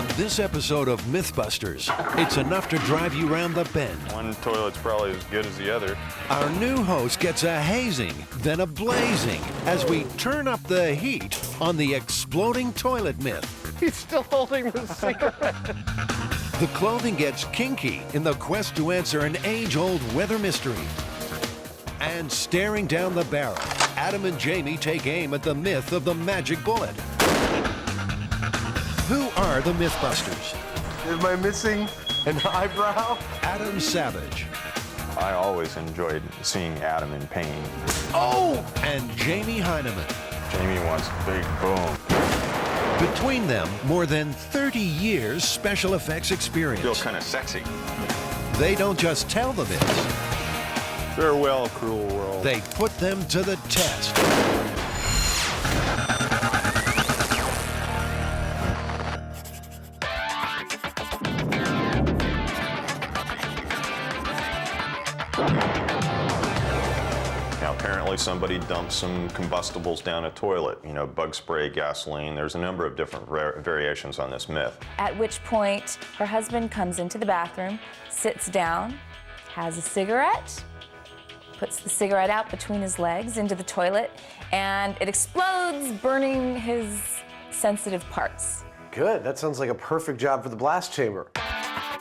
On this episode of MythBusters, it's enough to drive you round the bend. One toilet's probably as good as the other. Our new host gets a hazing, then a blazing, as we turn up the heat on the exploding toilet myth. He's still holding the cigarette. The clothing gets kinky in the quest to answer an age-old weather mystery. And staring down the barrel, Adam and Jamie take aim at the myth of the magic bullet. Who are the MythBusters? Am I missing an eyebrow? Adam Savage. I always enjoyed seeing Adam in pain. Oh! And Jamie Hyneman. Jamie wants a big boom. Between them, more than 30 years special effects experience. Feel kind of sexy. They don't just tell the myths, Farewell, cruel world. they put them to the test. Now, apparently somebody dumped some combustibles down a toilet. You know, bug spray, gasoline. There's a number of different variations on this myth. At which point, her husband comes into the bathroom, sits down, has a cigarette, puts the cigarette out between his legs into the toilet, and it explodes, burning his sensitive parts. Good, that sounds like a perfect job for the blast chamber.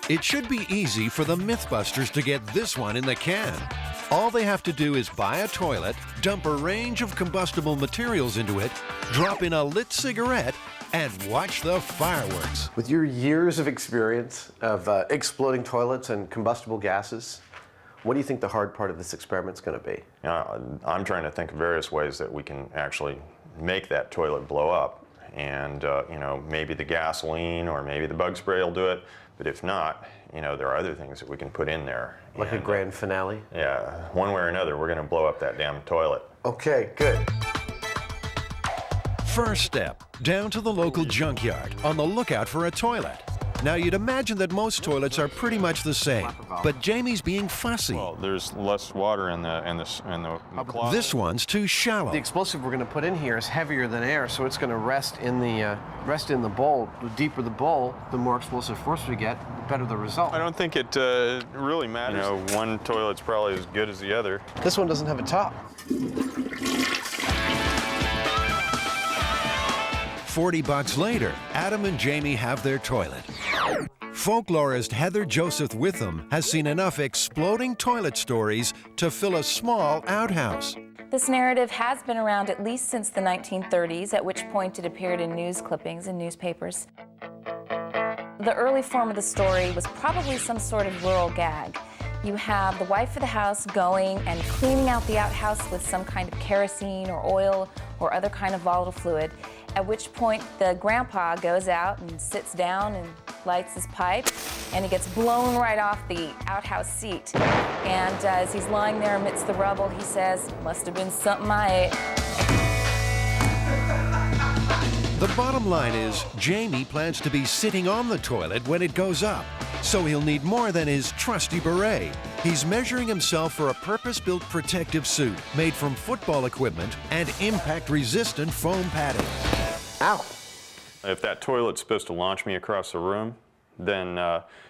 It should be easy for the MythBusters to get this one in the can. All they have to do is buy a toilet, dump a range of combustible materials into it, drop in a lit cigarette, and watch the fireworks. With your years of experience of exploding toilets and combustible gases, what do you think the hard part of this experiment's going to be? I'm trying to think of various ways that we can actually make that toilet blow up. And, you know, maybe the gasoline or maybe the bug spray will do it. But if not, you know, there are other things that we can put in there. Like a grand finale? Yeah, one way or another, we're going to blow up that damn toilet. Okay, good. First step, down to the local junkyard on the lookout for a toilet. Now, you'd imagine that most toilets are pretty much the same, but Jamie's being fussy. Well, there's less water in the closet. This one's too shallow. The explosive we're going to put in here is heavier than air, so it's going to rest in the bowl. The deeper the bowl, the more explosive force we get, the better the result. I don't think it really matters. You know, one toilet's probably as good as the other. This one doesn't have a top. 40 bucks later, Adam and Jamie have their toilet. Folklorist Heather Joseph Witham has seen enough exploding toilet stories to fill a small outhouse. This narrative has been around at least since the 1930s, at which point it appeared in news clippings in newspapers. The early form of the story was probably some sort of rural gag. You have the wife of the house going and cleaning out the outhouse with some kind of kerosene or oil or other kind of volatile fluid, at which point the grandpa goes out and sits down and lights his pipe, and he gets blown right off the outhouse seat. And as he's lying there amidst the rubble, he says, "Must have been something I ate." The bottom line is, Jamie plans to be sitting on the toilet when it goes up, so he'll need more than his trusty beret. He's measuring himself for a purpose-built protective suit made from football equipment and impact-resistant foam padding. Ow. If that toilet's supposed to launch me across the room, then,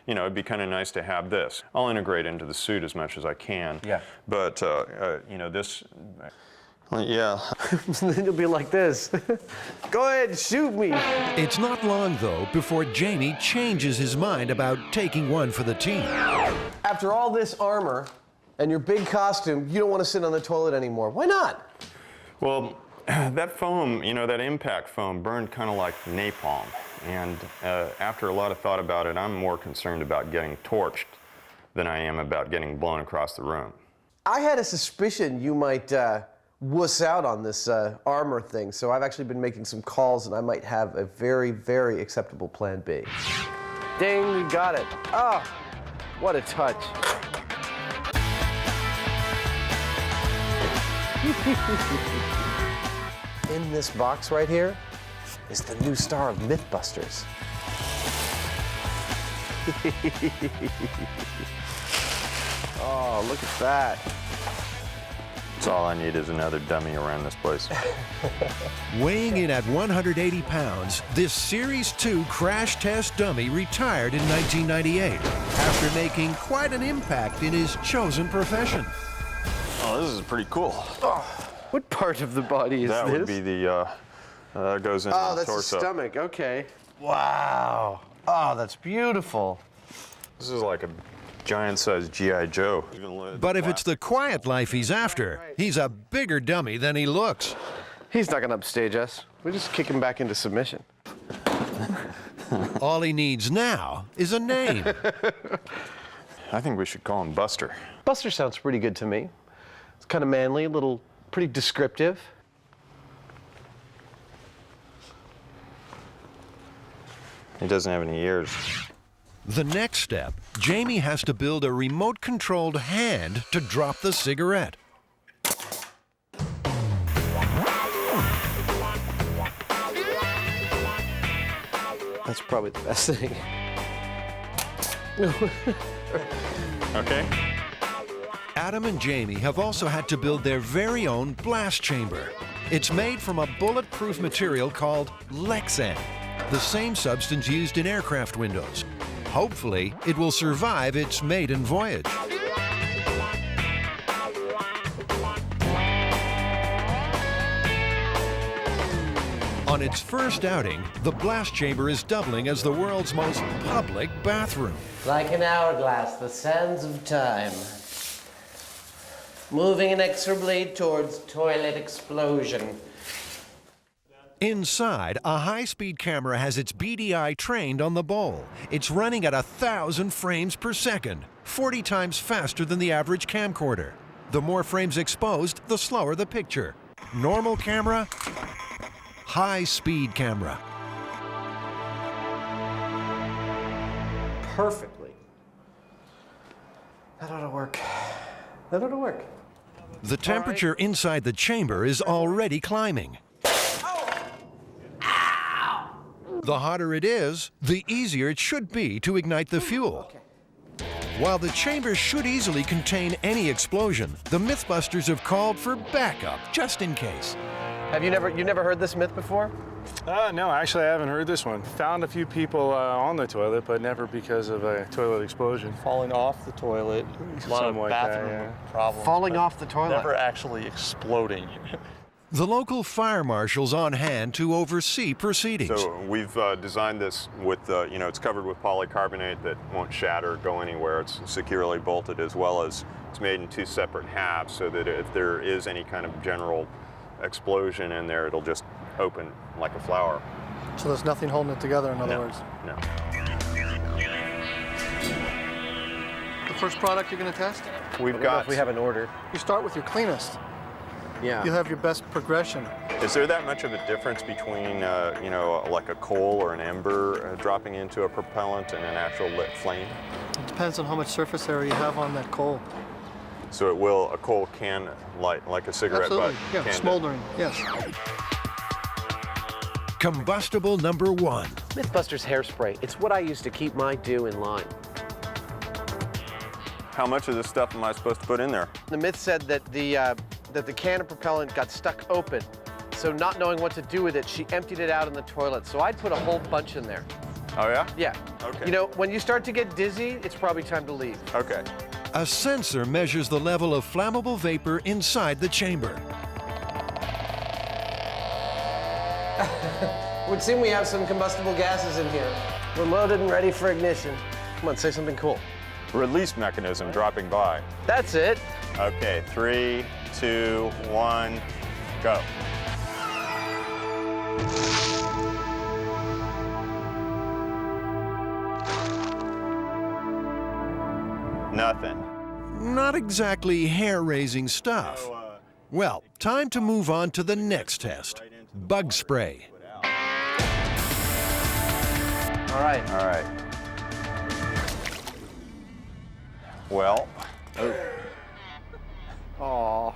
you know, it'd be kind of nice to have this. I'll integrate into the suit as much as I can. Yeah. But, you know, this, yeah. Then it'll be like this. Go ahead, shoot me. It's not long, though, before Jamie changes his mind about taking one for the team. After all this armor and your big costume, you don't want to sit on the toilet anymore. Why not? Well, that foam, you know, that impact foam burned kind of like napalm. And after a lot of thought about it, I'm more concerned about getting torched than I am about getting blown across the room. I had a suspicion you might wuss out on this armor thing, so I've actually been making some calls, and I might have a very, very acceptable plan B. Ding, we got it. Ah, what a touch. In this box right here is the new star of MythBusters. Oh, look at that. That's all I need is another dummy around this place. Weighing in at 180 pounds, this Series 2 crash test dummy retired in 1998 after making quite an impact in his chosen profession. Oh, this is pretty cool. What part of the body is that this? That would be the, goes into the torso. Oh, that's the stomach, okay. Wow. Oh, that's beautiful. This is like a giant-sized G.I. Joe. But if it's the quiet life he's after, he's a bigger dummy than he looks. He's not gonna upstage us. We just kick him back into submission. All he needs now is a name. I think we should call him Buster. Buster sounds pretty good to me. It's kind of manly, a little, pretty descriptive. He doesn't have any ears. The next step, Jamie has to build a remote-controlled hand to drop the cigarette. That's probably the best thing. Okay. Adam and Jamie have also had to build their very own blast chamber. It's made from a bulletproof material called Lexan, the same substance used in aircraft windows. Hopefully, it will survive its maiden voyage. On its first outing, the blast chamber is doubling as the world's most public bathroom. Like an hourglass, the sands of time. Moving inexorably towards toilet explosion. Inside, a high-speed camera has its beady eye trained on the bowl. It's running at 1,000 frames per second, 40 times faster than the average camcorder. The more frames exposed, the slower the picture. Normal camera, high-speed camera. Perfectly. That ought to work. That ought to work. The temperature inside the chamber is already climbing. The hotter it is, the easier it should be to ignite the fuel. While the chamber should easily contain any explosion, the MythBusters have called for backup, just in case. Have you never heard this myth before? No, actually I haven't heard this one. Found a few people on the toilet, but never because of a toilet explosion. Falling off the toilet, a lot of Something like bathroom that, yeah. problems. Falling but off the toilet? Never actually exploding. The local fire marshal's on hand to oversee proceedings. So we've designed this with, it's covered with polycarbonate that won't shatter or go anywhere. It's securely bolted, as well as it's made in 2 separate halves so that if there is any kind of general explosion in there, it'll just open like a flower. So there's nothing holding it together, in other words? No. The first product you're going to test? We've got. If we have an order. You start with your cleanest. Yeah. You'll have your best progression. Is there that much of a difference between, like a coal or an ember dropping into a propellant and an actual lit flame? It depends on how much surface area you have on that coal. So a coal can light like a cigarette Absolutely, butt? yeah, can smoldering, yes. Combustible number 1. MythBusters hairspray. It's what I use to keep my dew in line. How much of this stuff am I supposed to put in there? The myth said that the can of propellant got stuck open. So not knowing what to do with it, she emptied it out in the toilet. So I'd put a whole bunch in there. Oh, yeah? Yeah. Okay. You know, when you start to get dizzy, it's probably time to leave. Okay. A sensor measures the level of flammable vapor inside the chamber. Would seem we have some combustible gases in here. We're loaded and ready for ignition. Come on, say something cool. Release mechanism dropping by. That's it. Okay, 3, 2, 1, go. Nothing. Not exactly hair-raising stuff. Well, time to move on to the next test. Bug spray. All right. All right. Well. Aw.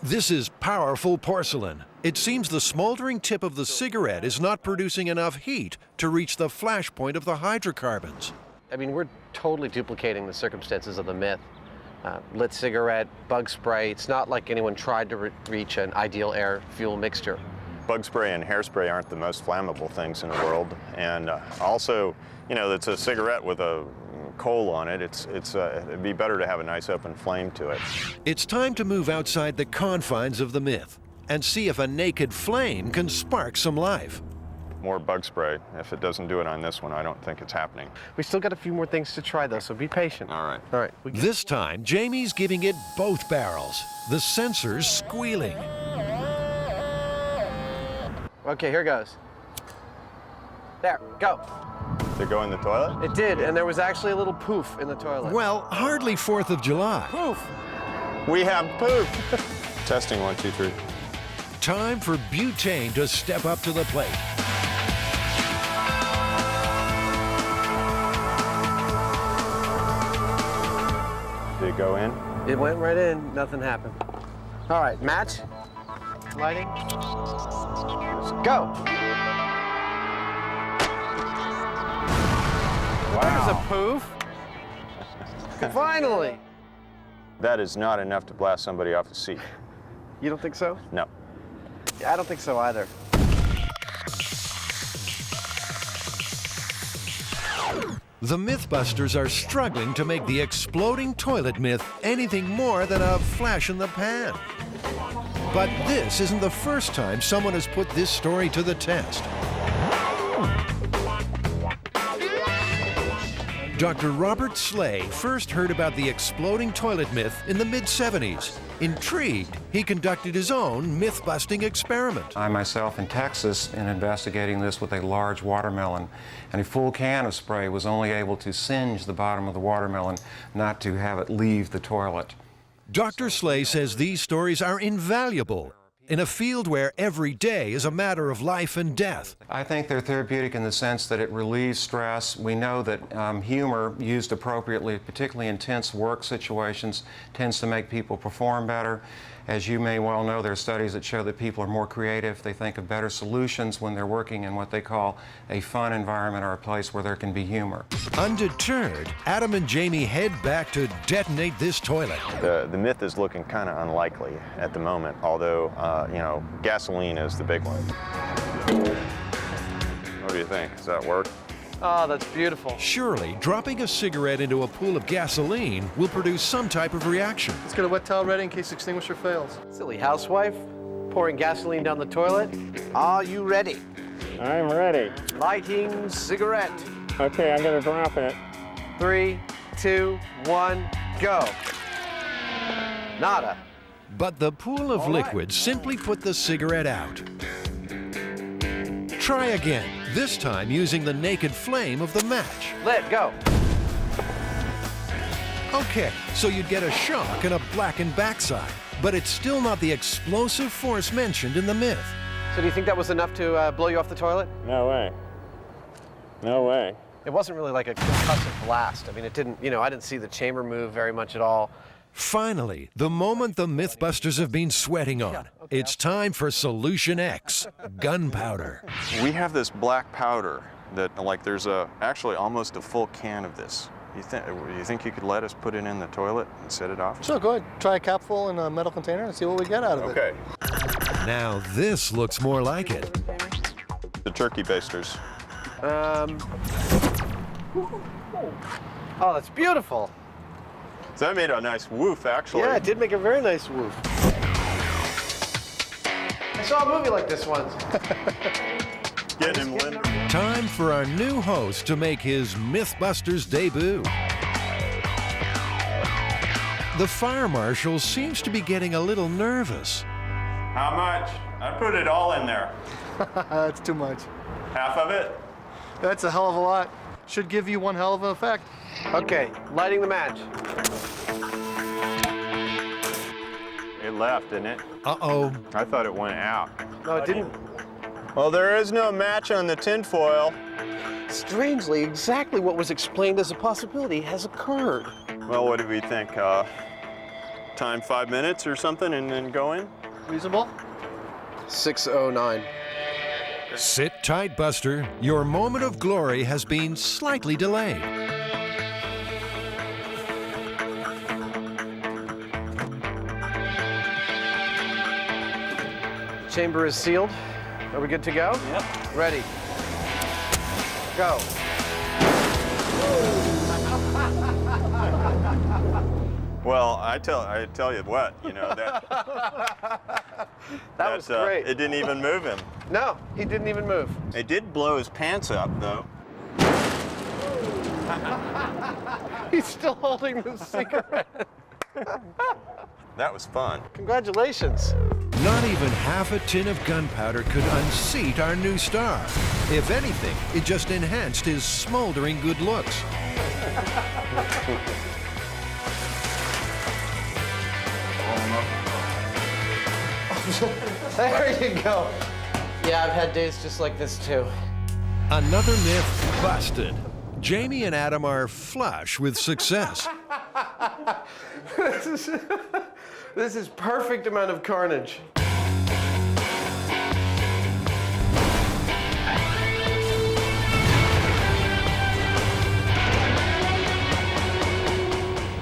This is powerful porcelain. It seems the smoldering tip of the cigarette is not producing enough heat to reach the flash point of the hydrocarbons. I mean, we're totally duplicating the circumstances of the myth. lit cigarette, bug spray. It's not like anyone tried to reach an ideal air-fuel mixture. Bug spray and hairspray aren't the most flammable things in the world. And also, you know, it's a cigarette with a coal on it. It'd be better to have a nice open flame to it. It's time to move outside the confines of the myth and see if a naked flame can spark some life. More bug spray. If it doesn't do it on this one, I don't think it's happening. We still got a few more things to try, though, so be patient. All right. All right. This time, Jamie's giving it both barrels, the sensors squealing. Okay, here goes. There, go. Did it go in the toilet? It did, and there was actually a little poof in the toilet. Well, hardly 4th of July. Poof! We have poop. Testing, 1, 2, 3. Time for butane to step up to the plate. Did it go in? It went right in, nothing happened. All right, match. Lighting. Go. There's a poof. Finally. That is not enough to blast somebody off the seat. You don't think so? No. I don't think so either. The MythBusters are struggling to make the exploding toilet myth anything more than a flash in the pan. But this isn't the first time someone has put this story to the test. Dr. Robert Slay first heard about the exploding toilet myth in the mid-70s. Intrigued, he conducted his own myth-busting experiment. I myself in Texas in investigating this with a large watermelon, and a full can of spray was only able to singe the bottom of the watermelon, not to have it leave the toilet. Dr. Slay says these stories are invaluable in a field where every day is a matter of life and death. I think they're therapeutic in the sense that it relieves stress. We know that humor used appropriately, particularly in tense work situations, tends to make people perform better. As you may well know, there are studies that show that people are more creative. They think of better solutions when they're working in what they call a fun environment or a place where there can be humor. Undeterred, Adam and Jamie head back to detonate this toilet. The myth is looking kind of unlikely at the moment, although, you know, gasoline is the big one. What do you think? Does that work? Oh, that's beautiful. Surely, dropping a cigarette into a pool of gasoline will produce some type of reaction. Let's get a wet towel ready in case the extinguisher fails. Silly housewife, pouring gasoline down the toilet. Are you ready? I'm ready. Lighting cigarette. Okay, I'm gonna drop it. 3, 2, 1, go. Nada. But the pool of liquid simply put the cigarette out. Try again, this time using the naked flame of the match. Lit, go. Okay, so you'd get a shock and a blackened backside, but it's still not the explosive force mentioned in the myth. So do you think that was enough to blow you off the toilet? No way. No way. It wasn't really like a concussive blast. I mean, it didn't, you know, I didn't see the chamber move very much at all. Finally, the moment the MythBusters have been sweating on. It's time for Solution X, gunpowder. We have this black powder that, like, there's actually almost a full can of this. You think you could let us put it in the toilet and set it off? Sure, go ahead. Try a capful in a metal container and see what we get out of it. Okay. Now this looks more like it. The turkey basters. Oh, that's beautiful. So that made a nice woof, actually. Yeah, it did make a very nice woof. I saw a movie like this once. Getting him limp. Time for our new host to make his MythBusters debut. The fire marshal seems to be getting a little nervous. How much? I put it all in there. That's too much. Half of it? That's a hell of a lot. Should give you one hell of an effect. Okay, lighting the match. It left, didn't it? Uh-oh. I thought it went out. No, it didn't. Well, there is no match on the tinfoil. Strangely, exactly what was explained as a possibility has occurred. Well, what do we think? Time 5 minutes or something and then go in? Reasonable? 6:09. Sit tight, Buster. Your moment of glory has been slightly delayed. Chamber is sealed. Are we good to go? Yep. Ready. Go. Well, I tell you what, you know, that was great. It didn't even move him. No, he didn't even move. It did blow his pants up, though. He's still holding the cigarette. That was fun. Congratulations. Not even half a tin of gunpowder could unseat our new star. If anything, it just enhanced his smoldering good looks. There you go. Yeah, I've had days just like this too. Another myth busted. Jamie and Adam are flush with success. This is perfect amount of carnage.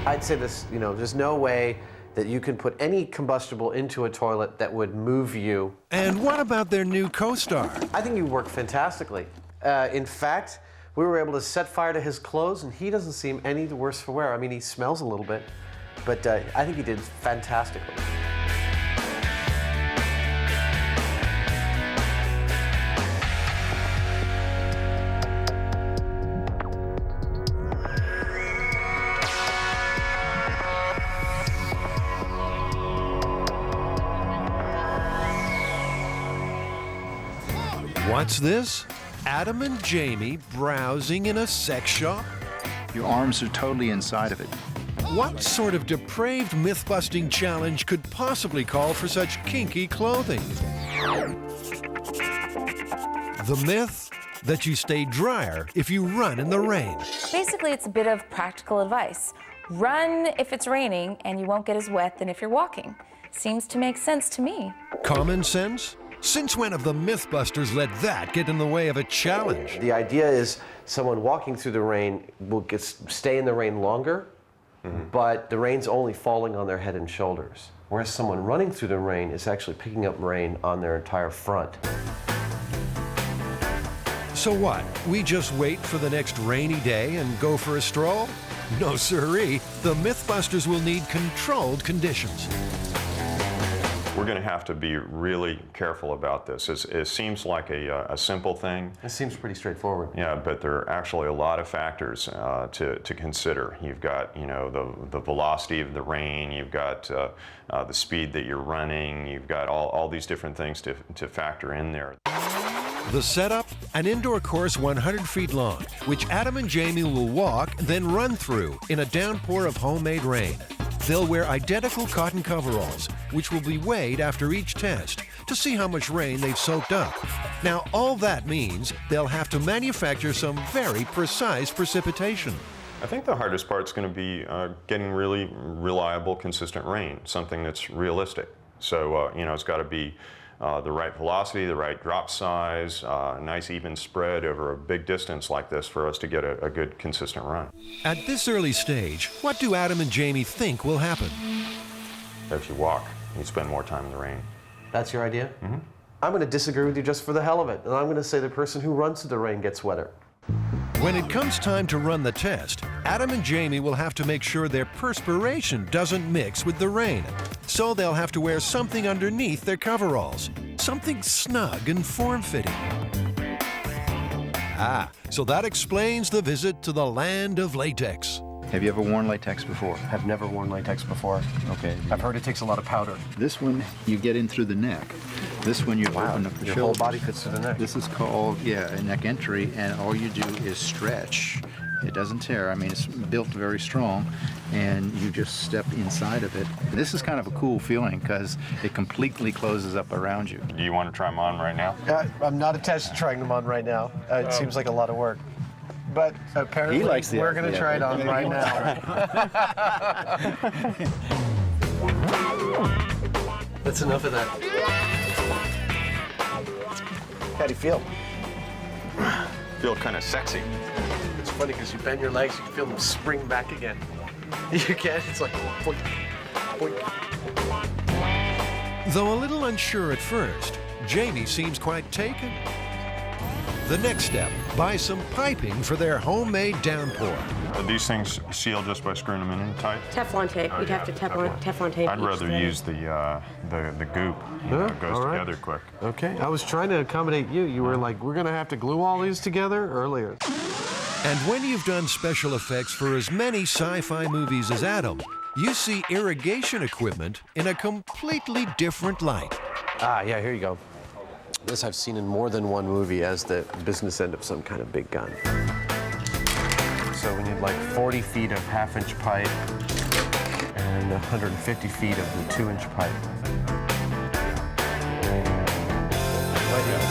I'd say this, you know, there's no way that you can put any combustible into a toilet that would move you. And what about their new co-star? I think you work fantastically. In fact, we were able to set fire to his clothes, and he doesn't seem any the worse for wear. I mean, he smells a little bit, but I think he did fantastically. What's this? Adam and Jamie browsing in a sex shop? Your arms are totally inside of it. What sort of depraved myth-busting challenge could possibly call for such kinky clothing? The myth that you stay drier if you run in the rain. Basically, it's a bit of practical advice. Run if it's raining, and you won't get as wet than if you're walking. Seems to make sense to me. Common sense? Since when have the Mythbusters let that get in the way of a challenge? The idea is someone walking through the rain will stay in the rain longer, but the rain's only falling on their head and shoulders. Whereas someone running through the rain is actually picking up rain on their entire front. So what? We just wait for the next rainy day and go for a stroll? No siree. The Mythbusters will need controlled conditions. We're going to have to be really careful about this. It seems like a simple thing. It seems pretty straightforward. Yeah, but there are actually a lot of factors to consider. You've got, you know, the velocity of the rain. You've got the speed that you're running. You've got all these different things to factor in there. The setup, an indoor course 100 feet long, which Adam and Jamie will walk, then run through in a downpour of homemade rain. They'll wear identical cotton coveralls, which will be weighed after each test to see how much rain they've soaked up. Now, all that means they'll have to manufacture some very precise precipitation. I think the hardest part's going to be getting really reliable, consistent rain, something that's realistic. So, you know, it's got to be the right velocity, the right drop size, nice even spread over a big distance like this for us to get a good, consistent run. At this early stage, what do Adam and Jamie think will happen? If you walk, you spend more time in the rain. That's your idea? Mm-hmm. I'm going to disagree with you just for the hell of it, and I'm going to say the person who runs through the rain gets wetter. When it comes time to run the test, Adam and Jamie will have to make sure their perspiration doesn't mix with the rain. So they'll have to wear something underneath their coveralls, something snug and form-fitting. Ah, so that explains the visit to the land of latex. Have you ever worn latex before? I've never worn latex before. Okay. I've heard it takes a lot of powder. This one, you get in through the neck. This one, you open up the Your shoulders. whole body fits to the neck. This is called, a neck entry, and all you do is stretch. It doesn't tear. I mean, it's built very strong, and you just step inside of it. This is kind of a cool feeling because it completely closes up around you. Do you want to try them on right now? I'm not attached to trying them on right now. It seems like a lot of work. But apparently, we're going to try it on right now. That's enough of that. How do you feel? Feel kind of sexy. It's funny because you bend your legs, you can feel them spring back again. You can? It's like, boink, boink. Though a little unsure at first, Jamie seems quite taken. The next step, buy some piping for their homemade downpour. Are these things sealed just by screwing them in tight? Teflon tape. You'd have to Teflon tape. I'd rather thread. use the goop. You know, it goes together quick. Okay, I was trying to accommodate you. You were like, we're gonna have to glue all these together earlier. And when you've done special effects for as many sci-fi movies as Adam, you see irrigation equipment in a completely different light. Ah, yeah, here you go. This I've seen in more than one movie as the business end of some kind of big gun. So we need like 40 feet of half-inch pipe and 150 feet of the 2-inch pipe. Right here.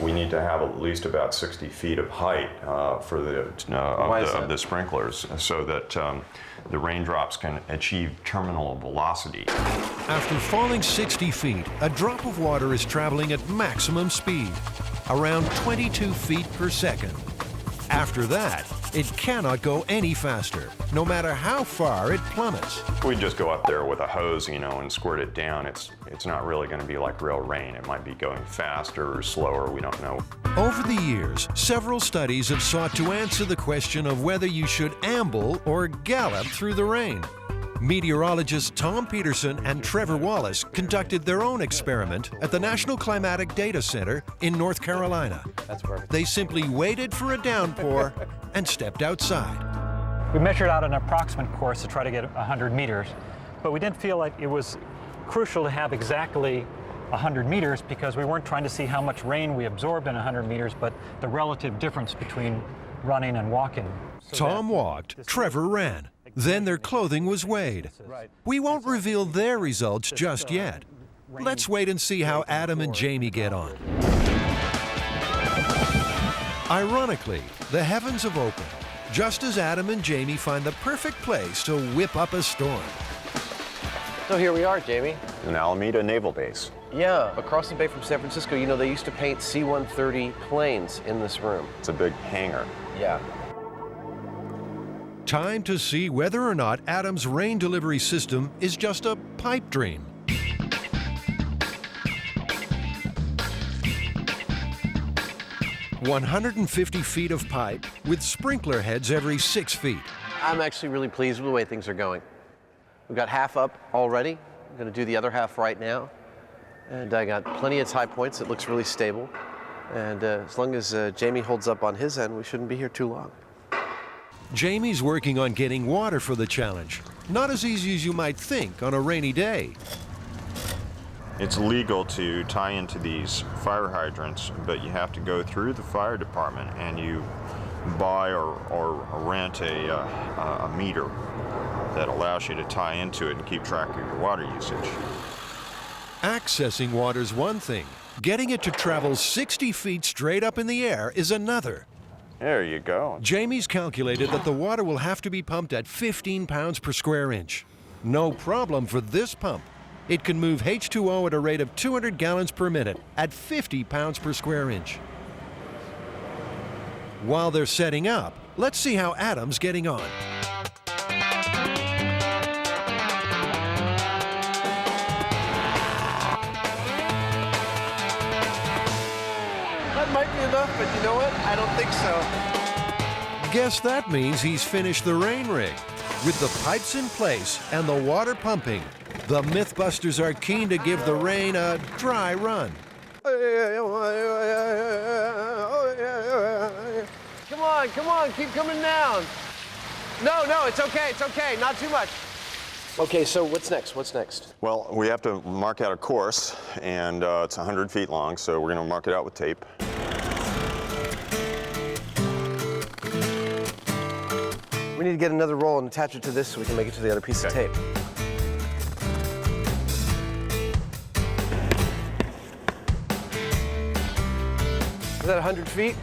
We need to have at least about 60 feet of height for of the sprinklers so that the raindrops can achieve terminal velocity. After falling 60 feet, a drop of water is traveling at maximum speed, around 22 feet per second. After that, it cannot go any faster, no matter how far it plummets. We just go up there with a hose, you know, and squirt it down. It's not really going to be like real rain. It might be going faster or slower, we don't know. Over the years, several studies have sought to answer the question of whether you should amble or gallop through the rain. Meteorologists Tom Peterson and Trevor Wallace conducted their own experiment at the National Climatic Data Center in North Carolina. That's perfect. They simply waited for a downpour and stepped outside. We measured out an approximate course to try to get 100 meters, but we didn't feel like it was crucial to have exactly 100 meters because we weren't trying to see how much rain we absorbed in 100 meters, but the relative difference between running and walking. Tom walked, Trevor ran. Then their clothing was weighed. We won't reveal their results just yet. Let's wait and see how Adam and Jamie get on. Ironically, the heavens have opened, just as Adam and Jamie find the perfect place to whip up a storm. So here we are, Jamie. An Alameda Naval Base. Yeah, across the bay from San Francisco. You know, they used to paint C-130 planes in this room. It's a big hangar. Yeah. Time to see whether or not Adam's rain delivery system is just a pipe dream. "150 feet of pipe with sprinkler heads every 6 feet. I'm actually really pleased with the way things are going. We've got half up already. I'm going to do the other half right now. And I got plenty of high points. It looks really stable. And as long as Jamie holds up on his end, we shouldn't be here too long. Jamie's working on getting water for the challenge. Not as easy as you might think on a rainy day. It's legal to tie into these fire hydrants, but you have to go through the fire department and you buy or rent a meter that allows you to tie into it and keep track of your water usage. Accessing water's one thing. Getting it to travel 60 feet straight up in the air is another. There you go. Jamie's calculated that the water will have to be pumped at 15 pounds per square inch. No problem for this pump. It can move H2O at a rate of 200 gallons per minute at 50 pounds per square inch. While they're setting up, let's see how Adam's getting on. That might be enough, but you know what? I don't think so. Guess that means he's finished the rain rig. With the pipes in place and the water pumping, the MythBusters are keen to give the rain a dry run. Come on, keep coming down. No, it's okay, not too much. Okay, so what's next? Well, we have to mark out a course, and it's 100 feet long, so we're going to mark it out with tape. We need to get another roll and attach it to this so we can make it to the other piece of tape. Is that 100 feet?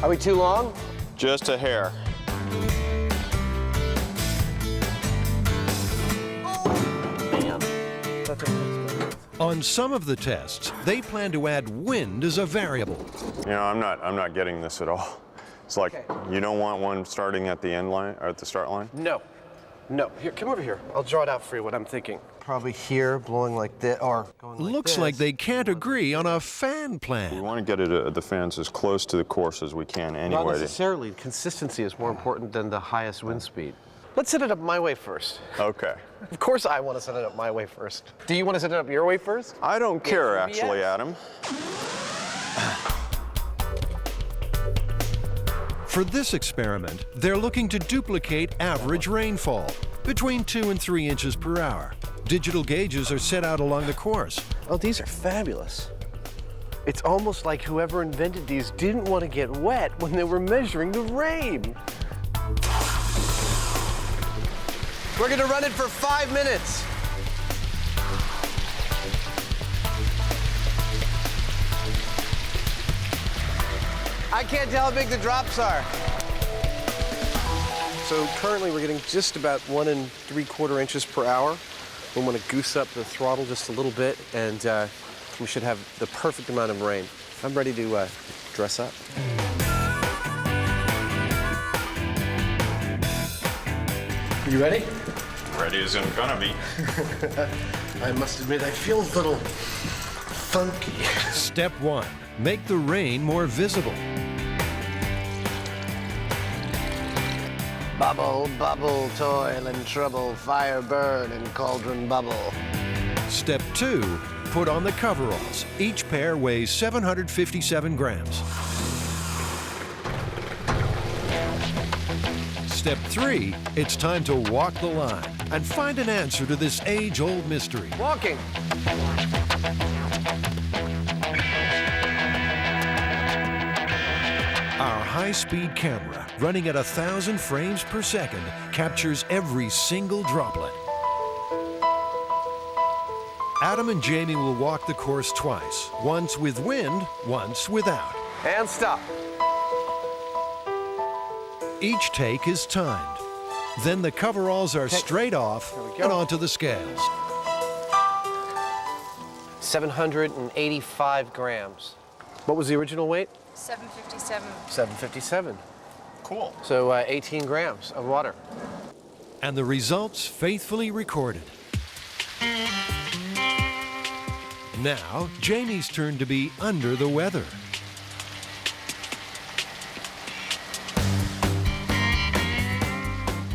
Are we too long? Just a hair. On some of the tests, they plan to add wind as a variable. You know, I'm not getting this at all. It's like, you don't want one starting at the end line, or at the start line? No. No, here, come over here. I'll draw it out for you, what I'm thinking. Probably here, blowing like this, or going like Looks this. like they can't agree on a fan We plan. want to get the fans as close to the course as we can anyway. Not necessarily. Consistency is more important than the highest wind speed. Let's set it up my way first. Okay. Of course I want to set it up my way first. Do you want to set it up your way first? I don't care, Yes. actually, Adam. For this experiment, they're looking to duplicate average rainfall, between 2 and 3 inches per hour. Digital gauges are set out along the course. Oh, these are fabulous. It's almost like whoever invented these didn't want to get wet when they were measuring the rain. We're going to run it for 5 minutes. I can't tell how big the drops are. So currently we're getting just about 1 3/4 inches per hour. We want to goose up the throttle just a little bit, and we should have the perfect amount of rain. I'm ready to dress up. You ready? Ready as I'm gonna be. I must admit, I feel a little funky. Step 1, make the rain more visible. Bubble, bubble, toil and trouble, fire burn and cauldron bubble. Step 2, put on the coveralls. Each pair weighs 757 grams. Step 3, it's time to walk the line and find an answer to this age-old mystery. Walking. Our high-speed camera, running at 1,000 frames per second, captures every single droplet. Adam and Jamie will walk the course twice, once with wind, once without. And stop. Each take is timed. Then the coveralls are straight off and onto the scales. 785 grams. What was the original weight? 757. 757. Cool. So 18 grams of water. And the results faithfully recorded. Now, Jamie's turn to be under the weather.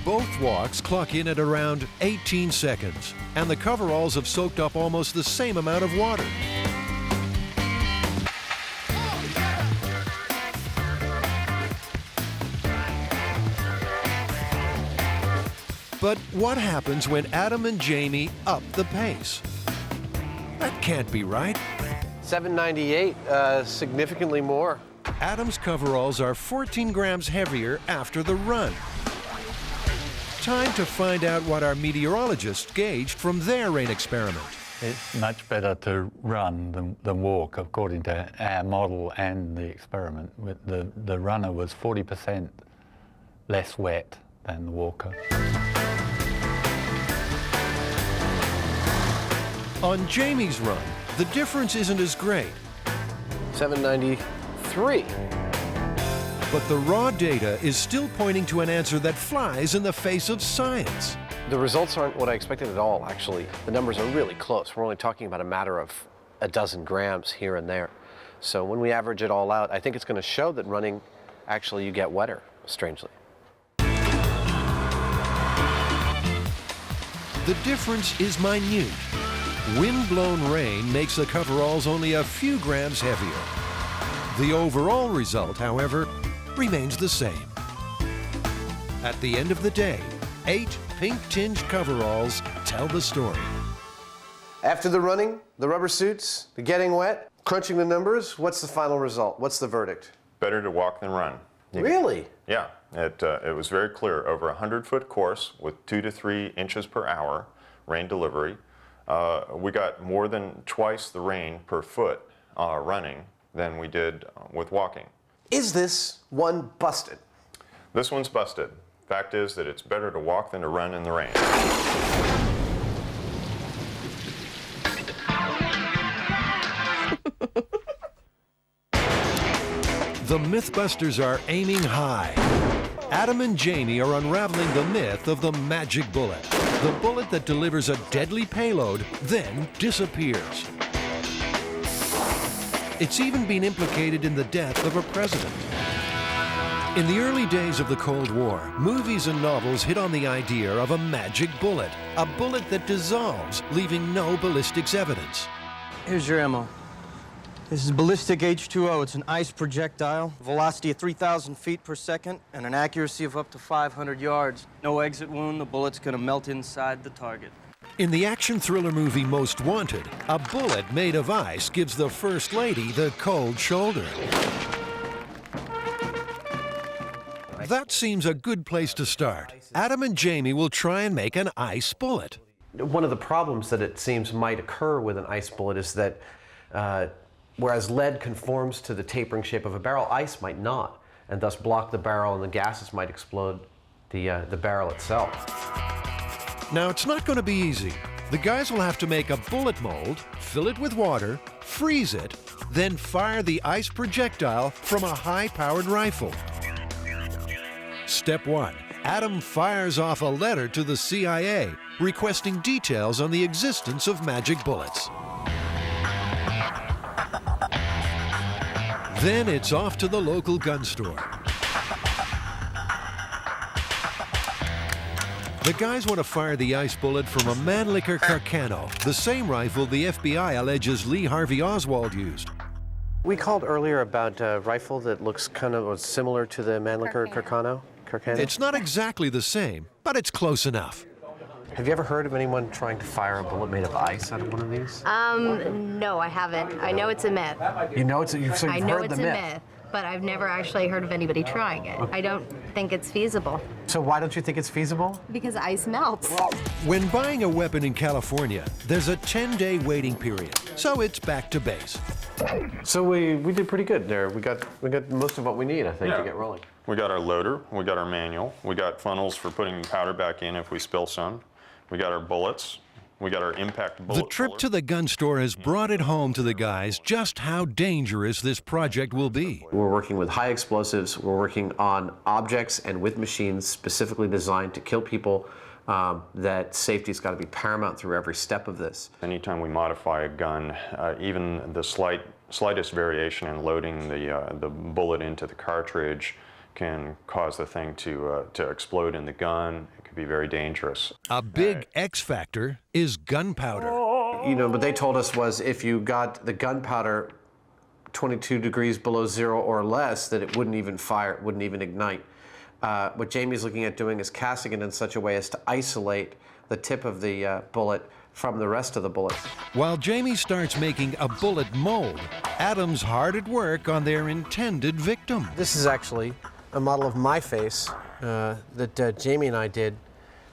Both walks clock in at around 18 seconds, and the coveralls have soaked up almost the same amount of water. But what happens when Adam and Jamie up the pace? That can't be right. 798, significantly more. Adam's coveralls are 14 grams heavier after the run. Time to find out what our meteorologists gauged from their rain experiment. It's much better to run than walk, according to our model and the experiment. The runner was 40% less wet than the walker. On Jamie's run, the difference isn't as great. 793. But the raw data is still pointing to an answer that flies in the face of science. The results aren't what I expected at all, actually. The numbers are really close. We're only talking about a matter of a dozen grams here and there. So when we average it all out, I think it's going to show that running, actually, you get wetter, strangely. The difference is minute. Wind-blown rain makes the coveralls only a few grams heavier. The overall result, however, remains the same. At the end of the day, 8 pink-tinged coveralls tell the story. After the running, the rubber suits, the getting wet, crunching the numbers, what's the final result? What's the verdict? Better to walk than run. Really? Yeah, it was very clear. Over a 100-foot course with 2 to 3 inches per hour rain delivery. We got more than twice the rain per foot running than we did with walking. Is this one busted? This one's busted. Fact is that it's better to walk than to run in the rain. The MythBusters are aiming high. Adam and Jamie are unraveling the myth of the magic bullet. The bullet that delivers a deadly payload, then disappears. It's even been implicated in the death of a president. In the early days of the Cold War, movies and novels hit on the idea of a magic bullet, a bullet that dissolves, leaving no ballistics evidence. Here's your ammo. This is ballistic H2O. It's an ice projectile, velocity of 3,000 feet per second, and an accuracy of up to 500 yards. No exit wound, the bullet's gonna melt inside the target. In the action thriller movie Most Wanted, a bullet made of ice gives the First Lady the cold shoulder. That seems a good place to start. Adam and Jamie will try and make an ice bullet. One of the problems that it seems might occur with an ice bullet is that whereas lead conforms to the tapering shape of a barrel, ice might not, and thus block the barrel, and the gases might explode the barrel itself. Now, it's not going to be easy. The guys will have to make a bullet mold, fill it with water, freeze it, then fire the ice projectile from a high-powered rifle. Step 1. Adam fires off a letter to the CIA requesting details on the existence of magic bullets. Then it's off to the local gun store. The guys want to fire the ice bullet from a Mannlicher Carcano, the same rifle the FBI alleges Lee Harvey Oswald used. We called earlier about a rifle that looks kind of similar to the Mannlicher Carcano. It's not exactly the same, but it's close enough. Have you ever heard of anyone trying to fire a bullet made of ice out of one of these? No, I haven't. I know it's a myth. You know it's a, you've I know heard it's the a myth. myth, but I've never actually heard of anybody trying it. I don't think it's feasible. So why don't you think it's feasible? Because ice melts. When buying a weapon in California, there's a 10-day waiting period, so it's back to base. So we did pretty good there. We got most of what we need, I think, to get rolling. We got our loader, we got our manual, we got funnels for putting powder back in if we spill some, we got our bullets, we got our impact bullet. The trip to the gun store has brought it home to the guys just how dangerous this project will be. We're working with high explosives, we're working on objects and with machines specifically designed to kill people. That safety's got to be paramount through every step of this. Anytime we modify a gun, even the slightest variation in loading the bullet into the cartridge can cause the thing to explode in the gun. It could be very dangerous. A big X factor is gunpowder. You know, what they told us was if you got the gunpowder 22 degrees below zero or less, that it wouldn't even fire, it wouldn't even ignite. What Jamie's looking at doing is casting it in such a way as to isolate the tip of the bullet from the rest of the bullet. While Jamie starts making a bullet mold, Adam's hard at work on their intended victim. This is actually a model of my face that Jamie and I did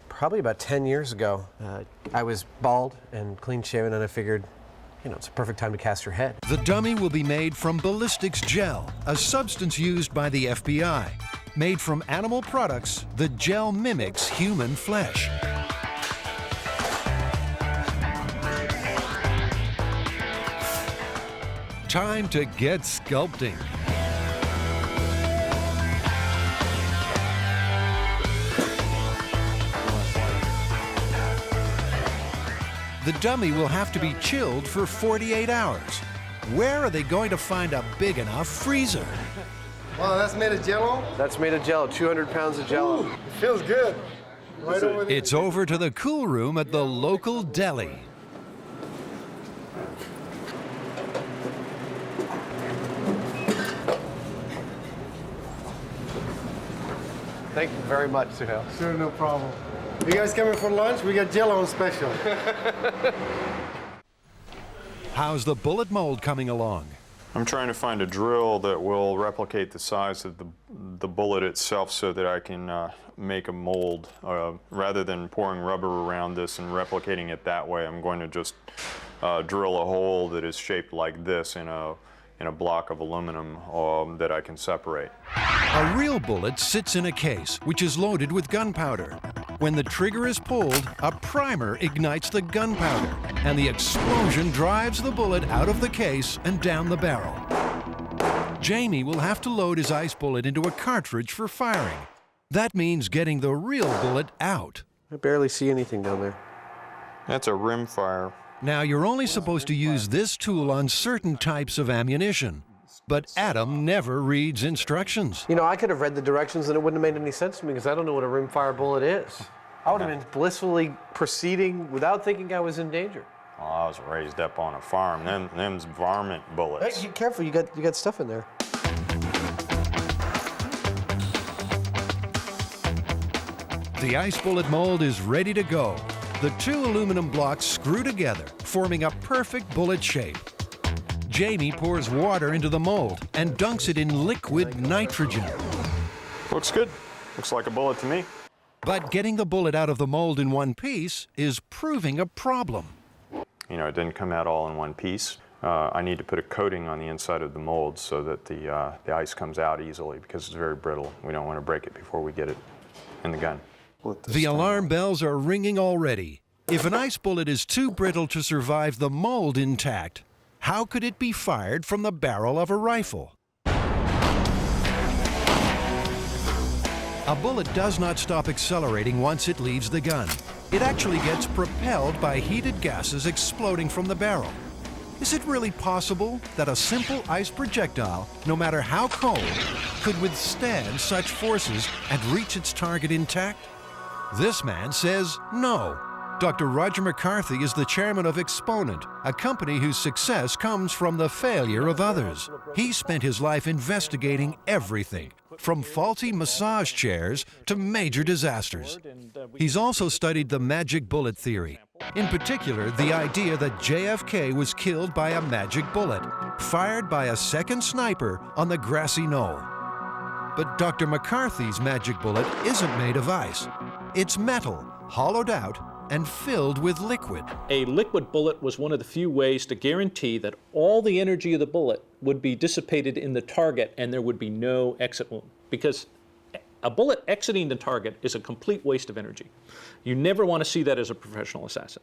probably about 10 years ago. I was bald and clean shaven, and I figured, you know, it's a perfect time to cast her head. The dummy will be made from ballistics gel, a substance used by the FBI. Made from animal products, the gel mimics human flesh. Time to get sculpting. The dummy will have to be chilled for 48 hours. Where are they going to find a big enough freezer? Wow, that's made of Jell-O? That's made of Jell-O, 200 pounds of Jell-O. Ooh, it feels good. Right over there. It's over to the cool room at the local deli. Thank you very much, Suhail. Sure, no problem. You guys coming for lunch? We got Jell-O on special. How's the bullet mold coming along? I'm trying to find a drill that will replicate the size of the bullet itself so that I can make a mold. Rather than pouring rubber around this and replicating it that way, I'm going to just drill a hole that is shaped like this in a block of aluminum that I can separate. A real bullet sits in a case, which is loaded with gunpowder. When the trigger is pulled, a primer ignites the gunpowder, and the explosion drives the bullet out of the case and down the barrel. Jamie will have to load his ice bullet into a cartridge for firing. That means getting the real bullet out. I barely see anything down there. That's a rimfire. Now, you're only supposed to use this tool on certain types of ammunition. But Adam never reads instructions. You know, I could have read the directions and it wouldn't have made any sense to me because I don't know what a rimfire bullet is. I would have been blissfully proceeding without thinking I was in danger. Well, I was raised up on a farm. Them's varmint bullets. Hey, be careful, you got stuff in there. The ice bullet mold is ready to go. The two aluminum blocks screw together, forming a perfect bullet shape. Jamie pours water into the mold and dunks it in liquid nitrogen. Looks good. Looks like a bullet to me. But getting the bullet out of the mold in one piece is proving a problem. You know, it didn't come out all in one piece. I need to put a coating on the inside of the mold so that the ice comes out easily because it's very brittle. We don't want to break it before we get it in the gun. The alarm bells are ringing already. If an ice bullet is too brittle to survive the mold intact, how could it be fired from the barrel of a rifle? A bullet does not stop accelerating once it leaves the gun. It actually gets propelled by heated gases exploding from the barrel. Is it really possible that a simple ice projectile, no matter how cold, could withstand such forces and reach its target intact? This man says no. Dr. Roger McCarthy is the chairman of Exponent, a company whose success comes from the failure of others. He spent his life investigating everything, from faulty massage chairs to major disasters. He's also studied the magic bullet theory. In particular, the idea that JFK was killed by a magic bullet, fired by a second sniper on the grassy knoll. But Dr. McCarthy's magic bullet isn't made of ice. It's metal, hollowed out, and filled with liquid. A liquid bullet was one of the few ways to guarantee that all the energy of the bullet would be dissipated in the target and there would be no exit wound. Because a bullet exiting the target is a complete waste of energy. You never want to see that as a professional assassin.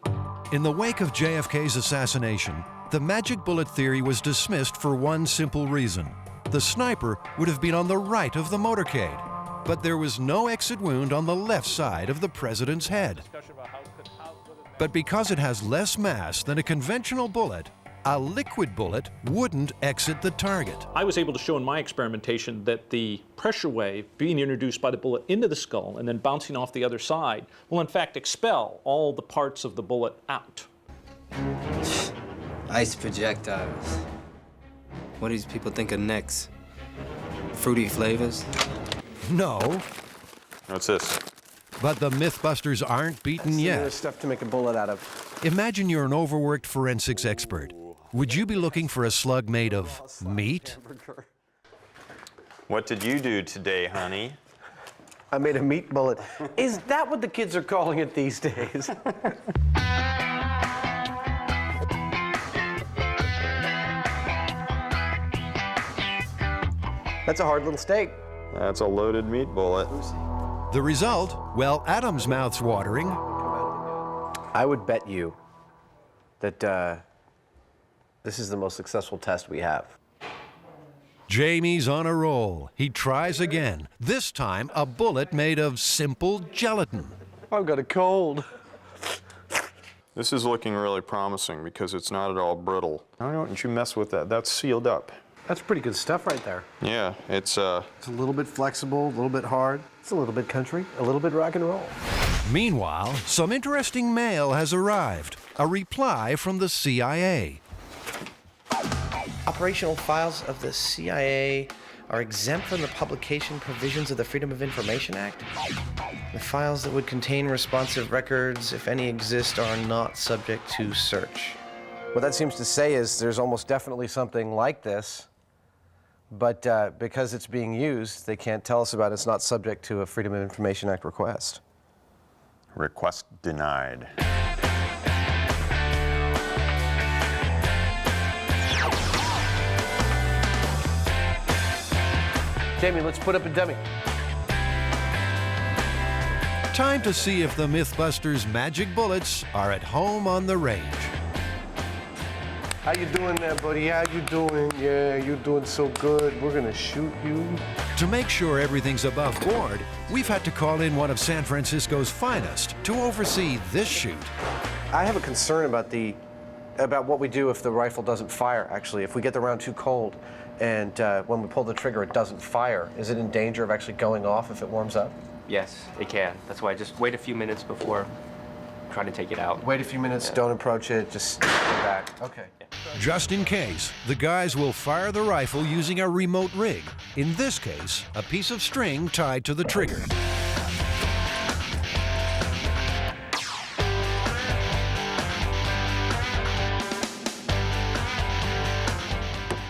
In the wake of JFK's assassination, the magic bullet theory was dismissed for one simple reason. The sniper would have been on the right of the motorcade, but there was no exit wound on the left side of the president's head. But because it has less mass than a conventional bullet, a liquid bullet wouldn't exit the target. I was able to show in my experimentation that the pressure wave being introduced by the bullet into the skull and then bouncing off the other side will in fact expel all the parts of the bullet out. Ice projectiles. What do these people think of next? Fruity flavors? No. What's this? But the MythBusters aren't beaten yet. There's stuff to make a bullet out of. Imagine you're an overworked forensics expert. Would you be looking for a slug made of meat? What did you do today, honey? I made a meat bullet. Is that what the kids are calling it these days? That's a hard little steak. That's a loaded meat bullet. The result? Well, Adam's mouth's watering. I would bet you that this is the most successful test we have. Jamie's on a roll. He tries again. This time, a bullet made of simple gelatin. I've got a cold. This is looking really promising because it's not at all brittle. Why don't you mess with that? That's sealed up. That's pretty good stuff right there. Yeah, it's a little bit flexible, a little bit hard. It's a little bit country, a little bit rock and roll. Meanwhile, some interesting mail has arrived. A reply from the CIA. Operational files of the CIA are exempt from the publication provisions of the Freedom of Information Act. The files that would contain responsive records, if any exist, are not subject to search. What that seems to say is there's almost definitely something like this, but because it's being used, they can't tell us about it. It's not subject to a Freedom of Information Act request. Request denied. Jamie, let's put up a dummy. Time to see if the MythBusters' magic bullets are at home on the range. How you doing there, buddy? How you doing? Yeah, you're doing so good. We're gonna shoot you. To make sure everything's above board, we've had to call in one of San Francisco's finest to oversee this shoot. I have a concern about what we do if the rifle doesn't fire, actually. If we get the round too cold and when we pull the trigger it doesn't fire, is it in danger of actually going off if it warms up? Yes, it can. That's why just wait a few minutes before trying to take it out. Wait a few minutes, don't approach it, just go back. Okay. Just in case, the guys will fire the rifle using a remote rig. In this case, a piece of string tied to the trigger.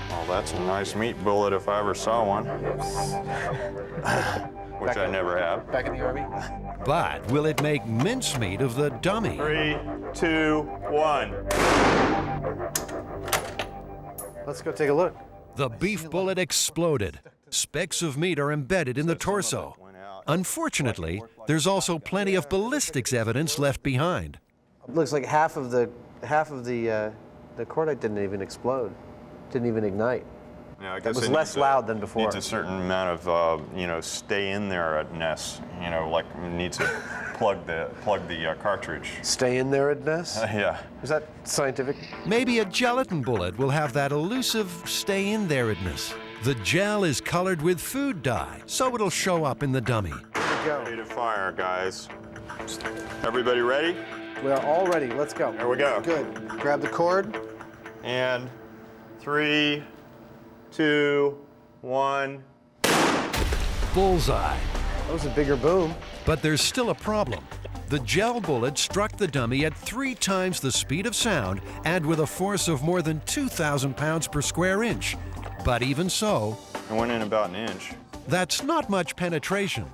Well, that's a nice meat bullet if I ever saw one. Which I never have. Back in the Army? But will it make mincemeat of the dummy? 3, 2, 1. Let's go take a look. The beef bullet exploded. Specks of meat are embedded in the torso. Unfortunately, there's also plenty of ballistics evidence left behind. It looks like half of the cordite didn't even explode, didn't even ignite. Yeah, I It guess was less loud than before. Needs a certain amount of, stay in there-ness. Like needs to plug the cartridge. Stay in there-ness? Yeah. Is that scientific? Maybe a gelatin bullet will have that elusive stay in there-ness. The gel is colored with food dye, so it'll show up in the dummy. Here we go. Ready to fire, guys. Everybody ready? We're all ready. Let's go. There we go. Good. Grab the cord. And 3, 2, 1. Bullseye. That was a bigger boom. But there's still a problem. The gel bullet struck the dummy at 3 times the speed of sound and with a force of more than 2,000 pounds per square inch. But even so, It went in about an inch. that's not much penetration.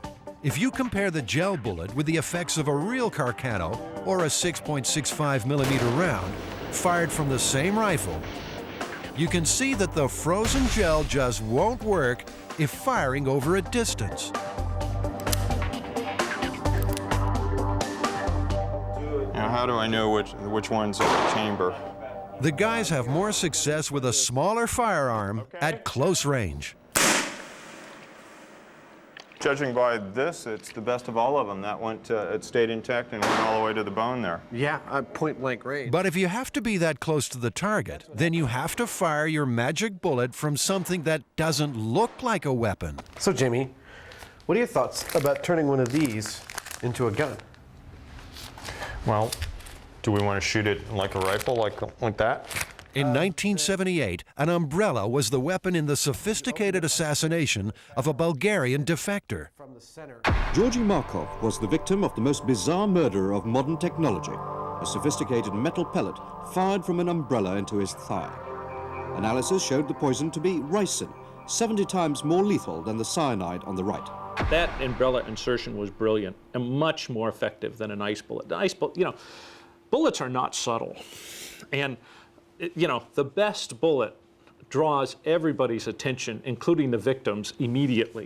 If you compare the gel bullet with the effects of a real Carcano or a 6.65 millimeter round fired from the same rifle, you can see that the frozen gel just won't work if firing over a distance. Now, how do I know which one's in the chamber? The guys have more success with a smaller firearm at close range. Judging by this, it's the best of all of them. That it stayed intact and went all the way to the bone there. Yeah, point blank range. But if you have to be that close to the target, then you have to fire your magic bullet from something that doesn't look like a weapon. So, Jamie, what are your thoughts about turning one of these into a gun? Well, do we want to shoot it like a rifle, like that? In 1978, an umbrella was the weapon in the sophisticated assassination of a Bulgarian defector. Georgy Markov was the victim of the most bizarre murder of modern technology, a sophisticated metal pellet fired from an umbrella into his thigh. Analysis showed the poison to be ricin, 70 times more lethal than the cyanide on the right. That umbrella insertion was brilliant and much more effective than an ice bullet. The ice bullet, bullets are not subtle. And the best bullet draws everybody's attention, including the victims, immediately.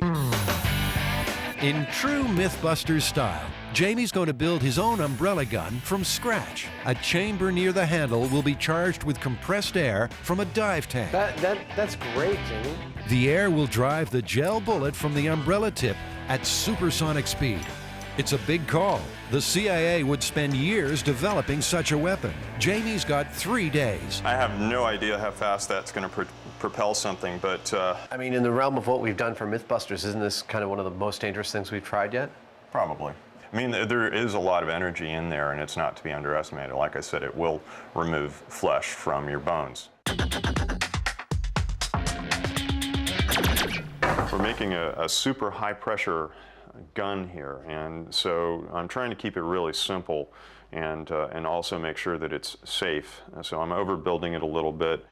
In true MythBusters style, Jamie's going to build his own umbrella gun from scratch. A chamber near the handle will be charged with compressed air from a dive tank. That's great, Jamie. The air will drive the gel bullet from the umbrella tip at supersonic speed. It's a big call. The CIA would spend years developing such a weapon. Jamie's got 3 days. I have no idea how fast that's going to propel something, but... I mean, in the realm of what we've done for MythBusters, isn't this kind of one of the most dangerous things we've tried yet? Probably. I mean, there is a lot of energy in there, and it's not to be underestimated. Like I said, it will remove flesh from your bones. We're making a super high-pressure gun here, and so I'm trying to keep it really simple and also make sure that it's safe. So I'm overbuilding it a little bit.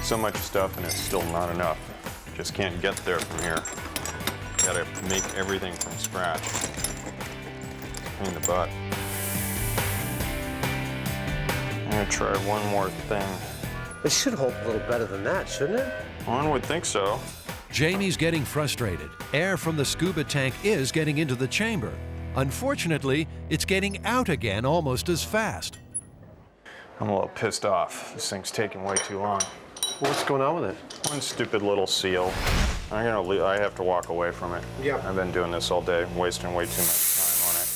So much stuff and it's still not enough. Just can't get there from here. Gotta make everything from scratch. Pain in the butt. I'm gonna try one more thing. It should hold a little better than that, shouldn't it? One would think so. Jamie's getting frustrated. Air from the scuba tank is getting into the chamber. Unfortunately, it's getting out again almost as fast. I'm a little pissed off. This thing's taking way too long. What's going on with it? One stupid little seal. I have to walk away from it. Yeah. I've been doing this all day, wasting way too much time on it.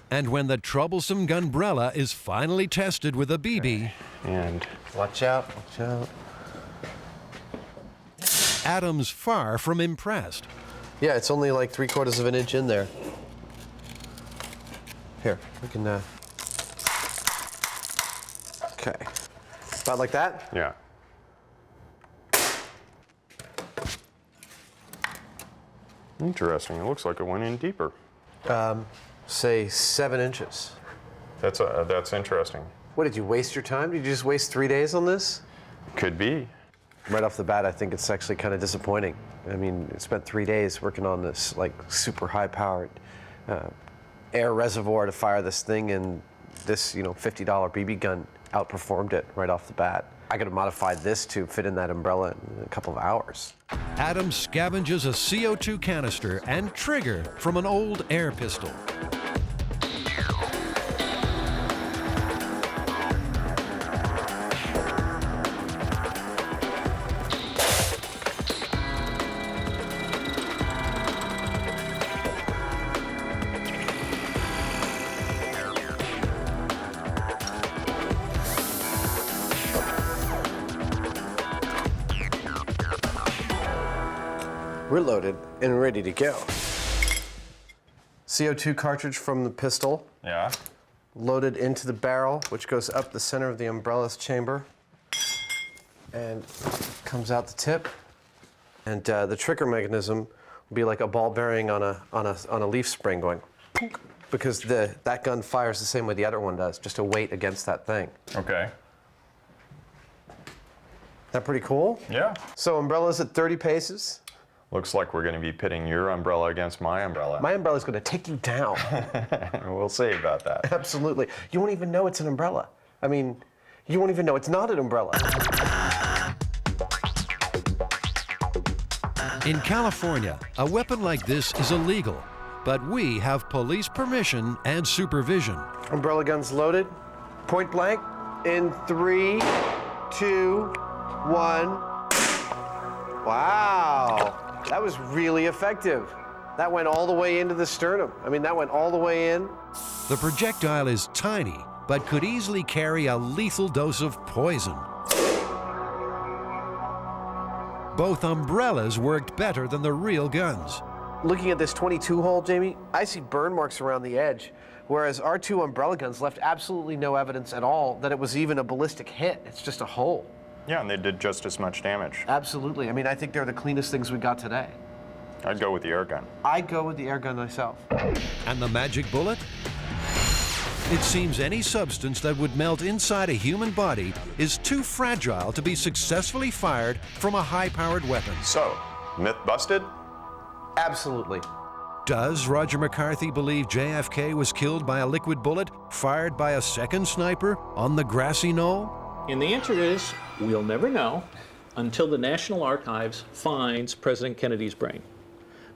And when the troublesome gunbrella is finally tested with a BB, and watch out, watch out. Adam's far from impressed. Yeah, it's only like 3/4 of an inch in there. Here, we can, okay. About like that? Yeah. Interesting. It looks like it went in deeper. Say 7 inches. That's interesting. What, did you waste your time? Did you just waste 3 days on this? Could be. Right off the bat, I think it's actually kind of disappointing. I mean, I spent 3 days working on this like super high-powered air reservoir to fire this thing, and this, you know, $50 BB gun outperformed it right off the bat. I could have modified this to fit in that umbrella in a couple of hours. Adam scavenges a CO2 canister and trigger from an old air pistol. We're loaded and ready to go. CO2 cartridge from the pistol. Yeah. Loaded into the barrel, which goes up the center of the umbrella's chamber and comes out the tip. And the trigger mechanism will be like a ball bearing on a leaf spring going, because that gun fires the same way the other one does, just a weight against that thing. Okay. That pretty cool? Yeah. So umbrella's at 30 paces. Looks like we're going to be pitting your umbrella against my umbrella. My umbrella's going to take you down. We'll see about that. Absolutely. You won't even know it's an umbrella. I mean, you won't even know it's not an umbrella. In California, a weapon like this is illegal, but we have police permission and supervision. Umbrella guns loaded, point blank, in 3, 2, 1. Wow. That was really effective. That went all the way into the sternum. I mean, that went all the way in. The projectile is tiny, but could easily carry a lethal dose of poison. Both umbrellas worked better than the real guns. Looking at this 22 hole, Jamie, I see burn marks around the edge, whereas our 2 umbrella guns left absolutely no evidence at all that it was even a ballistic hit. It's just a hole. Yeah, and they did just as much damage. Absolutely. I mean, I think they're the cleanest things we got today. I'd go with the air gun. I'd go with the air gun myself. And the magic bullet? It seems any substance that would melt inside a human body is too fragile to be successfully fired from a high-powered weapon. So, myth busted? Absolutely. Does Roger McCarthy believe JFK was killed by a liquid bullet fired by a second sniper on the grassy knoll? And the answer is, we'll never know until the National Archives finds President Kennedy's brain.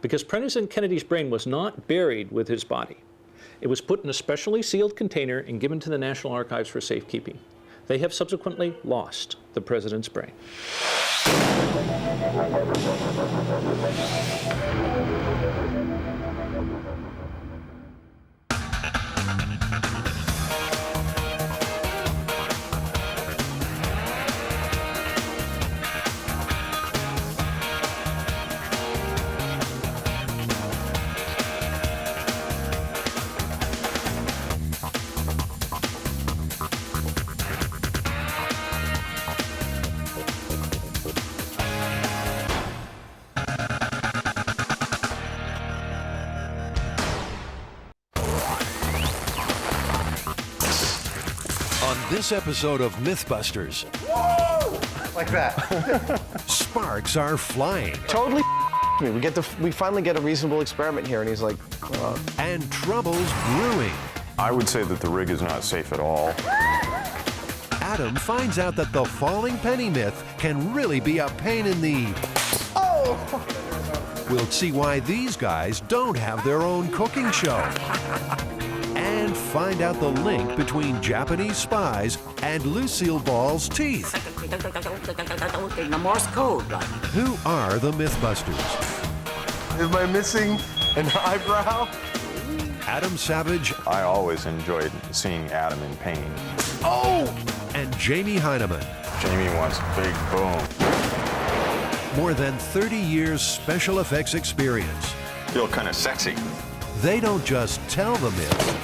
Because President Kennedy's brain was not buried with his body. It was put in a specially sealed container and given to the National Archives for safekeeping. They have subsequently lost the president's brain. This episode of MythBusters. Whoa! Like that. Sparks are flying. Totally me. We finally get a reasonable experiment here, and he's like, and trouble's brewing. I would say that the rig is not safe at all. Adam finds out that the falling penny myth can really be a pain in the... Oh! We'll see why these guys don't have their own cooking show. And find out the link between Japanese spies and Lucille Ball's teeth. The Morse code, right? Who are the MythBusters? Am I missing an eyebrow? Adam Savage. I always enjoyed seeing Adam in pain. Oh! And Jamie Hyneman. Jamie wants a big boom. More than 30 years special effects experience. Feel kind of sexy. They don't just tell the myths,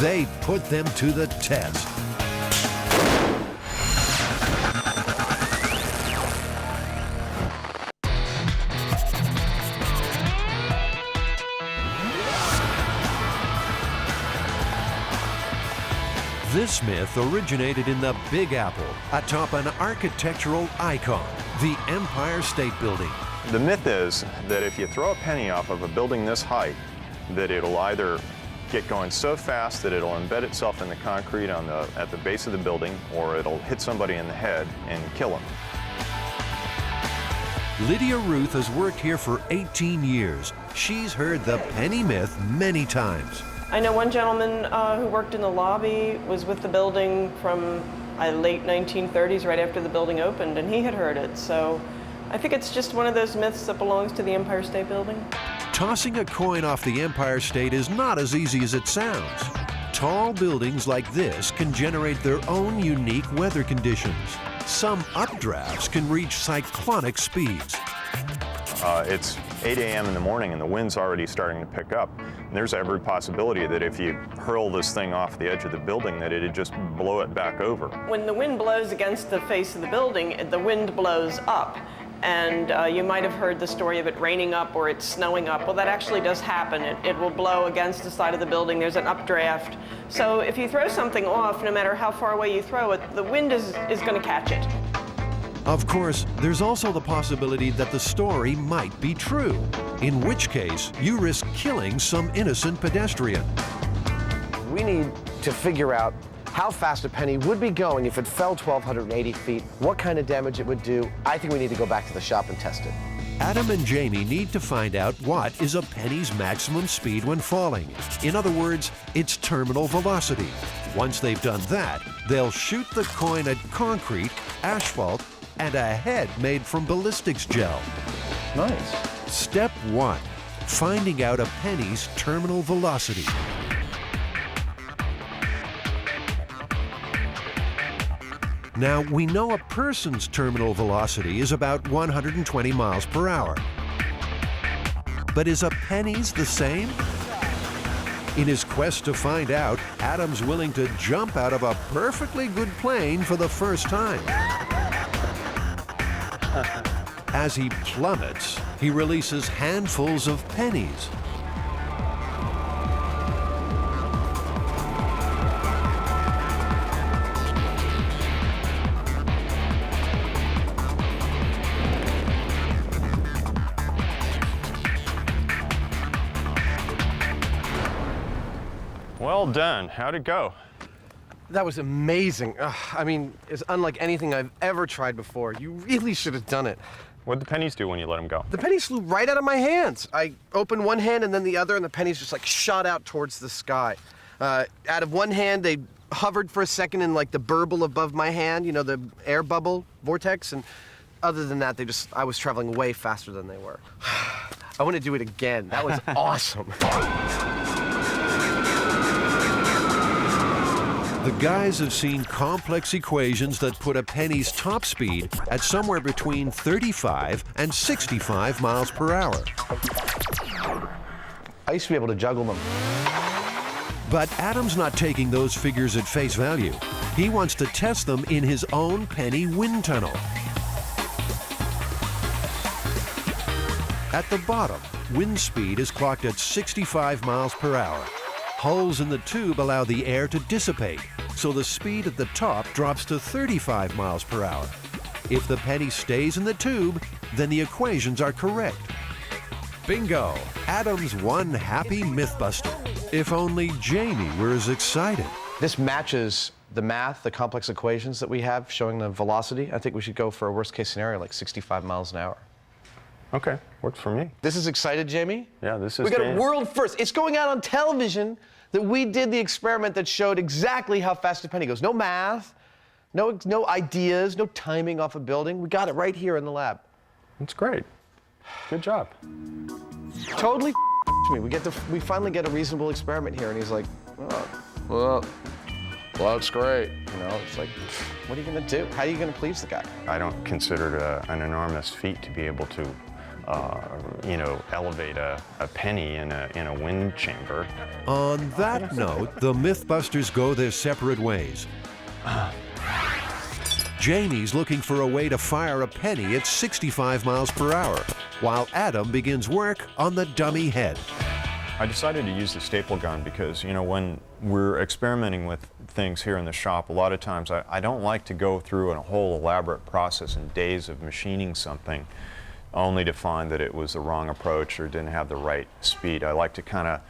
they put them to the test. This myth originated in the Big Apple, atop an architectural icon, the Empire State Building. The myth is that if you throw a penny off of a building this height, that it'll either get going so fast that it'll embed itself in the concrete at the base of the building, or it'll hit somebody in the head and kill them. Lydia Ruth has worked here for 18 years. She's heard the penny myth many times. I know one gentleman who worked in the lobby was with the building from late 1930s, right after the building opened, and he had heard it. So I think it's just one of those myths that belongs to the Empire State Building. Tossing a coin off the Empire State is not as easy as it sounds. Tall buildings like this can generate their own unique weather conditions. Some updrafts can reach cyclonic speeds. It's 8 a.m. in the morning and the wind's already starting to pick up. And there's every possibility that if you hurl this thing off the edge of the building, that it'd just blow it back over. When the wind blows against the face of the building, the wind blows up. And you might have heard the story of it raining up or it's snowing up. Well, that actually does happen. It will blow against the side of the building. There's an updraft. So if you throw something off, no matter how far away you throw it, the wind is going to catch it. Of course, there's also the possibility that the story might be true, in which case you risk killing some innocent pedestrian. We need to figure out how fast a penny would be going if it fell 1,280 feet, what kind of damage it would do. I think we need to go back to the shop and test it. Adam and Jamie need to find out what is a penny's maximum speed when falling. In other words, its terminal velocity. Once they've done that, they'll shoot the coin at concrete, asphalt, and a head made from ballistics gel. Nice. Step 1, finding out a penny's terminal velocity. Now, we know a person's terminal velocity is about 120 miles per hour. But is a penny's the same? In his quest to find out, Adam's willing to jump out of a perfectly good plane for the first time. As he plummets, he releases handfuls of pennies. Well done. How'd it go? That was amazing. I mean, it's unlike anything I've ever tried before. You really should have done it. What'd the pennies do when you let them go? The pennies flew right out of my hands. I opened one hand and then the other, and the pennies just like shot out towards the sky. Out of one hand, they hovered for a second in like the burble above my hand, you know, the air bubble vortex, and other than that, I was traveling way faster than they were. I want to do it again. That was awesome. The guys have seen complex equations that put a penny's top speed at somewhere between 35 and 65 miles per hour. I used to be able to juggle them. But Adam's not taking those figures at face value. He wants to test them in his own penny wind tunnel. At the bottom, wind speed is clocked at 65 miles per hour. Holes in the tube allow the air to dissipate, so the speed at the top drops to 35 miles per hour. If the penny stays in the tube, then the equations are correct. Bingo! Adam's one happy MythBuster. If only Jamie were as excited. This matches the math, the complex equations that we have showing the velocity. I think we should go for a worst case scenario, like 65 miles an hour. Okay, works for me. This is excited, Jamie? Yeah, this is We got a world first. It's going out on television that we did the experiment that showed exactly how fast a penny goes. No math, no ideas, no timing off a building. We got it right here in the lab. That's great. Good job. Totally me. We finally get a reasonable experiment here, and he's like, well, that's great. You know, it's like, what are you gonna do? How are you gonna please the guy? I don't consider it an enormous feat to be able to, you know, elevate a penny in a wind chamber. On that note, the MythBusters go their separate ways. Jamie's looking for a way to fire a penny at 65 miles per hour, while Adam begins work on the dummy head. I decided to use the staple gun because, you know, when we're experimenting with things here in the shop, a lot of times I don't like to go through a whole elaborate process and days of machining something only to find that it was the wrong approach or didn't have the right speed. I like to kind of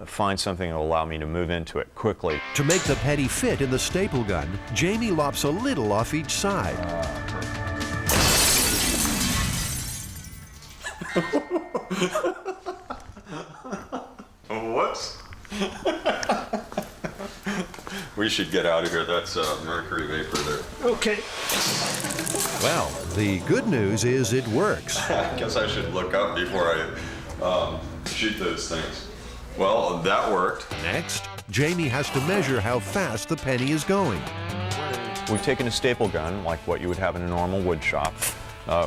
find something that will allow me to move into it quickly. To make the penny fit in the staple gun, Jamie lops a little off each side. Whoops. We should get out of here. That's mercury vapor there. Okay. Well, the good news is it works. I guess I should look up before I shoot those things. Well, that worked. Next, Jamie has to measure how fast the penny is going. We've taken a staple gun, like what you would have in a normal wood shop.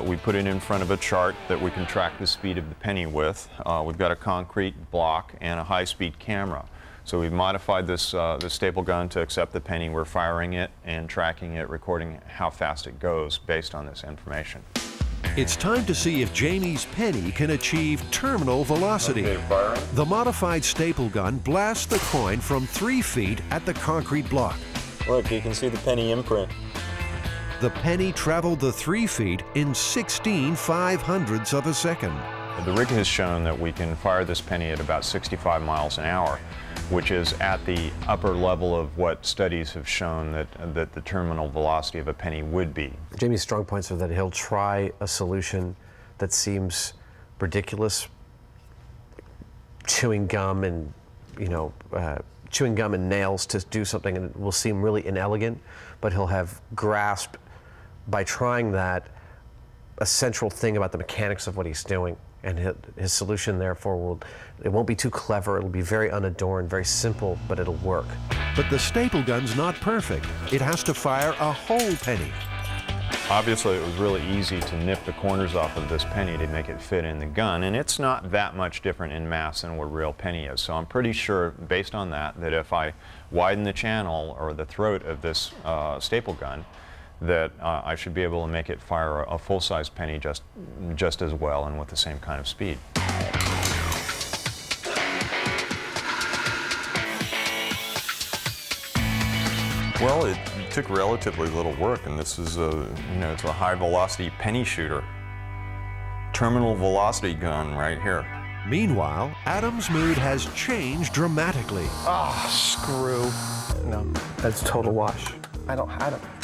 We put it in front of a chart that we can track the speed of the penny with. We've got a concrete block and a high-speed camera. So we've modified this staple gun to accept the penny. We're firing it and tracking it, recording how fast it goes based on this information. It's time to see if Jamie's penny can achieve terminal velocity. Okay, firing. The modified staple gun blasts the coin from 3 feet at the concrete block. Look, you can see the penny imprint. The penny traveled the 3 feet in 16/500ths of a second. The rig has shown that we can fire this penny at about 65 miles an hour, which is at the upper level of what studies have shown that the terminal velocity of a penny would be. Jamie's strong points are that he'll try a solution that seems ridiculous, chewing gum and, chewing gum and nails to do something, and it will seem really inelegant, but he'll have grasped by trying that a central thing about the mechanics of what he's doing. And his solution, therefore, it won't be too clever. It'll be very unadorned, very simple, but it'll work. But the staple gun's not perfect. It has to fire a whole penny. Obviously, it was really easy to nip the corners off of this penny to make it fit in the gun, and it's not that much different in mass than what a real penny is. So I'm pretty sure, based on that if I widen the channel or the throat of this staple gun, that I should be able to make it fire a full-size penny just as well and with the same kind of speed. Well, it took relatively little work, and this is it's a high-velocity penny shooter. Terminal velocity gun right here. Meanwhile, Adam's mood has changed dramatically. Screw. No, that's total wash.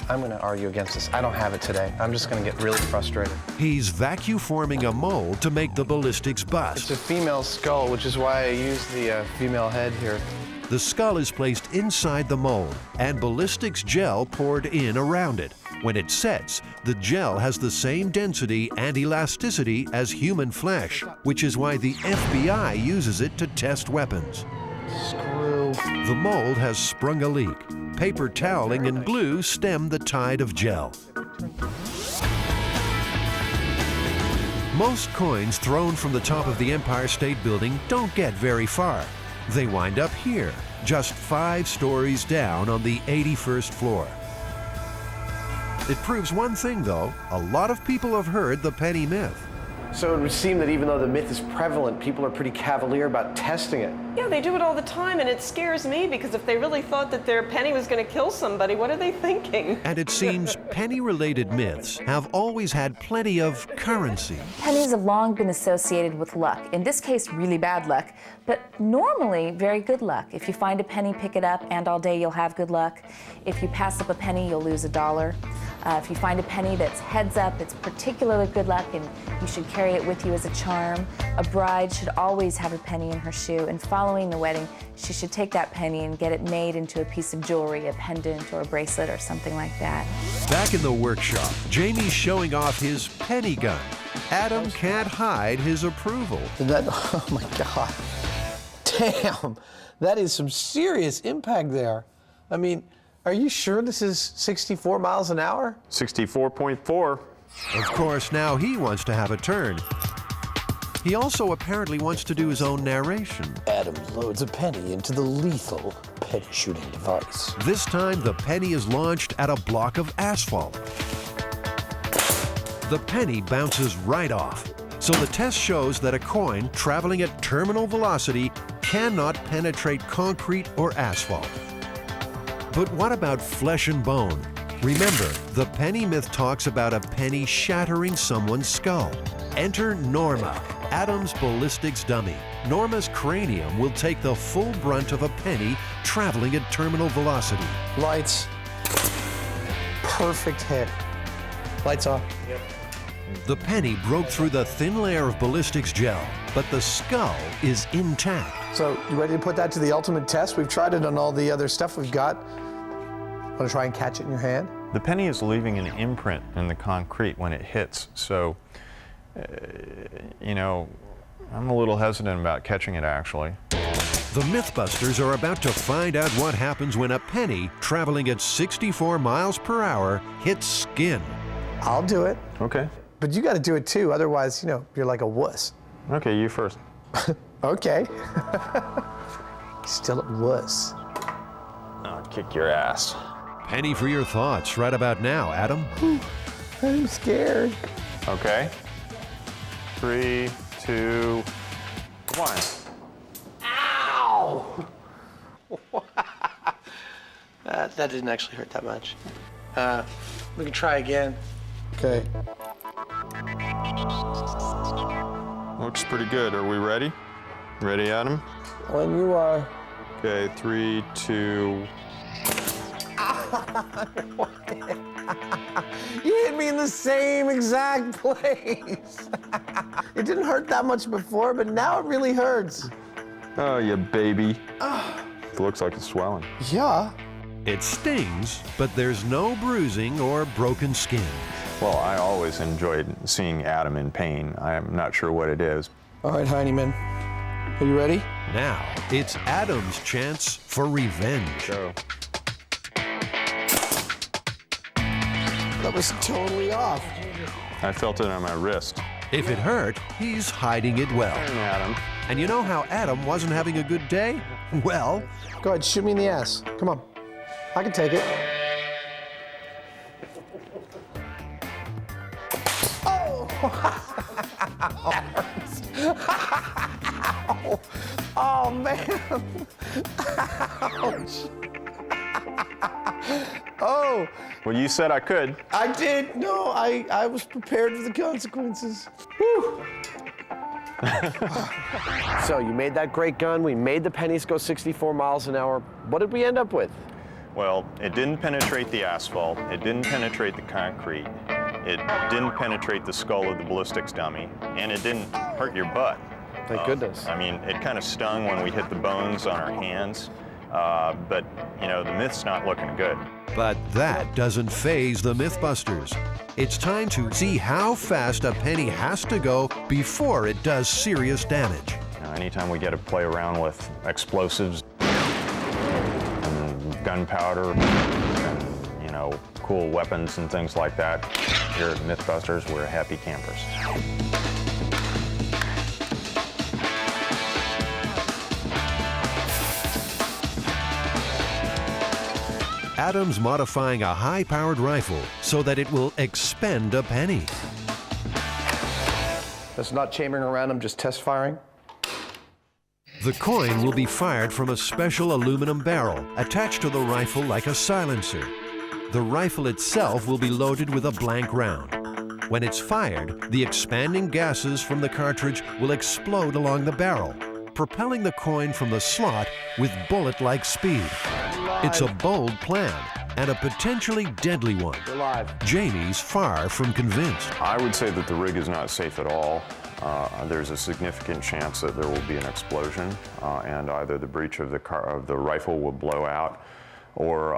I'm going to argue against this. I don't have it today. I'm just going to get really frustrated. He's vacuum forming a mold to make the ballistics bust. It's a female skull, which is why I used the female head here. The skull is placed inside the mold and ballistics gel poured in around it. When it sets, the gel has the same density and elasticity as human flesh, which is why the FBI uses it to test weapons. Screw. The mold has sprung a leak. Paper toweling and glue stem the tide of gel. Most coins thrown from the top of the Empire State Building don't get very far. They wind up here, just 5 stories down on the 81st floor. It proves one thing, though. A lot of people have heard the penny myth. So it would seem that even though the myth is prevalent, people are pretty cavalier about testing it. Yeah, they do it all the time, and it scares me because if they really thought that their penny was going to kill somebody, what are they thinking? And it seems penny-related myths have always had plenty of currency. Pennies have long been associated with luck. In this case, really bad luck, but normally very good luck. If you find a penny, pick it up, and all day you'll have good luck. If you pass up a penny, you'll lose $1. If you find a penny that's heads up, it's particularly good luck, and you should carry it with you as a charm. A bride should always have a penny in her shoe, and following the wedding, she should take that penny and get it made into a piece of jewelry, a pendant or a bracelet or something like that. Back in the workshop, Jamie's showing off his penny gun. Adam can't hide his approval. Oh my God. Damn, that is some serious impact there. I mean, are you sure this is 64 miles an hour? 64.4. Of course, now he wants to have a turn. He also apparently wants to do his own narration. Adam loads a penny into the lethal penny shooting device. This time, the penny is launched at a block of asphalt. The penny bounces right off. So the test shows that a coin traveling at terminal velocity cannot penetrate concrete or asphalt. But what about flesh and bone? Remember, the penny myth talks about a penny shattering someone's skull. Enter Norma, Adam's ballistics dummy. Norma's cranium will take the full brunt of a penny traveling at terminal velocity. Lights. Perfect hit. Lights off. Yep. The penny broke through the thin layer of ballistics gel, but the skull is intact. So, you ready to put that to the ultimate test? We've tried it on all the other stuff we've got. Want to try and catch it in your hand? The penny is leaving an imprint in the concrete when it hits, so, you know, I'm a little hesitant about catching it, actually. The MythBusters are about to find out what happens when a penny traveling at 64 miles per hour hits skin. I'll do it. Okay. But you got to do it too, otherwise, you know, you're like a wuss. Okay, you first. Okay. Still a wuss. I'll kick your ass. Penny for your thoughts right about now, Adam. I'm scared. Okay. 3, 2, 1. Ow! That didn't actually hurt that much. We can try again. Okay. Looks pretty good. Are we ready? Ready, Adam? When you are. Okay, 3, 2. You hit me in the same exact place. It didn't hurt that much before, but now it really hurts. Oh, you baby. It looks like it's swelling. Yeah. It stings, but there's no bruising or broken skin. Well, I always enjoyed seeing Adam in pain. I'm not sure what it is. All right, Hyneman. Are you ready? Now, it's Adam's chance for revenge. Go. That was totally off. I felt it on my wrist. If it hurt, he's hiding it well. Adam. And you know how Adam wasn't having a good day? Well, go ahead, shoot me in the ass. Come on. I can take it. Oh! That hurts. Oh, man. Ouch. Oh. Well, you said I could. I did. No, I was prepared for the consequences. Woo. So you made that great gun. We made the pennies go 64 miles an hour. What did we end up with? Well, it didn't penetrate the asphalt. It didn't penetrate the concrete. It didn't penetrate the skull of the ballistics dummy. And it didn't hurt your butt. Thank goodness. I mean, it kind of stung when we hit the bones on our hands. But, you know, the myth's not looking good. But that doesn't faze the MythBusters. It's time to see how fast a penny has to go before it does serious damage. You know, anytime we get to play around with explosives and gunpowder and, you know, cool weapons and things like that, here at MythBusters, we're happy campers. Adam's modifying a high-powered rifle so that it will expend a penny. That's not chambering around, I'm just test firing. The coin will be fired from a special aluminum barrel attached to the rifle like a silencer. The rifle itself will be loaded with a blank round. When it's fired, the expanding gases from the cartridge will explode along the barrel, propelling the coin from the slot with bullet-like speed. It's a bold plan and a potentially deadly one. Jamie's far from convinced. I would say that the rig is not safe at all. There's a significant chance that there will be an explosion and either the breech of the rifle will blow out, or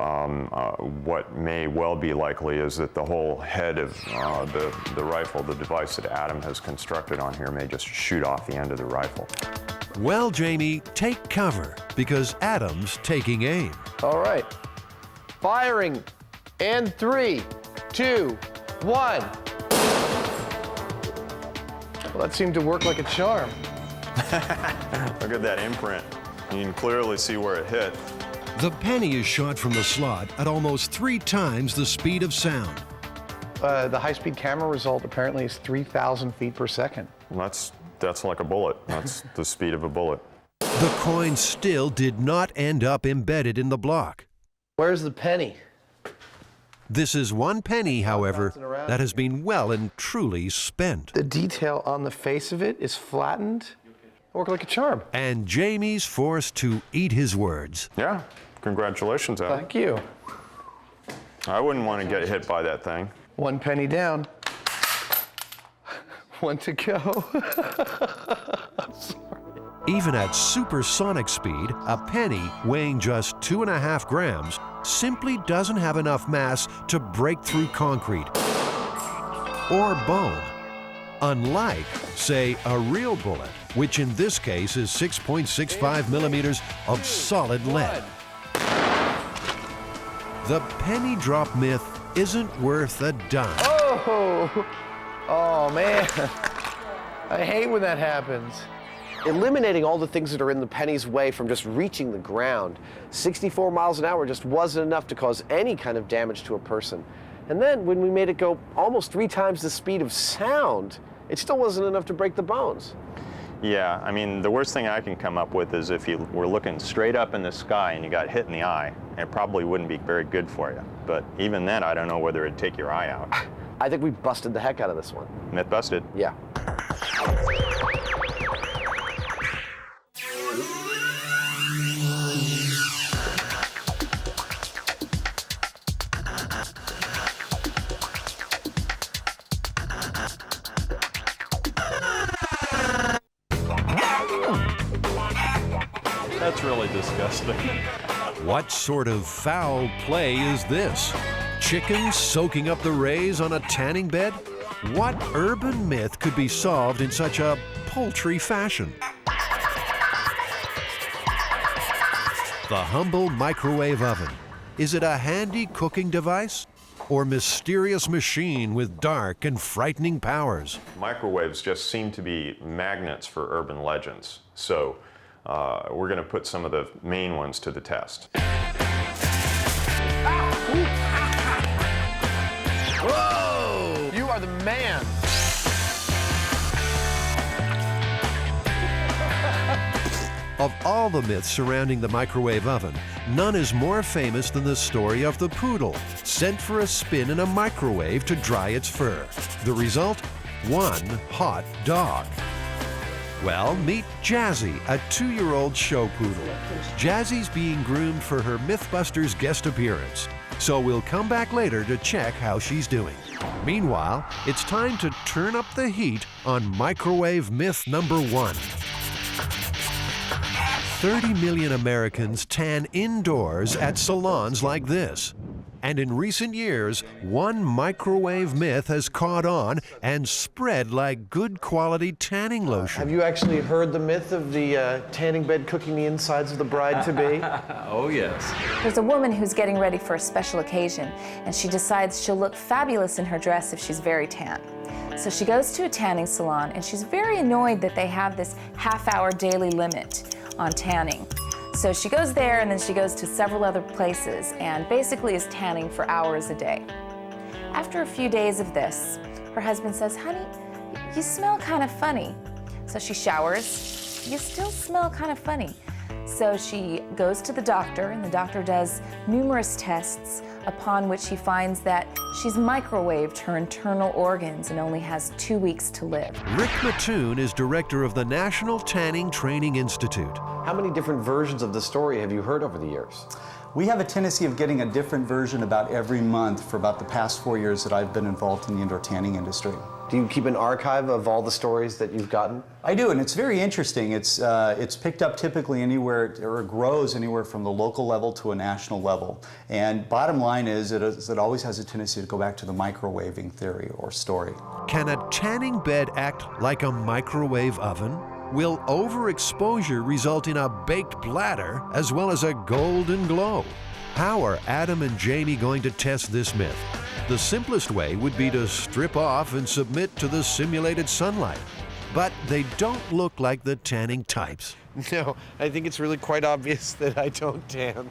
what may well be likely is that the whole head of the rifle, the device that Adam has constructed on here, may just shoot off the end of the rifle. Well, Jamie, take cover, because Adam's taking aim. All right. Firing. And 3, 2, 1. Well, that seemed to work like a charm. Look at that imprint. You can clearly see where it hit. The penny is shot from the slot at almost 3 times the speed of sound. The high-speed camera result apparently is 3,000 feet per second. That's like a bullet. That's the speed of a bullet. The coin still did not end up embedded in the block. Where's the penny? This is one penny, however, that has been well and truly spent. The detail on the face of it is flattened. Work like a charm. And Jamie's forced to eat his words. Yeah, congratulations, Adam. Thank you. I wouldn't want to get hit by that thing. 1 penny down. 1 to go. Even at supersonic speed, a penny weighing just 2.5 grams simply doesn't have enough mass to break through concrete or bone. Unlike, say, a real bullet, which in this case is 6.65 millimeters of solid lead. The penny drop myth isn't worth a dime. Oh man. I hate when that happens. Eliminating all the things that are in the penny's way from just reaching the ground. 64 miles an hour just wasn't enough to cause any kind of damage to a person. And then when we made it go almost 3 times the speed of sound, it still wasn't enough to break the bones. Yeah, I mean, the worst thing I can come up with is if you were looking straight up in the sky and you got hit in the eye, it probably wouldn't be very good for you. But even then, I don't know whether it'd take your eye out. I think we busted the heck out of this one. Myth busted. Yeah. That's really disgusting. What sort of foul play is this? Chickens soaking up the rays on a tanning bed? What urban myth could be solved in such a paltry fashion? The humble microwave oven. Is it a handy cooking device? Or mysterious machine with dark and frightening powers? Microwaves just seem to be magnets for urban legends. So we're going to put some of the main ones to the test. Whoa! You are the man. Of all the myths surrounding the microwave oven, none is more famous than the story of the poodle, sent for a spin in a microwave to dry its fur. The result? One hot dog. Well, meet Jazzy, a 2-year-old show poodle. Jazzy's being groomed for her MythBusters guest appearance, so we'll come back later to check how she's doing. Meanwhile, it's time to turn up the heat on microwave myth number 1. 30 million Americans tan indoors at salons like this. And in recent years, one microwave myth has caught on and spread like good quality tanning lotion. Have you actually heard the myth of the tanning bed cooking the insides of the bride-to-be? Oh, yes. There's a woman who's getting ready for a special occasion, and she decides she'll look fabulous in her dress if she's very tan. So she goes to a tanning salon, and she's very annoyed that they have this half-hour daily limit on tanning. So she goes there, and then she goes to several other places, and basically is tanning for hours a day. After a few days of this, her husband says, "Honey, you smell kind of funny." So she showers, you still smell kind of funny. So she goes to the doctor, and the doctor does numerous tests, upon which he finds that she's microwaved her internal organs and only has 2 weeks to live. Rick Mattoon is director of the National Tanning Training Institute. How many different versions of the story have you heard over the years? We have a tendency of getting a different version about every month for about the past 4 years that I've been involved in the indoor tanning industry. Do you keep an archive of all the stories that you've gotten? I do, and it's very interesting. It's picked up typically anywhere, or it grows anywhere from the local level to a national level. And bottom line is, it always has a tendency to go back to the microwaving theory or story. Can a tanning bed act like a microwave oven? Will overexposure result in a baked bladder as well as a golden glow? How are Adam and Jamie going to test this myth? The simplest way would be to strip off and submit to the simulated sunlight. But they don't look like the tanning types. No, I think it's really quite obvious that I don't tan.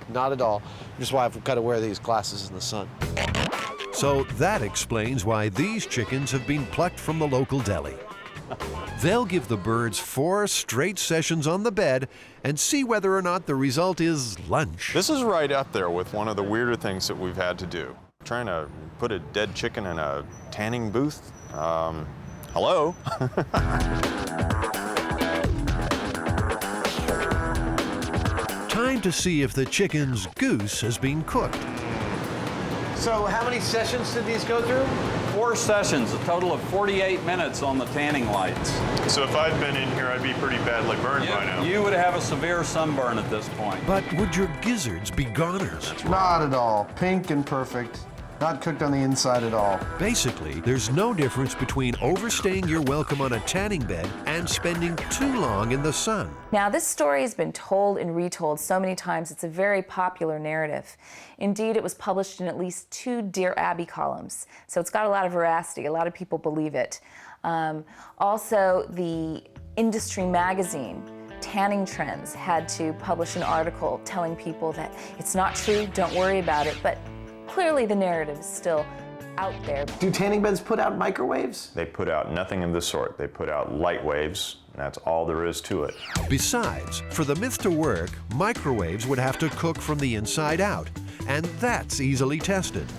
Not at all. Which is why I've got to wear these glasses in the sun. So that explains why these chickens have been plucked from the local deli. They'll give the birds 4 straight sessions on the bed and see whether or not the result is lunch. This is right up there with one of the weirder things that we've had to do. Trying to put a dead chicken in a tanning booth? Hello? Time to see if the chicken's goose has been cooked. So how many sessions did these go through? 4 sessions, a total of 48 minutes on the tanning lights. So if I'd been in here, I'd be pretty badly burned by now. You would have a severe sunburn at this point. But would your gizzards be goners? Not at all. Pink and perfect. Not cooked on the inside at all. Basically, there's no difference between overstaying your welcome on a tanning bed and spending too long in the sun. Now, this story has been told and retold so many times, it's a very popular narrative. Indeed, it was published in at least 2 Dear Abby columns, so it's got a lot of veracity. A lot of people believe it. Also, the industry magazine, Tanning Trends, had to publish an article telling people that it's not true, don't worry about it, but clearly the narrative is still out there. Do tanning beds put out microwaves? They put out nothing of the sort. They put out light waves, and that's all there is to it. Besides, for the myth to work, microwaves would have to cook from the inside out, and that's easily tested.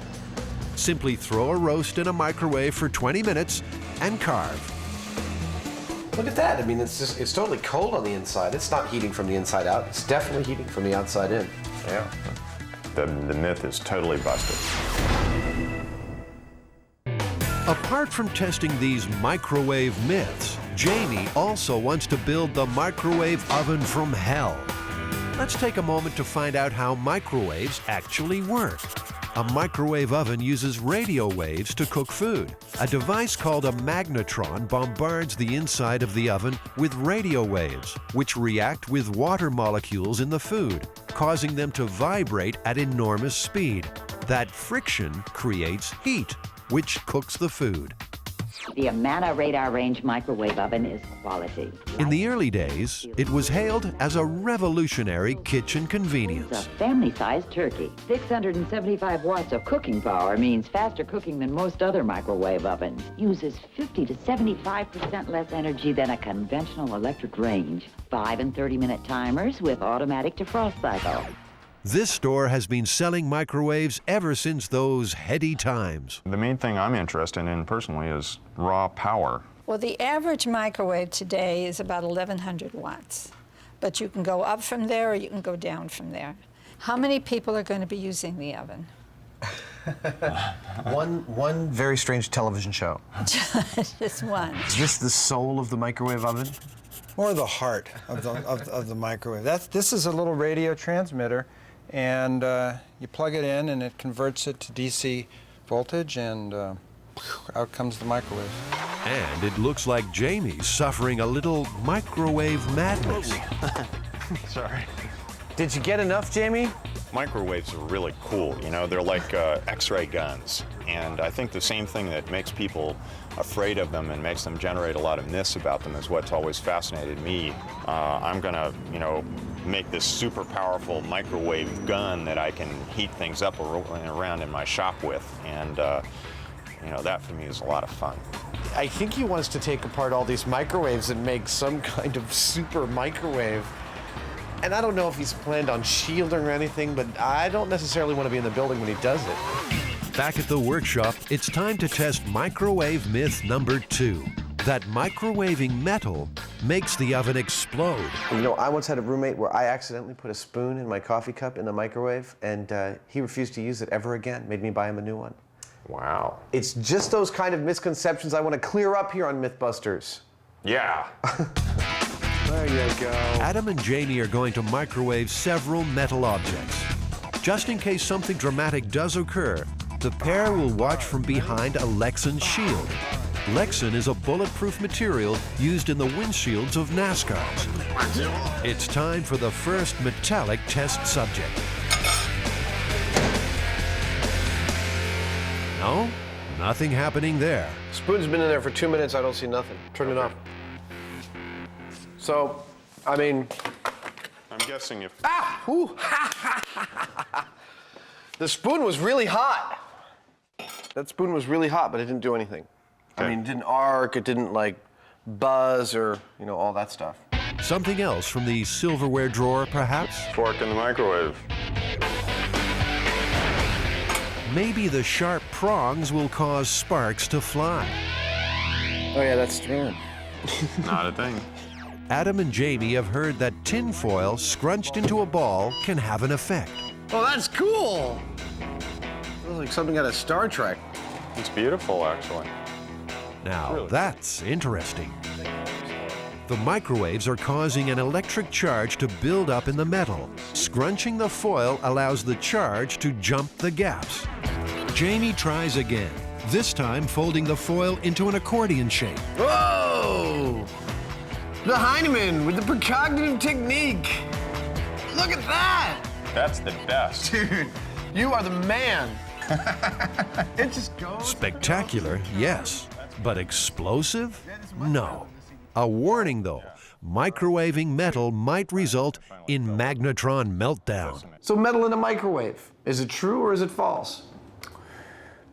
Simply throw a roast in a microwave for 20 minutes and carve. Look at that. I mean, it's totally cold on the inside. It's not heating from the inside out. It's definitely heating from the outside in. Yeah. The myth is totally busted. Apart from testing these microwave myths, Jamie also wants to build the microwave oven from hell. Let's take a moment to find out how microwaves actually work. A microwave oven uses radio waves to cook food. A device called a magnetron bombards the inside of the oven with radio waves, which react with water molecules in the food, causing them to vibrate at enormous speed. That friction creates heat, which cooks the food. The Amana radar range microwave oven is quality. In the early days, it was hailed as a revolutionary kitchen convenience. It's a family-sized turkey. 675 watts of cooking power means faster cooking than most other microwave ovens. Uses 50 to 75% less energy than a conventional electric range. 5 and 30-minute timers with automatic defrost cycle. This store has been selling microwaves ever since those heady times. The main thing I'm interested in personally is raw power. Well, the average microwave today is about 1,100 watts. But you can go up from there or you can go down from there. How many people are going to be using the oven? One very strange television show. Just one. Is this the soul of the microwave oven? More the heart of the microwave. This is a little radio transmitter, and you plug it in and it converts it to DC voltage, and out comes the microwave. And it looks like Jamie's suffering a little microwave madness. Sorry. Did you get enough, Jamie? Microwaves are really cool. You know, they're like X-ray guns. And I think the same thing that makes people afraid of them and makes them generate a lot of myths about them is what's always fascinated me. I'm gonna, make this super powerful microwave gun that I can heat things up around in my shop with. And, that for me is a lot of fun. I think he wants to take apart all these microwaves and make some kind of super microwave. And I don't know if he's planned on shielding or anything, but I don't necessarily want to be in the building when he does it. Back at the workshop, it's time to test microwave myth number 2. That microwaving metal makes the oven explode. You know, I once had a roommate where I accidentally put a spoon in my coffee cup in the microwave, and he refused to use it ever again. Made me buy him a new one. Wow. It's just those kind of misconceptions I want to clear up here on MythBusters. Yeah. There you go. Adam and Jamie are going to microwave several metal objects. Just in case something dramatic does occur, the pair will watch from behind a Lexan shield. Lexan is a bulletproof material used in the windshields of NASCARs. It's time for the first metallic test subject. No, nothing happening there. Spoon's been in there for 2 minutes. I don't see nothing. Turn it off. So, I mean... I'm guessing if... Ah! Ooh. The spoon was really hot. That spoon was really hot, but it didn't do anything. I mean, it didn't arc, it didn't, like, buzz or, you know, all that stuff. Something else from the silverware drawer, perhaps? Fork in the microwave. Maybe the sharp prongs will cause sparks to fly. Oh, yeah, that's true. Not a thing. Adam and Jamie have heard that tin foil scrunched into a ball can have an effect. Oh, that's cool! Looks like something out of Star Trek. It's beautiful, actually. Now, that's interesting. The microwaves are causing an electric charge to build up in the metal. Scrunching the foil allows the charge to jump the gaps. Jamie tries again, this time folding the foil into an accordion shape. Whoa! The Hyneman with the precognitive technique. Look at that! That's the best. Dude, you are the man. It just goes. Spectacular, yes. But explosive? No. A warning, though. Microwaving metal might result in magnetron meltdown. So metal in a microwave, is it true or is it false?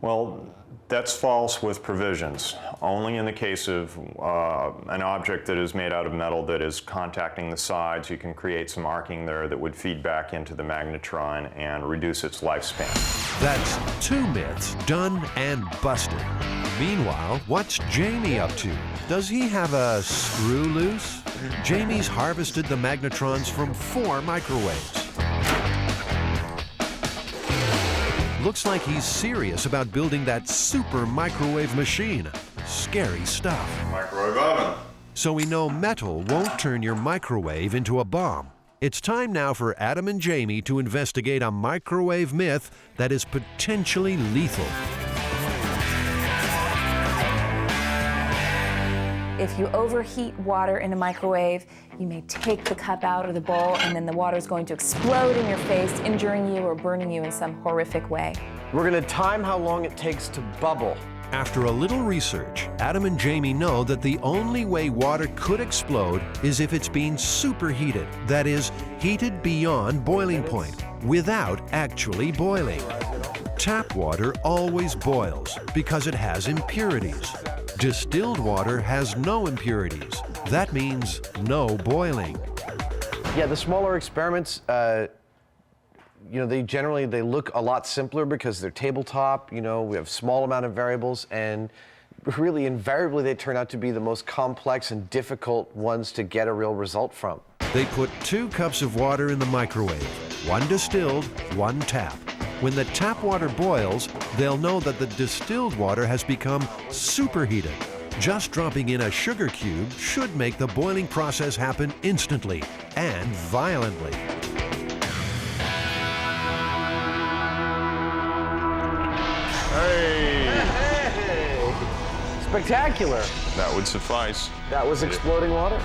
Well, that's false with provisions. Only in the case of an object that is made out of metal that is contacting the sides, you can create some arcing there that would feed back into the magnetron and reduce its lifespan. That's 2 myths done and busted. Meanwhile, what's Jamie up to? Does he have a screw loose? Jamie's harvested the magnetrons from 4 microwaves. Looks like he's serious about building that super microwave machine. Scary stuff. Microwave oven. So we know metal won't turn your microwave into a bomb. It's time now for Adam and Jamie to investigate a microwave myth that is potentially lethal. If you overheat water in a microwave, you may take the cup out of the bowl and then the water is going to explode in your face, injuring you or burning you in some horrific way. We're gonna time how long it takes to bubble. After a little research, Adam and Jamie know that the only way water could explode is if it's being superheated, that is, heated beyond boiling point, without actually boiling. Tap water always boils because it has impurities. Distilled water has no impurities. That means no boiling. Yeah, the smaller experiments, you know, they look a lot simpler because they're tabletop, you know, we have small amount of variables, and really invariably they turn out to be the most complex and difficult ones to get a real result from. They put 2 cups of water in the microwave, 1 distilled, 1 tap. When the tap water boils, they'll know that the distilled water has become superheated. Just dropping in a sugar cube should make the boiling process happen instantly and violently. Hey! Spectacular. That would suffice. That was exploding water?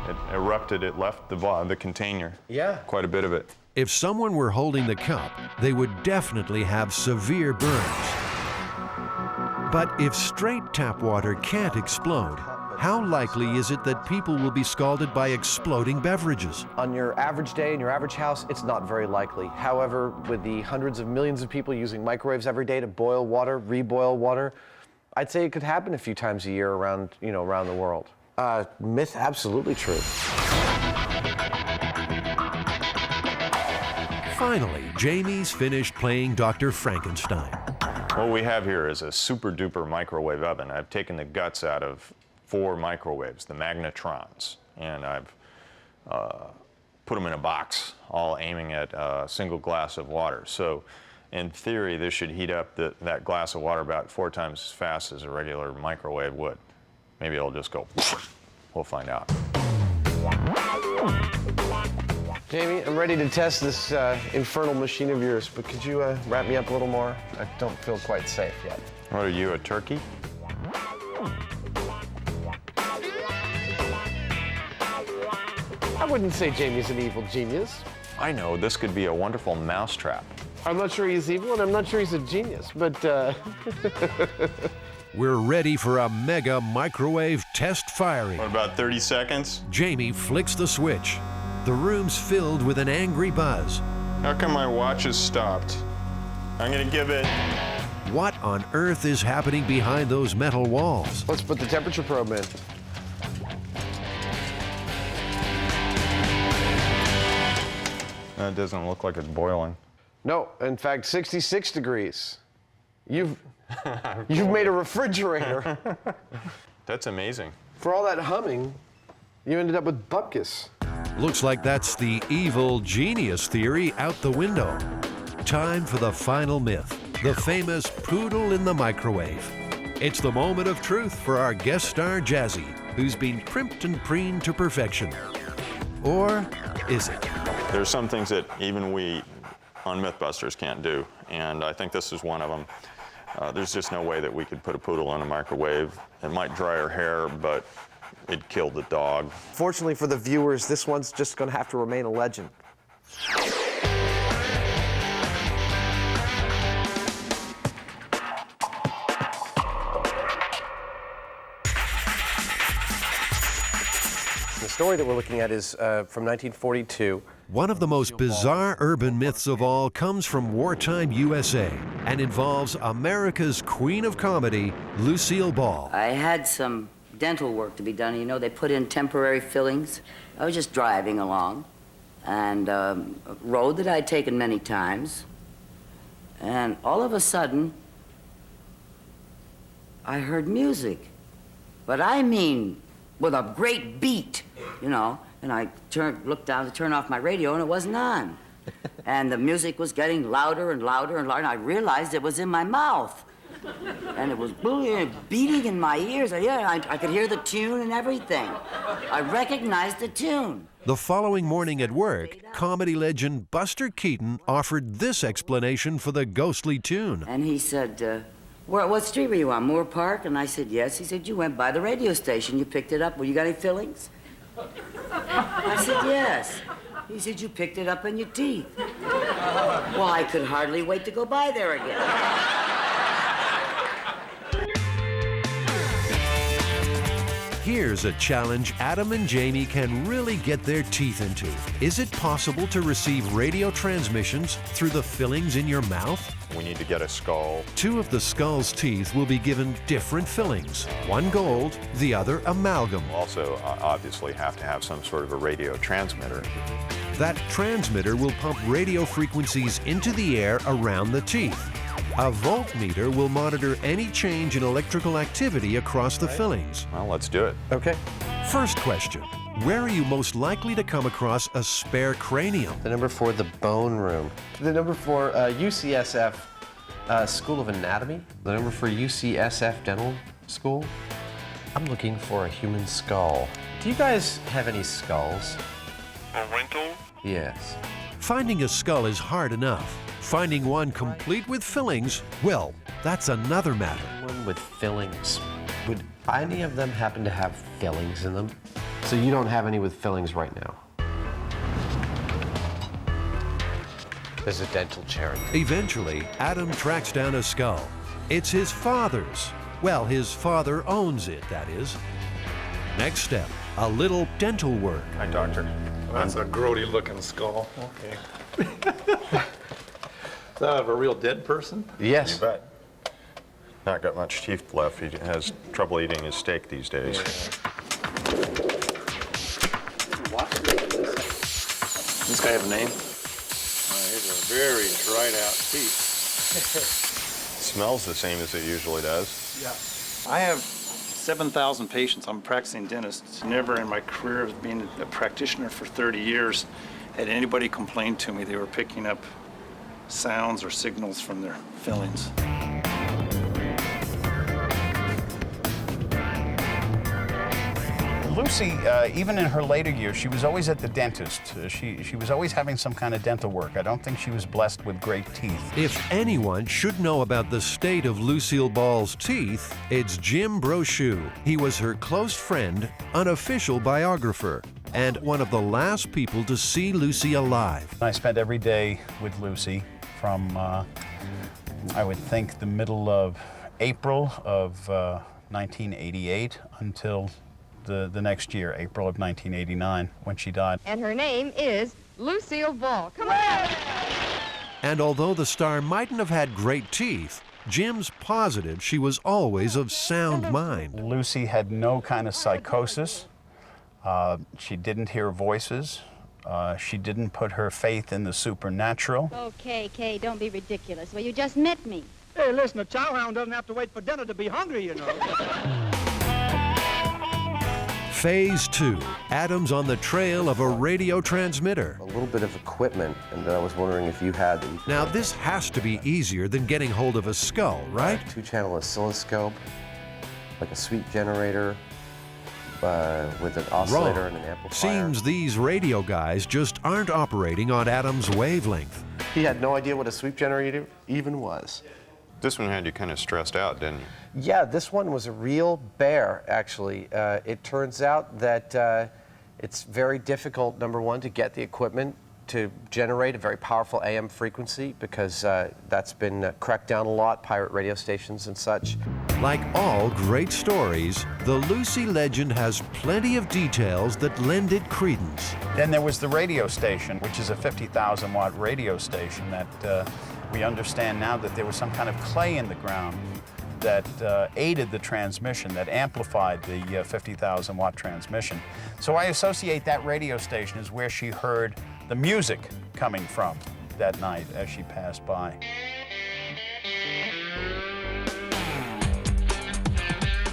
It erupted, it left the container. Yeah. Quite a bit of it. If someone were holding the cup, they would definitely have severe burns. But if straight tap water can't explode, how likely is it that people will be scalded by exploding beverages? On your average day in your average house, it's not very likely. However, with the hundreds of millions of people using microwaves every day to boil water, reboil water, I'd say it could happen a few times a year around, around the world. Myth, absolutely true. Finally, Jamie's finished playing Dr. Frankenstein. What we have here is a super duper microwave oven. I've taken the guts out of 4 microwaves, the magnetrons, and I've put them in a box, all aiming at a single glass of water. So in theory, this should heat up that glass of water about 4 times as fast as a regular microwave would. Maybe it'll just go, we'll find out. Jamie, I'm ready to test this infernal machine of yours, but could you wrap me up a little more? I don't feel quite safe yet. What are you, a turkey? I wouldn't say Jamie's an evil genius. I know, this could be a wonderful mousetrap. I'm not sure he's evil, and I'm not sure he's a genius, but We're ready for a mega microwave test firing. What, about 30 seconds? Jamie flicks the switch. The room's filled with an angry buzz. How come my watch has stopped? I'm gonna give it. What on earth is happening behind those metal walls? Let's put the temperature probe in. That doesn't look like it's boiling. No, in fact, 66 degrees. You've made a refrigerator. That's amazing. For all that humming, you ended up with bupkis. Looks like that's the evil genius theory out the window. Time for the final myth, the famous poodle in the microwave. It's the moment of truth for our guest star Jazzy, who's been primped and preened to perfection. Or is it? There's some things that even we on MythBusters can't do, and I think this is one of them. There's just no way that we could put a poodle in a microwave. It might dry her hair, but it'd kill the dog. Fortunately for the viewers, this one's just going to have to remain a legend. The story that we're looking at is from 1942. One of the most bizarre urban myths of all comes from wartime USA and involves America's queen of comedy, Lucille Ball. I had some dental work to be done. You know, they put in temporary fillings. I was just driving along, and a road that I'd taken many times, and all of a sudden, I heard music. But I mean, with a great beat, you know, and I looked down to turn off my radio, and it wasn't on. And the music was getting louder and louder and louder, and I realized it was in my mouth. And it was beating in my ears. I could hear the tune and everything. I recognized the tune. The following morning at work, comedy legend Buster Keaton offered this explanation for the ghostly tune. And he said, what street were you on, Moore Park? And I said, yes. He said, you went by the radio station. You picked it up. Well, you got any fillings? I said, yes. He said, you picked it up in your teeth. Well, I could hardly wait to go by there again. Here's a challenge Adam and Jamie can really get their teeth into. Is it possible to receive radio transmissions through the fillings in your mouth? We need to get a skull. 2 of the skull's teeth will be given different fillings. One gold, the other amalgam. Also, obviously have to have some sort of a radio transmitter. That transmitter will pump radio frequencies into the air around the teeth. A voltmeter will monitor any change in electrical activity across the fillings. Well, let's do it. Okay. First question, where are you most likely to come across a spare cranium? The number 4, the bone room. The number 4, UCSF School of Anatomy. The number 4, UCSF Dental School. I'm looking for a human skull. Do you guys have any skulls? A wrinkle? Yes. Finding a skull is hard enough. Finding one complete with fillings, well, that's another matter. One with fillings. Would any of them happen to have fillings in them? So you don't have any with fillings right now? There's a dental charity. Eventually, Adam tracks down a skull. It's his father's. Well, his father owns it, that is. Next step, a little dental work. Hi, doctor. That's a grody-looking skull. Okay. Is that of a real dead person? Yes. You bet. not got much teeth left. He has trouble eating his steak these days. This guy have a name? He's a very dried out teeth. Smells the same as it usually does. Yeah. I have 7,000 patients. I'm a practicing dentist. Never in my career of being a practitioner for 30 years had anybody complain to me they were picking up sounds or signals from their fillings. Lucy, even in her later years, she was always at the dentist. She was always having some kind of dental work. I don't think she was blessed with great teeth. If anyone should know about the state of Lucille Ball's teeth, it's Jim Brochu. He was her close friend, unofficial biographer, and one of the last people to see Lucy alive. I spent every day with Lucy from, I would think, the middle of April of 1988 until the next year, April of 1989, when she died. And her name is Lucille Ball. Come on! And although the star mightn't have had great teeth, Jim's positive she was always of sound mind. Lucy had no kind of psychosis. She didn't hear voices. She didn't put her faith in the supernatural. Okay, Kay, don't be ridiculous. Well, you just met me. Hey, listen, a chowhound doesn't have to wait for dinner to be hungry, you know. Phase 2, Adam's on the trail of a radio transmitter. A little bit of equipment, and I was wondering if you had... Now, this has to be easier than getting hold of a skull, right? Two-channel oscilloscope, like a sweep generator, with an oscillator and an amplifier. Seems these radio guys just aren't operating on Adam's wavelength. He had no idea what a sweep generator even was. This one had you kind of stressed out, didn't you? Yeah, this one was a real bear, actually. It turns out that it's very difficult, number one, to get the equipment to generate a very powerful AM frequency because that's been cracked down a lot, pirate radio stations and such. Like all great stories, the Lucy legend has plenty of details that lend it credence. Then there was the radio station, which is a 50,000 watt radio station that we understand now that there was some kind of clay in the ground that aided the transmission, that amplified the 50,000 watt transmission. So I associate that radio station as where she heard the music coming from that night as she passed by.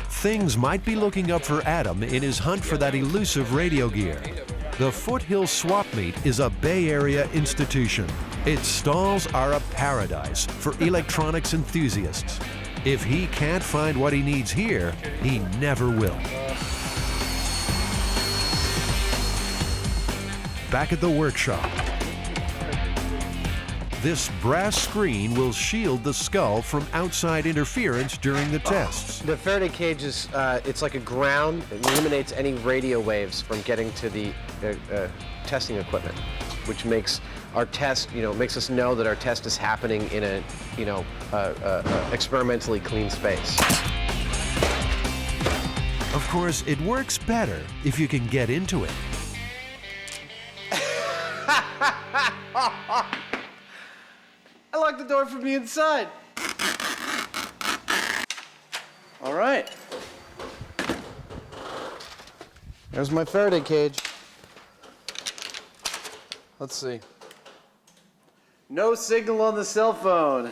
Things might be looking up for Adam in his hunt for that elusive radio gear. The Foothill Swap Meet is a Bay Area institution. Its stalls are a paradise for electronics enthusiasts. If he can't find what he needs here, he never will. Back at the workshop, this brass screen will shield the skull from outside interference during the tests. The Faraday cage is, it's like a ground. It eliminates any radio waves from getting to the testing equipment, which makes our test, makes us know that our test is happening in a, experimentally clean space. Of course, it works better if you can get into it. I locked the door from the inside. All right. There's my Faraday cage. Let's see. No signal on the cell phone.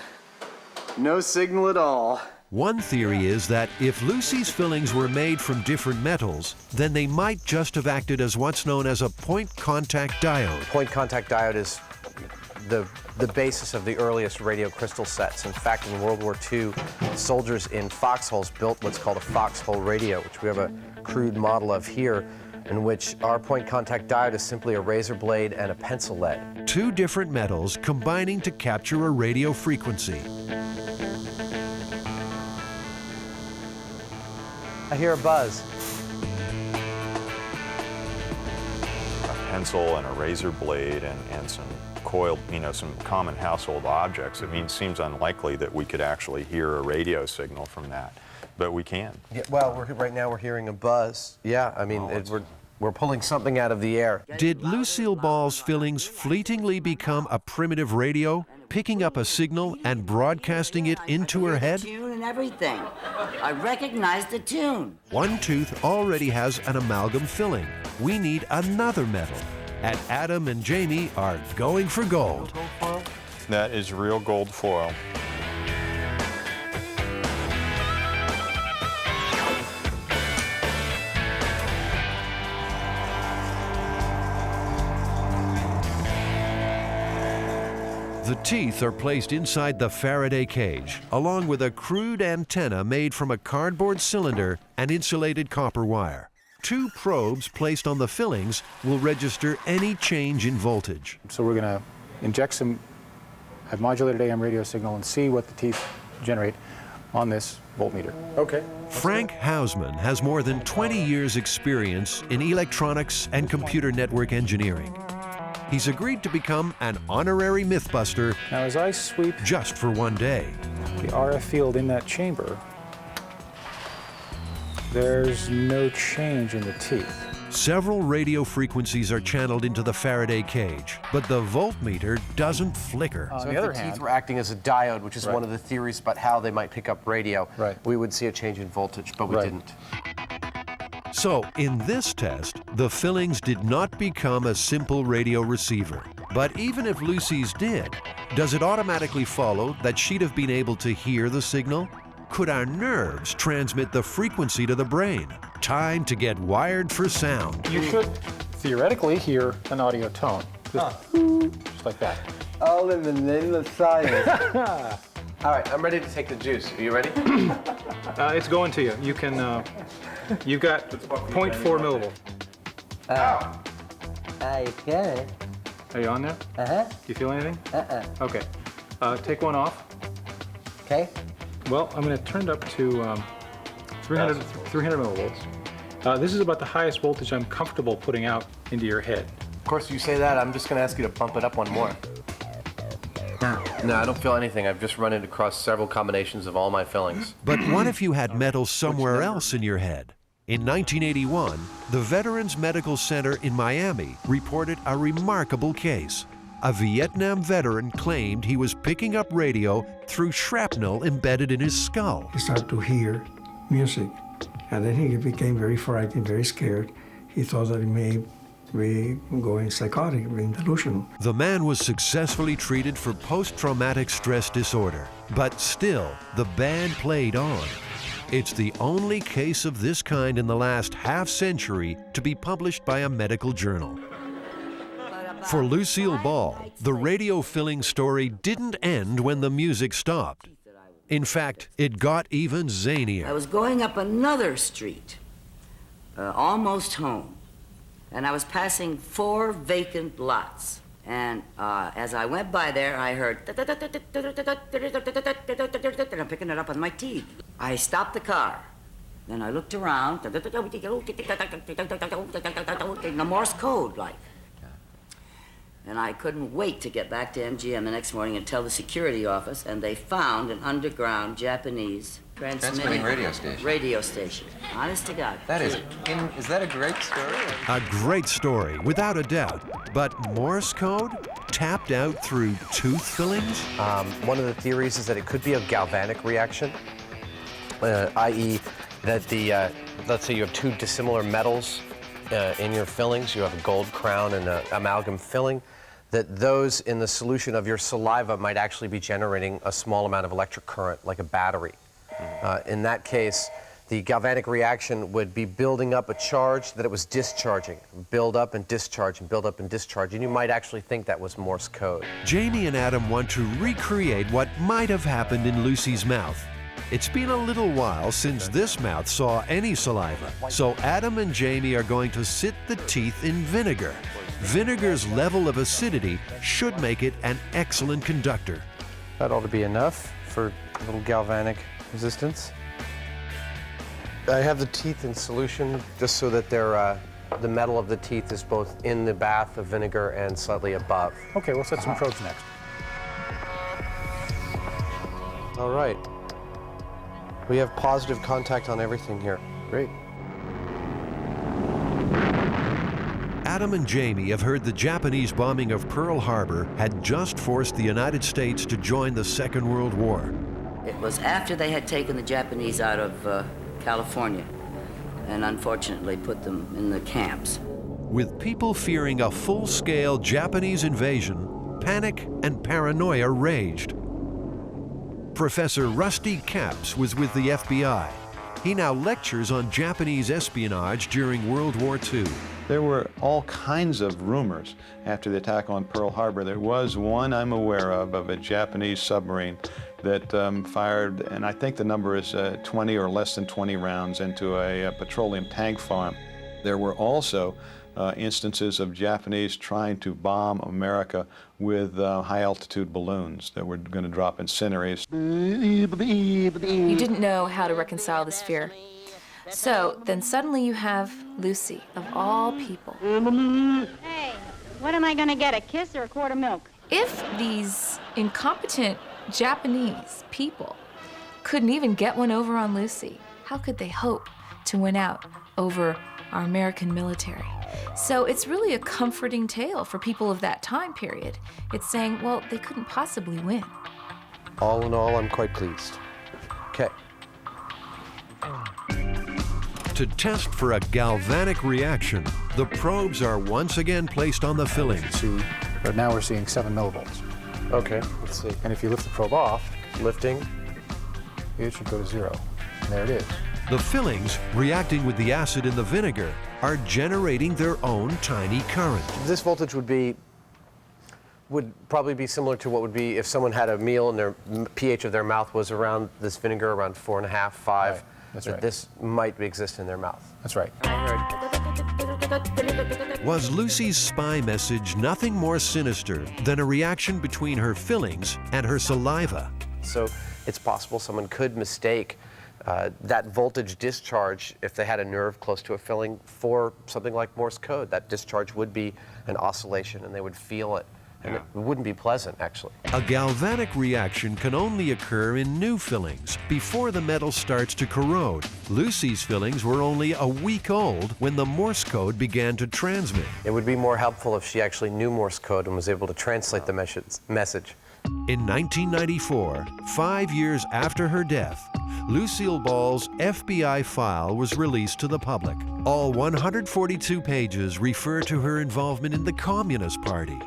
No signal at all. One theory is that if Lucy's fillings were made from different metals, then they might just have acted as what's known as a point contact diode. Point contact diode is the basis of the earliest radio crystal sets. In fact, in World War II, soldiers in foxholes built what's called a foxhole radio, which we have a crude model of here, in which our point contact diode is simply a razor blade and a pencil lead. Two different metals combining to capture a radio frequency. I hear a buzz. A pencil and a razor blade and some coiled, some common household objects. It seems unlikely that we could actually hear a radio signal from that, but we can. Yeah, well, right now we're hearing a buzz. Yeah, we're pulling something out of the air. Did Lucille Ball's fillings fleetingly become a primitive radio, picking up a signal and broadcasting it into her head? and everything. I recognized the tune. One tooth already has an amalgam filling. We need another metal. And Adam and Jamie are going for gold. That is real gold foil. The teeth are placed inside the Faraday cage, along with a crude antenna made from a cardboard cylinder and insulated copper wire. 2 probes placed on the fillings will register any change in voltage. So we're going to inject a modulated AM radio signal and see what the teeth generate on this voltmeter. Okay. Frank Hausman has more than 20 years' experience in electronics and computer network engineering. He's agreed to become an honorary MythBuster now, as I sweep just for one day. The RF field in that chamber, there's no change in the teeth. Several radio frequencies are channeled into the Faraday cage, but the voltmeter doesn't flicker. So if the teeth were acting as a diode, which is one of the theories about how they might pick up radio, we would see a change in voltage, but we didn't. So, in this test, the fillings did not become a simple radio receiver. But even if Lucy's did, does it automatically follow that she'd have been able to hear the signal? Could our nerves transmit the frequency to the brain? Time to get wired for sound. You should theoretically hear an audio tone. Just like that. All in the name of science. All right, I'm ready to take the juice. Are you ready? It's going to you. You can, you've got 0.4 millivolts. Okay. Are you on there? Uh-huh. Do you feel anything? Okay. Take one off. Okay. Well, I'm going to turn it up to 300 millivolts. This is about the highest voltage I'm comfortable putting out into your head. Of course, you say that, I'm just going to ask you to bump it up one more. No, I don't feel anything. I've just run it across several combinations of all my fillings. But what if you had metal somewhere else in your head? In 1981, the Veterans Medical Center in Miami reported a remarkable case. A Vietnam veteran claimed he was picking up radio through shrapnel embedded in his skull. He started to hear music, and then he became very frightened, very scared. He thought that he may be going psychotic, being delusional. The man was successfully treated for post-traumatic stress disorder, but still, the band played on. It's the only case of this kind in the last half-century to be published by a medical journal. For Lucille Ball, the radio filling story didn't end when the music stopped. In fact, it got even zanier. I was going up another street, almost home, and I was passing 4 vacant lots. And as I went by there, I heard, and I'm picking it up with my teeth. I stopped the car. Then I looked around, in the Morse code, like. And I couldn't wait to get back to MGM the next morning and tell the security office, and they found an underground Japanese transmitting radio station. Honest to God. Is that a great story? A great story, without a doubt. But Morse code? Tapped out through tooth fillings? One of the theories is that it could be a galvanic reaction, i.e. that the, let's say you have 2 dissimilar metals in your fillings. You have a gold crown and an amalgam filling, that those in the solution of your saliva might actually be generating a small amount of electric current, like a battery. In that case, the galvanic reaction would be building up a charge that it was discharging. Build up and discharge and build up and discharge. And you might actually think that was Morse code. Jamie and Adam want to recreate what might have happened in Lucy's mouth. It's been a little while since this mouth saw any saliva, so Adam and Jamie are going to sit the teeth in vinegar. Vinegar's level of acidity should make it an excellent conductor. That ought to be enough for a little galvanic resistance. I have the teeth in solution just so that they're, the metal of the teeth is both in the bath of vinegar and slightly above. Okay, we'll set some probes next. All right. We have positive contact on everything here. Great. Adam and Jamie have heard the Japanese bombing of Pearl Harbor had just forced the United States to join the Second World War. It was after they had taken the Japanese out of California and unfortunately put them in the camps. With people fearing a full-scale Japanese invasion, panic and paranoia raged. Professor Rusty Capps was with the FBI. He now lectures on Japanese espionage during World War II. There were all kinds of rumors after the attack on Pearl Harbor. There was one I'm aware of a Japanese submarine that fired, and I think the number is 20 or less than 20 rounds into a petroleum tank farm. There were also instances of Japanese trying to bomb America with high-altitude balloons that were going to drop incendiaries. You didn't know how to reconcile this fear. So then suddenly you have Lucy, of all people. Hey, what am I going to get, a kiss or a quart of milk? If these incompetent Japanese people couldn't even get one over on Lucy, how could they hope to win out over our American military? So it's really a comforting tale for people of that time period. It's saying, well, they couldn't possibly win. All in all, I'm quite pleased. Okay. To test for a galvanic reaction, the probes are once again placed on the fillings. But now we're seeing 7 millivolts. Okay, let's see. And if you lift the probe off, Lifting. it should go to 0. And there it is. The fillings, reacting with the acid in the vinegar, are generating their own tiny current. This voltage would probably be similar to what would be if someone had a meal and their pH of their mouth was around this vinegar around 4.5, 5. Right. That's right. This might exist in their mouth. That's right. Was Lucy's spy message nothing more sinister than a reaction between her fillings and her saliva? So it's possible someone could mistake that voltage discharge, if they had a nerve close to a filling, for something like Morse code. That discharge would be an oscillation and they would feel it. And it wouldn't be pleasant, actually. A galvanic reaction can only occur in new fillings before the metal starts to corrode. Lucy's fillings were only a week old when the Morse code began to transmit. It would be more helpful if she actually knew Morse code and was able to translate the message. In 1994, 5 years after her death, Lucille Ball's FBI file was released to the public. All 142 pages refer to her involvement in the Communist Party.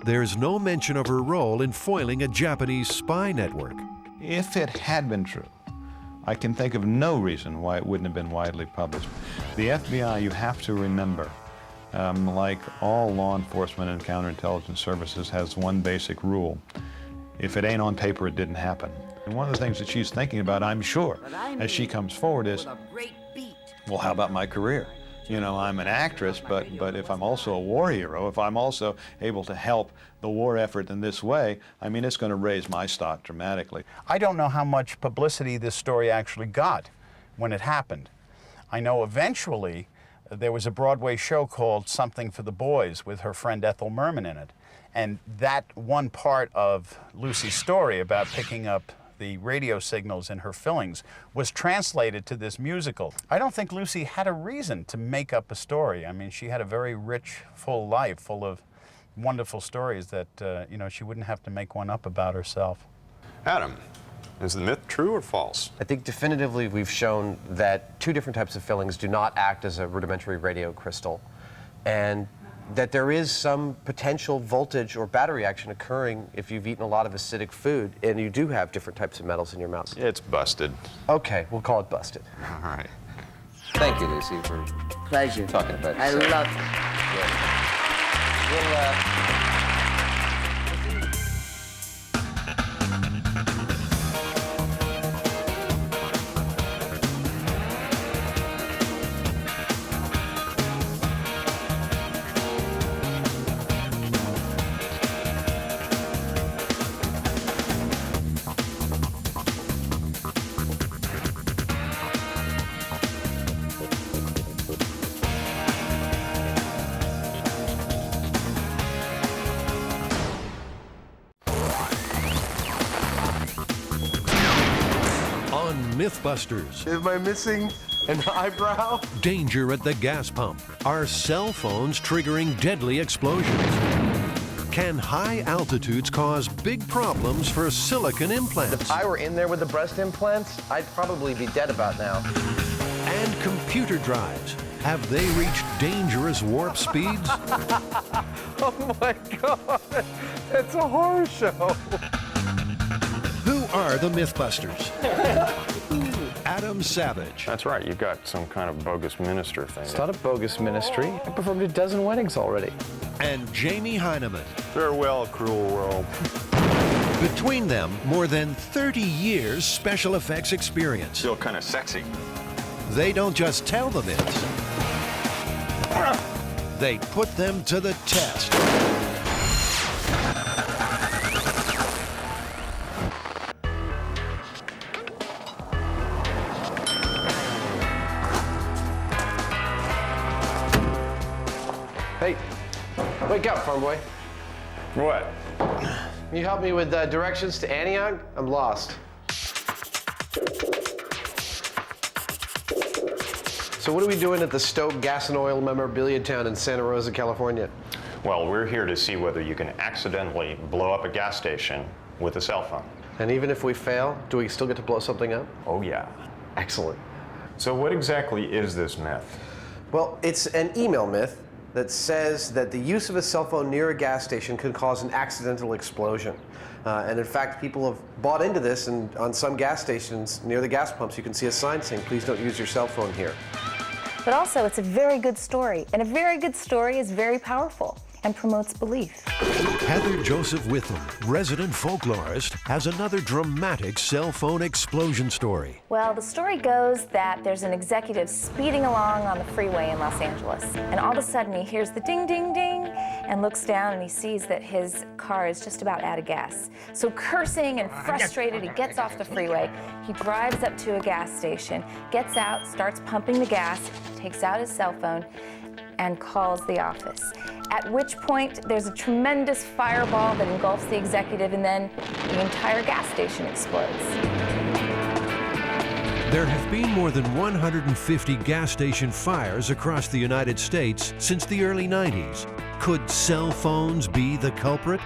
There's no mention of her role in foiling a Japanese spy network. If it had been true, I can think of no reason why it wouldn't have been widely published. The FBI, you have to remember, like all law enforcement and counterintelligence services, has one basic rule. If it ain't on paper, it didn't happen. And one of the things that she's thinking about, I'm sure, as she comes forward is, well, how about my career? You know, I'm an actress, but if I'm also a war hero, if I'm also able to help the war effort in this way, I mean, it's going to raise my stock dramatically. I don't know how much publicity this story actually got when it happened. I know eventually there was a Broadway show called Something for the Boys with her friend Ethel Merman in it. And that one part of Lucy's story about picking up the radio signals in her fillings was translated to this musical. I don't think Lucy had a reason to make up a story. I mean, she had a very rich, full life, full of wonderful stories that, you know, she wouldn't have to make one up about herself. Adam, is the myth true or false? I think definitively we've shown that 2 different types of fillings do not act as a rudimentary radio crystal, and that there is some potential voltage or battery action occurring if you've eaten a lot of acidic food and you do have different types of metals in your mouth. It's busted. Okay, we'll call it busted. All right. Thank you, Lucy, for Pleasure. talking about I yourself. love it. MythBusters. Am I missing an eyebrow? Danger at the gas pump. Are cell phones triggering deadly explosions? Can high altitudes cause big problems for silicone implants? If I were in there with the breast implants, I'd probably be dead about now. And computer drives. Have they reached dangerous warp speeds? Oh my God, it's a horror show. Who are the MythBusters? Adam Savage. That's right, you've got some kind of bogus minister thing. It's not a bogus ministry. I performed a dozen weddings already. And Jamie Hyneman. Farewell, cruel world. Between them, more than 30 years special effects experience. Still kind of sexy. They don't just tell the myths. They put them to the test. Hey, wake up, farm boy. What? Can you help me with directions to Antioch? I'm lost. So what are we doing at the Stoke Gas and Oil Memorabilia Town in Santa Rosa, California? Well, we're here to see whether you can accidentally blow up a gas station with a cell phone. And even if we fail, do we still get to blow something up? Oh, yeah. Excellent. So what exactly is this myth? Well, it's an email myth that says that the use of a cell phone near a gas station could cause an accidental explosion. And in fact, people have bought into this, and on some gas stations near the gas pumps, you can see a sign saying, please don't use your cell phone here. But also, it's a very good story, and a very good story is very powerful and promotes belief. Heather Joseph Witham, resident folklorist, has another dramatic cell phone explosion story. Well, the story goes that there's an executive speeding along on the freeway in Los Angeles, and all of a sudden he hears the ding, ding, ding, and looks down and he sees that his car is just about out of gas. So cursing and frustrated, he gets off the freeway. He drives up to a gas station, gets out, starts pumping the gas, takes out his cell phone, and calls the office. At which point, there's a tremendous fireball that engulfs the executive, and then the entire gas station explodes. There have been more than 150 gas station fires across the United States since the early 90s. Could cell phones be the culprit?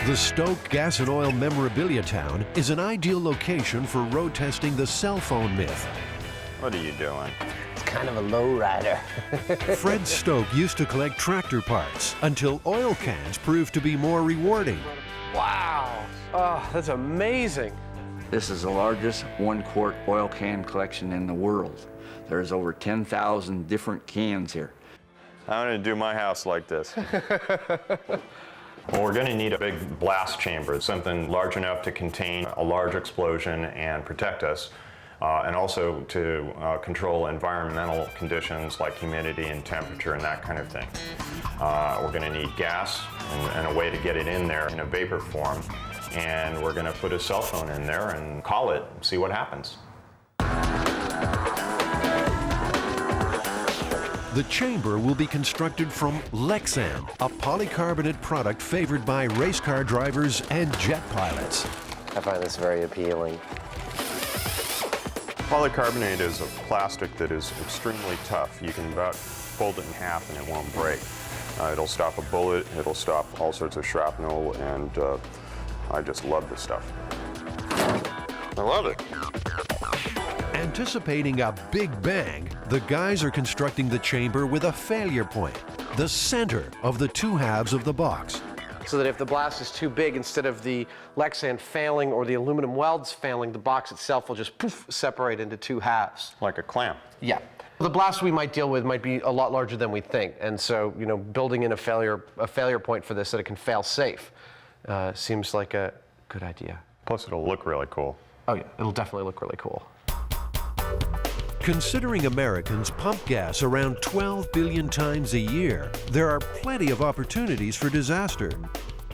The Stoke Gas and Oil Memorabilia Town is an ideal location for road testing the cell phone myth. What are you doing? It's kind of a lowrider. Fred Stoke used to collect tractor parts until oil cans proved to be more rewarding. Wow. Oh, that's amazing. This is the largest one-quart oil can collection in the world. There's over 10,000 different cans here. I'm going to do my house like this. Well, we're going to need a big blast chamber, something large enough to contain a large explosion and protect us, and also to control environmental conditions like humidity and temperature and that kind of thing. We're going to need gas and a way to get it in there in a vapor form, and we're going to put a cell phone in there and call it and see what happens. The chamber will be constructed from Lexan, a polycarbonate product favored by race car drivers and jet pilots. I find this very appealing. Polycarbonate is a plastic that is extremely tough. You can about fold it in half and it won't break. It'll stop a bullet, it'll stop all sorts of shrapnel, and I just love this stuff. I love it. Anticipating a big bang, the guys are constructing the chamber with a failure point, the center of the two halves of the box. So that if the blast is too big, instead of the Lexan failing or the aluminum welds failing, the box itself will just poof, separate into two halves. Like a clamp. Yeah. The blast we might deal with might be a lot larger than we think, and so, you know, building in a failure point for this so that it can fail safe seems like a good idea. Plus it'll look really cool. Oh yeah, it'll definitely look really cool. Considering Americans pump gas around 12 billion times a year, there are plenty of opportunities for disaster.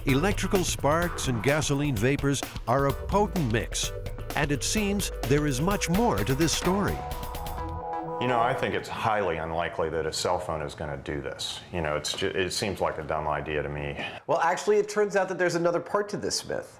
Electrical sparks and gasoline vapors are a potent mix, and it seems there is much more to this story. You know, I think it's highly unlikely that a cell phone is going to do this. You know, it seems like a dumb idea to me. Well, actually, it turns out that there's another part to this myth.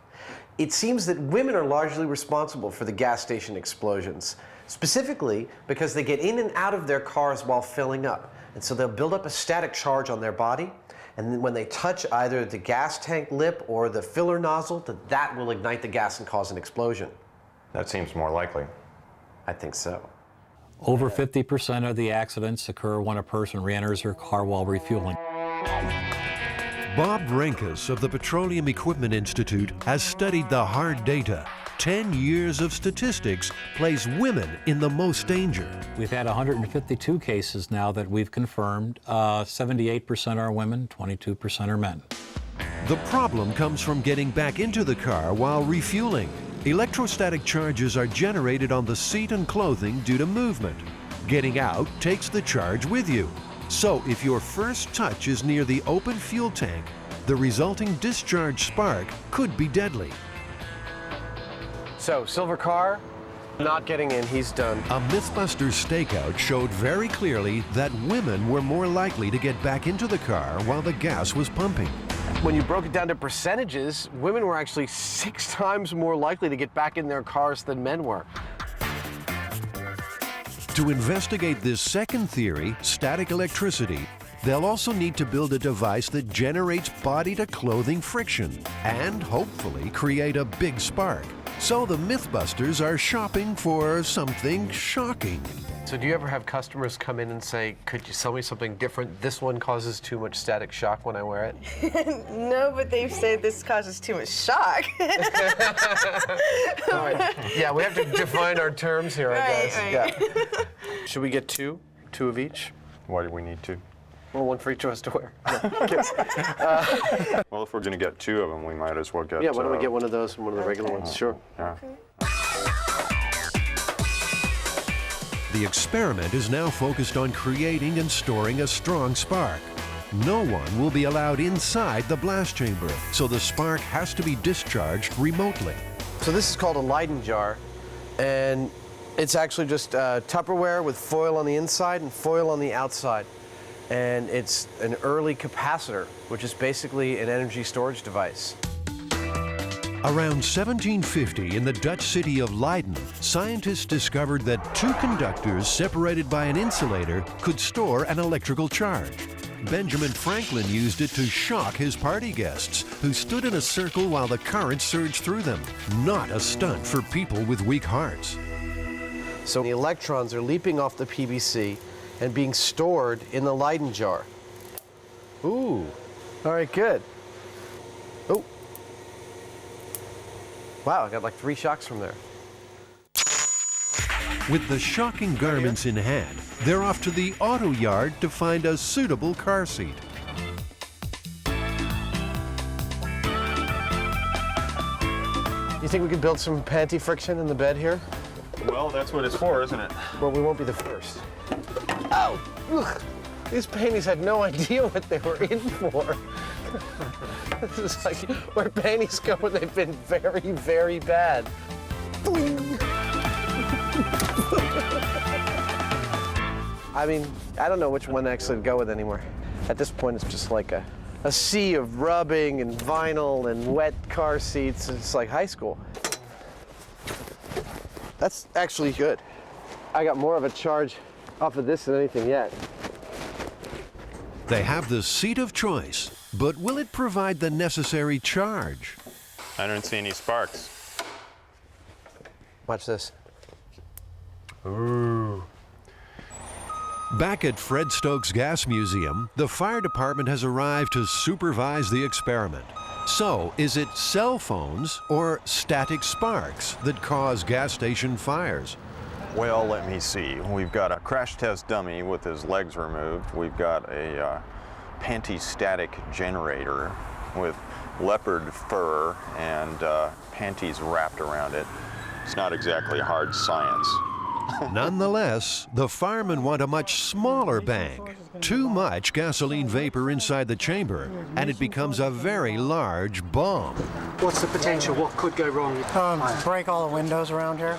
It seems that women are largely responsible for the gas station explosions. specifically because they get in and out of their cars while filling up. And so they'll build up a static charge on their body, and then when they touch either the gas tank lip or the filler nozzle, that will ignite the gas and cause an explosion. That seems more likely. I think so. Over 50% of the accidents occur when a person re-enters her car while refueling. Bob Renkus of the Petroleum Equipment Institute has studied the hard data. 10 years of statistics place women in the most danger. We've had 152 cases now that we've confirmed. 78% are women, 22% are men. The problem comes from getting back into the car while refueling. Electrostatic charges are generated on the seat and clothing due to movement. Getting out takes the charge with you. So if your first touch is near the open fuel tank, the resulting discharge spark could be deadly. So, silver car, not getting in, he's done. A MythBusters stakeout showed very clearly that women were more likely to get back into the car while the gas was pumping. When you broke it down to percentages, women were actually 6 times more likely to get back in their cars than men were. To investigate this second theory, static electricity, they'll also need to build a device that generates body-to-clothing friction and hopefully create a big spark. So the MythBusters are shopping for something shocking. So do you ever have customers come in and say, could you sell me something different? This one causes too much static shock when I wear it? No, but they've said this causes too much shock. All right. Yeah, we have to define our terms here, I guess. Right. Yeah. Should we get 2? 2 of each? Why do we need 2? Well, 1 for each of us to wear. Well, if we're going to get 2 of them, we might as well get... Yeah, why don't we get one of those and one of the regular ones? Sure. Yeah. The experiment is now focused on creating and storing a strong spark. No one will be allowed inside the blast chamber, so the spark has to be discharged remotely. So this is called a Leyden jar, and it's actually just Tupperware with foil on the inside and foil on the outside. And it's an early capacitor, which is basically an energy storage device. Around 1750, in the Dutch city of Leiden, scientists discovered that 2 conductors separated by an insulator could store an electrical charge. Benjamin Franklin used it to shock his party guests, who stood in a circle while the current surged through them. Not a stunt for people with weak hearts. So the electrons are leaping off the PVC and being stored in the Leyden jar. Ooh, all right, good. Oh. Wow, I got like 3 shocks from there. With the shocking garments in hand, they're off to the auto yard to find a suitable car seat. You think we could build some panty friction in the bed here? Well, that's what it's for, isn't it? Well, we won't be the first. Oh, ugh. These panties had no idea what they were in for. This is like where panties go when they've been very, very bad. I mean, I don't know which one actually to go with anymore. At this point, it's just like a sea of rubbing and vinyl and wet car seats. It's like high school. That's actually good. I got more of a charge off of this than anything yet. They have the seat of choice, but will it provide the necessary charge? I don't see any sparks. Watch this. Ooh. Back at Fred Stokes Gas Museum, the fire department has arrived to supervise the experiment. So, is it cell phones or static sparks that cause gas station fires? Well, let me see. We've got a crash test dummy with his legs removed. We've got a panty-static generator with leopard fur and panties wrapped around it. It's not exactly hard science. Nonetheless, the firemen want a much smaller bang. Too much gasoline vapor inside the chamber, and it becomes a very large bomb. What's the potential? What could go wrong? Break all the windows around here.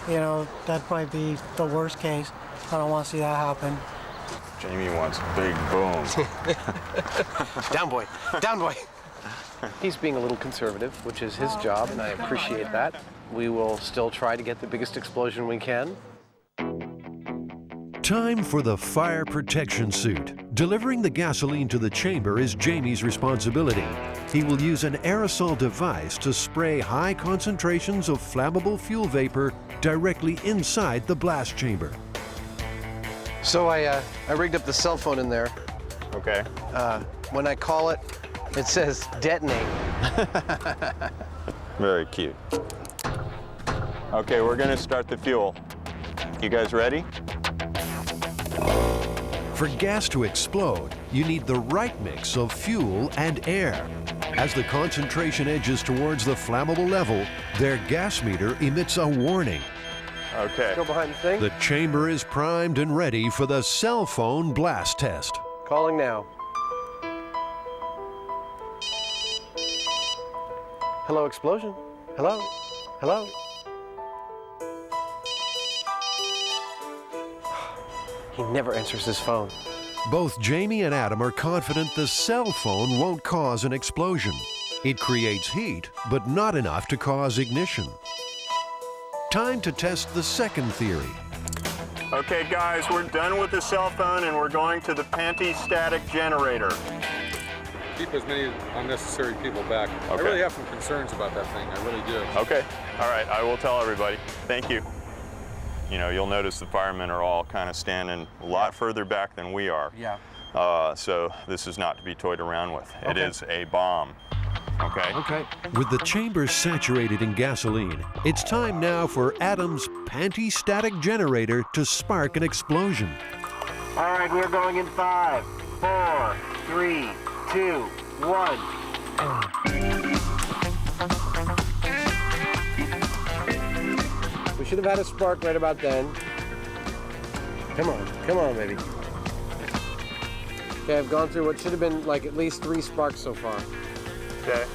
You know, that'd probably be the worst case. I don't want to see that happen. Jamie wants big boom. Down, boy. Down, boy. He's being a little conservative, which is his job, and I appreciate that. we will still try to get the biggest explosion we can. Time for the fire protection suit. Delivering the gasoline to the chamber is Jamie's responsibility. He will use an aerosol device to spray high concentrations of flammable fuel vapor directly inside the blast chamber. So I rigged up the cell phone in there. Okay. When I call it, it says detonate. Very cute. Okay, we're gonna start the fuel. You guys ready? For gas to explode, you need the right mix of fuel and air. As the concentration edges towards the flammable level, their gas meter emits a warning. Okay. Go behind the thing. The chamber is primed and ready for the cell phone blast test. Calling now. Hello, explosion. Hello? Hello? He never answers his phone. Both Jamie and Adam are confident the cell phone won't cause an explosion. It creates heat, but not enough to cause ignition. Time to test the second theory. Okay, guys, we're done with the cell phone and we're going to the panty-static generator. Keep as many unnecessary people back. Okay. I really have some concerns about that thing. I really do. Okay. All right, I will tell everybody. Thank you. You know, you'll notice the firemen are all kind of standing a lot further back than we are. Yeah. So this is not to be toyed around with. It is a bomb. Okay? Okay. With the chamber saturated in gasoline, it's time now for Adam's panty-static generator to spark an explosion. All right, we're going in 5, 4, 3, 2, 1. We should have had a spark right about then. Come on, baby. Okay, I've gone through what should have been like at least 3 sparks so far. Okay.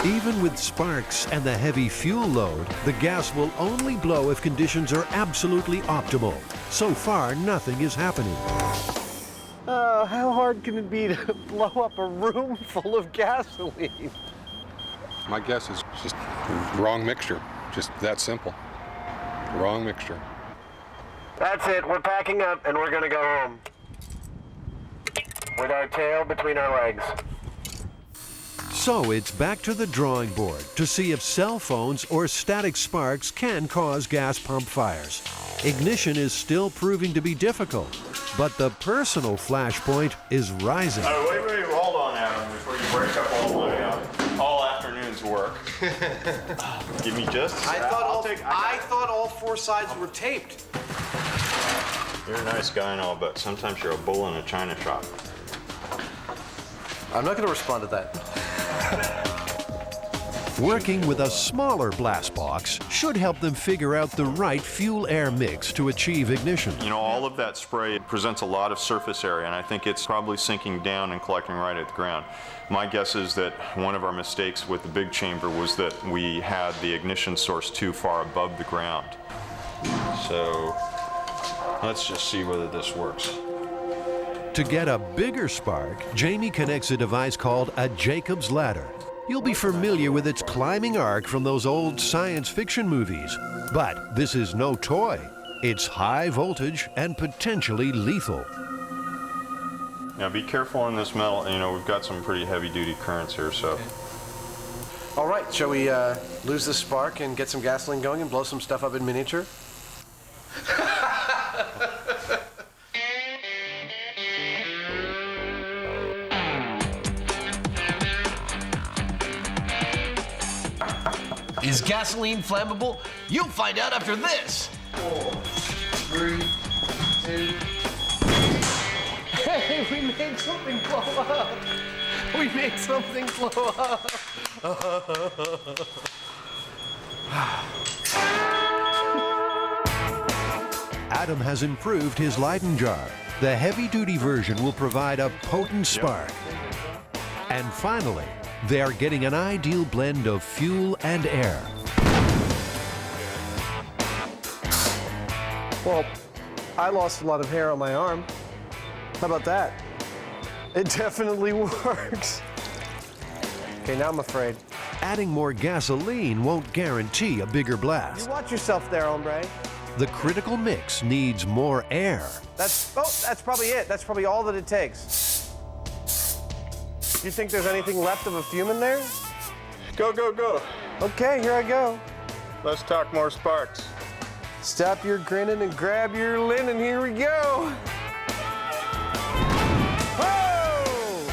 Even with sparks and the heavy fuel load, the gas will only blow if conditions are absolutely optimal. So far, nothing is happening. How hard can it be to blow up a room full of gasoline? My guess is just wrong mixture. Just that simple. Wrong mixture. That's it. We're packing up and we're going to go home. With our tail between our legs. So it's back to the drawing board to see if cell phones or static sparks can cause gas pump fires. Ignition is still proving to be difficult, but the personal flashpoint is rising. Oh, wait, hold on, Adam, before you break up all afternoon's work. Give me just a sec. I thought all 4 sides were taped. You're a nice guy and all, but sometimes you're a bull in a china shop. I'm not going to respond to that. Working with a smaller blast box should help them figure out the right fuel-air mix to achieve ignition. You know, all of that spray presents a lot of surface area, and I think it's probably sinking down and collecting right at the ground. My guess is that one of our mistakes with the big chamber was that we had the ignition source too far above the ground. So let's just see whether this works. To get a bigger spark, Jamie connects a device called a Jacob's ladder. You'll be familiar with its climbing arc from those old science fiction movies. But this is no toy. It's high voltage and potentially lethal. Now be careful on this metal. You know, we've got some pretty heavy-duty currents here, so. All right, shall we lose this spark and get some gasoline going and blow some stuff up in miniature? Is gasoline flammable? You'll find out after this. 4, 3, 2. Hey, we made something blow up. We made something blow up. Adam has improved his Leyden jar. The heavy-duty version will provide a potent spark. And finally, they are getting an ideal blend of fuel and air. Well, I lost a lot of hair on my arm. How about that? It definitely works. Okay, now I'm afraid. adding more gasoline won't guarantee a bigger You blast. watch yourself there, hombre. The critical mix needs more air. That's probably it. That's probably all that it takes. Do you think there's anything left of a fume in there? Go, go, go. Okay, here I go. Let's talk more sparks. Stop your grinning and grab your linen. Here we go. Oh!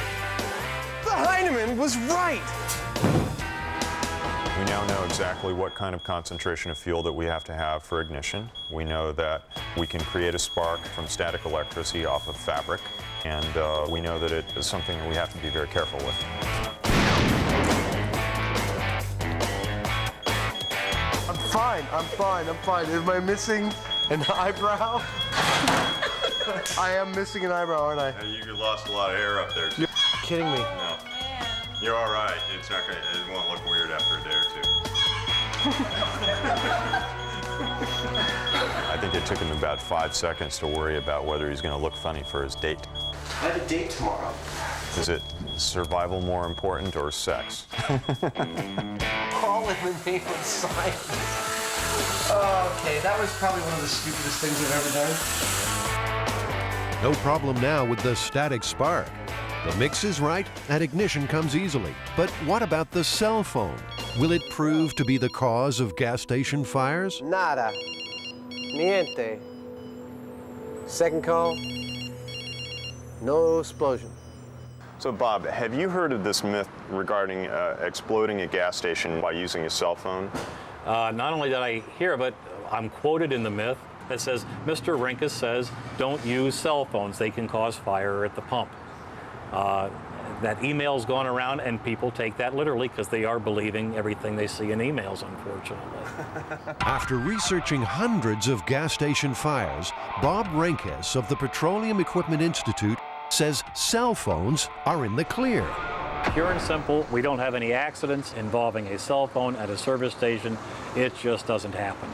The Hyneman was right. We now know exactly what kind of concentration of fuel that we have to have for ignition. We know that we can create a spark from static electricity off of fabric, and we know that it is something that we have to be very careful with. I'm fine. Am I missing an eyebrow? I am missing an eyebrow, aren't I? You lost a lot of air up there. You're kidding me. No. You're all right. It's not gonna, it won't look weird after a day or two. I think it took him about 5 seconds to worry about whether he's gonna look funny for his date. I have a date tomorrow. Is it survival more important or sex? All in the name of science. Okay, that was probably one of the stupidest things I've ever done. No problem now with the static spark. The mix is right and ignition comes easily. But what about the cell phone? Will it prove to be the cause of gas station fires? Nada. Niente. Second call. No explosion. So Bob, have you heard of this myth regarding exploding a gas station by using a cell phone? Not only did I hear of it, I'm quoted in the myth that says, Mr. Rinkus says, don't use cell phones. They can cause fire at the pump. That email's gone around, and people take that literally because they are believing everything they see in emails, unfortunately. After researching hundreds of gas station fires, Bob Rinkus of the Petroleum Equipment Institute says cell phones are in the clear. Pure and simple, we don't have any accidents involving a cell phone at a service station. It just doesn't happen.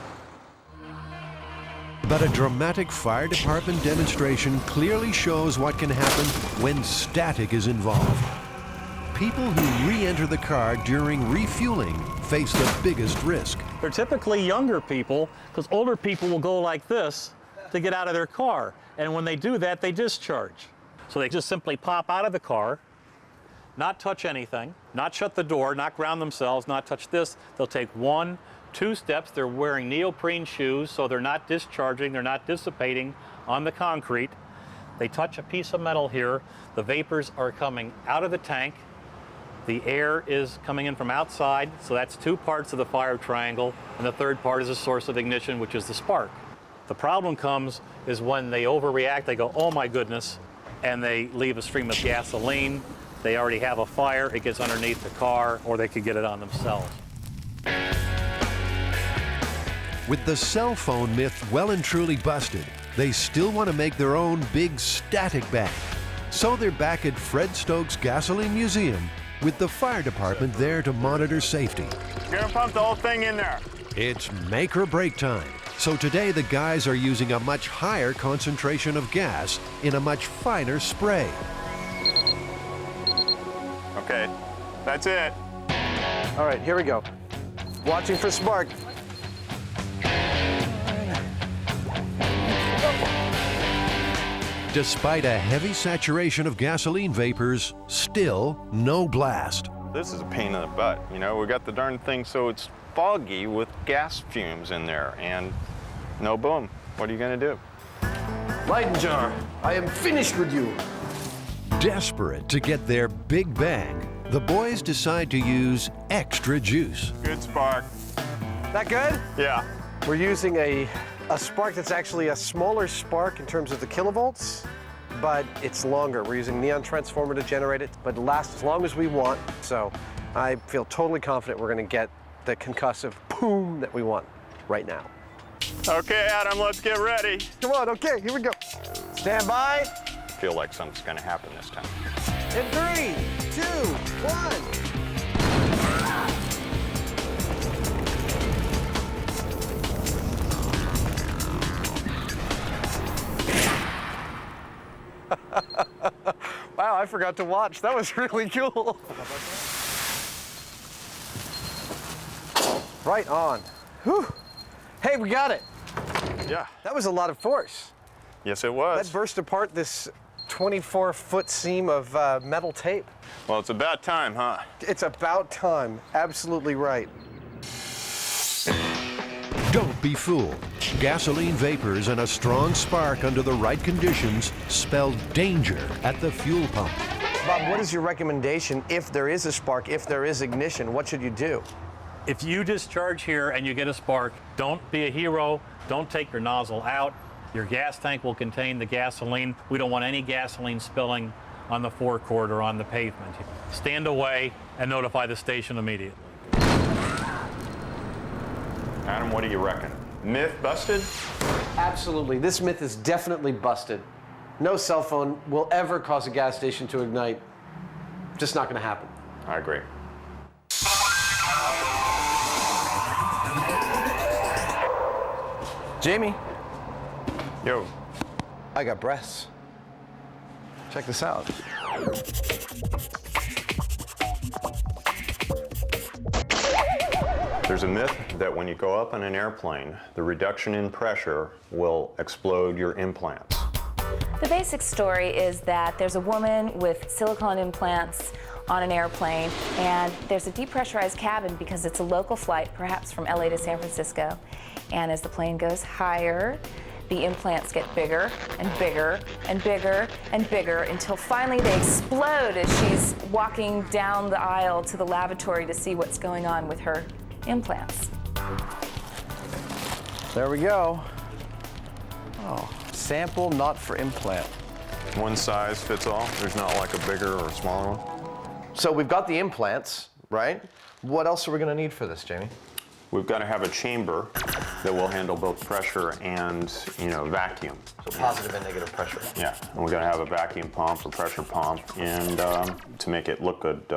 But a dramatic fire department demonstration clearly shows what can happen when static is involved. People who re-enter the car during refueling face the biggest risk. They're typically younger people, because older people will go like this to get out of their car. And when they do that, they discharge. So they just simply pop out of the car, not touch anything, not shut the door, not ground themselves, not touch this. They'll take 1, 2 steps. They're wearing neoprene shoes, so they're not discharging, they're not dissipating on the concrete. They touch a piece of metal here. The vapors are coming out of the tank. The air is coming in from outside, so that's 2 parts of the fire triangle, and the third part is a source of ignition, which is the spark. The problem comes is when they overreact, they go, oh my goodness, and they leave a stream of gasoline. They already have a fire, it gets underneath the car, or they could get it on themselves. With the cell phone myth well and truly busted, they still want to make their own big static bang. So they're back at Fred Stokes Gasoline Museum with the fire department there to monitor safety. You're gonna pump the whole thing in there. It's make or break time. So today the guys are using a much higher concentration of gas in a much finer spray. Okay, that's it. All right, here we go. Watching for spark. Despite a heavy saturation of gasoline vapors, still no blast. This is a pain in the butt. You know, we got the darn thing so it's foggy with gas fumes in there, and no boom. What are you gonna do? Leyden jar, I am finished with you. Desperate to get their big bang, the boys decide to use extra juice. Good spark. That good? Yeah. We're using a spark that's actually a smaller spark in terms of the kilovolts, but it's longer. We're using neon transformer to generate it, but it lasts as long as we want. So I feel totally confident we're gonna get the concussive boom that we want right now. Okay, Adam, let's get ready. Come on, okay, here we go. Stand by. I feel like something's gonna happen this time. In 3, 2, 1. Wow, I forgot to watch. That was really cool. Right on. Whew. Hey, we got it. Yeah. That was a lot of force. Yes, it was. That burst apart this 24-foot seam of metal tape. Well, it's about time, huh? It's about time. Absolutely right. Don't be fooled. Gasoline vapors and a strong spark under the right conditions spell danger at the fuel pump. Bob, what is your recommendation if there is a spark, if there is ignition? What should you do? If you discharge here and you get a spark, don't be a hero. Don't take your nozzle out. Your gas tank will contain the gasoline. We don't want any gasoline spilling on the forecourt or on the pavement. Stand away and notify the station immediately. Adam, what do you reckon? Myth busted? Absolutely. This myth is definitely busted. No cell phone will ever cause a gas station to ignite. Just not going to happen. I agree. Jamie. Yo. I got breasts. Check this out. There's a myth that when you go up on an airplane, the reduction in pressure will explode your implants. The basic story is that there's a woman with silicone implants on an airplane, and there's a depressurized cabin because it's a local flight, perhaps from LA to San Francisco. And as the plane goes higher, the implants get bigger and bigger and bigger and bigger until finally they explode as she's walking down the aisle to the lavatory to see what's going on with her implants. There we go. Oh, sample not for implant. One size fits all? There's not like a bigger or smaller one? So we've got the implants, right? What else are we going to need for this, Jamie? We've got to have a chamber that will handle both pressure and, vacuum. So positive and negative pressure. Yeah, and we've got to have a vacuum pump or pressure pump, and to make it look good,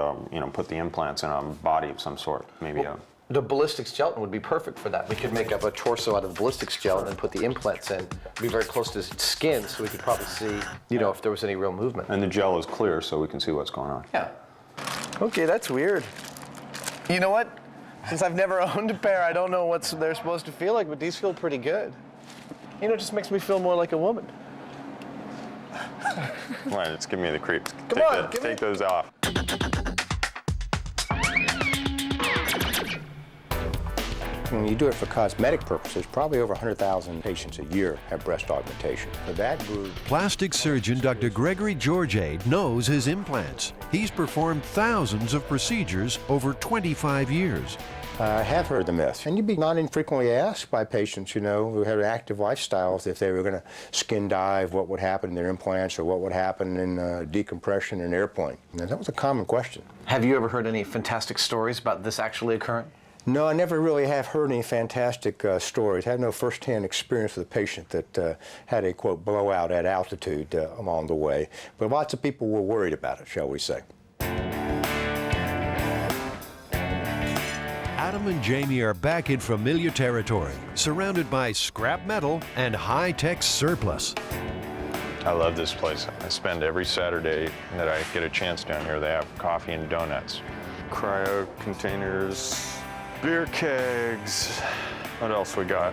put the implants in a body of some sort, maybe The ballistics gelatin would be perfect for that. We could make up a torso out of ballistics gelatin and put the implants in. It'd be very close to skin, so we could probably see, if there was any real movement. And the gel is clear, so we can see what's going on. Yeah. Okay, that's weird. You know what? Since I've never owned a pair, I don't know what they're supposed to feel like, but these feel pretty good. It just makes me feel more like a woman. Right, it's giving me the creeps. Come on, take those off. When you do it for cosmetic purposes, probably over 100,000 patients a year have breast augmentation. For that group, Plastic surgeon Dr. Gregory Georgiade knows his implants. He's performed thousands of procedures over 25 years. I have heard the myth, and you'd be not infrequently asked by patients, who had active lifestyles if they were going to skin dive, what would happen in their implants or what would happen in decompression in an airplane. And that was a common question. Have you ever heard any fantastic stories about this actually occurring? No, I never really have heard any fantastic stories. I have no first-hand experience with a patient that had a, quote, blowout at altitude along the way. But lots of people were worried about it, shall we say. Adam and Jamie are back in familiar territory, surrounded by scrap metal and high-tech surplus. I love this place. I spend every Saturday that I get a chance down here. They have coffee and donuts, cryo containers, beer kegs. What else we got?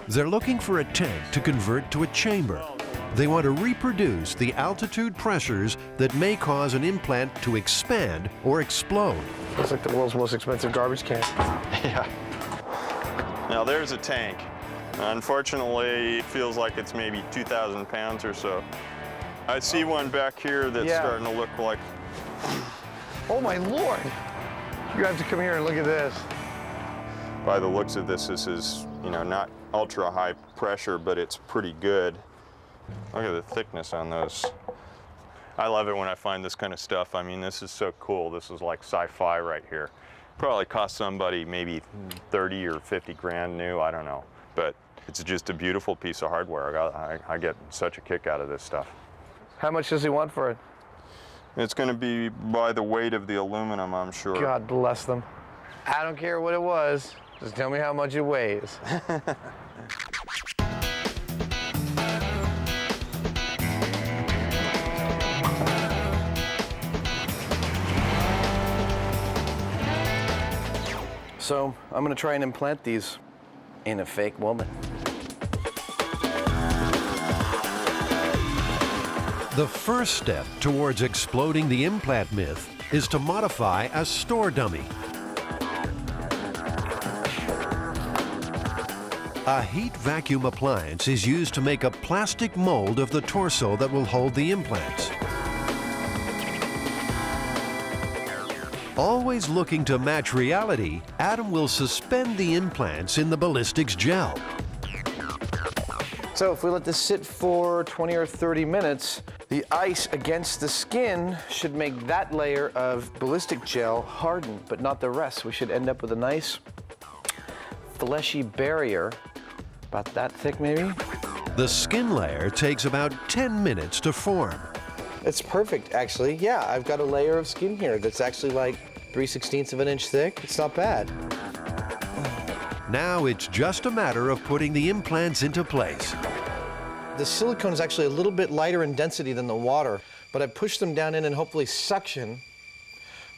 They're looking for a tank to convert to a chamber. They want to reproduce the altitude pressures that may cause an implant to expand or explode. Looks like the world's most expensive garbage can. Yeah. Now there's a tank. Unfortunately, it feels like it's maybe 2,000 pounds or so. I see one back here that's starting to look like... Oh my Lord! You have to come here and look at this. By the looks of this is, not ultra high pressure, but it's pretty good. Look at the thickness on those. I love it when I find this kind of stuff. I mean, this is so cool. This is like sci-fi right here. Probably cost somebody maybe 30 or 50 grand new, I don't know. But it's just a beautiful piece of hardware. I get such a kick out of this stuff. How much does he want for it? It's going to be by the weight of the aluminum, I'm sure. God bless them. I don't care what it was. Just tell me how much it weighs. So I'm gonna try and implant these in a fake woman. The first step towards exploding the implant myth is to modify a store dummy. A heat vacuum appliance is used to make a plastic mold of the torso that will hold the implants. Always looking to match reality, Adam will suspend the implants in the ballistics gel. So if we let this sit for 20 or 30 minutes, the ice against the skin should make that layer of ballistic gel harden, but not the rest. We should end up with a nice fleshy barrier, about that thick maybe. The skin layer takes about 10 minutes to form. It's perfect, actually. Yeah, I've got a layer of skin here that's actually like 3/16 of an inch thick. It's not bad. Now it's just a matter of putting the implants into place. The silicone is actually a little bit lighter in density than the water, but I pushed them down in and hopefully suction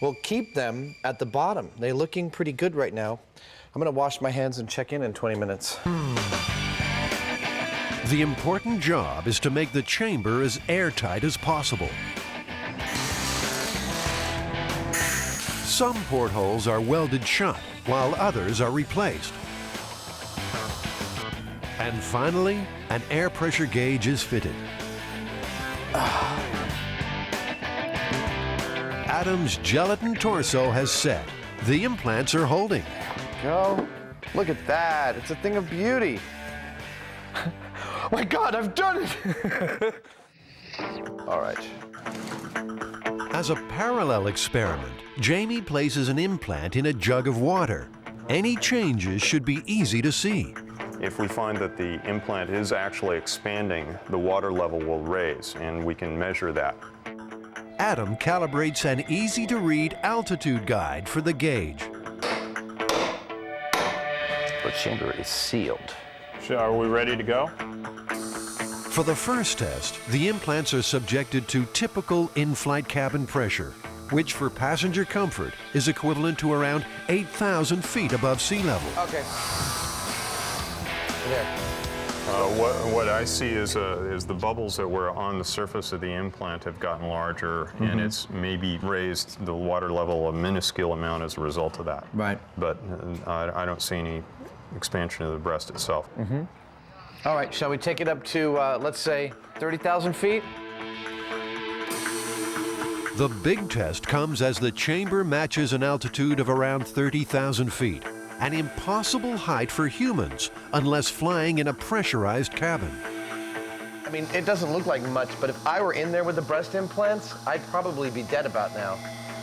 will keep them at the bottom. They're looking pretty good right now. I'm gonna wash my hands and check in 20 minutes. The important job is to make the chamber as airtight as possible. Some portholes are welded shut, while others are replaced. And finally, an air pressure gauge is fitted. Adam's gelatin torso has set. The implants are holding. Go. Look at that. It's a thing of beauty. Oh my God, I've done it! All right. As a parallel experiment, Jamie places an implant in a jug of water. Any changes should be easy to see. If we find that the implant is actually expanding, the water level will raise, and we can measure that. Adam calibrates an easy-to-read altitude guide for the gauge. The chamber is sealed. So are we ready to go? For the first test, the implants are subjected to typical in-flight cabin pressure, which for passenger comfort is equivalent to around 8,000 feet above sea level. Okay. There. What I see is the bubbles that were on the surface of the implant have gotten larger, and it's maybe raised the water level a minuscule amount as a result of that. Right. But I don't see any expansion of the breast itself. All right, shall we take it up to, let's say, 30,000 feet? The big test comes as the chamber matches an altitude of around 30,000 feet, an impossible height for humans unless flying in a pressurized cabin. I mean, it doesn't look like much, but if I were in there with the breast implants, I'd probably be dead about now.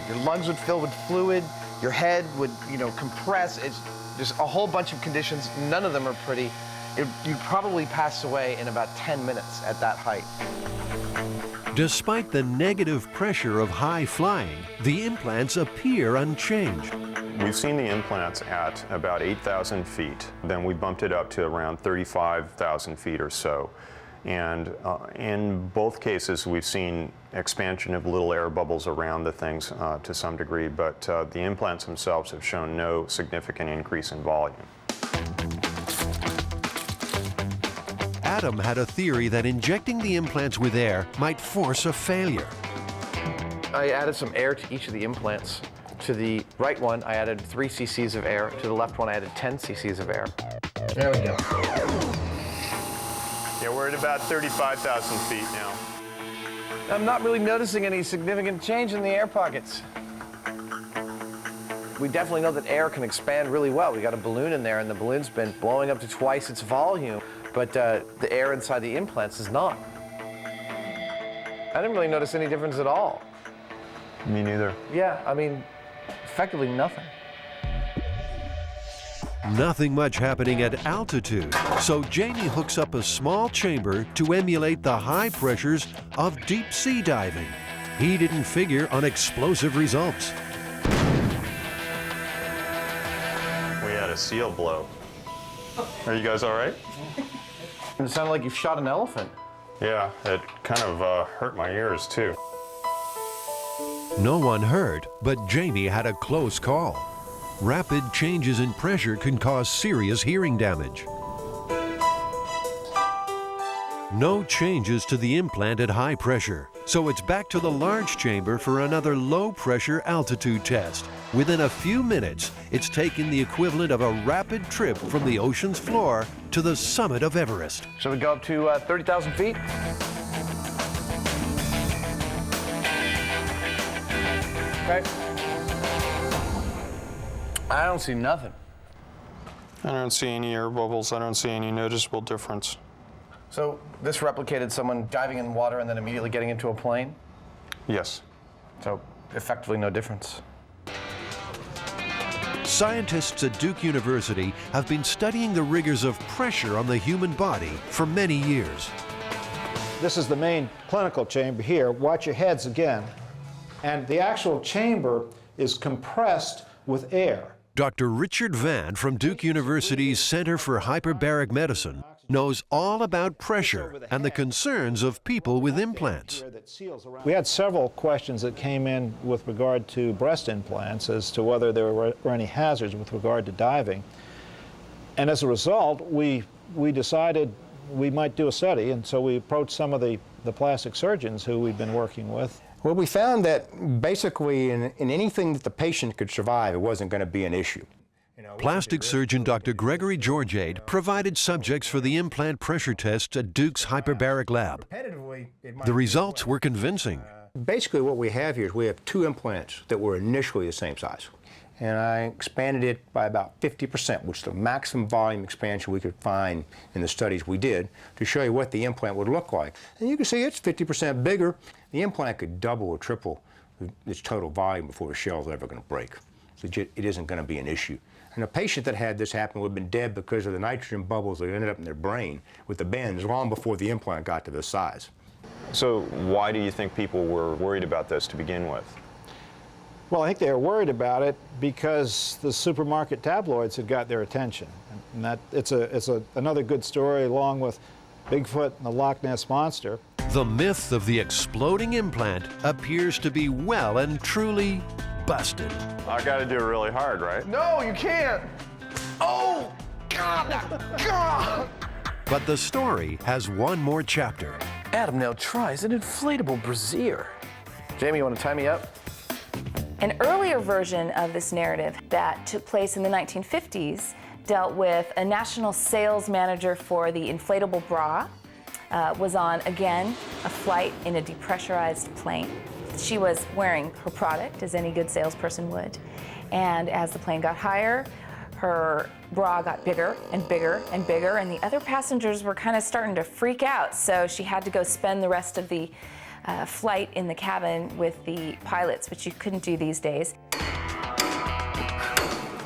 Your lungs would fill with fluid, your head would, compress. It's just a whole bunch of conditions. None of them are pretty. You'd probably pass away in about 10 minutes at that height. Despite the negative pressure of high flying, the implants appear unchanged. We've seen the implants at about 8,000 feet. Then we bumped it up to around 35,000 feet or so. And in both cases, we've seen expansion of little air bubbles around the things to some degree, but the implants themselves have shown no significant increase in volume. Adam had a theory that injecting the implants with air might force a failure. I added some air to each of the implants. To the right one, I added 3 cc's of air. To the left one, I added 10 cc's of air. There we go. Yeah, we're at about 35,000 feet now. I'm not really noticing any significant change in the air pockets. We definitely know that air can expand really well. We got a balloon in there, and the balloon's been blowing up to twice its volume, but the air inside the implants is not. I didn't really notice any difference at all. Me neither. Yeah, I mean, effectively nothing. Nothing much happening at altitude, so Jamie hooks up a small chamber to emulate the high pressures of deep sea diving. He didn't figure on explosive results. We had a seal blow. Are you guys all right? It sounded like you shot an elephant. Yeah, it kind of hurt my ears too. No one hurt, but Jamie had a close call. Rapid changes in pressure can cause serious hearing damage. No changes to the implant at high pressure, so it's back to the large chamber for another low-pressure altitude test. Within a few minutes, it's taken the equivalent of a rapid trip from the ocean's floor to the summit of Everest. Shall we go up to 30,000 feet? Okay. I don't see nothing. I don't see any air bubbles. I don't see any noticeable difference. So this replicated someone diving in water and then immediately getting into a plane? Yes. So effectively no difference. Scientists at Duke University have been studying the rigors of pressure on the human body for many years. This is the main clinical chamber here. Watch your heads again. And the actual chamber is compressed with air. Dr. Richard Vann from Duke University's Center for Hyperbaric Medicine knows all about pressure and the concerns of people with implants. We had several questions that came in with regard to breast implants as to whether there were any hazards with regard to diving. And as a result, we decided we might do a study, and so we approached some of the plastic surgeons who we'd been working with. Well, we found that basically in anything that the patient could survive, it wasn't going to be an issue. Plastic surgeon Dr. Gregory Georgiade provided subjects for the implant pressure tests at Duke's hyperbaric lab. The results were convincing. Basically what we have here is we have two implants that were initially the same size. And I expanded it by about 50%, which is the maximum volume expansion we could find in the studies we did, to show you what the implant would look like. And you can see it's 50% bigger. The implant could double or triple its total volume before the shell is ever going to break. So it isn't going to be an issue. And a patient that had this happen would have been dead because of the nitrogen bubbles that ended up in their brain with the bends long before the implant got to this size. So why do you think people were worried about this to begin with? Well, I think they were worried about it because the supermarket tabloids had got their attention. And that it's another good story along with Bigfoot and the Loch Ness Monster. The myth of the exploding implant appears to be well and truly busted. I got to do it really hard, right? No, you can't. Oh, God, God. But the story has one more chapter. Adam now tries an inflatable brassiere. Jamie, you want to tie me up? An earlier version of this narrative that took place in the 1950s dealt with a national sales manager for the inflatable bra, was on, again, a flight in a depressurized plane. She was wearing her product, as any good salesperson would. And as the plane got higher, her bra got bigger and bigger and bigger, and the other passengers were kind of starting to freak out. So she had to go spend the rest of the flight in the cabin with the pilots, which you couldn't do these days.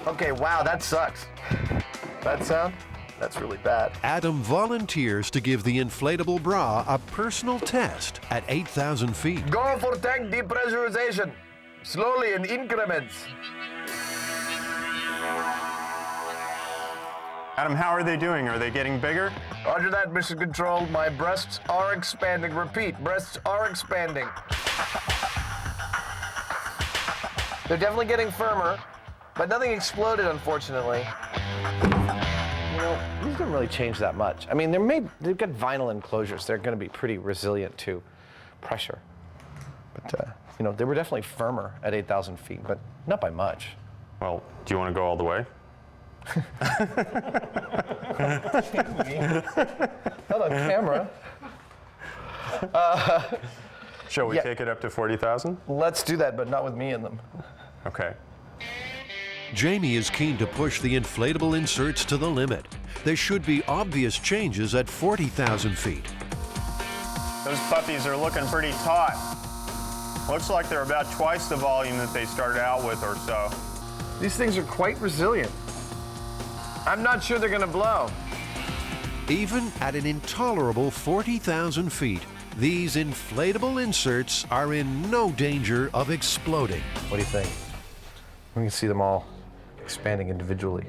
Okay, wow, that sucks. That sound? That's really bad. Adam volunteers to give the inflatable bra a personal test at 8,000 feet. Go for tank depressurization. Slowly in increments. Adam, how are they doing? Are they getting bigger? Roger that, Mission Control. My breasts are expanding. Repeat, breasts are expanding. They're definitely getting firmer, but nothing exploded, unfortunately. You know, these didn't really change that much. I mean, they've got vinyl enclosures. They're going to be pretty resilient to pressure. But, you know, they were definitely firmer at 8,000 feet, but not by much. Well, do you want to go all the way? Hello, camera. Shall we take it up to 40,000? Let's do that, but not with me in them. Okay. Jamie is keen to push the inflatable inserts to the limit. There should be obvious changes at 40,000 feet. Those puppies are looking pretty taut. Looks like they're about twice the volume that they started out with or so. These things are quite resilient. I'm not sure they're gonna blow. Even at an intolerable 40,000 feet, these inflatable inserts are in no danger of exploding. What do you think? We can see them all expanding individually.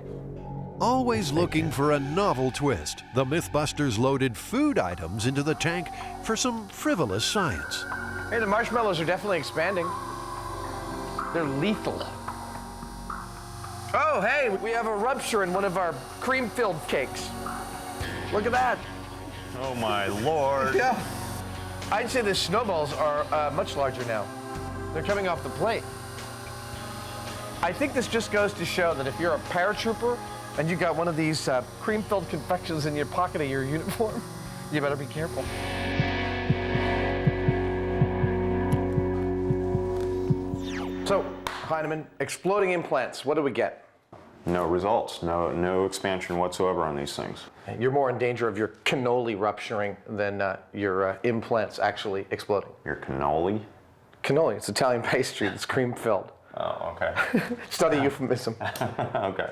Always looking for a novel twist, the MythBusters loaded food items into the tank for some frivolous science. Hey, the marshmallows are definitely expanding. They're lethal. Oh, hey, we have a rupture in one of our cream-filled cakes. Look at that. Oh, my Lord. Yeah. I'd say the snowballs are much larger now. They're coming off the plate. I think this just goes to show that if you're a paratrooper and you got one of these cream-filled confections in your pocket of your uniform, you better be careful. So, Hyneman, exploding implants, what do we get? No results, no expansion whatsoever on these things. You're more in danger of your cannoli rupturing than your implants actually exploding. Your cannoli? Cannoli, it's Italian pastry that's cream-filled. Oh, okay. It's not a euphemism. Okay.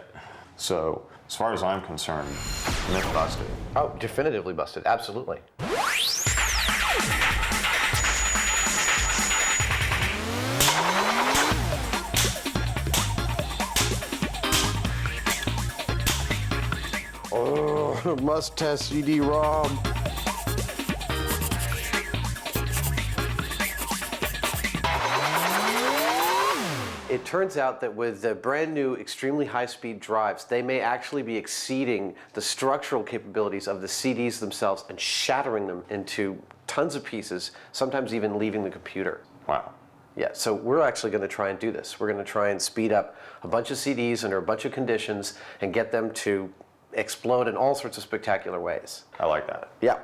So, as far as I'm concerned, myth busted. Oh, definitively busted, absolutely. Oh, must test CD-ROM. It turns out that with the brand new extremely high-speed drives, they may actually be exceeding the structural capabilities of the CDs themselves and shattering them into tons of pieces, sometimes even leaving the computer. Wow. Yeah, so we're actually going to try and do this. We're going to try and speed up a bunch of CDs under a bunch of conditions and get them to explode in all sorts of spectacular ways. I like that. Yeah.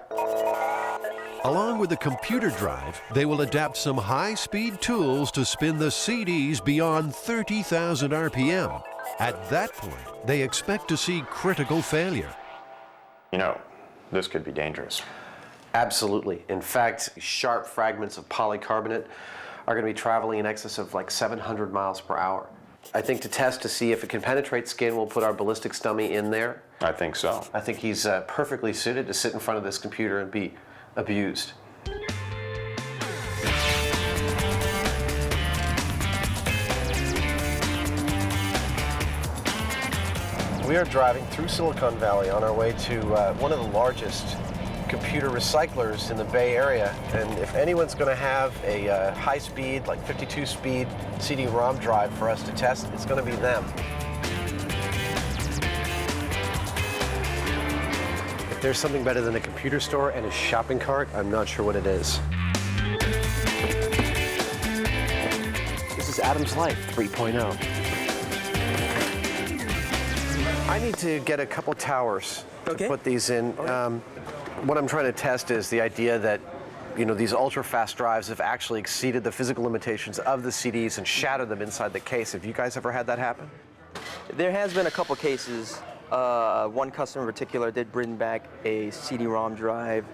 Along with the computer drive, they will adapt some high-speed tools to spin the CDs beyond 30,000 RPM. At that point, they expect to see critical failure. You know, this could be dangerous. Absolutely. In fact, sharp fragments of polycarbonate are going to be traveling in excess of like 700 miles per hour. I think to test to see if it can penetrate skin, we'll put our ballistics dummy in there. I think so. I think he's perfectly suited to sit in front of this computer and be abused. We are driving through Silicon Valley on our way to one of the largest computer recyclers in the Bay Area, and if anyone's going to have a high-speed, like 52-speed CD-ROM drive for us to test, it's going to be them. If there's something better than a computer store and a shopping cart, I'm not sure what it is. This is Adam's Life 3.0. I need to get a couple towers to put these in. What I'm trying to test is the idea that, you know, these ultra-fast drives have actually exceeded the physical limitations of the CDs and shattered them inside the case. Have you guys ever had that happen? There has been a couple cases. One customer in particular did bring back a CD-ROM drive,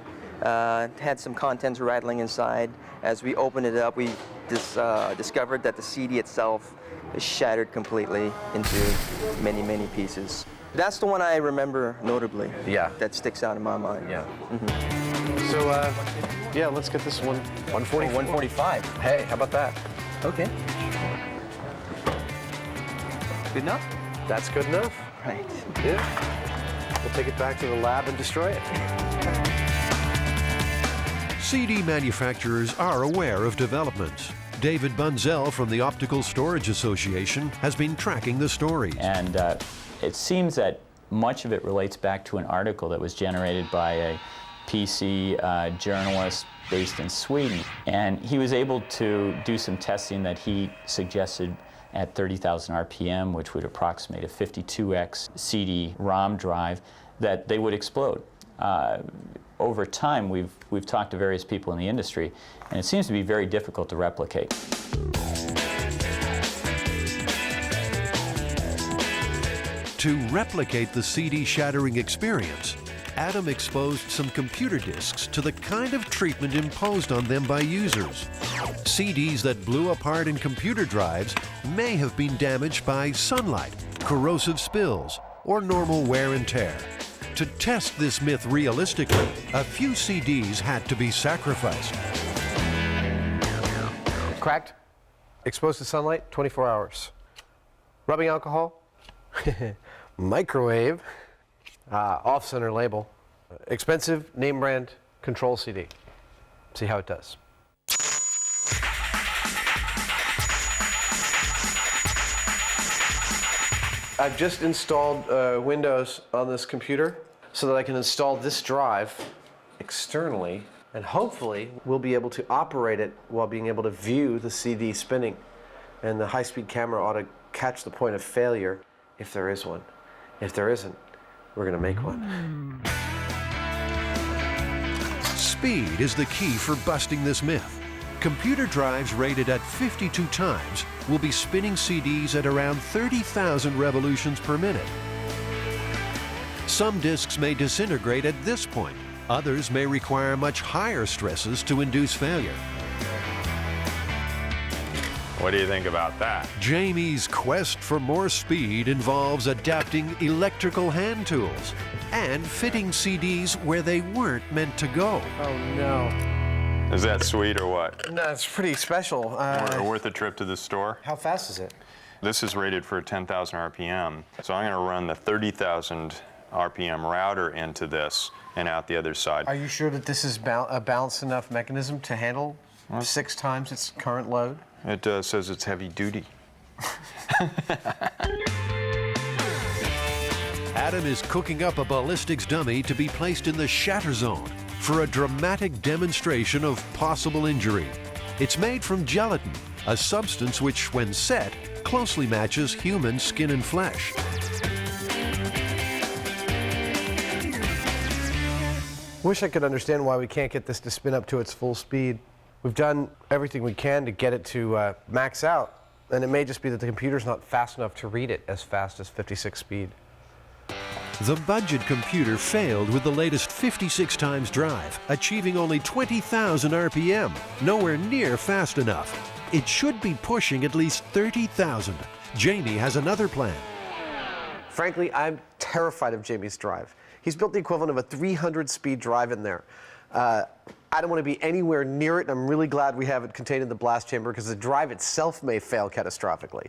had some contents rattling inside. As we opened it up, we discovered that the CD itself is shattered completely into many, many pieces. That's the one I remember notably. Yeah. That sticks out in my mind. Yeah. Mm-hmm. So, yeah, let's get this one. 145. 145. Hey, how about that? Okay. Good enough? That's good enough. Right. Yeah. We'll take it back to the lab and destroy it. CD manufacturers are aware of developments. David Bunzel from the Optical Storage Association has been tracking the stories. And it seems that much of it relates back to an article that was generated by a PC journalist based in Sweden. And he was able to do some testing that he suggested at 30,000 RPM, which would approximate a 52x CD-ROM drive, that they would explode. Over time, we've talked to various people in the industry, and it seems to be very difficult to replicate. To replicate the CD shattering experience, Adam exposed some computer disks to the kind of treatment imposed on them by users. CDs that blew apart in computer drives may have been damaged by sunlight, corrosive spills, or normal wear and tear. To test this myth realistically, a few CDs had to be sacrificed. Cracked, exposed to sunlight, 24 hours. Rubbing alcohol, microwave, off-center label. Expensive, name brand, control CD. See how it does. I've just installed Windows on this computer so that I can install this drive externally, and hopefully we'll be able to operate it while being able to view the CD spinning. And the high-speed camera ought to catch the point of failure if there is one. If there isn't, we're going to make one. Speed is the key for busting this myth. Computer drives rated at 52 times will be spinning CDs at around 30,000 revolutions per minute. Some disks may disintegrate at this point. Others may require much higher stresses to induce failure. What do you think about that? Jamie's quest for more speed involves adapting electrical hand tools and fitting CDs where they weren't meant to go. Oh no. Is that sweet or what? No, it's pretty special. Worth a trip to the store? How fast is it? This is rated for 10,000 RPM. So I'm going to run the 30,000 RPM router into this and out the other side. Are you sure that this is a balanced enough mechanism to handle 6 times its current load? It says it's heavy duty. Adam is cooking up a ballistics dummy to be placed in the shatter zone for a dramatic demonstration of possible injury. It's made from gelatin, a substance which, when set, closely matches human skin and flesh. Wish I could understand why we can't get this to spin up to its full speed. We've done everything we can to get it to max out, and it may just be that the computer's not fast enough to read it as fast as 56 speed. The budget computer failed with the latest 56 times drive, achieving only 20,000 RPM, nowhere near fast enough. It should be pushing at least 30,000. Jamie has another plan. Frankly, I'm terrified of Jamie's drive. He's built the equivalent of a 300-speed drive in there. I don't want to be anywhere near it, and I'm really glad we have it contained in the blast chamber because the drive itself may fail catastrophically.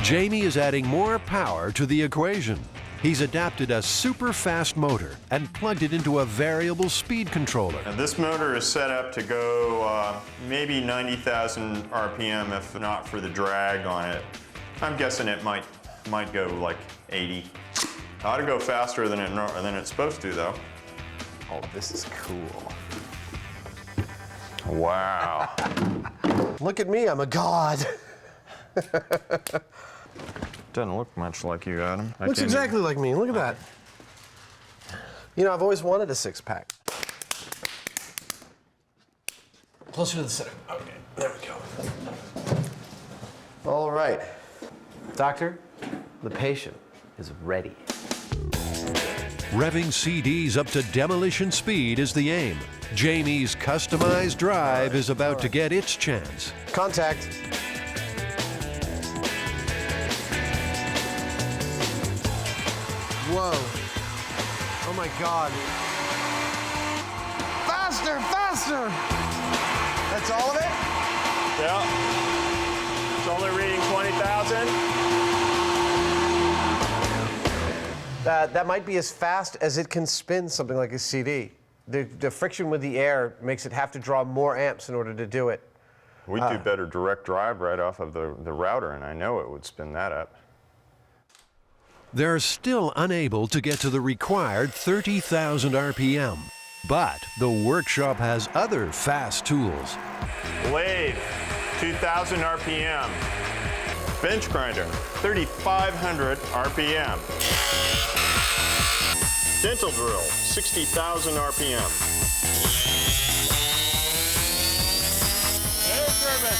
Jamie is adding more power to the equation. He's adapted a super fast motor and plugged it into a variable speed controller. And this motor is set up to go maybe 90,000 RPM if not for the drag on it. I'm guessing it might go like 80. Ought to go faster than it's supposed to though. Oh, this is cool. Wow. Look at me, I'm a god. Doesn't look much like you, Adam. Looks exactly like me. Look at that. You know, I've always wanted a 6-pack. Closer to the center. Okay, there we go. All right. Doctor, the patient is ready. Revving CDs up to demolition speed is the aim. Jamie's customized drive is about to get its chance. Contact. Whoa. Oh my God. Faster, faster! That's all of it? Yeah. It's only reading 20,000. That might be as fast as it can spin something like a CD. The friction with the air makes it have to draw more amps in order to do it. We'd do better direct drive right off of the router, and I know it would spin that up. They're still unable to get to the required 30,000 RPM. But the workshop has other fast tools. Lathe, 2,000 RPM. Bench grinder, 3,500 RPM. Dental drill, 60,000 RPM. Hey, Sherman.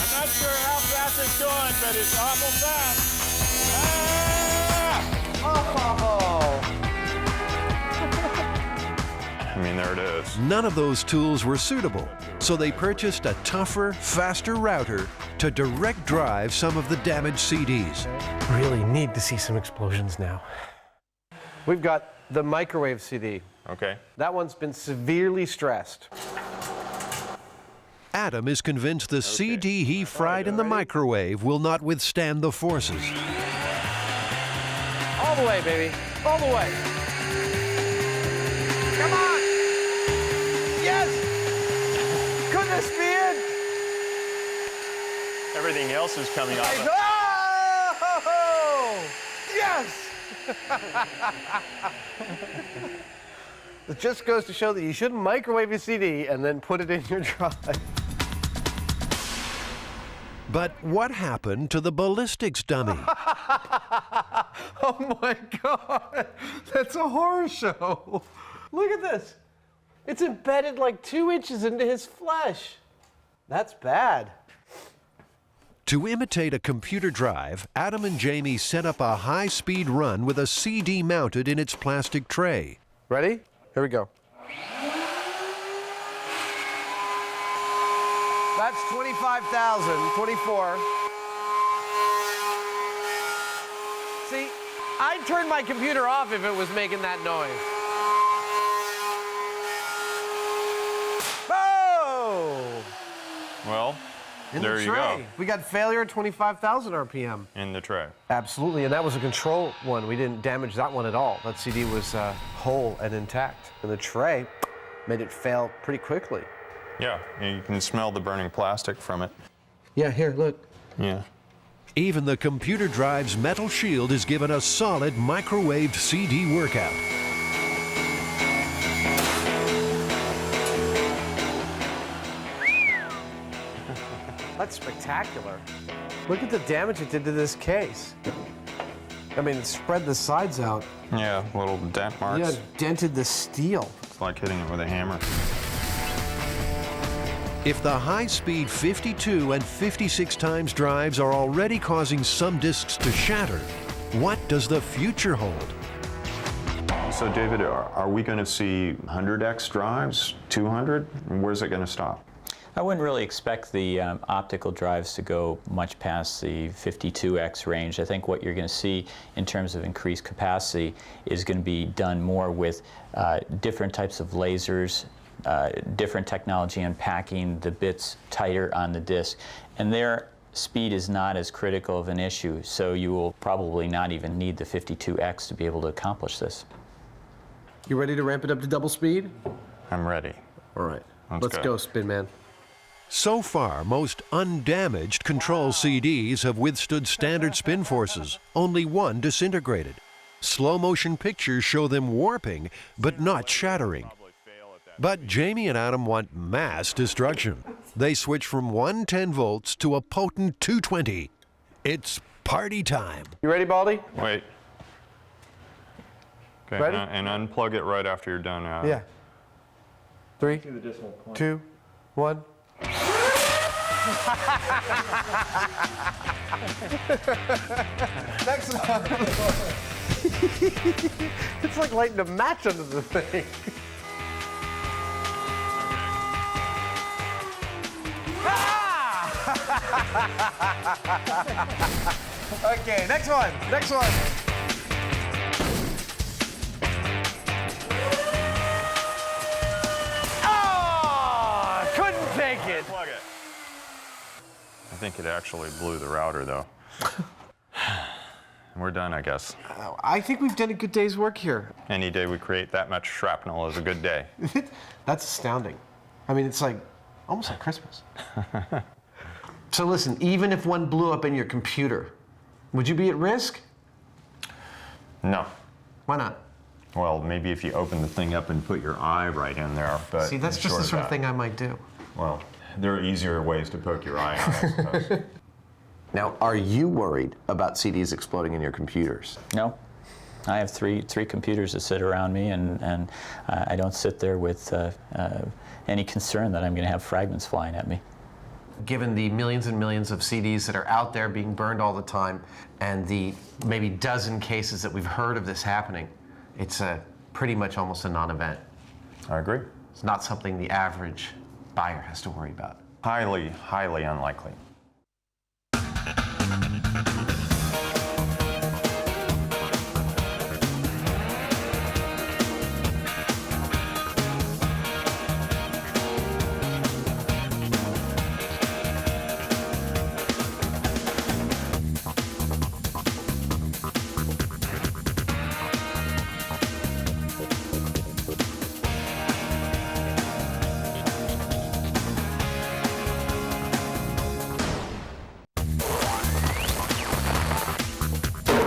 I'm not sure how fast it's going, but it's awful fast. I mean, there it is. None of those tools were suitable, so they purchased a tougher, faster router to direct drive some of the damaged CDs. Really need to see some explosions now. We've got the microwave CD. Okay. That one's been severely stressed. Adam is convinced the CD he fried in the microwave will not withstand the forces. All the way, baby. All the way. Come on! Yes! Could this be it? Everything else is coming off. Oh! Yes! It just goes to show that you shouldn't microwave your CD and then put it in your drive. But what happened to the ballistics dummy? Oh my God, that's a horror show. Look at this. It's embedded like 2 inches into his flesh. That's bad. To imitate a computer drive, Adam and Jamie set up a high-speed run with a CD mounted in its plastic tray. Ready? Here we go. That's 25,000, 24. See, I'd turn my computer off if it was making that noise. Oh! Well, In there the you tray. go. We got failure at 25,000 RPM. In the tray. Absolutely, and that was a control one. We didn't damage that one at all. That CD was whole and intact. And the tray made it fail pretty quickly. Yeah, and you can smell the burning plastic from it. Yeah, here, look. Yeah. Even the computer drive's metal shield is given a solid microwaved CD workout. That's spectacular. Look at the damage it did to this case. I mean, it spread the sides out. Yeah, little dent marks. Yeah, it dented the steel. It's like hitting it with a hammer. If the high-speed 52 and 56 times drives are already causing some disks to shatter, what does the future hold? So, David, are we going to see 100x drives, 200? Where's it going to stop? I wouldn't really expect the optical drives to go much past the 52x range. I think what you're going to see in terms of increased capacity is going to be done more with different types of lasers, different technology in packing the bits tighter on the disk. And their speed is not as critical of an issue, so you will probably not even need the 52x to be able to accomplish this. You ready to ramp it up to double speed? I'm ready. All right, let's go, Spin Man. So far, most undamaged control CDs have withstood standard spin forces, only one disintegrated. Slow-motion pictures show them warping, but not shattering. But Jamie and Adam want mass destruction. They switch from 110 volts to a potent 220. It's party time. You ready, Baldy? Wait. Okay, Ready? And unplug it right after you're done. Yeah. 3, 2, 1. Next one. It's like lighting a match under the thing. Okay, next one. Next one. Oh, couldn't take it. Plug it. I think it actually blew the router, though. We're done, I guess. I think we've done a good day's work here. Any day we create that much shrapnel is a good day. That's astounding. I mean, it's like almost like Christmas. So listen, even if one blew up in your computer, would you be at risk? No. Why not? Well, maybe if you open the thing up and put your eye right in there, but See, that's just the sort of thing I might do. Well, there are easier ways to poke your eye out, I suppose. Now, are you worried about CDs exploding in your computers? No. I have three computers that sit around me, and I don't sit there with any concern that I'm going to have fragments flying at me. Given the millions and millions of CDs that are out there being burned all the time, and the maybe dozen cases that we've heard of this happening, it's pretty much almost a non-event. I agree. It's not something the average buyer has to worry about. Highly, highly unlikely.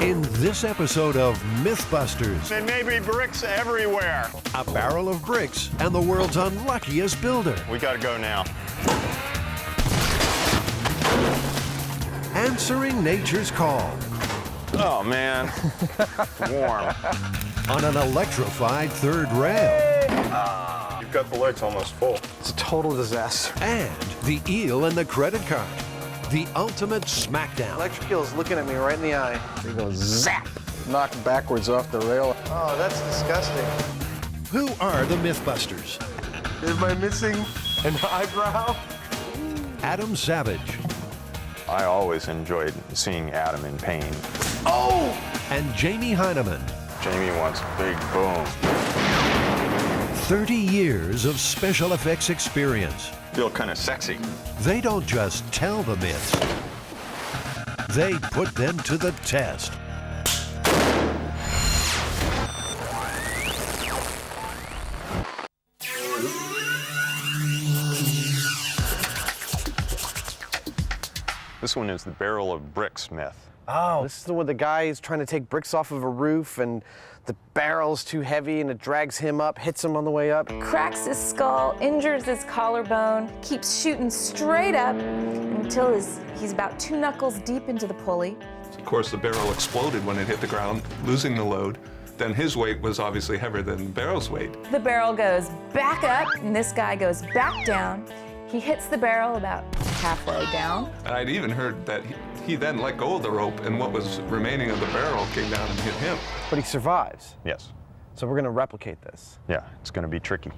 In this episode of MythBusters, There may be bricks everywhere. a barrel of bricks and the world's unluckiest builder. We gotta go now. Answering nature's call Oh man, warm. on an electrified third rail. You've got the lights almost full. It's a total disaster. And the eel and the credit card. The ultimate smackdown. Electric eel is looking at me right in the eye. They go zap, knocked backwards off the rail. Oh, that's disgusting. Who are the MythBusters? Am I missing an eyebrow? Adam Savage. I always enjoyed seeing Adam in pain. Oh! And Jamie Hyneman. Jamie wants big boom. 30 years of special effects experience. Feel kind of sexy. They don't just tell the myths, they put them to the test. This one is the barrel of bricks myth. Oh, this is the one the guy is trying to take bricks off of a roof and the barrel's too heavy and it drags him up, hits him on the way up. Cracks his skull, injures his collarbone, keeps shooting straight up until he's about 2 knuckles deep into the pulley. Of course, the barrel exploded when it hit the ground, losing the load. Then his weight was obviously heavier than the barrel's weight. The barrel goes back up and this guy goes back down. He hits the barrel about halfway down. And I'd even heard that he then let go of the rope and what was remaining of the barrel came down and hit him. But he survives. Yes. So we're gonna replicate this. Yeah, it's gonna be tricky.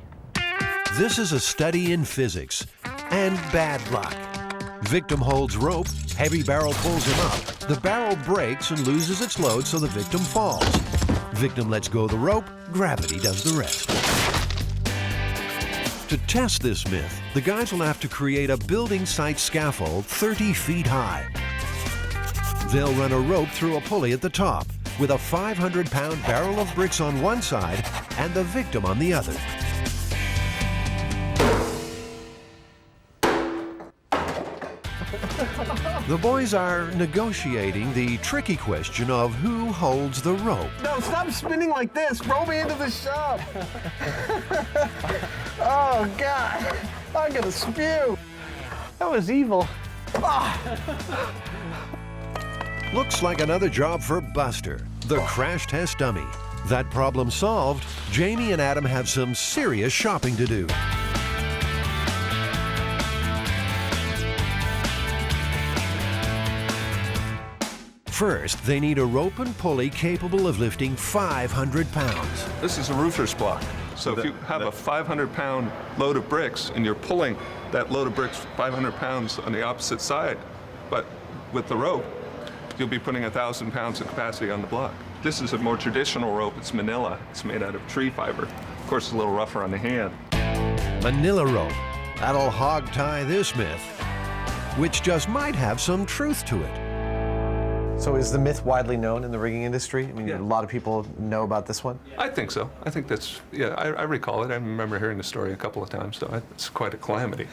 This is a study in physics and bad luck. Victim holds rope, heavy barrel pulls him up. The barrel breaks and loses its load, so the victim falls. Victim lets go of the rope, gravity does the rest. To test this myth, the guys will have to create a building site scaffold 30 feet high. They'll run a rope through a pulley at the top with a 500-pound barrel of bricks on one side and the victim on the other. The boys are negotiating the tricky question of who holds the rope. No, stop spinning like this. Roll me into the shop. Oh, God. I'm gonna spew. That was evil. Ah. Looks like another job for Buster, the crash test dummy. That problem solved, Jamie and Adam have some serious shopping to do. First, they need a rope and pulley capable of lifting 500 pounds. This is a roofer's block. So if you have a 500-pound load of bricks and you're pulling that load of bricks 500 pounds on the opposite side, but with the rope, you'll be putting 1,000 pounds of capacity on the block. This is a more traditional rope. It's manila. It's made out of tree fiber. Of course, it's a little rougher on the hand. Manila rope. That'll hog tie this myth, which just might have some truth to it. So is the myth widely known in the rigging industry? I mean, a lot of people know about this one? I think so. I think that's, yeah, I recall it. I remember hearing the story a couple of times, so it's quite a calamity.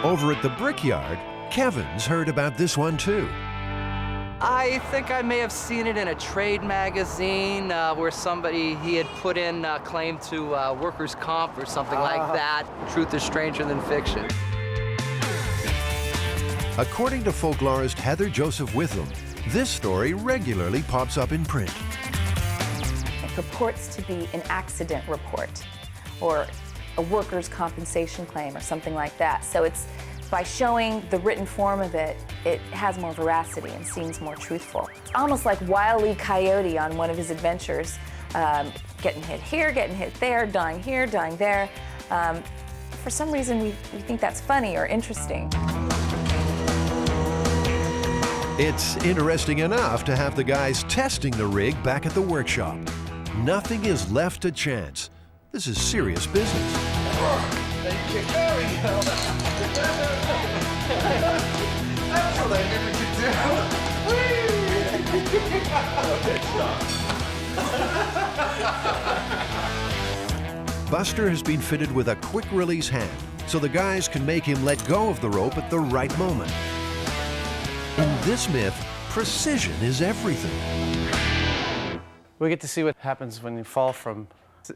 Over at the Brickyard, Kevin's heard about this one too. I think I may have seen it in a trade magazine where somebody, he had put in a claim to workers' comp or something like that. Truth is stranger than fiction. According to folklorist Heather Joseph Witham, this story regularly pops up in print. It purports to be an accident report or a workers' compensation claim or something like that. So it's by showing the written form of it, it has more veracity and seems more truthful. It's almost like Wile E. Coyote on one of his adventures, getting hit here, getting hit there, dying here, dying there. For some reason, we think that's funny or interesting. It's interesting enough to have the guys testing the rig back at the workshop. Nothing is left to chance. This is serious business. Thank you, Kari. That's what I knew we could do. Okay, stop. Buster has been fitted with a quick release hand, so the guys can make him let go of the rope at the right moment. In this myth, precision is everything. We get to see what happens when you fall from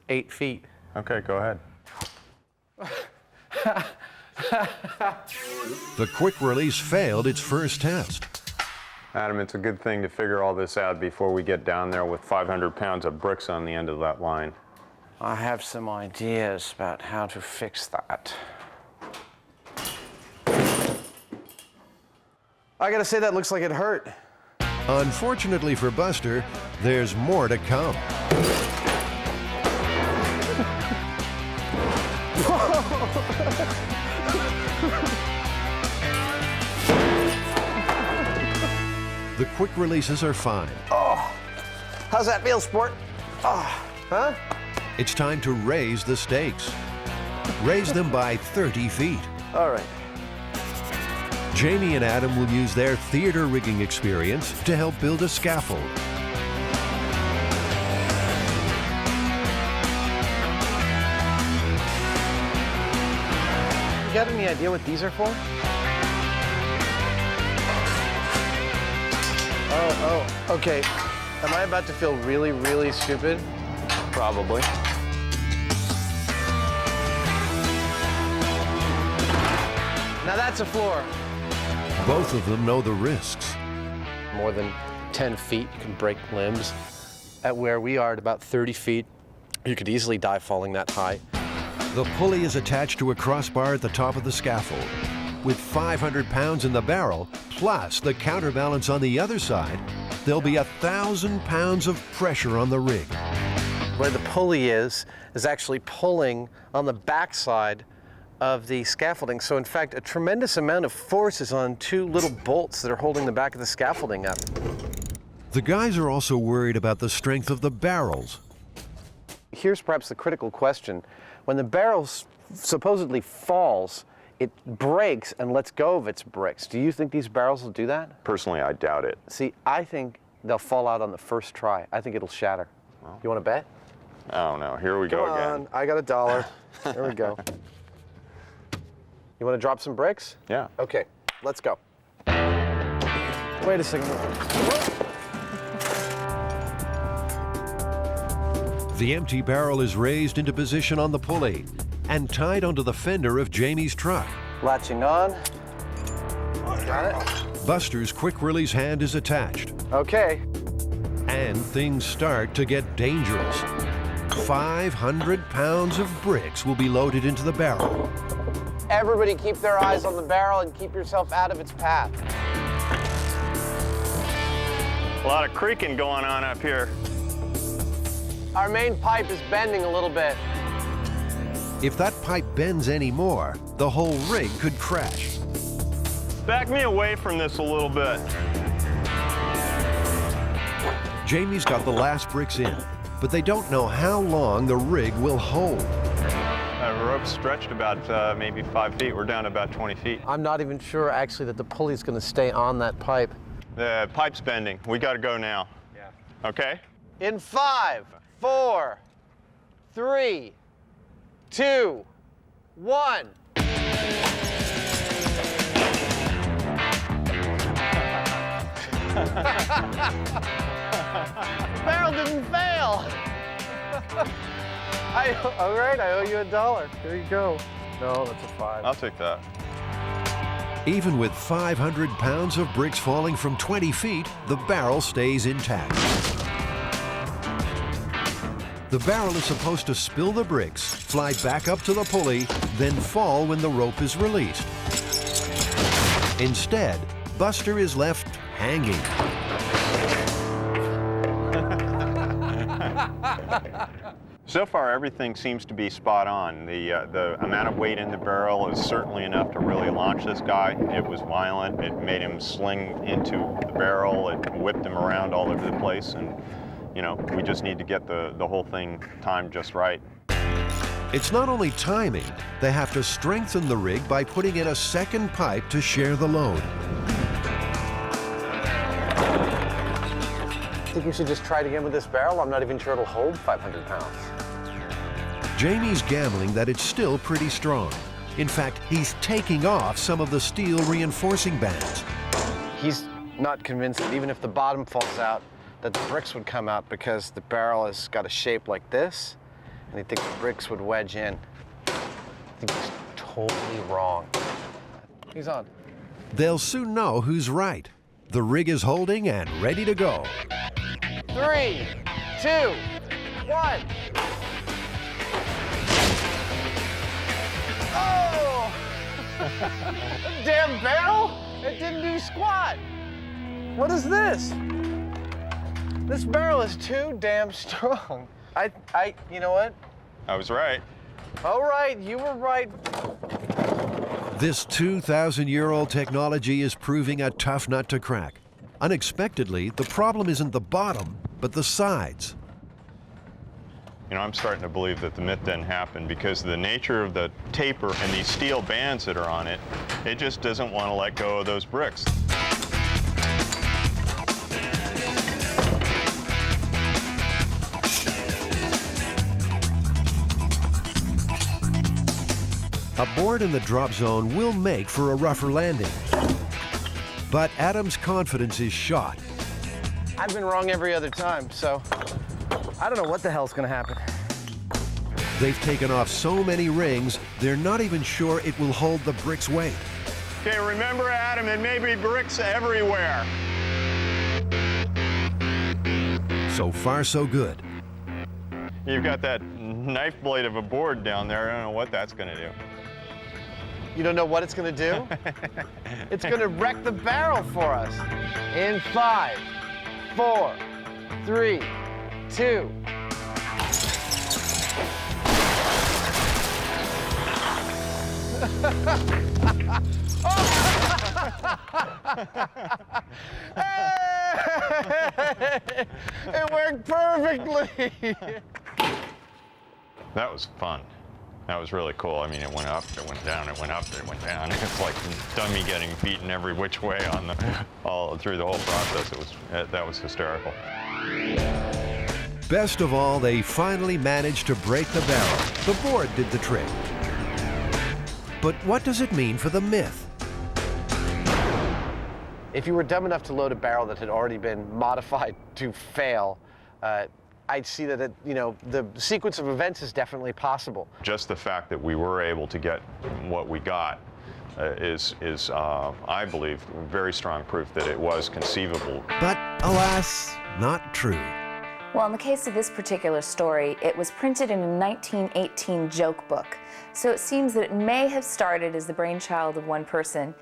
8 feet. Okay, go ahead. The quick release failed its first test. Adam, it's a good thing to figure all this out before we get down there with 500 pounds of bricks on the end of that line. I have some ideas about how to fix that. I gotta say, that looks like it hurt. Unfortunately for Buster, there's more to come. The quick releases are fine. Oh, how's that feel, sport? Oh, huh? It's time to raise the stakes. Raise them by 30 feet. All right. Jamie and Adam will use their theater rigging experience to help build a scaffold. You got any idea what these are for? Oh, okay. Am I about to feel really, really stupid? Probably. Now that's a floor. Both of them know the risks. More than 10 feet, you can break limbs. At where we are at about 30 feet, you could easily die falling that high. The pulley is attached to a crossbar at the top of the scaffold. With 500 pounds in the barrel, plus the counterbalance on the other side, there'll be 1,000 pounds of pressure on the rig. Where the pulley is actually pulling on the backside of the scaffolding. So in fact, a tremendous amount of force is on 2 little bolts that are holding the back of the scaffolding up. The guys are also worried about the strength of the barrels. Here's perhaps the critical question. When the barrel supposedly falls, it breaks and lets go of its bricks. Do you think these barrels will do that? Personally, I doubt it. See, I think they'll fall out on the first try. I think it'll shatter. Well, you want to bet? Oh no, here we go again. I got $1. There we go. You want to drop some bricks? Yeah. Okay, let's go. Wait a second. The empty barrel is raised into position on the pulley and tied onto the fender of Jamie's truck. Latching on. Got it. Buster's quick release hand is attached. Okay. And things start to get dangerous. 500 pounds of bricks will be loaded into the barrel. Everybody keep their eyes on the barrel and keep yourself out of its path. A lot of creaking going on up here. Our main pipe is bending a little bit. If that pipe bends anymore, the whole rig could crash. Back me away from this a little bit. Jamie's got the last bricks in, but they don't know how long the rig will hold. The rope's stretched about maybe 5 feet. We're down to about 20 feet. I'm not even sure actually that the pulley's going to stay on that pipe. The pipe's bending. We got to go now. Yeah. Okay? In 5, 4, 3, 2, 1. Barrel didn't fail. All right, I owe you $1. There you go. No, that's a 5. I'll take that. Even with 500 pounds of bricks falling from 20 feet, the barrel stays intact. The barrel is supposed to spill the bricks, fly back up to the pulley, then fall when the rope is released. Instead, Buster is left hanging. So far, everything seems to be spot on. The amount of weight in the barrel is certainly enough to really launch this guy. It was violent. It made him sling into the barrel. It whipped him around all over the place. And, you know, we just need to get the whole thing timed just right. It's not only timing. They have to strengthen the rig by putting in a second pipe to share the load. I think you should just try it again with this barrel. I'm not even sure it'll hold 500 pounds. Jamie's gambling that it's still pretty strong. In fact, he's taking off some of the steel reinforcing bands. He's not convinced that even if the bottom falls out, that the bricks would come out because the barrel has got a shape like this, and I think the bricks would wedge in. I think he's totally wrong. He's on. They'll soon know who's right. The rig is holding and ready to go. 3, 2, 1. Oh! Damn barrel! It didn't do squat. What is this? This barrel is too damn strong. You know what? I was right. All right, you were right. This 2,000-year-old technology is proving a tough nut to crack. Unexpectedly, the problem isn't the bottom, but the sides. You know, I'm starting to believe that the myth didn't happen because of the nature of the taper and these steel bands that are on it. It just doesn't want to let go of those bricks. A board in the drop zone will make for a rougher landing. But Adam's confidence is shot. I've been wrong every other time, so I don't know what the hell's gonna happen. They've taken off so many rings, they're not even sure it will hold the brick's weight. Okay, remember, Adam, it may be bricks everywhere. So far, so good. You've got that knife blade of a board down there. I don't know what that's gonna do. You don't know what it's gonna do? It's gonna wreck the barrel for us. In 5, 4, 3, 2. It worked perfectly. That was fun. That was really cool. I mean, it went up, it went down, it went up, it went down. It's like dummy getting beaten every which way on all through the whole process. That was hysterical. Best of all, they finally managed to break the barrel. The board did the trick. But what does it mean for the myth? If you were dumb enough to load a barrel that had already been modified to fail, I'd see that the sequence of events is definitely possible. Just the fact that we were able to get what we got is I believe, very strong proof that it was conceivable. But alas, not true. Well, in the case of this particular story, it was printed in a 1918 joke book. So it seems that it may have started as the brainchild of one person.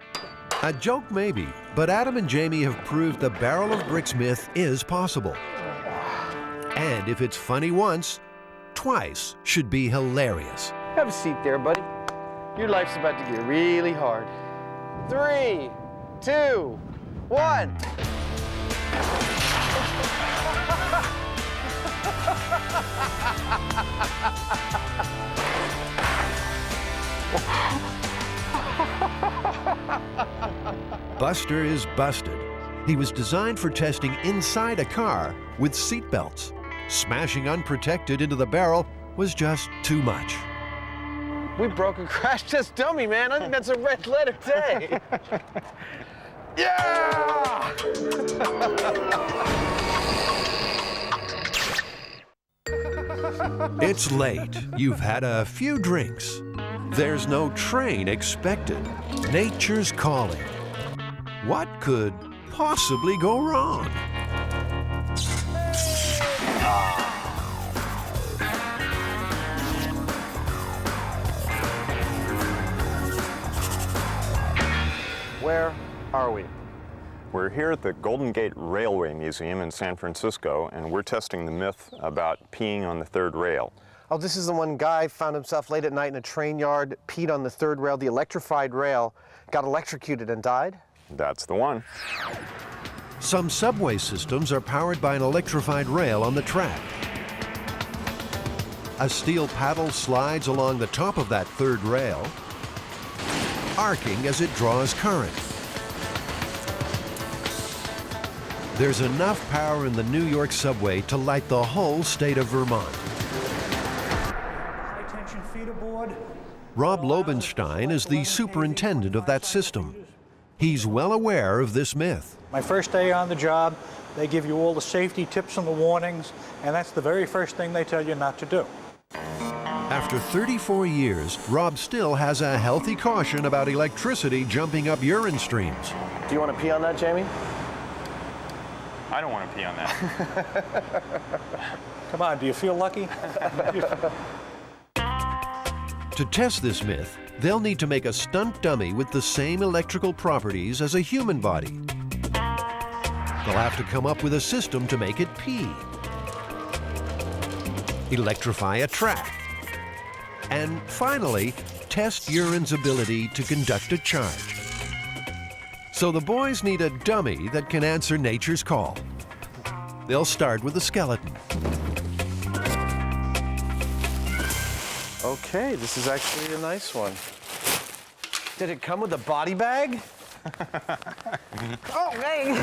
A joke maybe, but Adam and Jamie have proved the barrel of bricks myth is possible. And if it's funny once, twice should be hilarious. Have a seat there, buddy. Your life's about to get really hard. 3, 2, 1. Buster is busted. He was designed for testing inside a car with seat belts. Smashing unprotected into the barrel was just too much. We broke a crash test dummy, man. I think that's a red letter day. Yeah! It's late. You've had a few drinks. There's no train expected. Nature's calling. What could possibly go wrong? Where are we? We're here at the Golden Gate Railway Museum in San Francisco, and we're testing the myth about peeing on the third rail. Oh, this is the one guy found himself late at night in a train yard, peed on the third rail, the electrified rail, got electrocuted and died? That's the one. Some subway systems are powered by an electrified rail on the track. A steel paddle slides along the top of that third rail, arcing as it draws current. There's enough power in the New York subway to light the whole state of Vermont. High-tension feeder board. Rob Lobenstein is the superintendent of that system. He's well aware of this myth. My first day on the job, they give you all the safety tips and the warnings, and that's the very first thing they tell you not to do. After 34 years, Rob still has a healthy caution about electricity jumping up urine streams. Do you want to pee on that, Jamie? I don't want to pee on that. Come on, do you feel lucky? To test this myth, they'll need to make a stunt dummy with the same electrical properties as a human body. They'll have to come up with a system to make it pee, electrify a track, and finally, test urine's ability to conduct a charge. So the boys need a dummy that can answer nature's call. They'll start with the skeleton. Okay, this is actually a nice one. Did it come with a body bag? Oh, dang.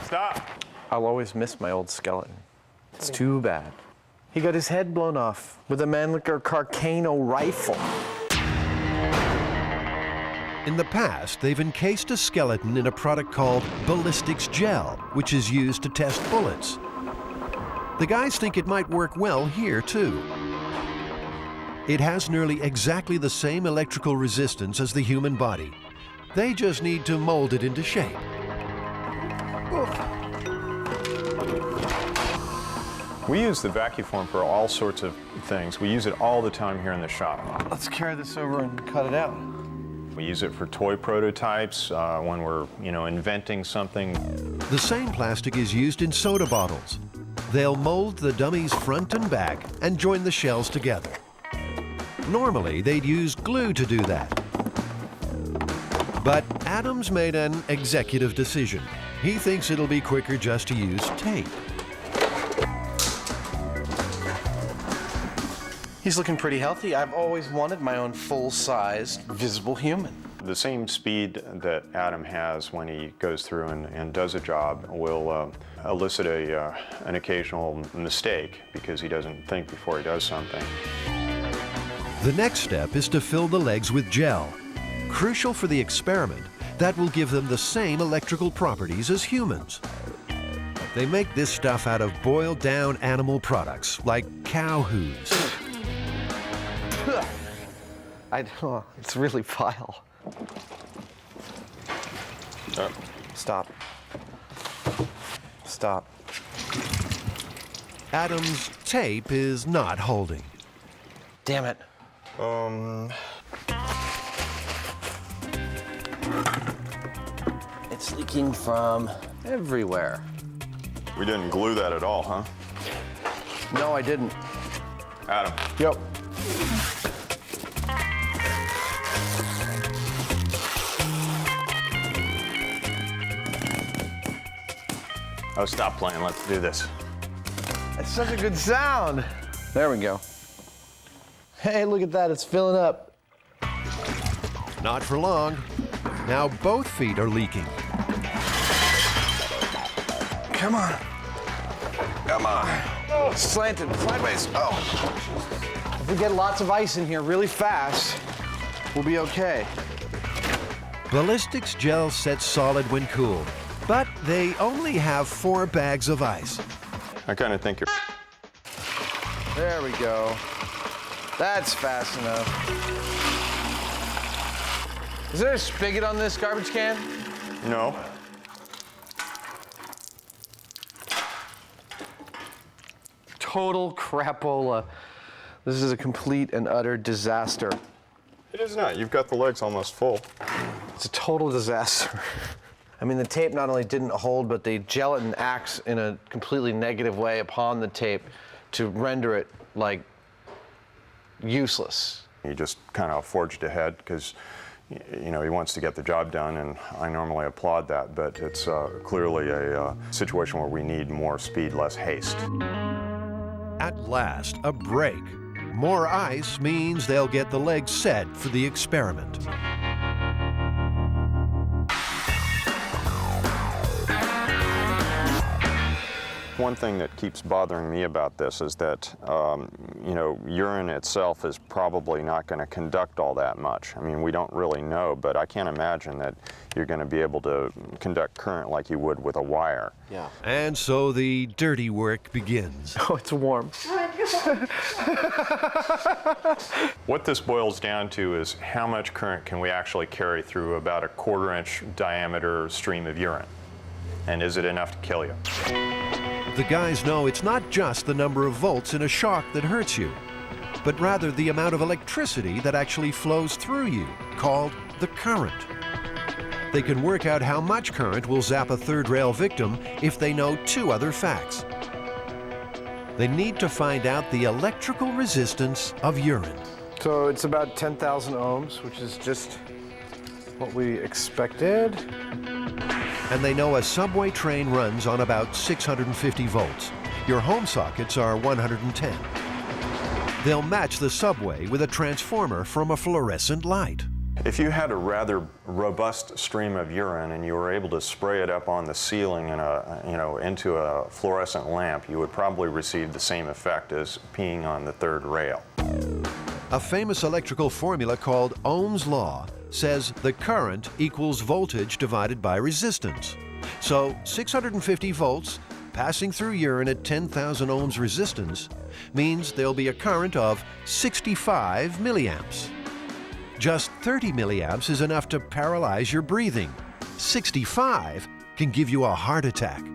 Stop. I'll always miss my old skeleton. It's too bad. He got his head blown off with a Mannlicher Carcano rifle. In the past, they've encased a skeleton in a product called ballistics gel, which is used to test bullets. The guys think it might work well here, too. It has nearly exactly the same electrical resistance as the human body. They just need to mold it into shape. We use the vacuform for all sorts of things. We use it all the time here in the shop. Let's carry this over and cut it out. We use it for toy prototypes when we're, inventing something. The same plastic is used in soda bottles. They'll mold the dummy's front and back and join the shells together. Normally, they'd use glue to do that. But Adams made an executive decision. He thinks it'll be quicker just to use tape. He's looking pretty healthy. I've always wanted my own full-sized, visible human. The same speed that Adam has when he goes through and does a job will elicit an occasional mistake because he doesn't think before he does something. The next step is to fill the legs with gel. Crucial for the experiment, that will give them the same electrical properties as humans. They make this stuff out of boiled down animal products like cow hooves. It's really vile. Stop. Stop. Adam's tape is not holding. Damn it. It's leaking from everywhere. We didn't glue that at all, huh? No, I didn't. Adam. Yep. Oh, stop playing. Let's do this. That's such a good sound. There we go. Hey, look at that. It's filling up. Not for long. Now both feet are leaking. Come on. Come on. Oh, slanted, sideways. Oh. If we get lots of ice in here really fast, we'll be okay. Ballistics gel sets solid when cooled, but they only have 4 bags of ice. I kind of think you're... There we go. That's fast enough. Is there a spigot on this garbage can? No. Total crapola. This is a complete and utter disaster. It is not. You've got the legs almost full. It's a total disaster. I mean, the tape not only didn't hold, but the gelatin acts in a completely negative way upon the tape to render it, like, useless. He just kind of forged ahead because, he wants to get the job done, and I normally applaud that, but it's clearly a situation where we need more speed, less haste. At last, a break. More ice means they'll get the legs set for the experiment. one thing that keeps bothering me about this is that, you know, urine itself is probably not going to conduct all that much. I mean, we don't really know, but I can't imagine that you're going to be able to conduct current like you would with a wire. Yeah. And so the dirty work begins. Oh, it's warm. What this boils down to is how much current can we actually carry through about a 1/4-inch diameter stream of urine? And is it enough to kill you? The guys know it's not just the number of volts in a shock that hurts you, but rather the amount of electricity that actually flows through you, called the current. They can work out how much current will zap a third rail victim if they know 2 other facts. They need to find out the electrical resistance of urine. So it's about 10,000 ohms, which is just what we expected. And they know a subway train runs on about 650 volts. Your home sockets are 110. They'll match the subway with a transformer from a fluorescent light. If you had a rather robust stream of urine and you were able to spray it up on the ceiling in a, you know, into a fluorescent lamp, you would probably receive the same effect as peeing on the third rail. A famous electrical formula called Ohm's law says the current equals voltage divided by resistance. So 650 volts passing through urine at 10,000 ohms resistance means there'll be a current of 65 milliamps. Just 30 milliamps is enough to paralyze your breathing. 65 can give you a heart attack.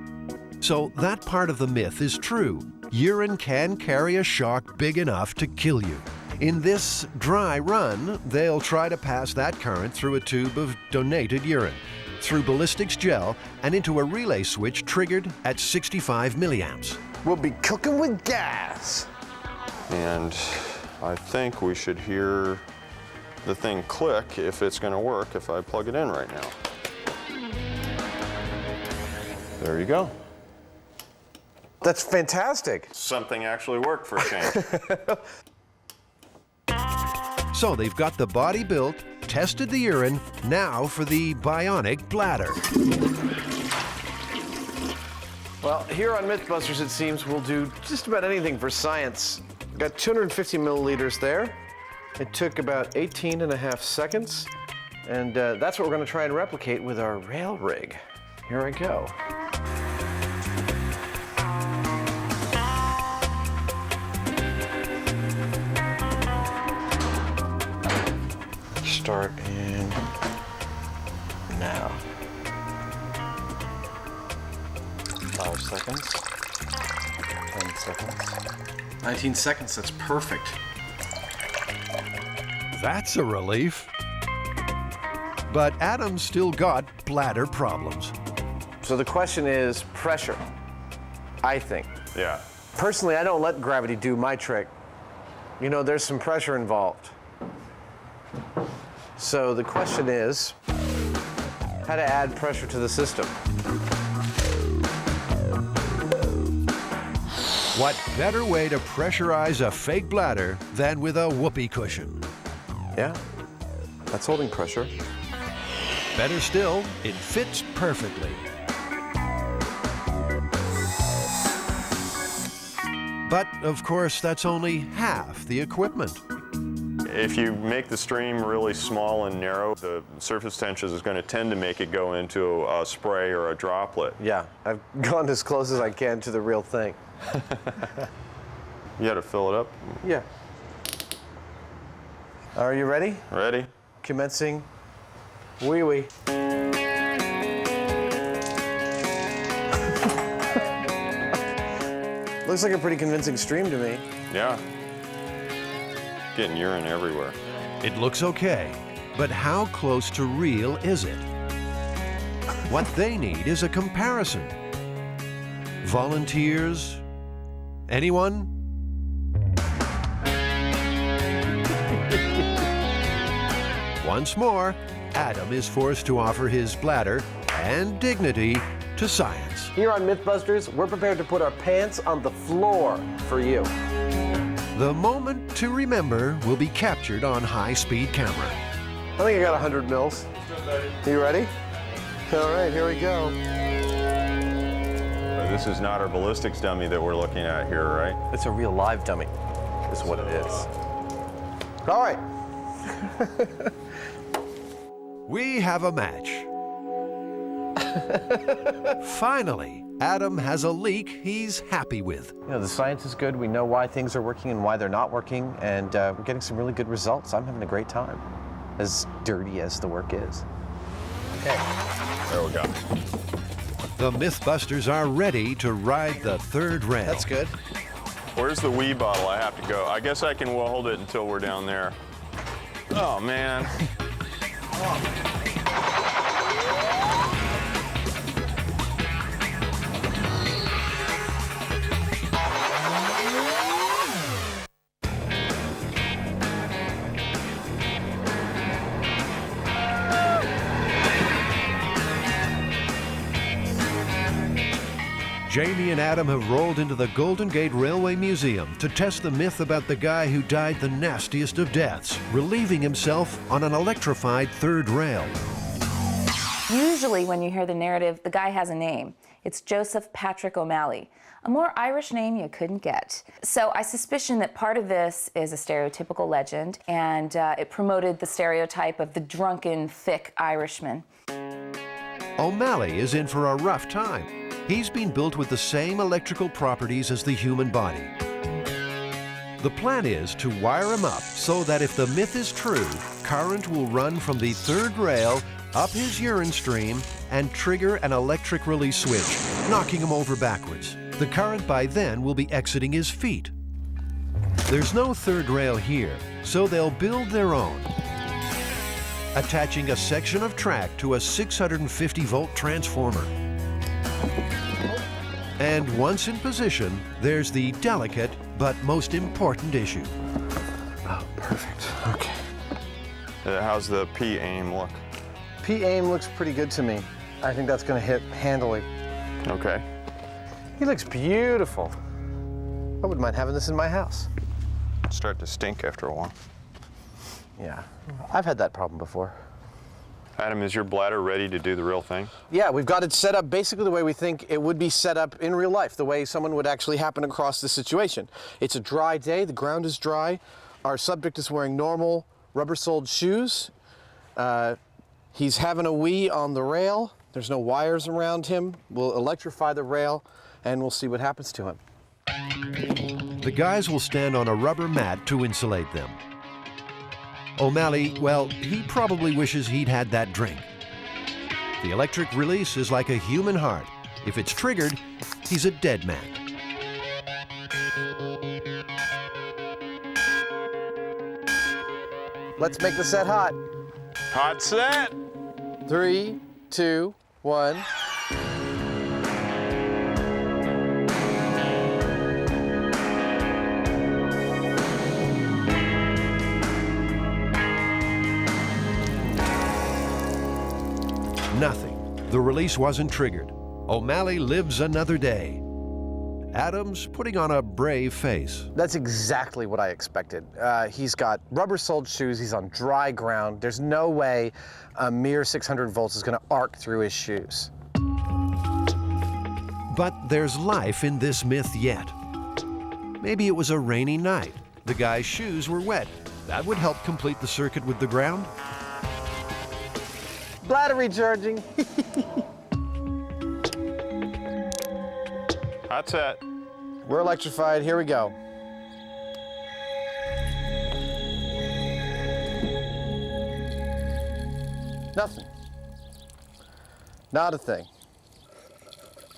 So that part of the myth is true. Urine can carry a shock big enough to kill you. In this dry run, they'll try to pass that current through a tube of donated urine, through ballistics gel, and into a relay switch triggered at 65 milliamps. We'll be cooking with gas. And I think we should hear the thing click if it's going to work if I plug it in right now. There you go. That's fantastic. Something actually worked for a change. So they've got the body built, tested the urine, now for the bionic bladder. Well, here on MythBusters, it seems we'll do just about anything for science. Got 250 milliliters there. It took about 18.5 seconds, and that's what we're going to try and replicate with our rail rig. Here I go. Start in now. 5 seconds. 10 seconds. 19 seconds, that's perfect. That's a relief. But Adam's still got bladder problems. So the question is pressure, I think. Yeah. Personally, I don't let gravity do my trick. You know, there's some pressure involved. So the question is how to add pressure to the system. What better way to pressurize a fake bladder than with a whoopee cushion? Yeah, that's holding pressure. Better still, it fits perfectly. But, of course, that's only half the equipment. If you make the stream really small and narrow, the surface tension is going to tend to make it go into a spray or a droplet. Yeah, I've gone as close as I can to the real thing. You got to fill it up? Yeah. Are you ready? Ready. Commencing wee-wee. Looks like a pretty convincing stream to me. Yeah. Getting urine everywhere. It looks okay, but how close to real is it? What they need is a comparison. Volunteers? Anyone? Once more, Adam is forced to offer his bladder and dignity to science. Here on MythBusters, we're prepared to put our pants on the floor for you. The moment to remember will be captured on high-speed camera. I think I got 100 mils. You ready? All right, here we go. This is not our ballistics dummy that we're looking at here, right? It's a real live dummy, is what it is. All right. We have a match. Finally, Adam has a leak he's happy with. You know, the science is good. We know why things are working and why they're not working, and we're getting some really good results. I'm having a great time, as dirty as the work is. Okay. There we go. The MythBusters are ready to ride the third rail. That's good. Where's the wee bottle I have to go? I guess I can hold it until we're down there. Oh, man. Jamie and Adam have rolled into the Golden Gate Railway Museum to test the myth about the guy who died the nastiest of deaths, relieving himself on an electrified third rail. Usually when you hear the narrative, the guy has a name. It's Joseph Patrick O'Malley. A more Irish name you couldn't get. So I suspicion that part of this is a stereotypical legend, and it promoted the stereotype of the drunken, thick Irishman. O'Malley is in for a rough time. He's been built with the same electrical properties as the human body. The plan is to wire him up so that if the myth is true, current will run from the third rail up his urine stream and trigger an electric release switch, knocking him over backwards. The current by then will be exiting his feet. There's no third rail here, so they'll build their own, attaching a section of track to a 650-volt transformer. And once in position, there's the delicate but most important issue. Oh, perfect. Okay. How's the P-aim look? P-aim looks pretty good to me. I think that's going to hit handily. Okay. He looks beautiful. I wouldn't mind having this in my house. Start to stink after a while. Yeah, I've had that problem before. Adam, is your bladder ready to do the real thing? Yeah, we've got it set up basically the way we think it would be set up in real life, the way someone would actually happen across the situation. It's a dry day, the ground is dry. Our subject is wearing normal rubber-soled shoes. He's having a wee on the rail. There's no wires around him. We'll electrify the rail and we'll see what happens to him. The guys will stand on a rubber mat to insulate them. O'Malley, well, he probably wishes he'd had that drink. The electric release is like a human heart. If it's triggered, he's a dead man. Let's make the set hot. Hot set. 3, 2, 1. Nothing. The release wasn't triggered. O'Malley lives another day. Adam's putting on a brave face. That's exactly what I expected. He's got rubber-soled shoes. He's on dry ground. There's no way a mere 600 volts is going to arc through his shoes. But there's life in this myth yet. Maybe it was a rainy night. The guy's shoes were wet. That would help complete the circuit with the ground. Bladder recharging. Hot set. We're electrified. Here we go. Nothing. Not a thing.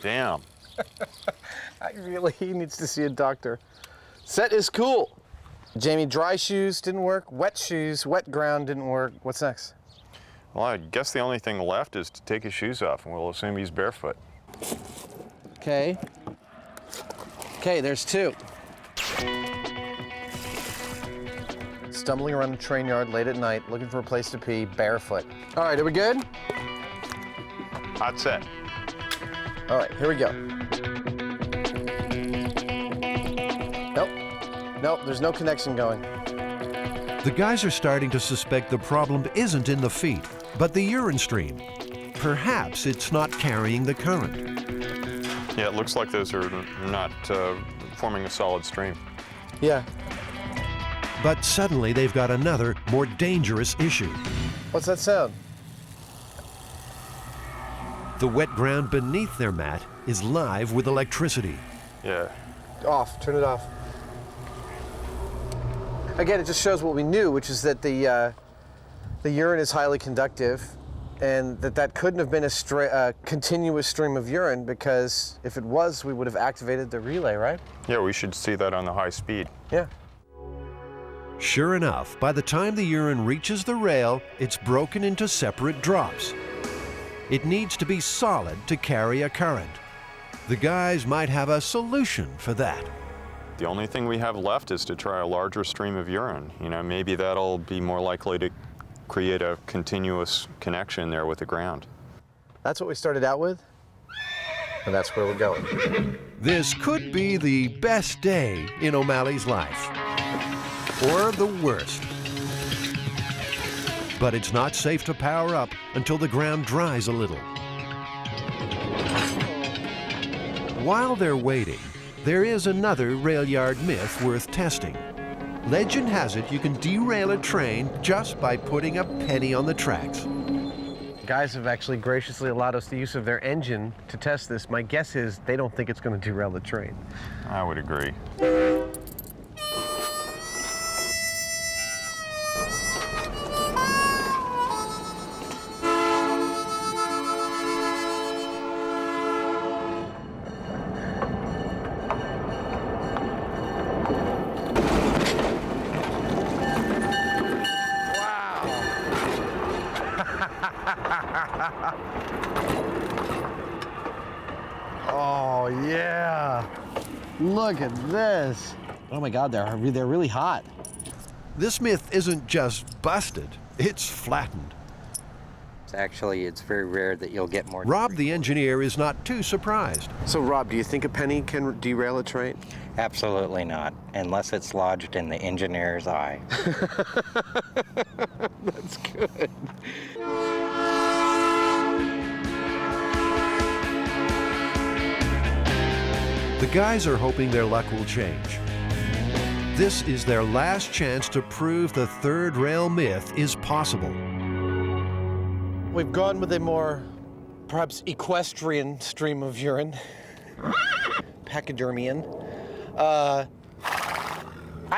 Damn. He needs to see a doctor. Set is cool. Jamie, dry shoes didn't work. Wet shoes, wet ground didn't work. What's next? Well, I guess the only thing left is to take his shoes off, and we'll assume he's barefoot. Okay. Okay, there's 2. Stumbling around a train yard late at night, looking for a place to pee, barefoot. All right, are we good? Hot set. All right, here we go. Nope. Nope, there's no connection going. The guys are starting to suspect the problem isn't in the feet, but the urine stream. Perhaps it's not carrying the current. Yeah, it looks like those are not forming a solid stream. Yeah. But suddenly they've got another, more dangerous issue. What's that sound? The wet ground beneath their mat is live with electricity. Yeah. Off. Turn it off. Again, it just shows what we knew, which is that the urine is highly conductive, and that couldn't have been a continuous stream of urine, because if it was, we would have activated the relay, right? Yeah, we should see that on the high speed. Yeah. Sure enough, by the time the urine reaches the rail, it's broken into separate drops. It needs to be solid to carry a current. The guys might have a solution for that. The only thing we have left is to try a larger stream of urine. You know, maybe that'll be more likely to create a continuous connection there with the ground. That's what we started out with, and that's where we're going. This could be the best day in O'Malley's life, or the worst. But it's not safe to power up until the ground dries a little. While they're waiting, there is another rail yard myth worth testing. Legend has it you can derail a train just by putting a penny on the tracks. Guys have actually graciously allowed us the use of their engine to test this. My guess is they don't think it's going to derail the train. I would agree. Oh, yeah. Look at this. Oh my God, they're really hot. This myth isn't just busted, it's flattened. Actually, it's very rare that you'll get more. Rob, the engineer, is not too surprised. So, Rob, do you think a penny can derail a train? Absolutely not, unless it's lodged in the engineer's eye. That's good. The guys are hoping their luck will change. This is their last chance to prove the third rail myth is possible. We've gone with a more, perhaps, equestrian stream of urine. Pachydermian. I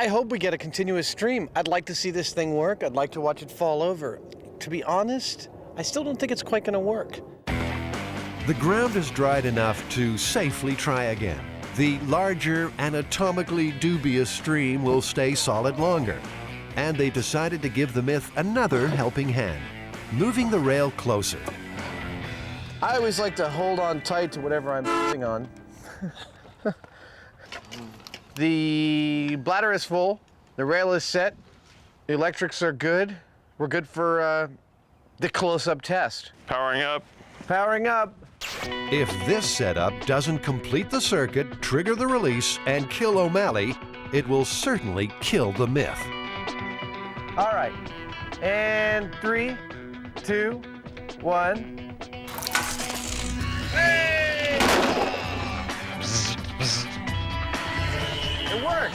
hope we get a continuous stream. I'd like to see this thing work. I'd like to watch it fall over. To be honest, I still don't think it's quite going to work. The ground is dried enough to safely try again. The larger, anatomically dubious stream will stay solid longer. And they decided to give the myth another helping hand, moving the rail closer. I always like to hold on tight to whatever I'm sitting on. The bladder is full, the rail is set, the electrics are good. We're good for the close-up test. Powering up. Powering up. If this setup doesn't complete the circuit, trigger the release, and kill O'Malley, it will certainly kill the myth. All right, and 3, 2, 1. Hey! It worked.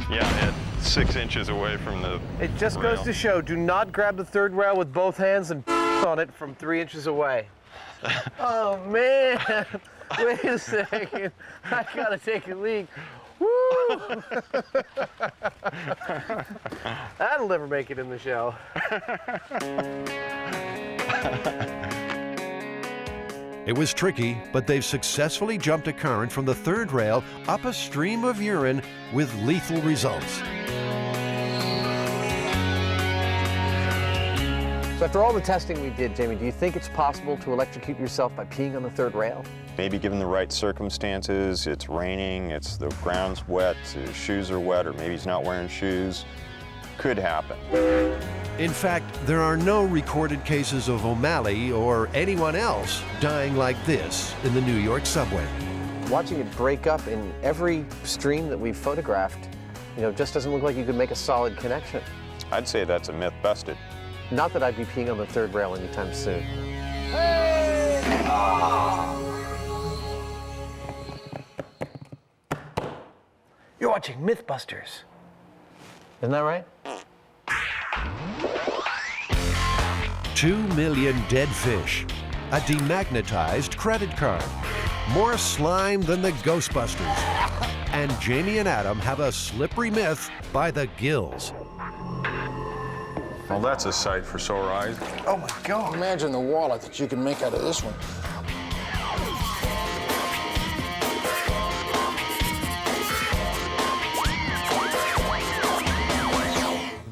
Yeah, it's 6 inches away from the It just rail. goes to show, do not grab the third rail with both hands and on it from 3 inches away. Oh man, wait a second. I gotta take a leak. Woo! That'll never make it in the show. It was tricky, but they've successfully jumped a current from the third rail up a stream of urine with lethal results. So after all the testing we did, Jamie, do you think it's possible to electrocute yourself by peeing on the third rail? Maybe given the right circumstances, it's raining, the ground's wet, his shoes are wet, or maybe he's not wearing shoes. Could happen. In fact, there are no recorded cases of O'Malley or anyone else dying like this in the New York subway. Watching it break up in every stream that we've photographed, just doesn't look like you could make a solid connection. I'd say that's a myth busted. Not that I'd be peeing on the third rail anytime soon. Hey! Oh! You're watching MythBusters. Isn't that right? 2 million dead fish, a demagnetized credit card, more slime than the Ghostbusters, and Jamie and Adam have a slippery myth by the gills. Well, that's a sight for sore eyes. Oh my God. Imagine the wallet that you can make out of this one.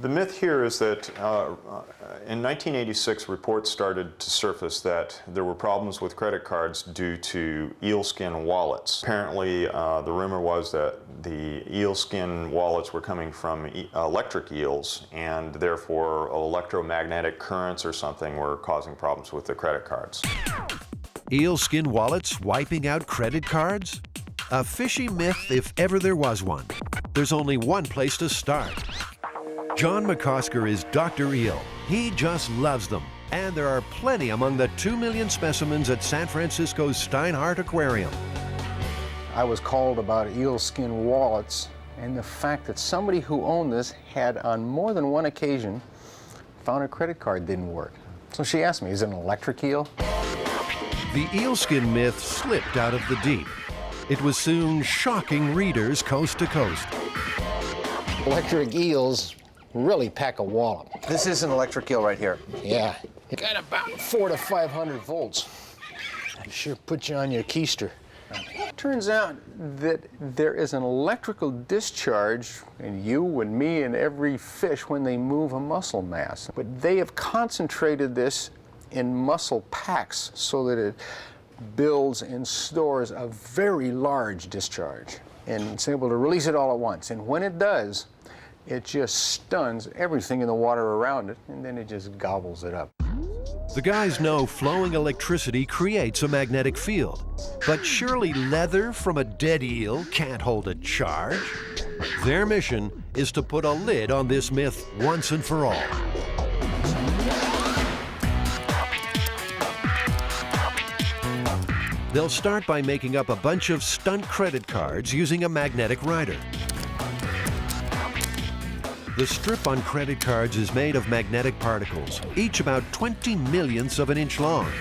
The myth here is that in 1986, reports started to surface that there were problems with credit cards due to eelskin wallets. Apparently, the rumor was that the eelskin wallets were coming from electric eels, and therefore electromagnetic currents or something were causing problems with the credit cards. Eelskin wallets wiping out credit cards? A fishy myth if ever there was one. There's only one place to start. John McCosker is Dr. Eel. He just loves them. And there are plenty among the 2 million specimens at San Francisco's Steinhardt Aquarium. I was called about eelskin wallets and the fact that somebody who owned this had on more than one occasion found a credit card didn't work. So she asked me, is it an electric eel? The eelskin myth slipped out of the deep. It was soon shocking readers coast to coast. Electric eels really pack a wallop. This is an electric eel right here. Yeah, it got about 400 to 500 volts. It sure puts you on your keister. Turns out that there is an electrical discharge in you and me and every fish when they move a muscle mass. But they have concentrated this in muscle packs so that it builds and stores a very large discharge. And it's able to release it all at once. And when it does, it just stuns everything in the water around it, and then it just gobbles it up. The guys know flowing electricity creates a magnetic field, but surely leather from a dead eel can't hold a charge. Their mission is to put a lid on this myth once and for all. They'll start by making up a bunch of stunt credit cards using a magnetic rider. The strip on credit cards is made of magnetic particles, each about 20 millionths of an inch long.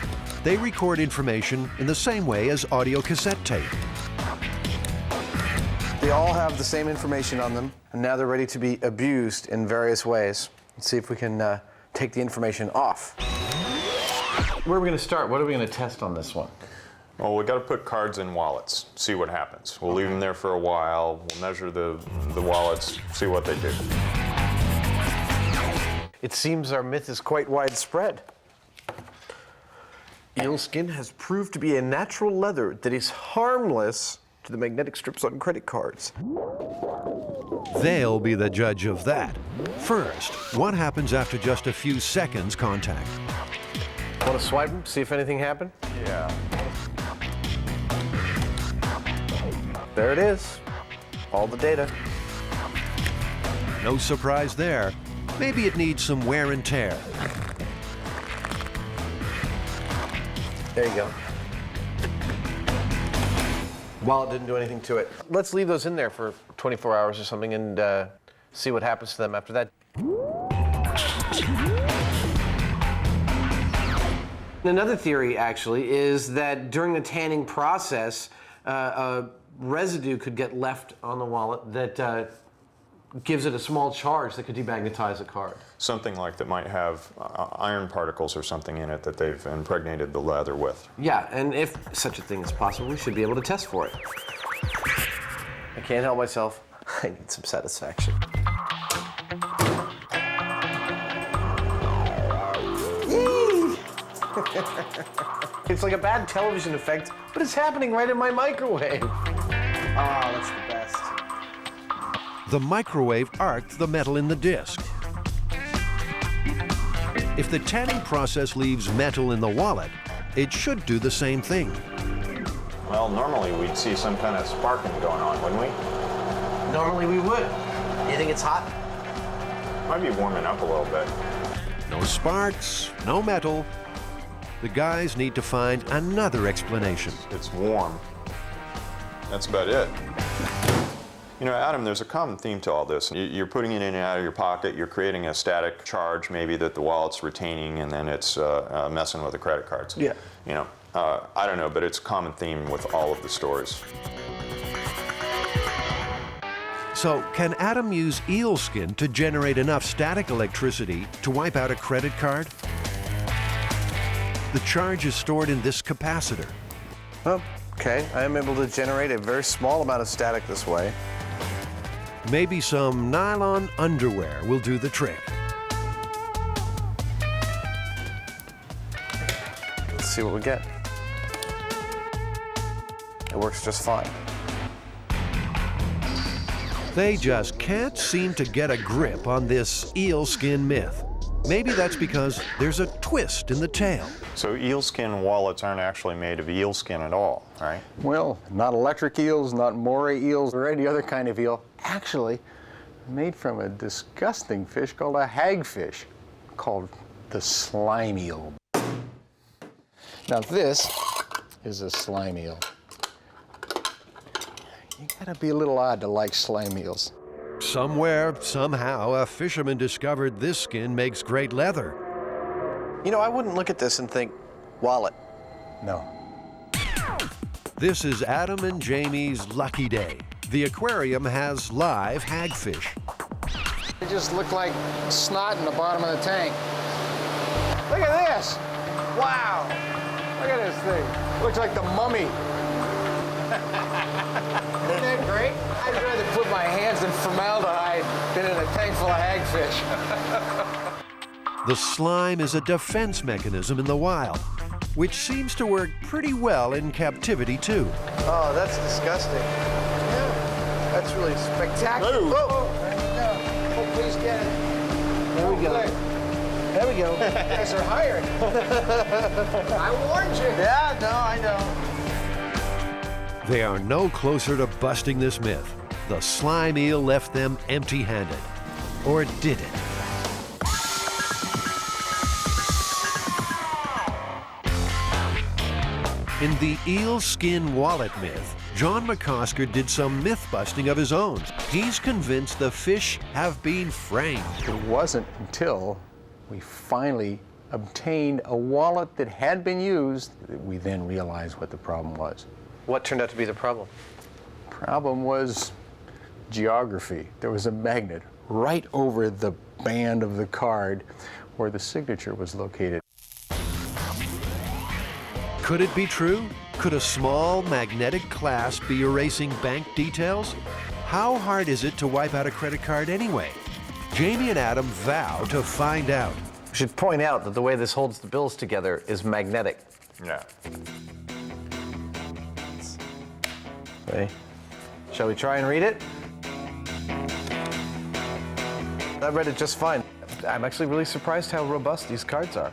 They record information in the same way as audio cassette tape. They all have the same information on them, and now they're ready to be abused in various ways. Let's see if we can take the information off. Where are we going to start? What are we going to test on this one? Well, we've got to put cards in wallets, see what happens. We'll leave them there for a while, we'll measure the wallets, see what they do. It seems our myth is quite widespread. Eelskin has proved to be a natural leather that is harmless to the magnetic strips on credit cards. They'll be the judge of that. First, what happens after just a few seconds contact? Want to swipe them, see if anything happened? Yeah. There it is. All the data. No surprise there. Maybe it needs some wear and tear. There you go. Wallet didn't do anything to it. Let's leave those in there for 24 hours or something and see what happens to them after that. Another theory, actually, is that during the tanning process, residue could get left on the wallet that gives it a small charge that could demagnetize a card. Something like that might have iron particles or something in it that they've impregnated the leather with. Yeah, and if such a thing is possible, we should be able to test for it. I can't help myself. I need some satisfaction. It's like a bad television effect, but it's happening right in my microwave. Ah, that's the best. The microwave arced the metal in the disc. If the tanning process leaves metal in the wallet, it should do the same thing. Well, normally we'd see some kind of sparking going on, wouldn't we? Normally we would. You think it's hot? Might be warming up a little bit. No sparks, no metal. The guys need to find another explanation. It's warm. That's about it. You know, Adam, there's a common theme to all this. You're putting it in and out of your pocket, you're creating a static charge maybe that the wallet's retaining, and then it's messing with the credit cards. Yeah. You know, I don't know, but it's a common theme with all of the stories. So, can Adam use eel skin to generate enough static electricity to wipe out a credit card? The charge is stored in this capacitor. Oh, okay, I am able to generate a very small amount of static this way. Maybe some nylon underwear will do the trick. Let's see what we get. It works just fine. They just can't seem to get a grip on this eel skin myth. Maybe that's because there's a twist in the tale. So eel skin wallets aren't actually made of eel skin at all, right? Well, not electric eels, not moray eels, or any other kind of eel. Actually, made from a disgusting fish called a hagfish, called the slime eel. Now this is a slime eel. You gotta be a little odd to like slime eels. Somewhere, somehow, a fisherman discovered this skin makes great leather. You know, I wouldn't look at this and think, wallet. No. This is Adam and Jamie's lucky day. The aquarium has live hagfish. They just look like snot in the bottom of the tank. Look at this! Wow! Look at this thing. Looks like the mummy. Isn't that great? I'd rather put my hands in formaldehyde than in a tank full of hagfish. The slime is a defense mechanism in the wild, which seems to work pretty well in captivity too. Oh, that's disgusting. Yeah, that's really spectacular. Oh, there you go. Oh, please get it. There we go. There we go. You guys are hired. I warned you. Yeah, no, I know. They are no closer to busting this myth. The slime eel left them empty-handed. Or did it? In the eel skin wallet myth, John McCosker did some myth busting of his own. He's convinced the fish have been framed. It wasn't until we finally obtained a wallet that had been used that we then realized what the problem was. What turned out to be the problem? Problem was geography. There was a magnet right over the band of the card where the signature was located. Could it be true? Could a small magnetic clasp be erasing bank details? How hard is it to wipe out a credit card anyway? Jamie and Adam vow to find out. We should point out that the way this holds the bills together is magnetic. Yeah. Okay. Shall we try and read it? I read it just fine. I'm actually really surprised how robust these cards are.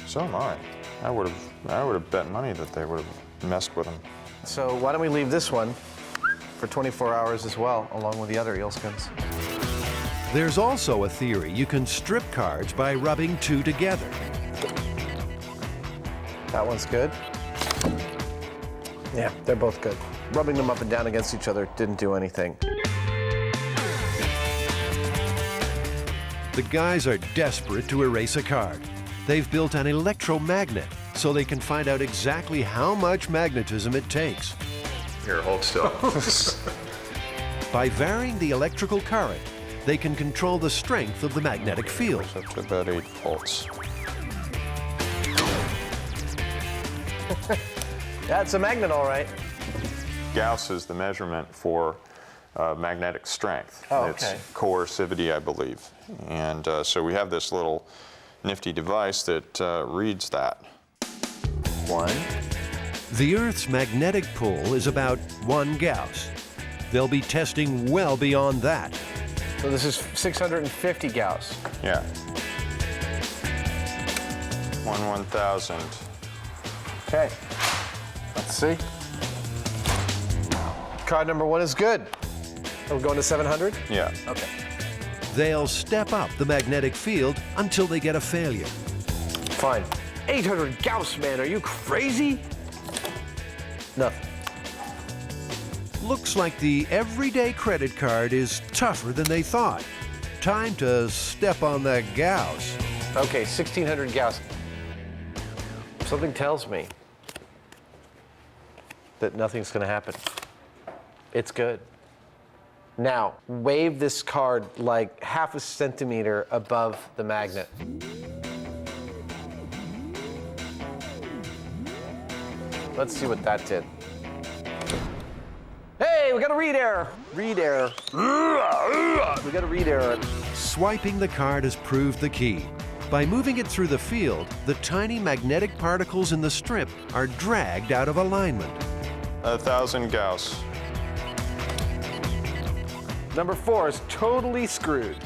So am I. I would have bet money that they would have messed with them. So why don't we leave this one for 24 hours as well, along with the other eel skins. There's also a theory you can strip cards by rubbing two together. That one's good. Yeah, they're both good. Rubbing them up and down against each other didn't do anything. The guys are desperate to erase a card. They've built an electromagnet so they can find out exactly how much magnetism it takes. Here, hold still. By varying the electrical current, they can control the strength of the magnetic field. Up to about 8 volts. That's a magnet, all right. Gauss is the measurement for magnetic strength. Oh, It's okay. coercivity, I believe. And so we have this little nifty device that reads that. 1. The Earth's magnetic pull is about 1 Gauss. They'll be testing well beyond that. So this is 650 Gauss. Yeah. 1/1000. Okay. Let's see. Card number 1 is good. Are we going to 700? Yeah. Okay. They'll step up the magnetic field until they get a failure. Fine. 800 Gauss, man. Are you crazy? Nothing. Looks like the everyday credit card is tougher than they thought. Time to step on the Gauss. Okay, 1600 Gauss. Something tells me that nothing's going to happen. It's good. Now, wave this card like half a centimeter above the magnet. Let's see what that did. Hey, we got a read error. Read error. We got a read error. Swiping the card has proved the key. By moving it through the field, the tiny magnetic particles in the strip are dragged out of alignment. 1,000 Gauss. Number 4 is totally screwed.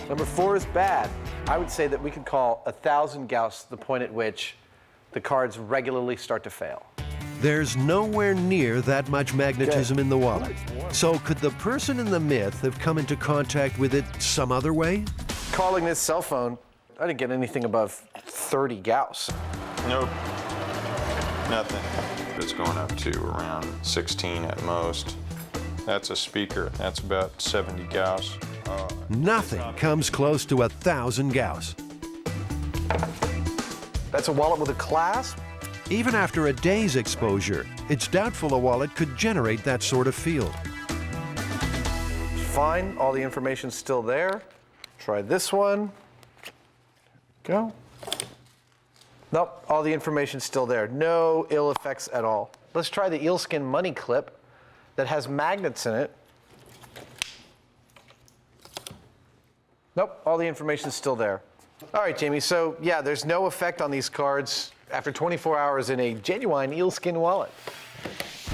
Number 4 is bad. I would say that we could call 1,000 Gauss the point at which the cards regularly start to fail. There's nowhere near that much magnetism in the wallet. So could the person in the myth have come into contact with it some other way? Calling this cell phone, I didn't get anything above 30 Gauss. Nope. Nothing. It's going up to around 16 at most. That's a speaker. That's about 70 Gauss. Nothing comes close to 1,000 Gauss. That's a wallet with a clasp? Even after a day's exposure, it's doubtful a wallet could generate that sort of field. Fine, all the information's still there. Try this one. Go. Nope, all the information's still there. No ill effects at all. Let's try the eelskin money clip that has magnets in it. Nope, all the information's still there. All right, Jamie, so yeah, there's no effect on these cards after 24 hours in a genuine eelskin wallet.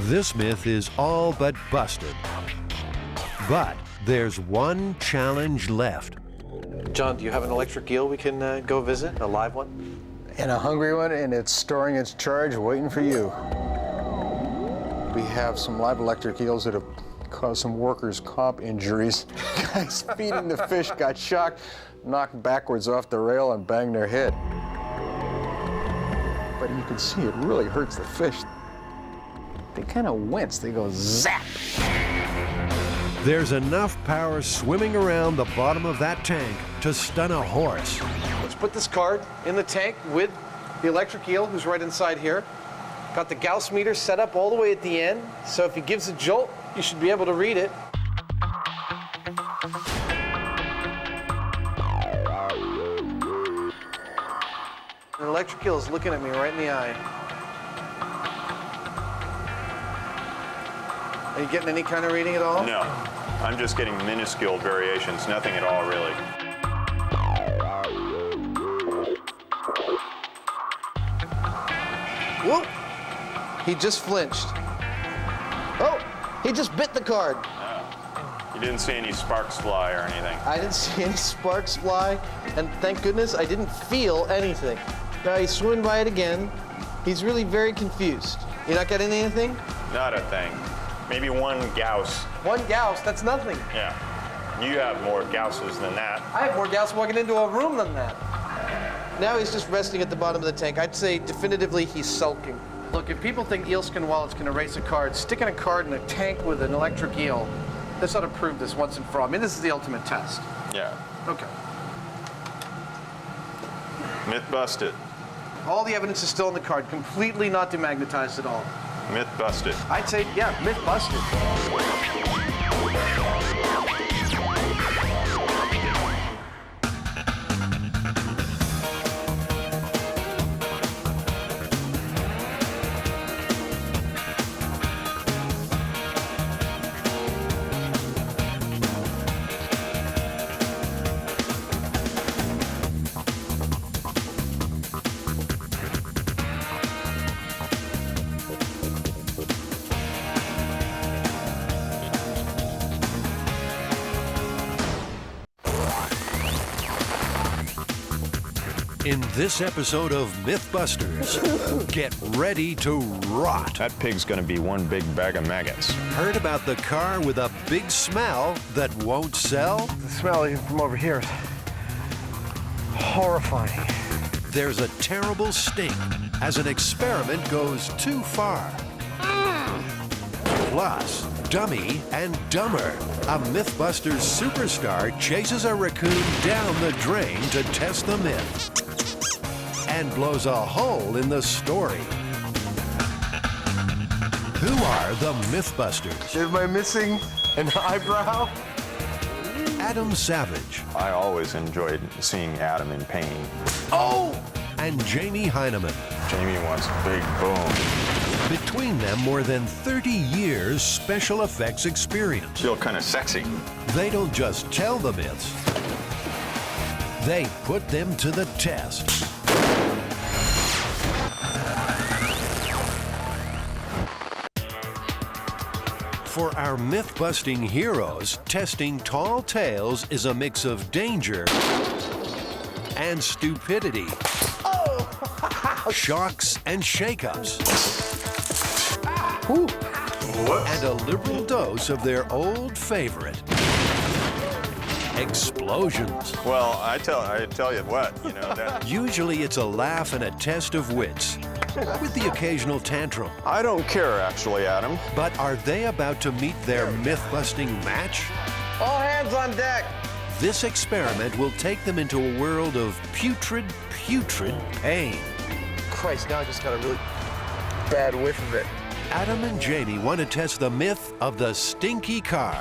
This myth is all but busted. But there's one challenge left. John, do you have an electric eel we can go visit, a live one? And a hungry one, and it's storing its charge waiting for you. We have some live electric eels that have caused some workers' comp injuries. Guys feeding the fish got shocked, knocked backwards off the rail, and banged their head. But you can see it really hurts the fish. They kind of wince, they go zap. There's enough power swimming around the bottom of that tank to stun a horse. Let's put this card in the tank with the electric eel, who's right inside here. Got the Gauss meter set up all the way at the end, so if he gives a jolt, you should be able to read it. An electric eel is looking at me right in the eye. Are you getting any kind of reading at all? No, I'm just getting minuscule variations, nothing at all really. Whoa! He just flinched. Oh, he just bit the card. You didn't see any sparks fly or anything. I didn't see any sparks fly, and thank goodness I didn't feel anything. Now he's swimming by it again. He's really very confused. You're not getting anything? Not a thing. Maybe 1 Gauss. 1 Gauss, that's nothing. Yeah. You have more Gausses than that. I have more Gauss walking into a room than that. Now he's just resting at the bottom of the tank. I'd say definitively he's sulking. Look, if people think eelskin wallets can erase a card, sticking a card in a tank with an electric eel, this ought to prove this once and for all. I mean, this is the ultimate test. Yeah. Okay. Myth busted. All the evidence is still in the card, completely not demagnetized at all. Myth busted. I'd say, yeah, myth busted. In this episode of MythBusters, get ready to rot. That pig's gonna be one big bag of maggots. Heard about the car with a big smell that won't sell? The smell from over here is horrifying. There's a terrible stink as an experiment goes too far. Plus, Dummy and Dumber. A MythBusters superstar chases a raccoon down the drain to test the myth and blows a hole in the story. Who are the MythBusters? Am I missing an eyebrow? Adam Savage. I always enjoyed seeing Adam in pain. Oh! And Jamie Hyneman. Jamie wants a big boom. Between them, more than 30 years special effects experience. Feel kind of sexy. They don't just tell the myths, they put them to the test. For our myth-busting heroes, testing tall tales is a mix of danger and stupidity. Oh! Shocks and shake-ups. And a liberal dose of their old favorite, explosions. Well, I tell you what, you know that. Usually it's a laugh and a test of wits, with the occasional tantrum. I don't care, actually, Adam. But are they about to meet their myth-busting match? All hands on deck. This experiment will take them into a world of putrid pain. Christ, now I just got a really bad whiff of it. Adam and Jamie want to test the myth of the stinky car.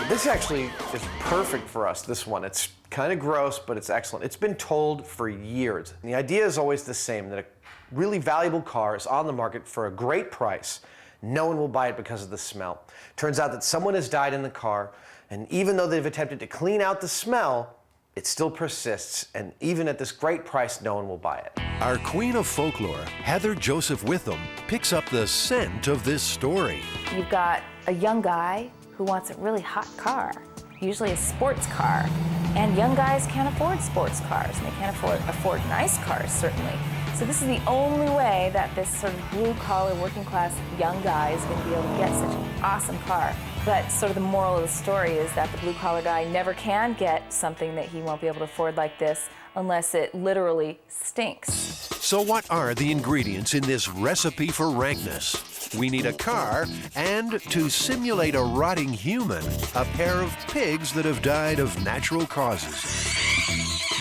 This actually is perfect for us, this one. It's kind of gross, but it's excellent. It's been told for years. And the idea is always the same, that a really valuable car is on the market for a great price. No one will buy it because of the smell. Turns out that someone has died in the car, and even though they've attempted to clean out the smell, it still persists, and even at this great price, no one will buy it. Our queen of folklore, Heather Joseph Witham, picks up the scent of this story. You've got a young guy who wants a really hot car, usually a sports car. And young guys can't afford sports cars, and they can't afford nice cars, certainly. So this is the only way that this sort of blue-collar, working-class young guy is going to be able to get such an awesome car. But sort of the moral of the story is that the blue-collar guy never can get something that he won't be able to afford like this unless it literally stinks. So what are the ingredients in this recipe for rankness? We need a car, and to simulate a rotting human, a pair of pigs that have died of natural causes.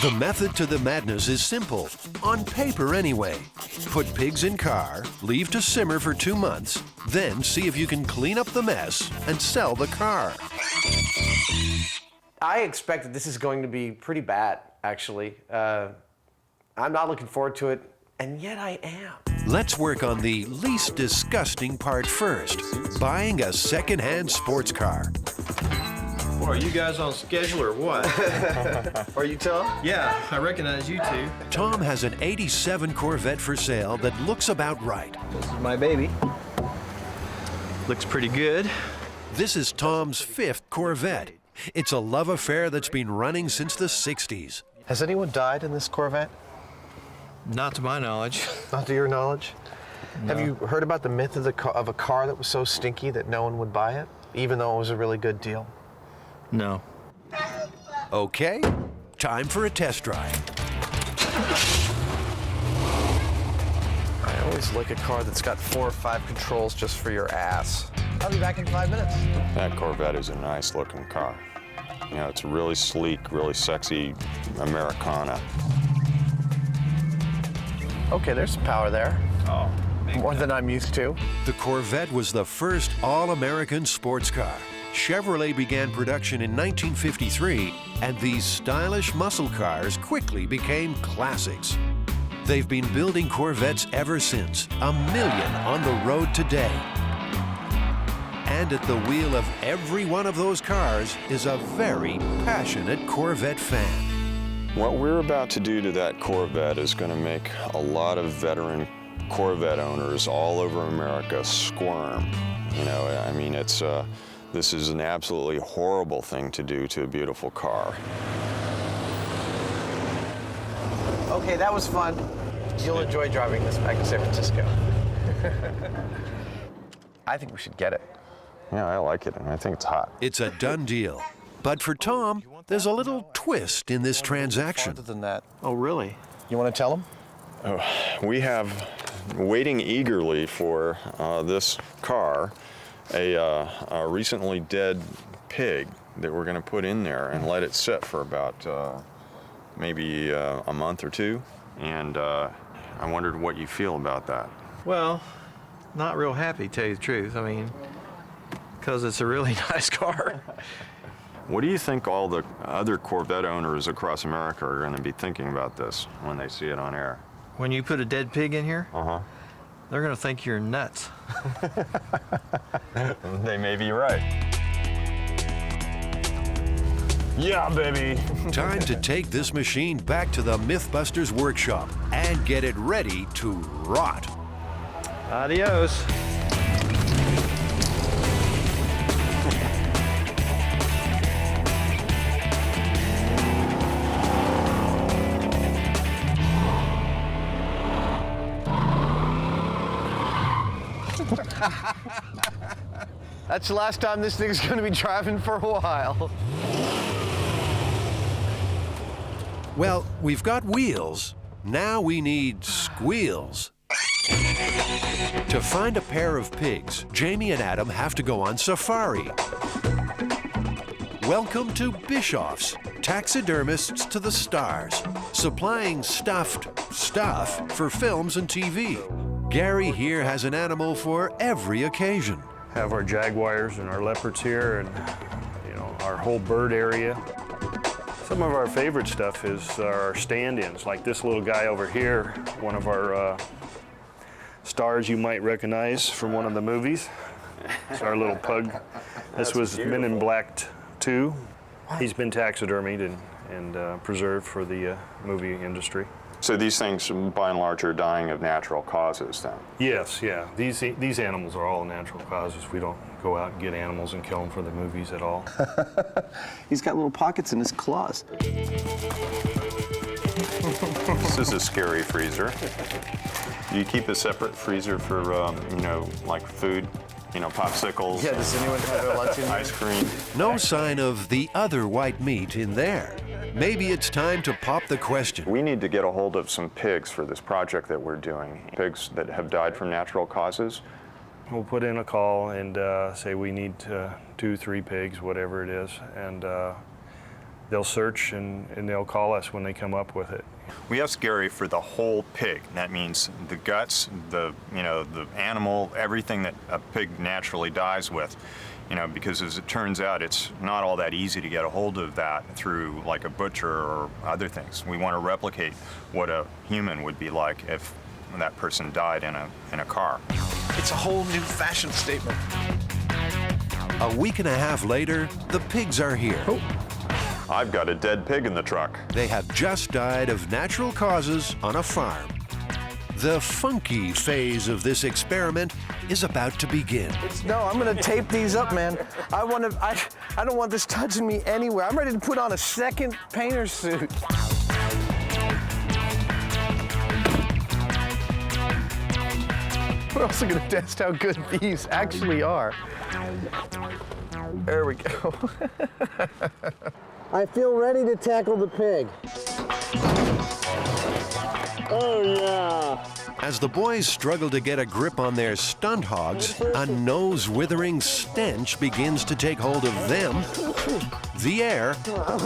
The method to the madness is simple, on paper anyway. Put pigs in car, leave to simmer for 2 months, then see if you can clean up the mess and sell the car. I expect that this is going to be pretty bad, actually. I'm not looking forward to it, and yet I am. Let's work on the least disgusting part first, buying a second-hand sports car. Boy, are you guys on schedule or what? Are you Tom? Yeah, I recognize you two. Tom has an '87 Corvette for sale that looks about right. This is my baby. Looks pretty good. This is Tom's 5th Corvette. It's a love affair that's been running since the 60s. Has anyone died in this Corvette? Not to my knowledge. Not to your knowledge? No. Have you heard about the myth of a car that was so stinky that no one would buy it, even though it was a really good deal? No. Okay, time for a test drive. I always like a car that's got 4 or 5 controls just for your ass. I'll be back in 5 minutes. That Corvette is a nice looking car. You know, it's really sleek, really sexy Americana. Okay, there's some power there. Oh, more than I'm used to. The Corvette was the first all-American sports car. Chevrolet began production in 1953, and these stylish muscle cars quickly became classics. They've been building Corvettes ever since, 1 million on the road today. And at the wheel of every one of those cars is a very passionate Corvette fan. What we're about to do to that Corvette is going to make a lot of veteran Corvette owners all over America squirm. You know, I mean, this is an absolutely horrible thing to do to a beautiful car. Okay, that was fun. You'll enjoy driving this back to San Francisco. I think we should get it. Yeah, I like it, and I think it's hot. It's a done deal. But for Tom, there's a little twist in this transaction. Farther than that. Oh, really? You want to tell him? We have, waiting eagerly for this car, a recently dead pig that we're going to put in there and let it sit for about maybe a month or two. And I wondered what you feel about that. Well, not real happy, to tell you the truth. I mean, because it's a really nice car. What do you think all the other Corvette owners across America are going to be thinking about this when they see it on air? When you put a dead pig in here, they're going to think you're nuts. They may be right. Yeah, baby. Time to take this machine back to the MythBusters workshop and get it ready to rot. Adios. That's the last time this thing's going to be driving for a while. Well, we've got wheels. Now we need squeals. To find a pair of pigs, Jamie and Adam have to go on safari. Welcome to Bischoff's, taxidermists to the stars, supplying stuffed stuff for films and TV. Gary here has an animal for every occasion. Have our jaguars and our leopards here, and our whole bird area. Some of our favorite stuff is our stand-ins, like this little guy over here, one of our stars you might recognize from one of the movies. It's our little pug. This was Men in Black 2. He's been taxidermied and preserved for the movie industry. So these things, by and large, are dying of natural causes, then? Yes, yeah. These animals are all natural causes. We don't go out and get animals and kill them for the movies at all. He's got little pockets in his claws. This is a scary freezer. Do you keep a separate freezer for, like food? Popsicles. Yeah, does anyone have their lunch in here? Ice cream. No sign of the other white meat in there. Maybe it's time to pop the question. We need to get a hold of some pigs for this project that we're doing. Pigs that have died from natural causes. We'll put in a call and say we need 2, 3 pigs, whatever it is, and they'll search and they'll call us when they come up with it. We ask Gary for the whole pig. That means the guts, the animal, everything that a pig naturally dies with. Because as it turns out, it's not all that easy to get a hold of that through like a butcher or other things. We want to replicate what a human would be like if that person died in a car. It's a whole new fashion statement. A week and a half later, the pigs are here. Oh. I've got a dead pig in the truck. They have just died of natural causes on a farm. The funky phase of this experiment is about to begin. No, I'm gonna tape these up, man. I don't want this touching me anywhere. I'm ready to put on a second painter suit. We're also gonna test how good these actually are. There we go. I feel ready to tackle the pig. Oh, yeah. As the boys struggle to get a grip on their stunt hogs, a nose-withering stench begins to take hold of them, the air,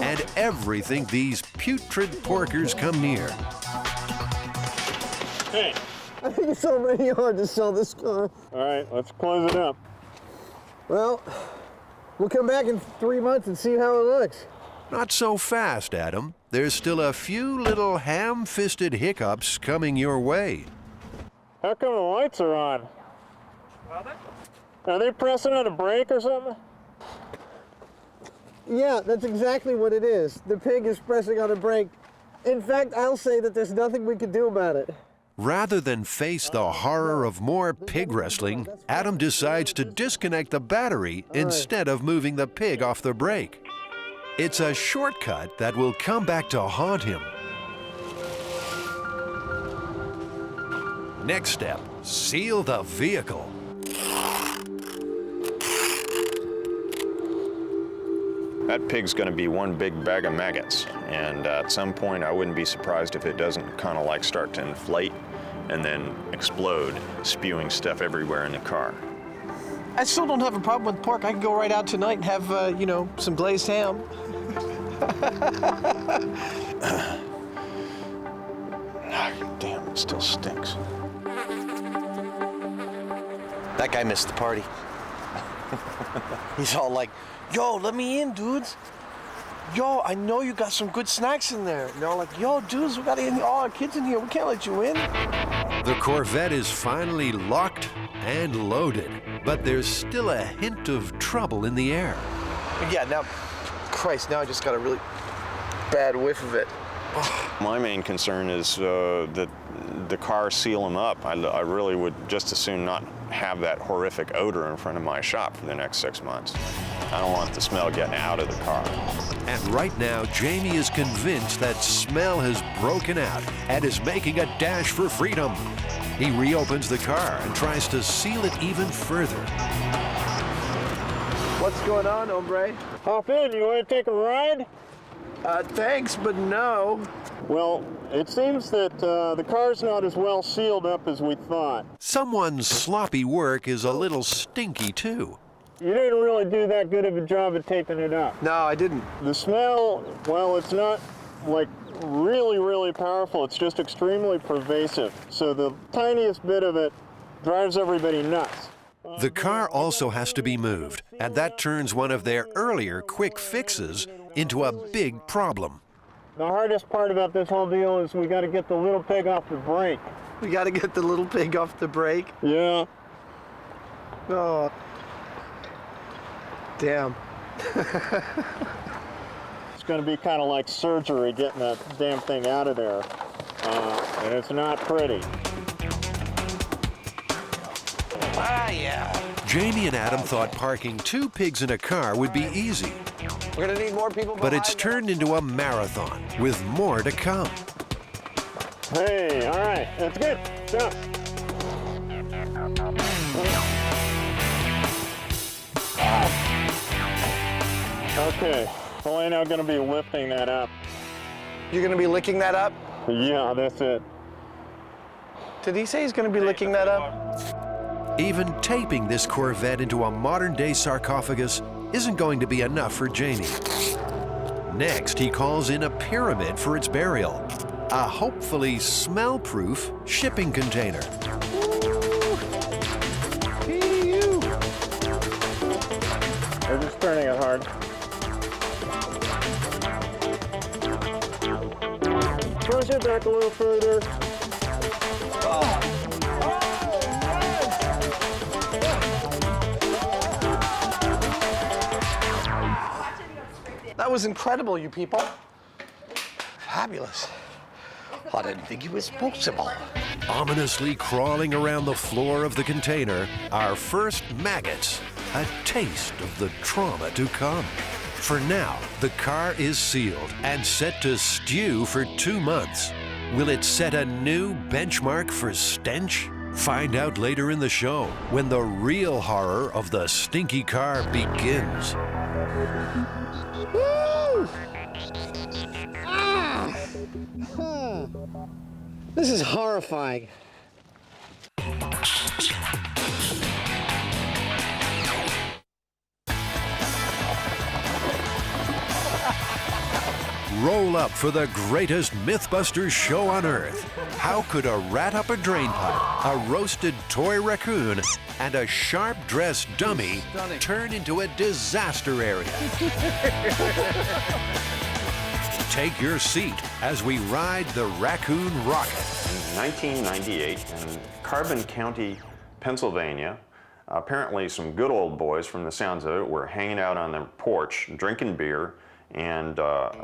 and everything these putrid porkers come near. Hey. I think it's already hard to sell this car. All right, let's close it up. Well, we'll come back in 3 months and see how it looks. Not so fast, Adam. There's still a few little ham-fisted hiccups coming your way. How come the lights are on? Are they pressing on a brake or something? Yeah, that's exactly what it is. The pig is pressing on a brake. In fact, I'll say that there's nothing we can do about it. Rather than face the horror of more pig wrestling, Adam decides to disconnect the battery instead of moving the pig off the brake. It's a shortcut that will come back to haunt him. Next step, seal the vehicle. that pig's going to be one big bag of maggots. And at some point, I wouldn't be surprised if it doesn't kind of like start to inflate and then explode, spewing stuff everywhere in the car. I still don't have a problem with pork. I can go right out tonight and have, you know, some glazed ham. Damn, it still stinks. That guy missed the party. He's all like, yo, let me in, dudes. Yo, I know you got some good snacks in there. And they're all like, yo, dudes, we got all our kids in here. We can't let you in. The Corvette is finally locked and loaded, but there's still a hint of trouble in the air. Yeah, now, Christ, now I just got a really bad whiff of it. My main concern is that the cars seal them up. I really would just as soon not have that horrific odor in front of my shop for the next 6 months. I don't want the smell getting out of the car. And right now, Jamie is convinced that smell has broken out and is making a dash for freedom. He reopens the car and tries to seal it even further. What's going on, hombre? Hop in, you want to take a ride? Thanks, but no. Well, it seems that the car's not as well sealed up as we thought. Someone's sloppy work is a little stinky, too. You didn't really do that good of a job of taping it up. No, I didn't. The smell, well, it's not like really, really powerful. It's just extremely pervasive. So the tiniest bit of it drives everybody nuts. The car also has to be moved, and that turns one of their earlier quick fixes into a big problem. The hardest part about this whole deal is we got to get the little pig off the brake. We got to get the little pig off the brake? Yeah. Oh. Damn. It's going to be kind of like surgery getting that damn thing out of there. And it's not pretty. Ah, yeah. Jamie and Adam thought parking 2 pigs in a car would be easy. We're going to need more people. But it's turned into a marathon with more to come. Hey, all right, that's good. Stop. Okay, well, I'm now going to be lifting that up. You're going to be licking that up? Yeah, that's it. Did he say he's going to be licking that up? Even taping this Corvette into a modern-day sarcophagus isn't going to be enough for Jamie. Next, he calls in a pyramid for its burial, a hopefully smell-proof shipping container. We're just turning it hard. Push it back a little further. That was incredible, you people. Fabulous. I didn't think it was possible. Ominously crawling around the floor of the container are first maggots, a taste of the trauma to come. For now, the car is sealed and set to stew for 2 months. Will it set a new benchmark for stench? Find out later in the show when the real horror of the stinky car begins. Woo! This is horrifying. Roll up for the greatest MythBusters show on Earth. How could a rat up a drain pipe, a roasted toy raccoon, and a sharp-dressed dummy turn into a disaster area? Take your seat as we ride the raccoon rocket. In 1998, in Carbon County, Pennsylvania, apparently some good old boys, from the sounds of it, were hanging out on their porch, drinking beer, and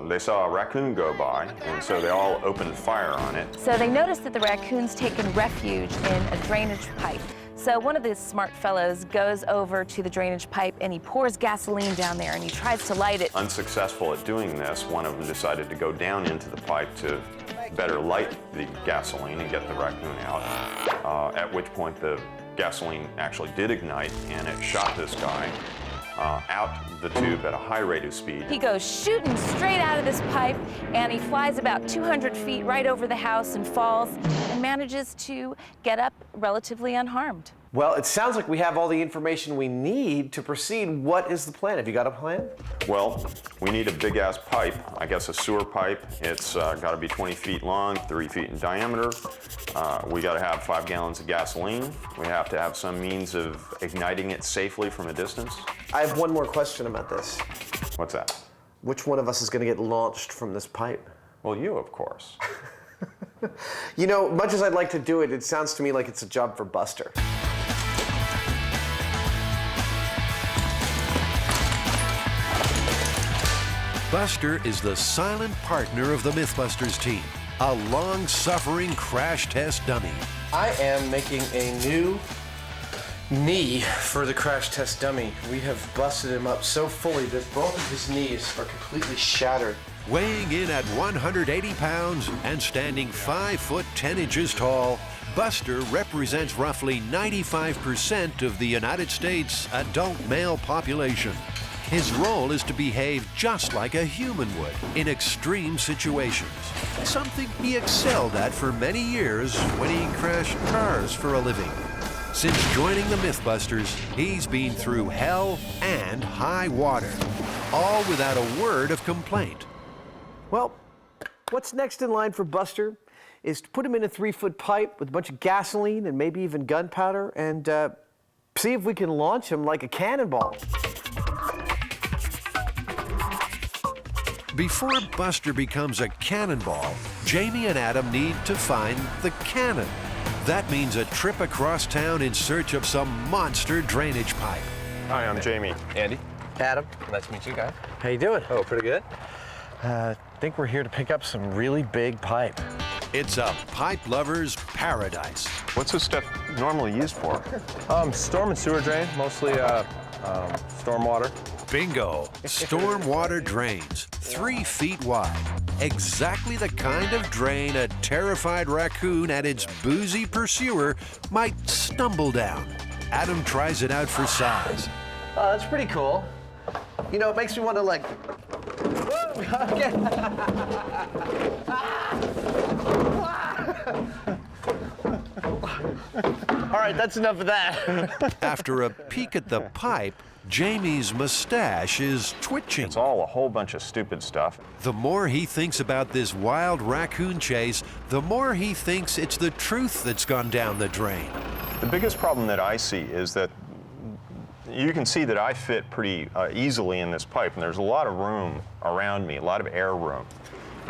they saw a raccoon go by, and so they all opened fire on it. So they noticed that the raccoon's taken refuge in a drainage pipe. So one of the smart fellows goes over to the drainage pipe and he pours gasoline down there and he tries to light it. Unsuccessful at doing this, one of them decided to go down into the pipe to better light the gasoline and get the raccoon out, at which point the gasoline actually did ignite and it shot this guy. out the tube at a high rate of speed. He goes shooting straight out of this pipe, and he flies about 200 feet right over the house and falls, and manages to get up relatively unharmed. Well, it sounds like we have all the information we need to proceed. What is the plan? Have you got a plan? Well, we need a big-ass pipe, I guess a sewer pipe. It's got to be 20 feet long, 3 feet in diameter. We got to have 5 gallons of gasoline. We have to have some means of igniting it safely from a distance. I have one more question about this. What's that? Which one of us is going to get launched from this pipe? Well, you, of course. You know, much as I'd like to do it, it sounds to me like it's a job for Buster. Buster is the silent partner of the MythBusters team, a long-suffering crash test dummy. I am making a new knee for the crash test dummy. We have busted him up so fully that both of his knees are completely shattered. Weighing in at 180 pounds and standing 5 foot 10 inches tall, Buster represents roughly 95% of the United States adult male population. His role is to behave just like a human would in extreme situations, something he excelled at for many years when he crashed cars for a living. Since joining the MythBusters, he's been through hell and high water, all without a word of complaint. Well, what's next in line for Buster is to put him in a 3-foot pipe with a bunch of gasoline and maybe even gunpowder and see if we can launch him like a cannonball. Before Buster becomes a cannonball, Jamie and Adam need to find the cannon. That means a trip across town in search of some monster drainage pipe. Hi, I'm Jamie. Andy. Adam. Nice to meet you guys. How you doing? Oh, pretty good. I think we're here to pick up some really big pipe. It's a pipe lover's paradise. What's this stuff normally used for? Storm and sewer drain, mostly storm water. Bingo! Storm water drains, 3 feet wide. Exactly the kind of drain a terrified raccoon and its boozy pursuer might stumble down. Adam tries it out for size. Oh, that's pretty cool. You know, it makes me want to like... All right, that's enough of that. After a peek at the pipe, Jamie's mustache is twitching. It's all a whole bunch of stupid stuff. The more he thinks about this wild raccoon chase, the more he thinks it's the truth that's gone down the drain. The biggest problem that I see is that you can see that I fit pretty easily in this pipe, and there's a lot of room around me, a lot of air room.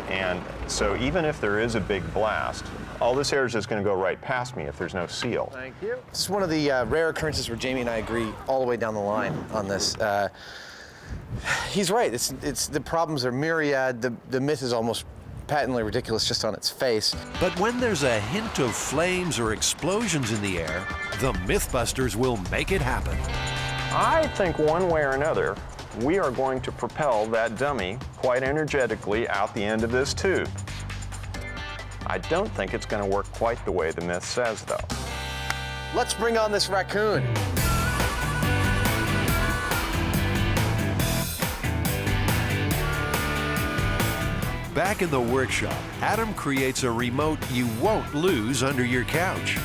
And so even if there is a big blast, all this air is just going to go right past me if there's no seal. Thank you. This is one of the rare occurrences where Jamie and I agree all the way down the line on this. He's right. It's the problems are myriad. The myth is almost patently ridiculous just on its face. But when there's a hint of flames or explosions in the air, the MythBusters will make it happen. I think one way or another, we are going to propel that dummy quite energetically out the end of this tube. I don't think it's going to work quite the way the myth says, though. Let's bring on this raccoon. Back in the workshop, Adam creates a remote you won't lose under your couch.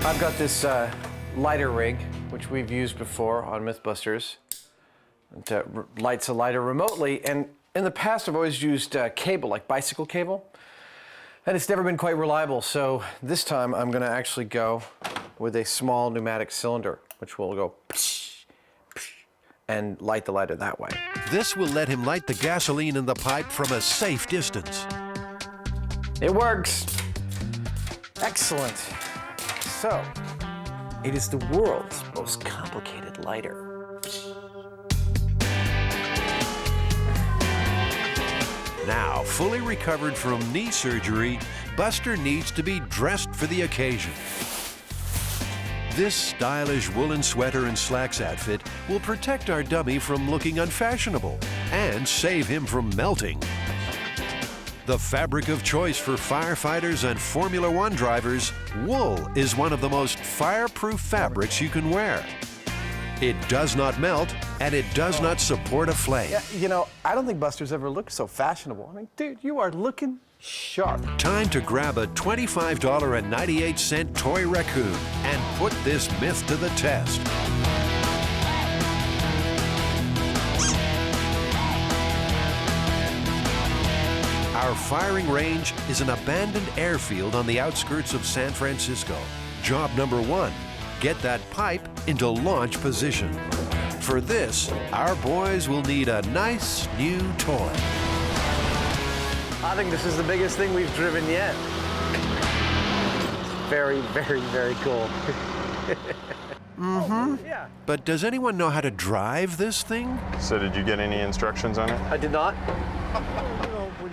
I've got this lighter rig, which we've used before on MythBusters. It lights a lighter remotely, and in the past I've always used cable, like bicycle cable, and it's never been quite reliable, so this time I'm going to actually go with a small pneumatic cylinder, which will go and light the lighter that way. This will let him light the gasoline in the pipe from a safe distance. It works. Excellent. So, it is the world's most complicated lighter. Now, fully recovered from knee surgery, Buster needs to be dressed for the occasion. This stylish woolen sweater and slacks outfit will protect our dummy from looking unfashionable and save him from melting. The fabric of choice for firefighters and Formula One drivers, wool is one of the most fireproof fabrics you can wear. It does not melt, and it does not support a flame. Yeah, you know, I don't think Buster's ever looked so fashionable. I mean, dude, you are looking sharp. Time to grab a $25.98 toy raccoon and put this myth to the test. Our firing range is an abandoned airfield on the outskirts of San Francisco. Job number 1, get that pipe into launch position. For this, our boys will need a nice new toy. I think this is the biggest thing we've driven yet. Very, very, very cool. Yeah. But does anyone know how to drive this thing? So did you get any instructions on it? I did not.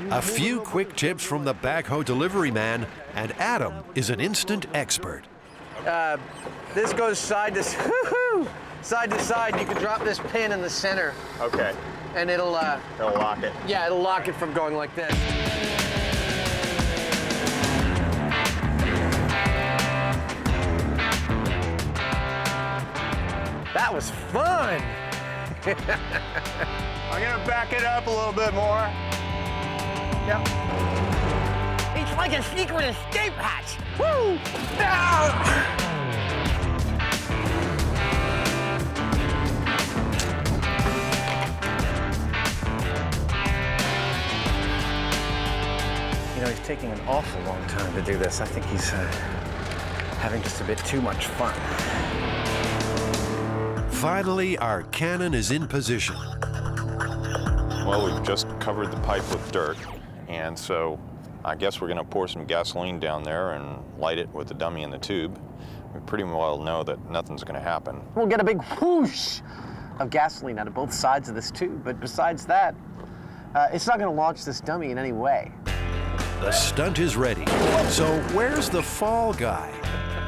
A few quick tips from the backhoe delivery man, and Adam is an instant expert. This goes side to side to side. You can drop this pin in the center. Okay. And it'll lock it. Yeah, it'll lock it from going like this. That was fun. I'm gonna back it up a little bit more. Yep. It's like a secret escape hatch. Woo! You know, he's taking an awful long time to do this. I think he's having just a bit too much fun. Finally, our cannon is in position. Well, we've just covered the pipe with dirt, and so I guess we're going to pour some gasoline down there and light it with the dummy in the tube. We pretty well know that nothing's going to happen. We'll get a big whoosh of gasoline out of both sides of this tube, but besides that, it's not going to launch this dummy in any way. The stunt is ready. So where's the fall guy?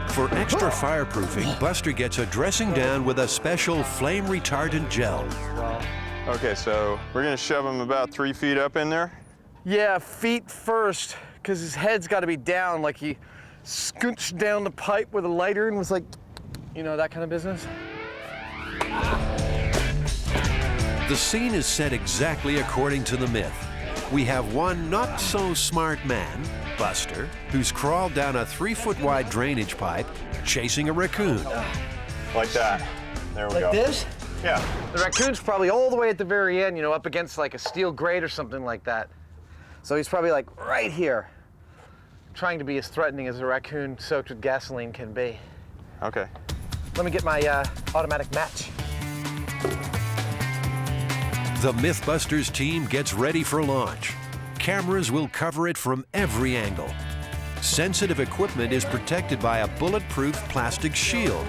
For extra fireproofing, Buster gets a dressing down with a special flame retardant gel. Okay, so we're going to shove him about 3 feet up in there. Yeah, feet first, because his head's got to be down, like he scooched down the pipe with a lighter and was like, you know, that kind of business. The scene is set exactly according to the myth. We have one not-so-smart man, Buster, who's crawled down a 3-foot-wide drainage pipe, chasing a raccoon. Like that. There we go. Like this? Yeah. The raccoon's probably all the way at the very end, you know, up against like a steel grate or something like that. So he's probably like right here, trying to be as threatening as a raccoon soaked with gasoline can be. Okay. Let me get my automatic match. The MythBusters team gets ready for launch. Cameras will cover it from every angle. Sensitive equipment is protected by a bulletproof plastic shield.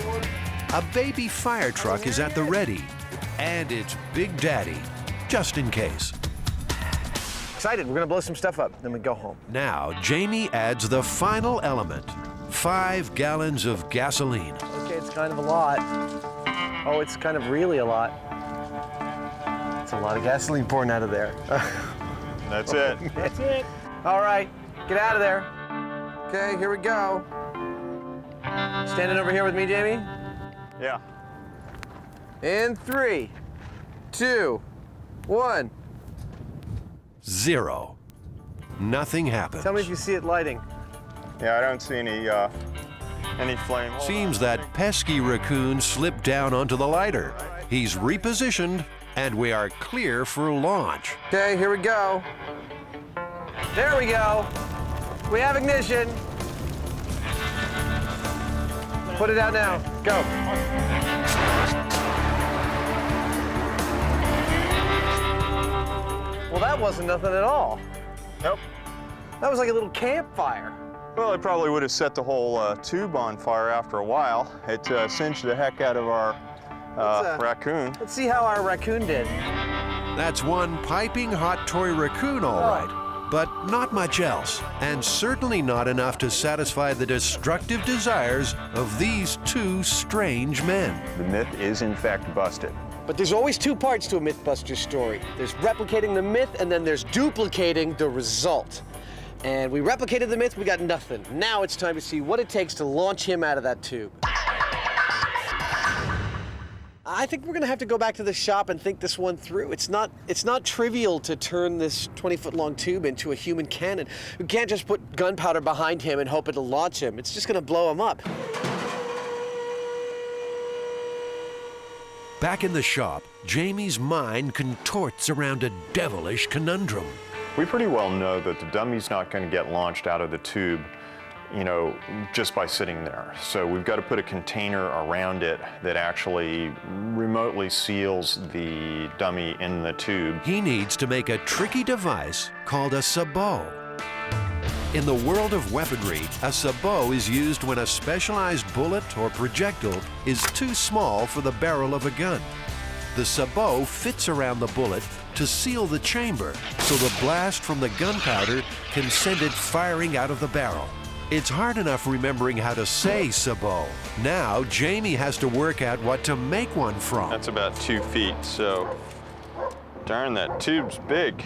A baby fire truck is at the ready. And it's Big Daddy, just in case. Excited, we're gonna blow some stuff up, then we go home. Now, Jamie adds the final element, 5 gallons of gasoline. Okay, it's kind of a lot. Oh, it's kind of really a lot. It's a lot of gasoline pouring out of there. That's it. That's it. All right, get out of there. Okay, here we go. Standing over here with me, Jamie? Yeah. In 3, 2, 1. 0. Nothing happens. Tell me if you see it lighting. Yeah, I don't see any flame. Seems that pesky raccoon slipped down onto the lighter. He's repositioned, and we are clear for launch. Okay, here we go. There we go. We have ignition. Put it out now. Go. Well, that wasn't nothing at all. Nope. That was like a little campfire. Well, it probably would have set the whole tube on fire after a while. It singed the heck out of our raccoon. Let's see how our raccoon did. That's one piping hot toy raccoon, all right. But not much else, and certainly not enough to satisfy the destructive desires of these 2 strange men. The myth is in fact busted. But there's always 2 parts to a MythBusters story. There's replicating the myth, and then there's duplicating the result. And we replicated the myth, we got nothing. Now it's time to see what it takes to launch him out of that tube. I think we're gonna have to go back to the shop and think this one through. It's not trivial to turn this 20-foot-long tube into a human cannon. We can't just put gunpowder behind him and hope it'll launch him. It's just gonna blow him up. Back in the shop, Jamie's mind contorts around a devilish conundrum. We pretty well know that the dummy's not going to get launched out of the tube, you know, just by sitting there. So we've got to put a container around it that actually remotely seals the dummy in the tube. He needs to make a tricky device called a sabot. In the world of weaponry, a sabot is used when a specialized bullet or projectile is too small for the barrel of a gun. The sabot fits around the bullet to seal the chamber, so the blast from the gunpowder can send it firing out of the barrel. It's hard enough remembering how to say sabot. Now, Jamie has to work out what to make one from. That's about 2 feet, so darn, that tube's big.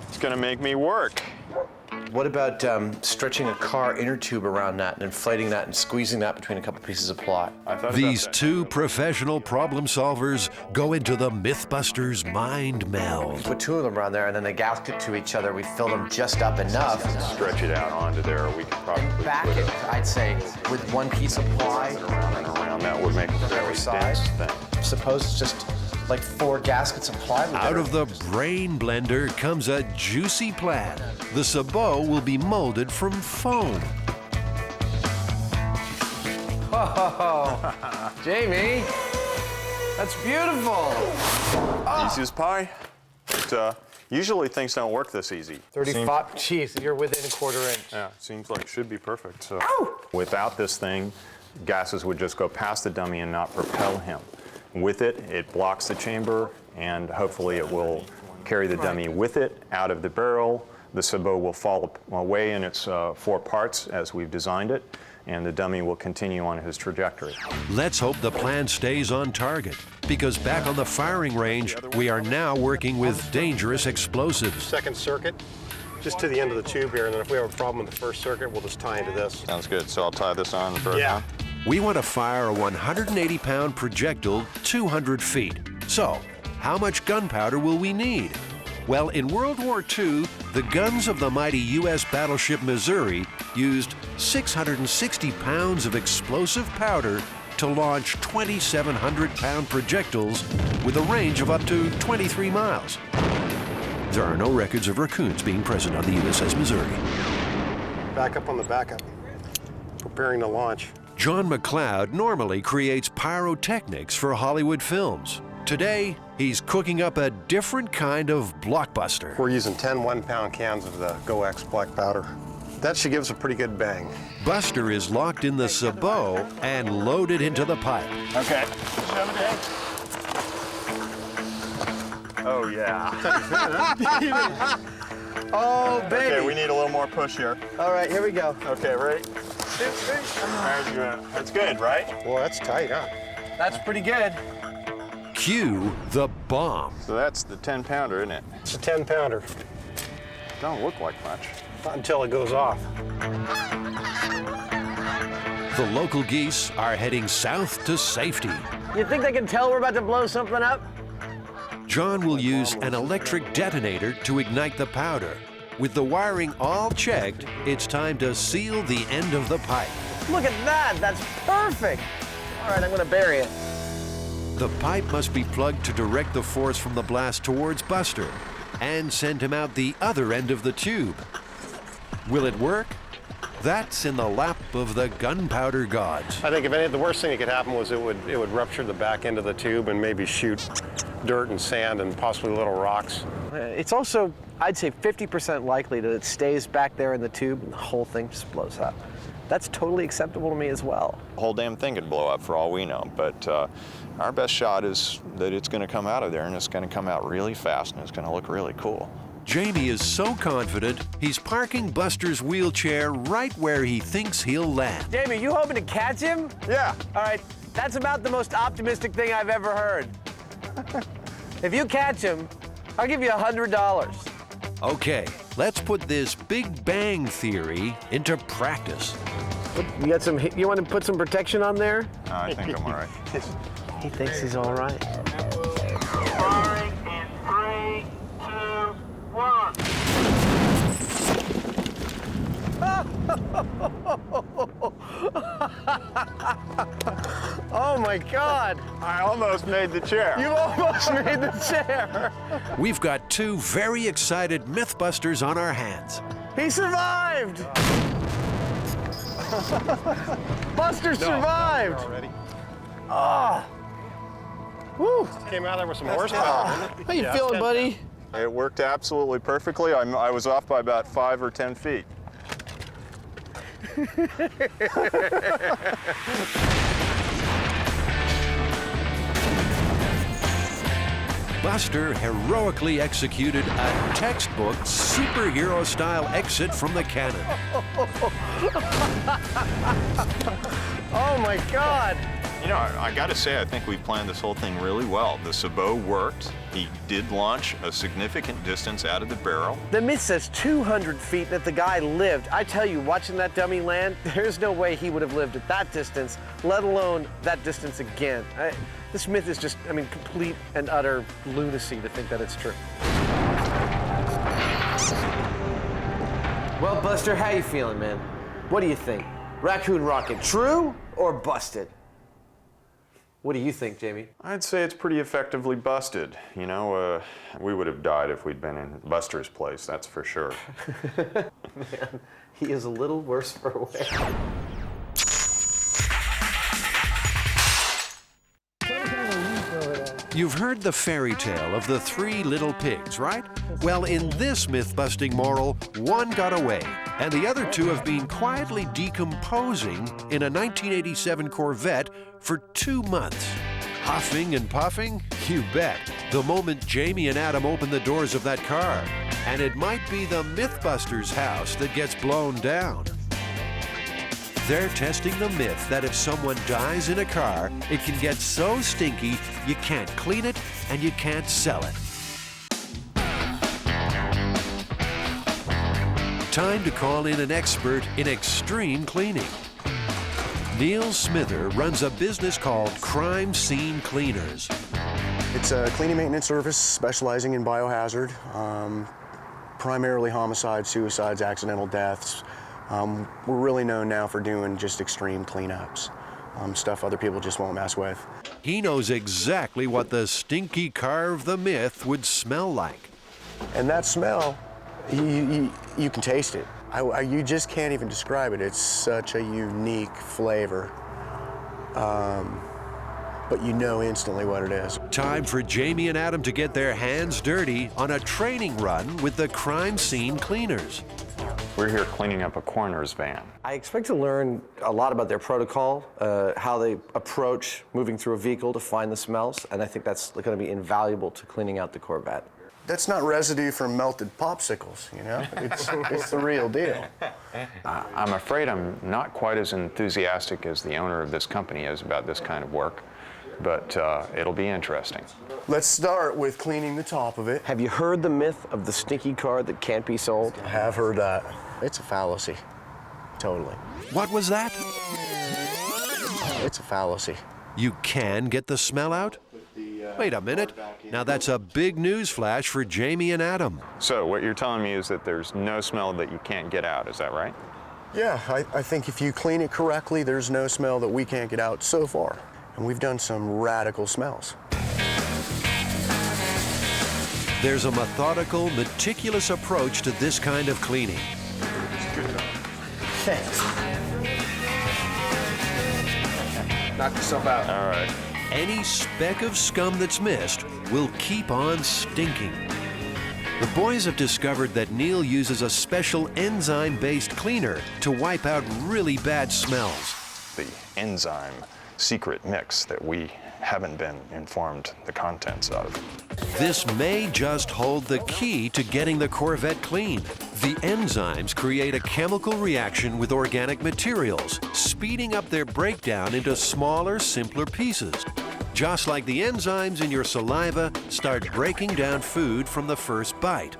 It's gonna make me work. What about stretching a car inner tube around that and inflating that and squeezing that between a couple pieces of ply? These two professional problem solvers go into the MythBusters mind meld. Put two of them around there and then they gasket to each other. We fill them just up enough. Stretch it out onto there. We could probably back it, I'd say, with one piece of ply. Around and around. That would make a very dense thing. Suppose it's just like 4 gaskets of plywood. Out of the brain blender comes a juicy plan. The sabot will be molded from foam. Oh, Jamie, that's beautiful. Easy as pie. But, usually things don't work this easy. 35, geez, you're within a 1/4 inch. Yeah, seems like it should be perfect. So without this thing, gases would just go past the dummy and not propel him. With it, it blocks the chamber, and hopefully it will carry the dummy with it out of the barrel. The sabot will fall away in its 4 parts as we've designed it, and the dummy will continue on his trajectory. Let's hope the plan stays on target, because back on the firing range, we are now working with dangerous explosives. Second circuit, just to the end of the tube here, and then if we have a problem with the first circuit, we'll just tie into this. Sounds good. So I'll tie this on the first one? We want to fire a 180-pound projectile 200 feet. So, how much gunpowder will we need? Well, in World War II, the guns of the mighty U.S. battleship Missouri used 660 pounds of explosive powder to launch 2,700-pound projectiles with a range of up to 23 miles. There are no records of raccoons being present on the USS Missouri. Back up on the backup. Preparing to launch. John McLeod normally creates pyrotechnics for Hollywood films. Today, he's cooking up a different kind of blockbuster. We're using 10 1-pound cans of the GoX black powder. That should give us a pretty good bang. Buster is locked in the sabot and loaded into the pipe. Okay. Shove it in. Oh, yeah. Oh, baby. Okay, we need a little more push here. All right, here we go. Okay, ready? That's good, right? Well, that's tight, huh? That's pretty good. Cue the bomb. So that's the 10-pounder, isn't it? It's a 10-pounder. Don't look like much. Not until it goes off. The local geese are heading south to safety. You think they can tell we're about to blow something up? John will use an electric detonator to ignite the powder. With the wiring all checked, it's time to seal the end of the pipe. Look at that, that's perfect. All right, I'm gonna bury it. The pipe must be plugged to direct the force from the blast towards Buster and send him out the other end of the tube. Will it work? That's in the lap of the gunpowder gods. I think if any, the worst thing that could happen was it would rupture the back end of the tube and maybe shoot dirt and sand and possibly little rocks. It's also, I'd say, 50% likely that it stays back there in the tube and the whole thing just blows up. That's totally acceptable to me as well. The whole damn thing could blow up for all we know, but our best shot is that it's going to come out of there, and it's going to come out really fast, and it's going to look really cool. Jamie is so confident, he's parking Buster's wheelchair right where he thinks he'll land. Jamie, you hoping to catch him? Yeah. All right, that's about the most optimistic thing I've ever heard. If you catch him, I'll give you $100. Okay, let's put this Big Bang Theory into practice. You got some? You want to put some protection on there? I think I'm all right. He thinks he's all right. Firing in 3, 2, 1. Oh my God! I almost made the chair. You almost made the chair. We've got two very excited MythBusters on our hands. He survived! Buster survived! Already. Oh! Woo! Came out there with some horsepower. How you feeling, buddy? It worked absolutely perfectly. I was off by about 5 or 10 feet. Buster heroically executed a textbook superhero-style exit from the cannon. Oh my God! You know, I got to say, I think we planned this whole thing really well. The sabot worked. He did launch a significant distance out of the barrel. The myth says 200 feet that the guy lived. I tell you, watching that dummy land, there's no way he would have lived at that distance, let alone that distance again. This myth is just, I mean, complete and utter lunacy to think that it's true. Well, Buster, how you feeling, man? What do you think? Raccoon rocket, true or busted? What do you think, Jamie? I'd say it's pretty effectively busted. You know, we would have died if we'd been in Buster's place, that's for sure. Man, he is a little worse for wear. You've heard the fairy tale of the 3 little pigs, right? Well, in this myth-busting moral, one got away, and the other 2 have been quietly decomposing in a 1987 Corvette for 2 months. Huffing and puffing? You bet. The moment Jamie and Adam open the doors of that car. And it might be the MythBusters house that gets blown down. They're testing the myth that if someone dies in a car, it can get so stinky you can't clean it and you can't sell it. Time to call in an expert in extreme cleaning. Neil Smither runs a business called Crime Scene Cleaners. It's a cleaning maintenance service specializing in biohazard, primarily homicides, suicides, accidental deaths. We're really known now for doing just extreme cleanups, stuff other people just won't mess with. He knows exactly what the stinky car of the myth would smell like. And that smell, you can taste it. You just can't even describe it. It's such a unique flavor, but you know instantly what it is. Time for Jamie and Adam to get their hands dirty on a training run with the Crime Scene Cleaners. We're here cleaning up a coroner's van. I expect to learn a lot about their protocol, how they approach moving through a vehicle to find the smells, and I think that's going to be invaluable to cleaning out the Corvette. That's not residue from melted popsicles, you know? It's the real deal. I'm afraid I'm not quite as enthusiastic as the owner of this company is about this kind of work, but it'll be interesting. Let's start with cleaning the top of it. Have you heard the myth of the stinky car that can't be sold? I have heard that. It's a fallacy. Totally. What was that? It's a fallacy. You can get the smell out? Wait a minute. Now that's a big news flash for Jamie and Adam. So what you're telling me is that there's no smell that you can't get out, is that right? Yeah, I think if you clean it correctly, there's no smell that we can't get out so far. And we've done some radical smells. There's a methodical, meticulous approach to this kind of cleaning. Thanks. Knock yourself out. All right. Any speck of scum that's missed will keep on stinking. The boys have discovered that Neil uses a special enzyme-based cleaner to wipe out really bad smells. The enzyme secret mix that we haven't been informed the contents of. This may just hold the key to getting the Corvette clean. The enzymes create a chemical reaction with organic materials, speeding up their breakdown into smaller, simpler pieces. Just like the enzymes in your saliva start breaking down food from the first bite.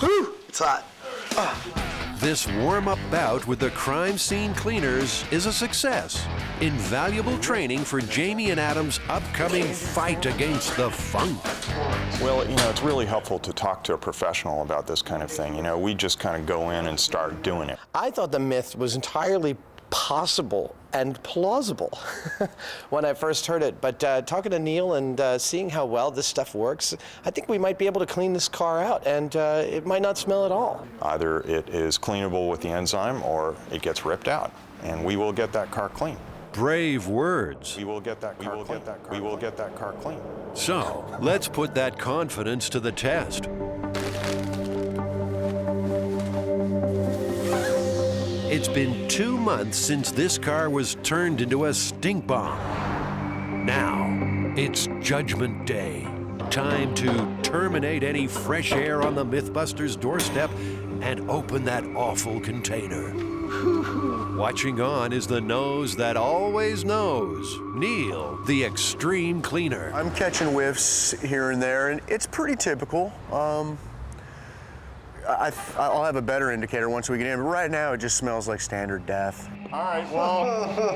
Whew, it's It's hot. This warm-up bout with the crime scene cleaners is a success. Invaluable training for Jamie and Adam's upcoming fight against the funk. Well, it's really helpful to talk to a professional about this kind of thing. We just kind of go in and start doing it. I thought the myth was entirely possible and plausible when I first heard it, but talking to Neil and seeing how well this stuff works, I think we might be able to clean this car out, and it might not smell at all. Either it is cleanable with the enzyme or it gets ripped out, and we will get that car clean. Brave words. We will get that car clean. We will get that car clean. So, let's put that confidence to the test. It's been 2 months since this car was turned into a stink bomb. Now, it's Judgment Day. Time to terminate any fresh air on the MythBusters doorstep and open that awful container. Watching on is the nose that always knows, Neil, the extreme cleaner. I'm catching whiffs here and there, and it's pretty typical. I'll have a better indicator once we get in, but right now it just smells like standard death. All right, well.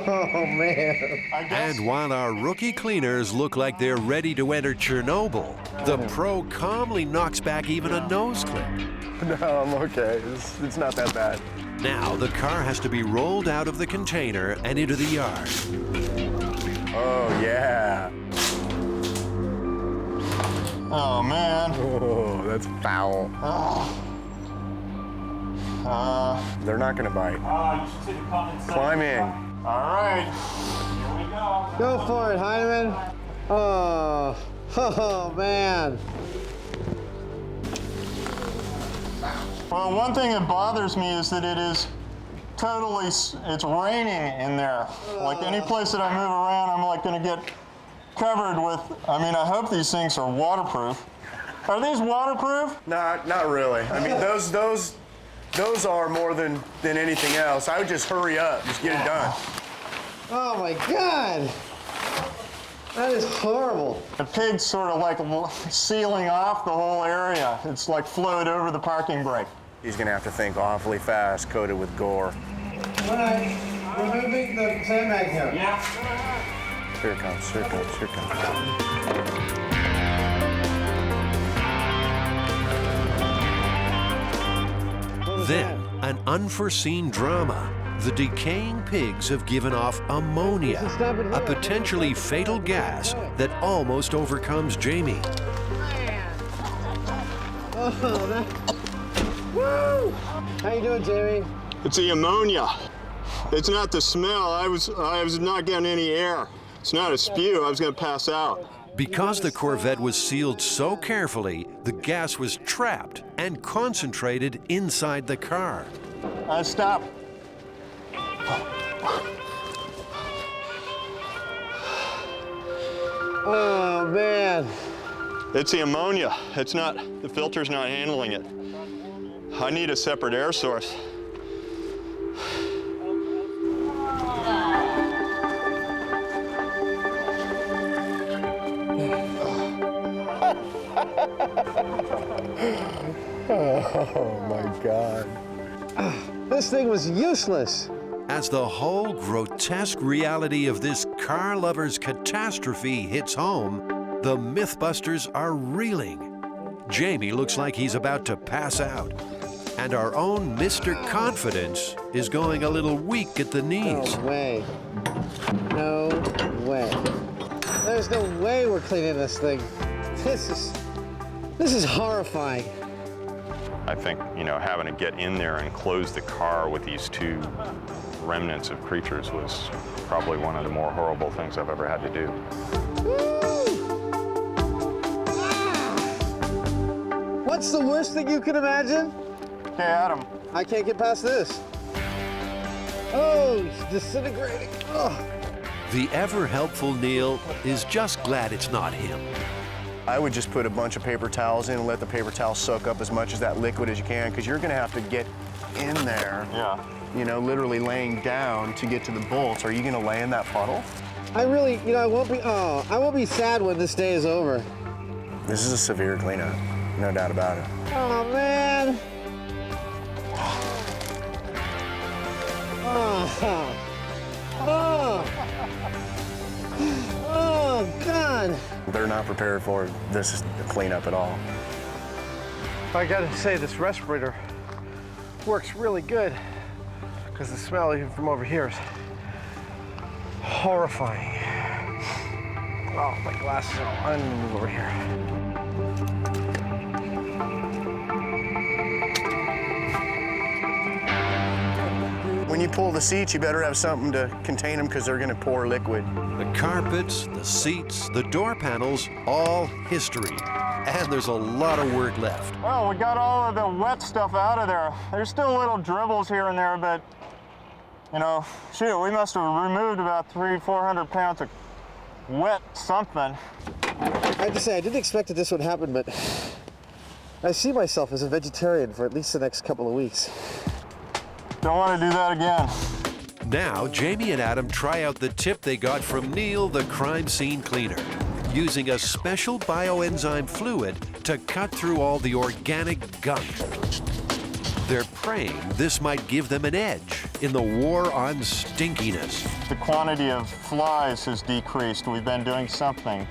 Oh, man. And while our rookie cleaners look like they're ready to enter Chernobyl, the pro calmly knocks back even a nose clip. No, I'm okay. It's not that bad. Now the car has to be rolled out of the container and into the yard. Oh, yeah. Oh, man. Oh, that's foul. They're not going to bite. You should see the comments. Climb in. All right. Here we go. Go for it, Hyneman. Oh, man. Well, one thing that bothers me is that it's raining in there. Like any place that I move around, I'm like going to get covered with, I hope these things are waterproof. Are these waterproof? Not really. I mean, those are more than anything else. I would just hurry up, just get it done. Oh my God! That is horrible. The pig's sort of like sealing off the whole area. It's like flowed over the parking brake. He's gonna have to think awfully fast, coated with gore. All right, removing the sandbag here. Yeah. Here it comes, here it comes, here it comes. Then, an unforeseen drama. The decaying pigs have given off ammonia, a potentially fatal gas that almost overcomes Jamie. Woo! How you doing, Jamie? It's the ammonia. It's not the smell. I was not getting any air. It's not a spew. I was going to pass out. Because the Corvette was sealed so carefully, the gas was trapped and concentrated inside the car. Stop. Oh, man. It's the ammonia. The filter's not handling it. I need a separate air source. Oh my God. This thing was useless. As the whole grotesque reality of this car lover's catastrophe hits home, the MythBusters are reeling. Jamie looks like he's about to pass out. And our own Mr. Confidence is going a little weak at the knees. No way. No way. There's no way we're cleaning this thing. This is horrifying. I think, having to get in there and close the car with these two remnants of creatures was probably one of the more horrible things I've ever had to do. What's the worst thing you can imagine? Hey, Adam. I can't get past this. Oh, it's disintegrating. Oh. The ever-helpful Neil is just glad it's not him. I would just put a bunch of paper towels in and let the paper towels soak up as much of that liquid as you can, because you're gonna have to get in there. Yeah. Literally laying down to get to the bolts. Are you gonna lay in that puddle? I really, I won't be sad when this day is over. This is a severe cleanup, no doubt about it. Oh, man. Oh, God. They're not prepared for this cleanup at all. I gotta say, this respirator works really good because the smell even from over here is horrifying. Oh, my glasses are on. I'm gonna move over here. When you pull the seats, you better have something to contain them because they're going to pour liquid. The carpets, the seats, the door panels, all history. And there's a lot of work left. Well, we got all of the wet stuff out of there. There's still little dribbles here and there, but, you know, shoot, we must have removed about 300-400 pounds of wet something. I have to say, I didn't expect that this would happen, but I see myself as a vegetarian for at least the next couple of weeks. Don't want to do that again. Now, Jamie and Adam try out the tip they got from Neil, the crime scene cleaner, using a special bioenzyme fluid to cut through all the organic gunk. They're praying this might give them an edge in the war on stinkiness. The quantity of flies has decreased. We've been doing something.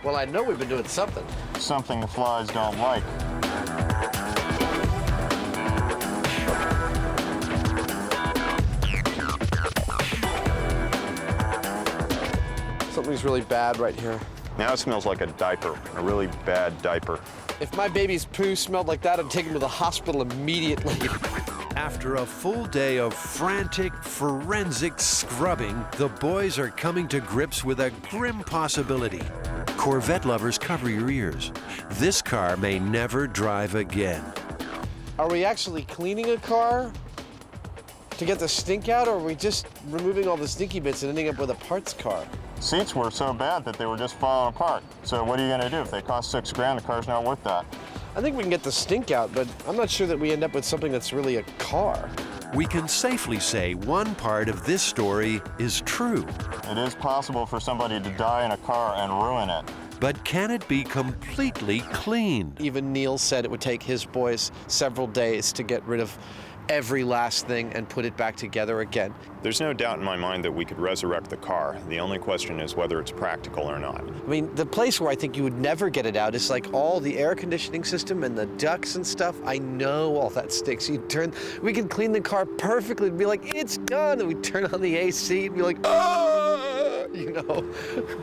Well, I know we've been doing something. Something the flies don't like. Something's really bad right here. Now it smells like a diaper, a really bad diaper. If my baby's poo smelled like that, I'd take him to the hospital immediately. After a full day of frantic, forensic scrubbing, the boys are coming to grips with a grim possibility. Corvette lovers, cover your ears. This car may never drive again. Are we actually cleaning a car to get the stink out, or are we just removing all the stinky bits and ending up with a parts car? Seats were so bad that they were just falling apart. So what are you going to do? If they cost $6 grand, the car's not worth that. I think we can get the stink out, but I'm not sure that we end up with something that's really a car. We can safely say one part of this story is true. It is possible for somebody to die in a car and ruin it. But can it be completely cleaned? Even Neil said it would take his boys several days to get rid of every last thing and put it back together again. There's no doubt in my mind that we could resurrect the car. The only question is whether it's practical or not. I mean, the place where I think you would never get it out is like all the air conditioning system and the ducts and stuff. I know all that stinks. We could clean the car perfectly and be like, it's done. And we turn on the AC and be like, oh, you know.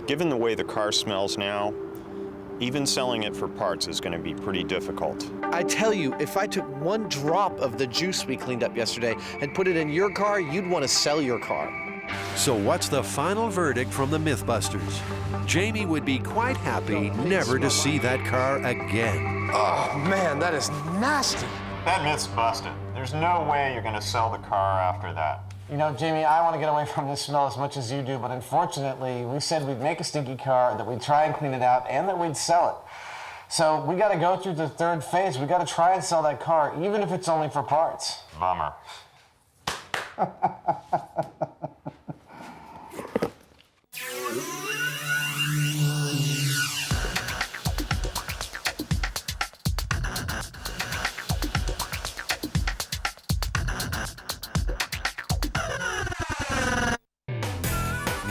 Given the way the car smells now, even selling it for parts is going to be pretty difficult. I tell you, if I took one drop of the juice we cleaned up yesterday and put it in your car, you'd want to sell your car. So what's the final verdict from the MythBusters? Jamie would be quite happy never to see that car again. Oh man, that is nasty. That myth's busted. There's no way you're going to sell the car after that. You know, Jamie, I want to get away from this smell as much as you do, but unfortunately, we said we'd make a stinky car, that we'd try and clean it out, and that we'd sell it. So we got to go through the third phase. We got to try and sell that car, even if it's only for parts. Bummer.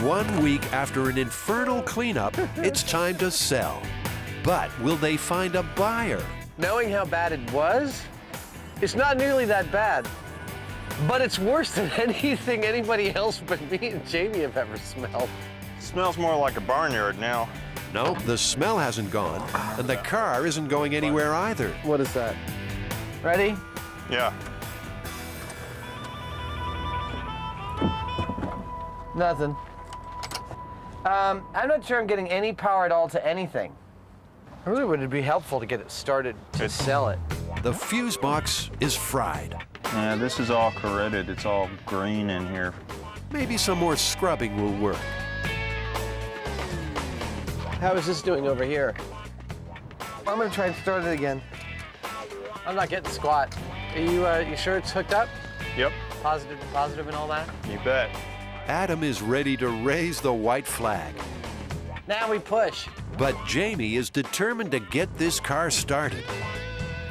1 week after an infernal cleanup, it's time to sell. But will they find a buyer? Knowing how bad it was, it's not nearly that bad. But it's worse than anything anybody else but me and Jamie have ever smelled. It smells more like a barnyard now. No, the smell hasn't gone, and the car isn't going anywhere either. What is that? Ready? Yeah. Nothing. I'm not sure I'm getting any power at all to anything. Really would it be helpful to get it started to sell it? The fuse box is fried. Yeah, this is all corroded. It's all green in here. Maybe some more scrubbing will work. How is this doing over here? I'm gonna try and start it again. I'm not getting squat. Are you sure it's hooked up? Yep. Positive and all that? You bet. Adam is ready to raise the white flag. Now we push. But Jamie is determined to get this car started.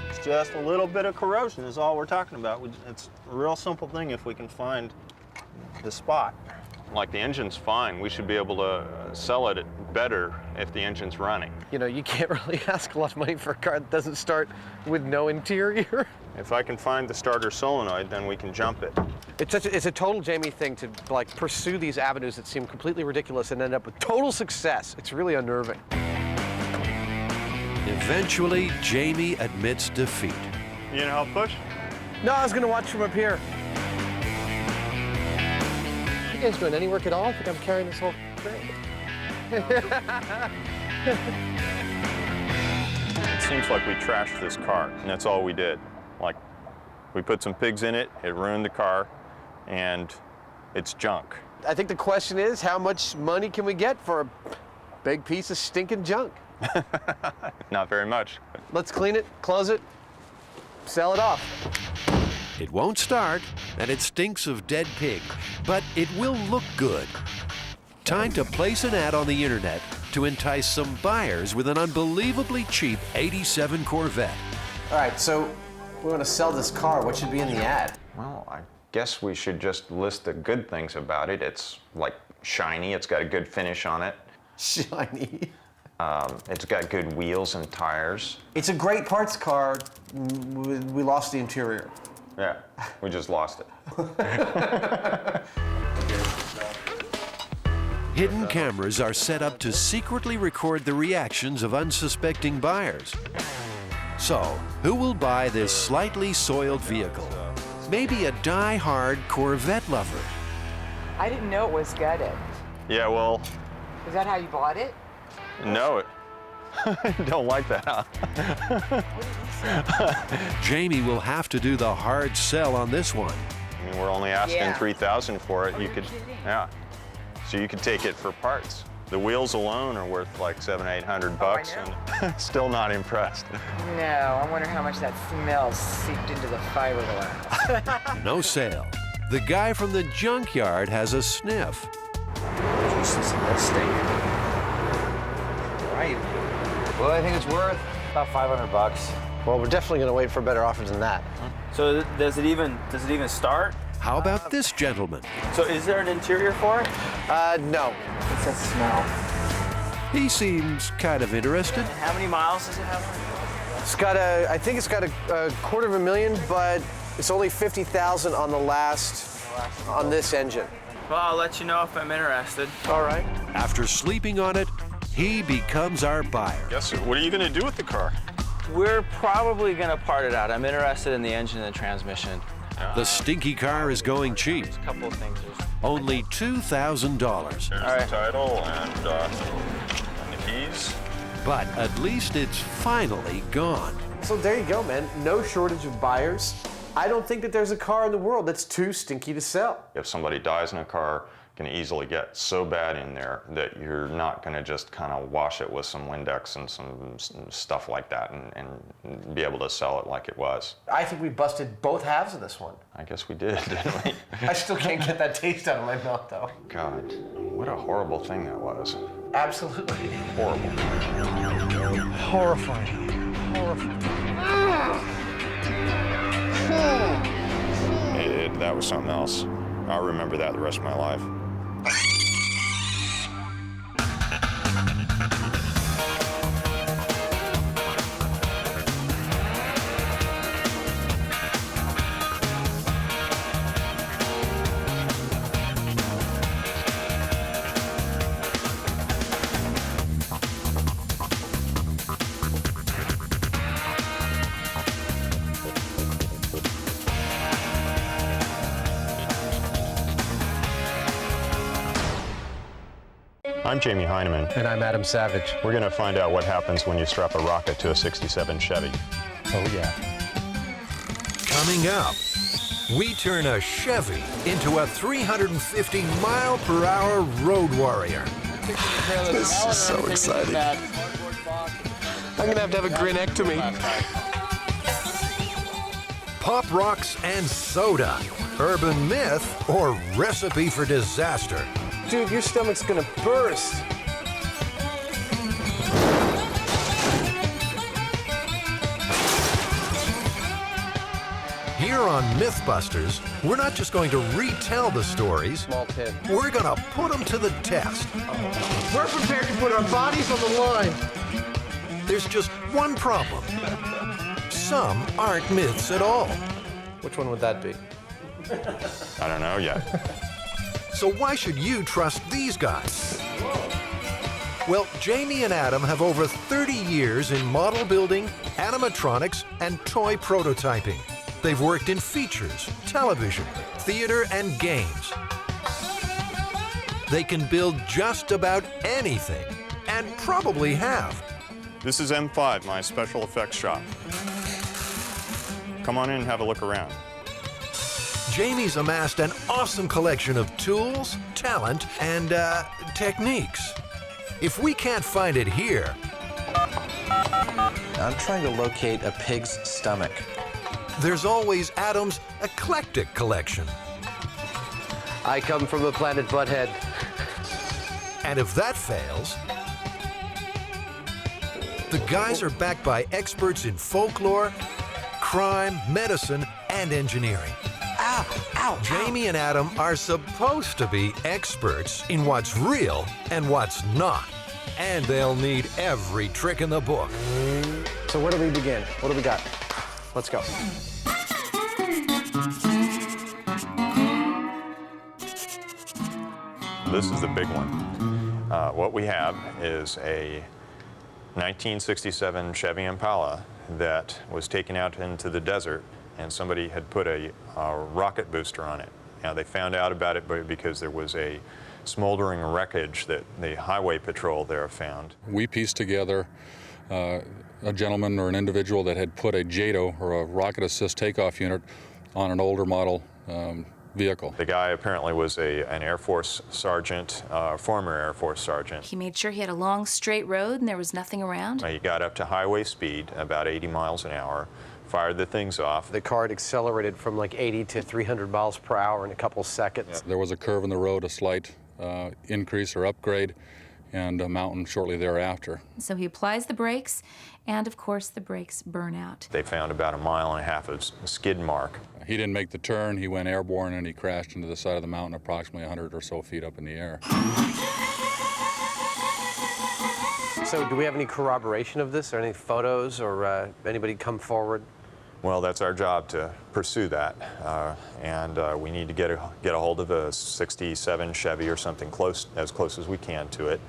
It's just a little bit of corrosion is all we're talking about. It's a real simple thing if we can find the spot. Like the engine's fine. We should be able to sell it better if the engine's running. You know, you can't really ask a lot of money for a car that doesn't start with no interior. If I can find the starter solenoid, then we can jump it. It's a total Jamie thing to like pursue these avenues that seem completely ridiculous and end up with total success. It's really unnerving. Eventually, Jamie admits defeat. You gonna help push? No, I was gonna watch from up here. You guys doing any work at all? I think I'm carrying this whole thing. It seems like we trashed this car, and that's all we did. Like, we put some pigs in it, it ruined the car, and it's junk. I think the question is, how much money can we get for a big piece of stinking junk? Not very much. Let's clean it, close it, sell it off. It won't start, and it stinks of dead pig, but it will look good. Time to place an ad on the internet to entice some buyers with an unbelievably cheap '87 Corvette. All right, so we want to sell this car. What should be in the ad? Well, I guess we should just list the good things about it. It's like shiny, it's got a good finish on it. Shiny. It's got good wheels and tires. It's a great parts car. We lost the interior. Yeah, we just lost it. Hidden cameras are set up to secretly record the reactions of unsuspecting buyers. So, who will buy this slightly soiled vehicle? Maybe a die-hard Corvette lover. I didn't know it was gutted. Yeah, well... Is that how you bought it? No, don't like that, huh? Jamie will have to do the hard sell on this one. I mean, we're only asking Yeah. $3,000 for it. You could, yeah. So you could take it for parts. The wheels alone are worth like $700-800, and still not impressed. No, I wonder how much that smell seeped into the fiberglass. No sale. The guy from the junkyard has a sniff. Jesus, that stink. Right. Well, I think it's worth about $500. Well, we're definitely going to wait for a better offer than that. So does it even start? How about this gentleman? So is there an interior for it? No. What's that smell? He seems kind of interested. How many miles does it have? It's got I think it's got a $250,000, but it's only 50,000 on on this engine. Well, I'll let you know if I'm interested. All right. After sleeping on it, he becomes our buyer. Yes, sir. What are you going to do with the car? We're probably going to part it out. I'm interested in the engine and the transmission. The stinky car is going cheap. There's a couple of things. Only $2,000. There's the title and the keys. But at least it's finally gone. So there you go, man. No shortage of buyers. I don't think that there's a car in the world that's too stinky to sell. If somebody dies in a car, it can easily get so bad in there that you're not going to just kind of wash it with some Windex and some stuff like that and be able to sell it like it was. I think we busted both halves of this one. I guess we did, didn't we? I still can't get that taste out of my mouth, though. God, what a horrible thing that was. Absolutely. Horrible. Horrifying. Horrifying. That was something else. I'll remember that the rest of my life. I'm Jamie Hyneman. And I'm Adam Savage. We're going to find out what happens when you strap a rocket to a '67 Chevy. Oh, yeah. Coming up, we turn a Chevy into a 350-mile-per-hour road warrior. This is so exciting. I'm going to have a grinectomy. Pop rocks and soda. Urban myth or recipe for disaster. Dude, your stomach's gonna burst. Here Here on MythBusters, we're not just going to retell the stories. Small tip. We're going to put them to the test. We're prepared to put our bodies on the line. There's just one problem. Some aren't myths at all. Which one would that be? I don't know yet. So why should you trust these guys? Well, Jamie and Adam have over 30 years in model building, animatronics, and toy prototyping. They've worked in features, television, theater, and games. They can build just about anything, and probably have. This is M5, my special effects shop. Come on in and have a look around. Jamie's amassed an awesome collection of tools, talent, and techniques. If we can't find it here... I'm trying to locate a pig's stomach. There's always Adam's eclectic collection. I come from the planet Butthead. And if that fails, the guys are backed by experts in folklore, crime, medicine, and engineering. Ow, ow, Jamie and Adam are supposed to be experts in what's real and what's not. And they'll need every trick in the book. So where do we begin? What do we got? Let's go. This is the big one. What we have is a 1967 Chevy Impala that was taken out into the desert, and somebody had put a rocket booster on it. Now, they found out about it because there was a smoldering wreckage that the highway patrol there found. We pieced together a gentleman or an individual that had put a JATO, or a rocket assist takeoff unit, on an older model vehicle. The guy apparently was an Air Force sergeant, former Air Force sergeant. He made sure he had a long straight road and there was nothing around. He got up to highway speed, about 80 miles an hour, fired the things off. The car had accelerated from like 80 to 300 miles per hour in a couple seconds. Yeah. There was a curve in the road, a slight increase or upgrade, and a mountain shortly thereafter. So he applies the brakes, and of course the brakes burn out. They found about 1.5 miles of skid mark. He didn't make the turn, he went airborne, and he crashed into the side of the mountain approximately 100 or so feet up in the air. So do we have any corroboration of this, or any photos, or anybody come forward? Well, that's our job to pursue that, and we need to get a hold of a 67 Chevy or something as close as we can to it,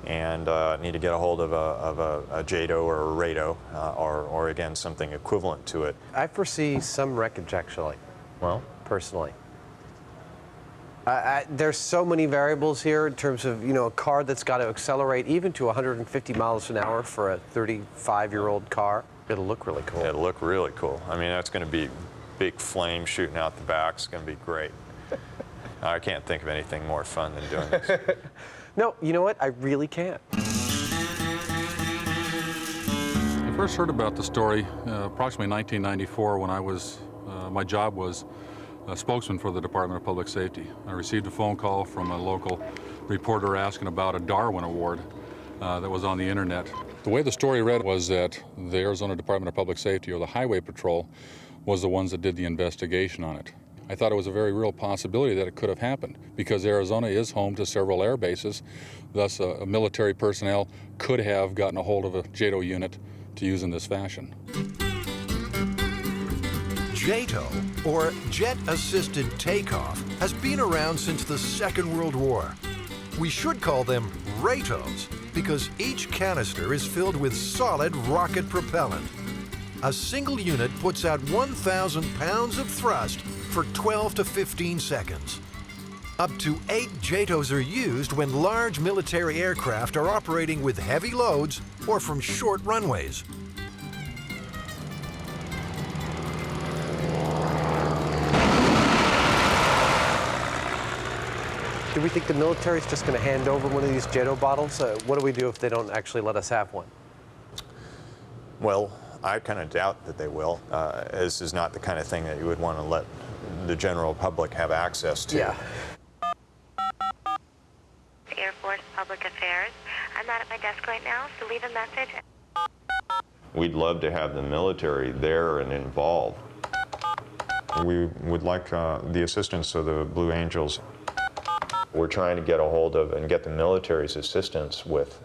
and need to get a hold of a JATO or a RATO, or again something equivalent to it. I foresee some wreckage, actually. Well, personally, there's so many variables here in terms of, you know, a car that's got to accelerate even to 150 miles an hour for a 35-year-old car. It'll look really cool. It'll look really cool. I mean, that's going to be big flames shooting out the back. It's going to be great. I can't think of anything more fun than doing this. No, you know what? I really can't. I first heard about the story approximately 1994 when I was, my job was a spokesman for the Department of Public Safety. I received a phone call from a local reporter asking about a Darwin Award that was on the internet. The way the story read was that the Arizona Department of Public Safety, or the Highway Patrol, was the ones that did the investigation on it. I thought it was a very real possibility that it could have happened, because Arizona is home to several air bases. Thus, military personnel could have gotten a hold of a JATO unit to use in this fashion. JATO, or Jet Assisted Takeoff, has been around since the Second World War. We should call them RATOs, because each canister is filled with solid rocket propellant. A single unit puts out 1,000 pounds of thrust for 12 to 15 seconds. Up to 8 JATOs are used when large military aircraft are operating with heavy loads or from short runways. Do we think the military's just going to hand over one of these JATO bottles? What do we do if they don't actually let us have one? Well, I kind of doubt that they will. This is not the kind of thing that you would want to let the general public have access to. Yeah. Air Force Public Affairs. I'm not at my desk right now, so leave a message. We'd love to have the military there and involved. We would like the assistance of the Blue Angels. We're trying to get a hold of and get the military's assistance with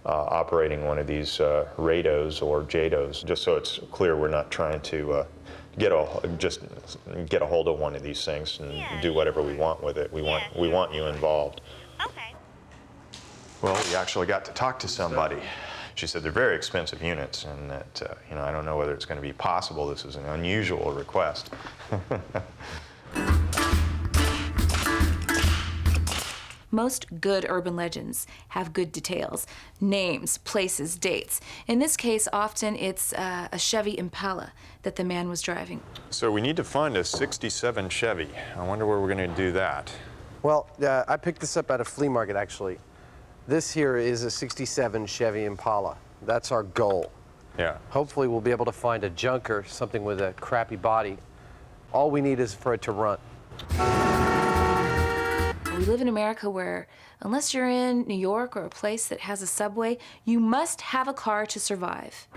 operating one of these rados or JADOs, just so it's clear we're not trying to get a hold of one of these things and do whatever we want with it. We want you involved. Okay. Well, we actually got to talk to somebody. She said they're very expensive units, and that I don't know whether it's going to be possible. This is an unusual request. Most good urban legends have good details, names, places, dates. In this case, often it's a Chevy Impala that the man was driving. So we need to find a 67 Chevy. I wonder where we're going to do that. Well, I picked this up at a flea market, actually. This here is a 67 Chevy Impala. That's our goal. Yeah. Hopefully we'll be able to find a junker, something with a crappy body. All we need is for it to run. We live in America where, unless you're in New York or a place that has a subway, you must have a car to survive.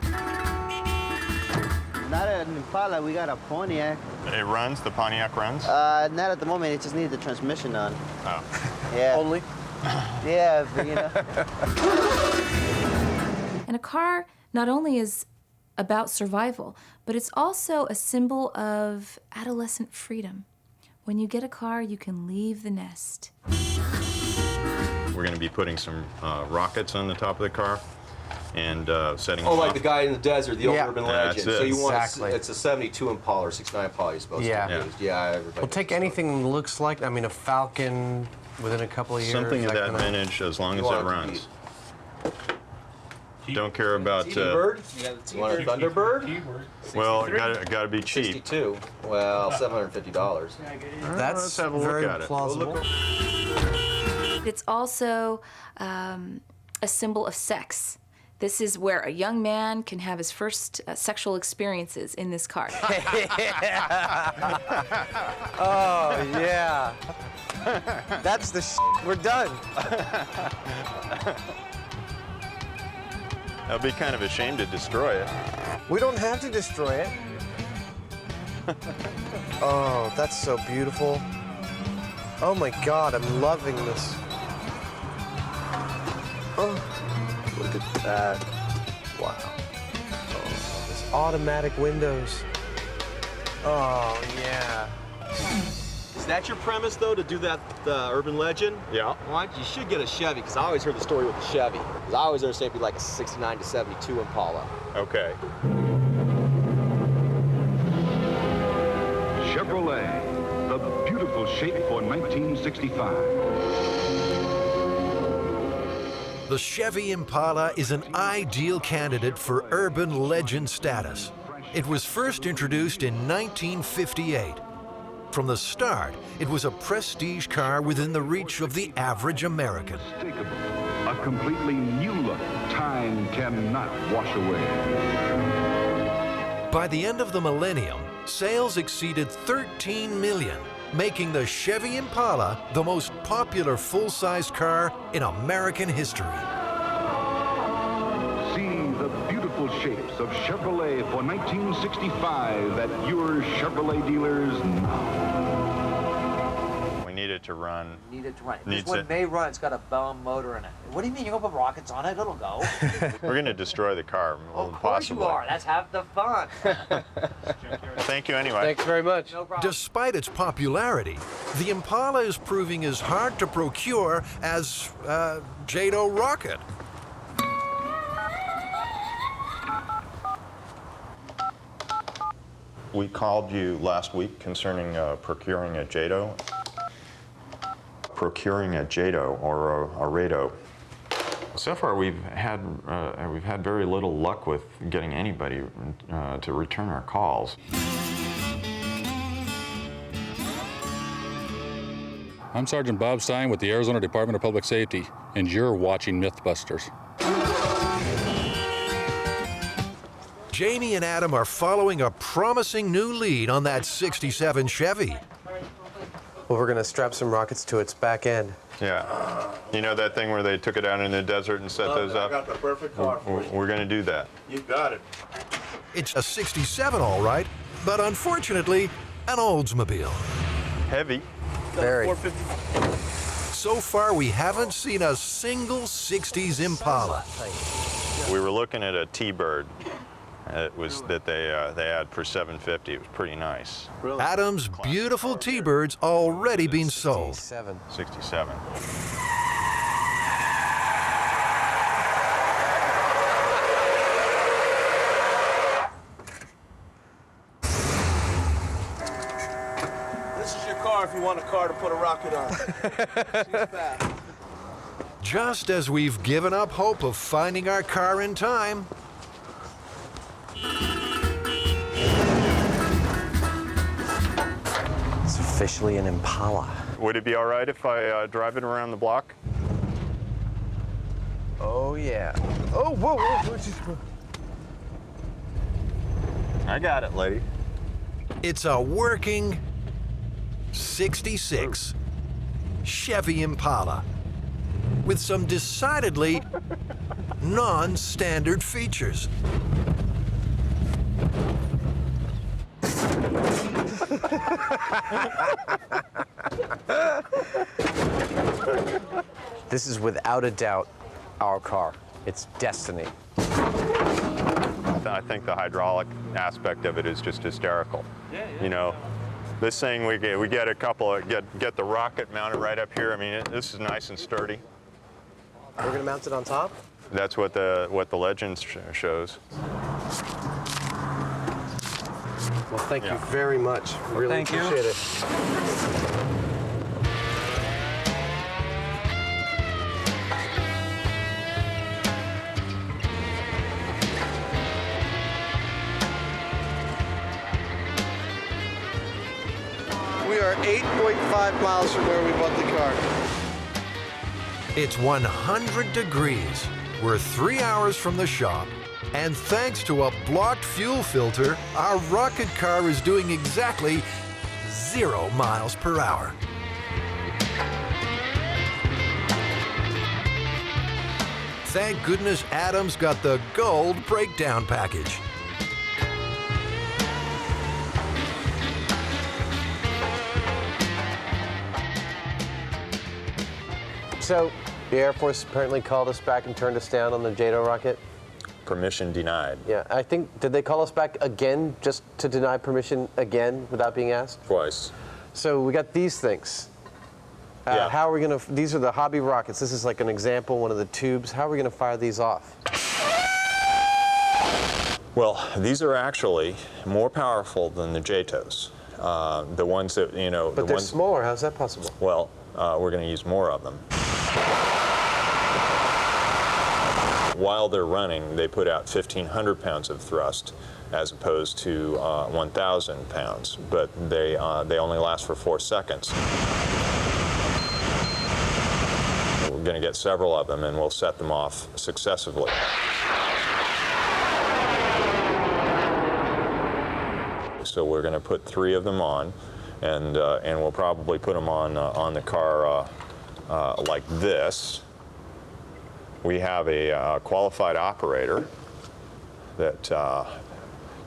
Not an Impala, we got a Pontiac. It runs? The Pontiac runs? Not at the moment, it just needed the transmission on. Oh. Yeah. Only? Yeah, but, you know. And a car not only is about survival, but it's also a symbol of adolescent freedom. When you get a car, you can leave the nest. We're going to be putting some rockets on the top of the car and setting them like off. the guy in the desert, the old urban legend. That's it. So you want Exactly. it's a 72 Impala or 69 Impala you're supposed to use. Yeah, everybody. We'll take anything that looks like, I mean, a Falcon within a couple of years. Something of that kinda... vintage, as long as it runs. Don't care about... T-Bird? You want a Thunderbird? Well, it got to be cheap. 62. Well, $750. That's let's have a look very at it. plausible. It's also a symbol of sex. This is where a young man can have his first sexual experiences in this car. Oh, yeah. That's the we're done. I'll be kind of ashamed to destroy it. We don't have to destroy it. Oh, that's so beautiful. Oh my God, I'm loving this. Oh, look at that. Wow. Oh, this automatic windows. Oh, yeah. Is that your premise, though, to do that urban legend? Yeah. Well, you should get a Chevy, because I always heard the story with the Chevy. Because I always understand it'd be like a 69 to 72 Impala. Okay. Chevrolet, the beautiful shape for 1965. The Chevy Impala is an ideal candidate for urban legend status. It was first introduced in 1958. From the start, it was a prestige car within the reach of the average American. A completely new look time cannot wash away. By the end of the millennium, sales exceeded 13 million, making the Chevy Impala the most popular full-size car in American history. See the beautiful shapes of Chevrolet for 1965 at your Chevrolet dealers now. We need it to run. Need it to run. Needs This one it. may run. It's got a bomb motor in it. What do you mean? You're gonna put rockets on it? It'll go. We're going to destroy the car. Of course you are. That's half the fun. Thank you anyway. Thanks very much. No problem. Despite its popularity, the Impala is proving as hard to procure as JADO rocket. We called you last week concerning procuring a JADO. Procuring a JADO or a RADO. So far, we've had very little luck with getting anybody to return our calls. I'm Sergeant Bob Stein with the Arizona Department of Public Safety, and you're watching MythBusters. Jamie and Adam are following a promising new lead on that 67 Chevy. Well, we're going to strap some rockets to its back end. Yeah. You know that thing where they took it out in the desert and set those up? I got the perfect car for you. We're going to do that. You got it. It's a 67, all right, but unfortunately, an Oldsmobile. Heavy. Very. So far, we haven't seen a single 60s Impala. We were looking at a T-Bird. It was that they had for $750. It was pretty nice. Adam's beautiful T-Birds already been sold. 67. This is your car if you want a car to put a rocket on. She's fast. Just as we've given up hope of finding our car in time, it's officially an Impala. Would it be all right if I drive it around the block? Oh, yeah. Oh, whoa, whoa. I got it, lady. it's a working 66 Chevy Impala with some decidedly non-standard features. This is without a doubt our car. It's destiny. I think the hydraulic aspect of it is just hysterical. You know, this thing we get a couple of get the rocket mounted right up here. I mean, this is nice and sturdy. We're gonna mount it on top? That's what the legend shows. Well, thank you very much. Really appreciate it. We are 8.5 miles from where we bought the car. It's 100 degrees. We're 3 hours from the shop. And thanks to a blocked fuel filter, our rocket car is doing exactly 0 miles per hour. Thank goodness Adam's got the gold breakdown package. So, the Air Force apparently called us back and turned us down on the JATO rocket? Permission denied. Yeah, I think, did they call us back again just to deny permission again without being asked? Twice. So we got these things. Yeah. How are we gonna, these are the hobby rockets. This is like an example, one of the tubes. How are we gonna fire these off? Well, these are actually more powerful than the JATOs. The ones that, you know. But they're smaller, how's that possible? Well, we're gonna use more of them. While they're running, they put out 1,500 pounds of thrust as opposed to 1,000 pounds, but they only last for 4 seconds. We're going to get several of them, and we'll set them off successively. So we're going to put 3 of them on, and we'll probably put them on the car like this. We have a qualified operator that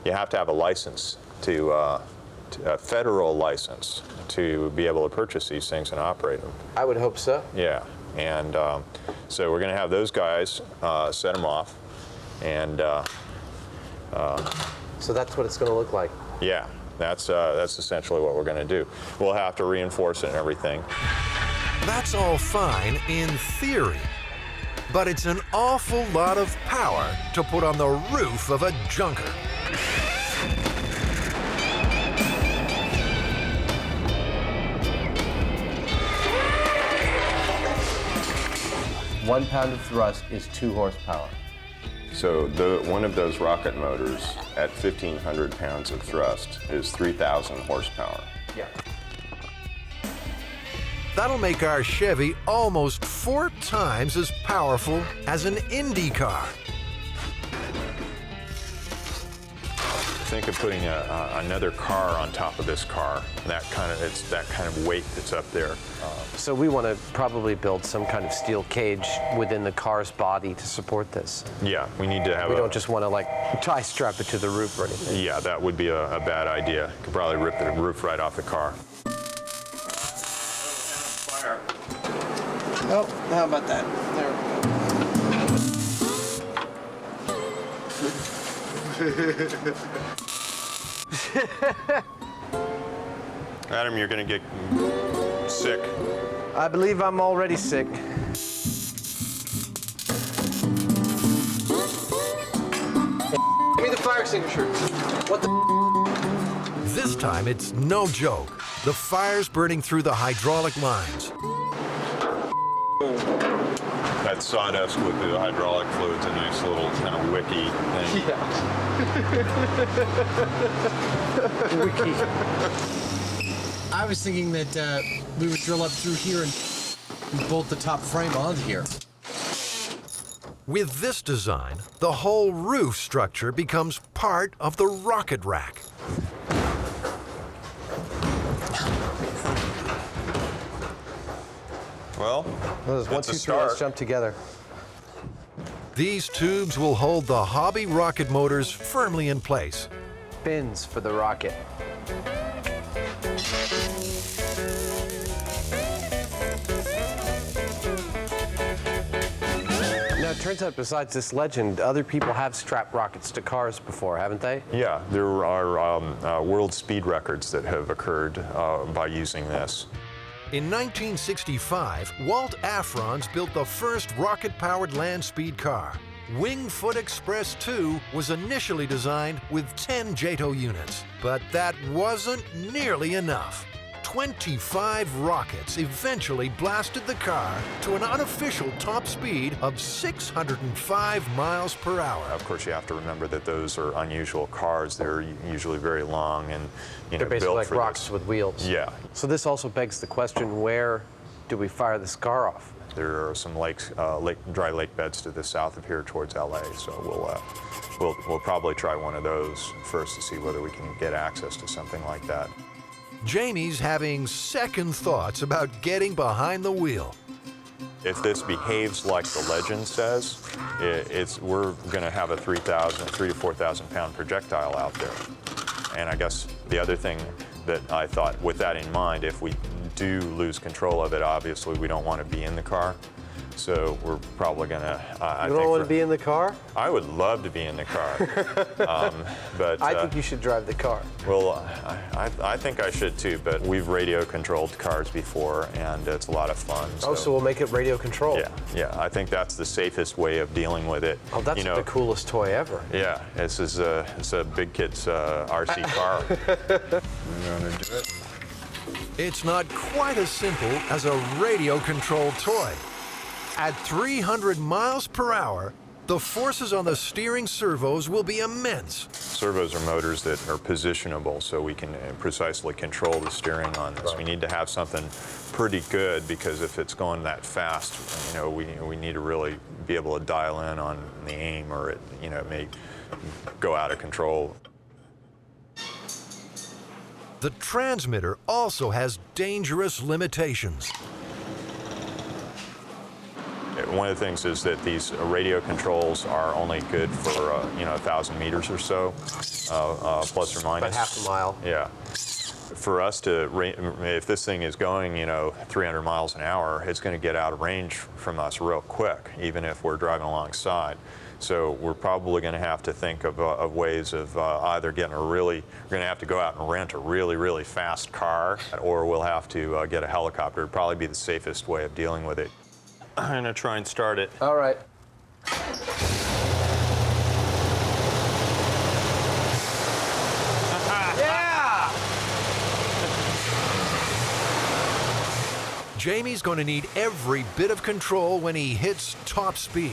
you have to have a license a federal license to be able to purchase these things and operate them. I would hope so. Yeah, and so we're going to have those guys set them off, and so that's what it's going to look like. Yeah, that's essentially what we're going to do. We'll have to reinforce it and everything. That's all fine in theory. But it's an awful lot of power to put on the roof of a junker. One pound of thrust is 2 horsepower. So one of those rocket motors at 1,500 pounds of thrust is 3,000 horsepower. Yeah. That'll make our Chevy almost 4 times as powerful as an Indy car. think of putting another car on top of this car. It's that kind of weight that's up there. So we want to probably build some kind of steel cage within the car's body to support this. Yeah, we need to have We don't just want to like tie strap it to the roof or anything. Yeah, that would be a bad idea. Could probably rip the roof right off the car. Oh, how about that? There we go. Adam, you're going to get sick. I believe I'm already sick. Give me the fire extinguisher. What the? This time, it's no joke. The fire's burning through the hydraulic lines. That sawdust with the hydraulic fluid's a nice little kind of wicky thing. Yeah. Wiki. I was thinking that we would drill up through here and bolt the top frame onto here. With this design, the whole roof structure becomes part of the rocket rack. Well, one, two, three, let's jump together. These tubes will hold the hobby rocket motors firmly in place. Fins for the rocket. Now, it turns out, besides this legend, other people have strapped rockets to cars before, haven't they? Yeah, there are world speed records that have occurred by using this. In 1965, Walt Afrons built the first rocket-powered land speed car. Wingfoot Express 2 was initially designed with 10 JATO units, but that wasn't nearly enough. 25 rockets eventually blasted the car to an unofficial top speed of 605 miles per hour. Of course, you have to remember that those are unusual cars. They're usually very long and they're basically built like for rocks this. with wheels. Yeah. So this also begs the question, where do we fire this car off? There are some lakes, dry lake beds to the south of here towards LA, so we'll probably try one of those first to see whether we can get access to something like that. Jamie's having second thoughts about getting behind the wheel. If this behaves like the legend says, we're going to have a 3,000 to 4,000 pound projectile out there. And I guess the other thing that I thought, with that in mind, if we do lose control of it, obviously we don't want to be in the car. So we're probably going to... You don't want to be in the car? I would love to be in the car. But I think you should drive the car. Well, I think I should too, but we've radio-controlled cars before, and it's a lot of fun. So we'll make it radio-controlled? Yeah, I think that's the safest way of dealing with it. Oh, that's the coolest toy ever. Yeah, it's a big kid's RC car. I'm gonna do it. It's not quite as simple as a radio-controlled toy. At 300 miles per hour, the forces on the steering servos will be immense. Servos are motors that are positionable, so we can precisely control the steering on this. We need to have something pretty good, because if it's going that fast, we need to really be able to dial in on the aim, or it may go out of control. The transmitter also has dangerous limitations. One of the things is that these radio controls are only good for 1,000 meters or so, plus or minus. About half a mile. Yeah. For us to, if this thing is going 300 miles an hour, it's going to get out of range from us real quick, even if we're driving alongside. So we're probably going to have to think of ways of either we're going to have to go out and rent a really, really fast car, or we'll have to get a helicopter. It'd probably be the safest way of dealing with it. I'm going to try and start it. All right. Yeah! Jamie's going to need every bit of control when he hits top speed.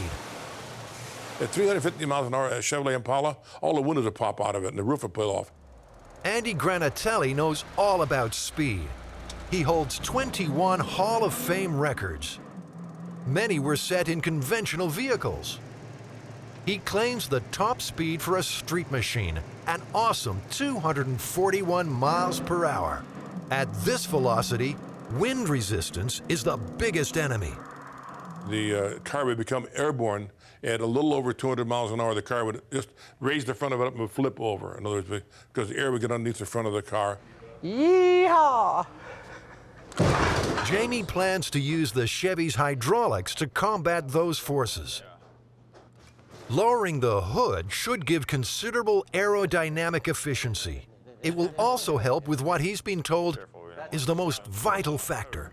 At 350 miles an hour, a Chevrolet Impala, all the windows will pop out of it and the roof will pull off. Andy Granatelli knows all about speed. He holds 21 Hall of Fame records. Many were set in conventional vehicles. He claims the top speed for a street machine, an awesome 241 miles per hour. At this velocity, wind resistance is the biggest enemy. The car would become airborne at a little over 200 miles an hour. The car would just raise the front of it up and would flip over. In other words, because the air would get underneath the front of the car. Yeehaw! Jamie plans to use the Chevy's hydraulics to combat those forces. Lowering the hood should give considerable aerodynamic efficiency. It will also help with what he's been told is the most vital factor.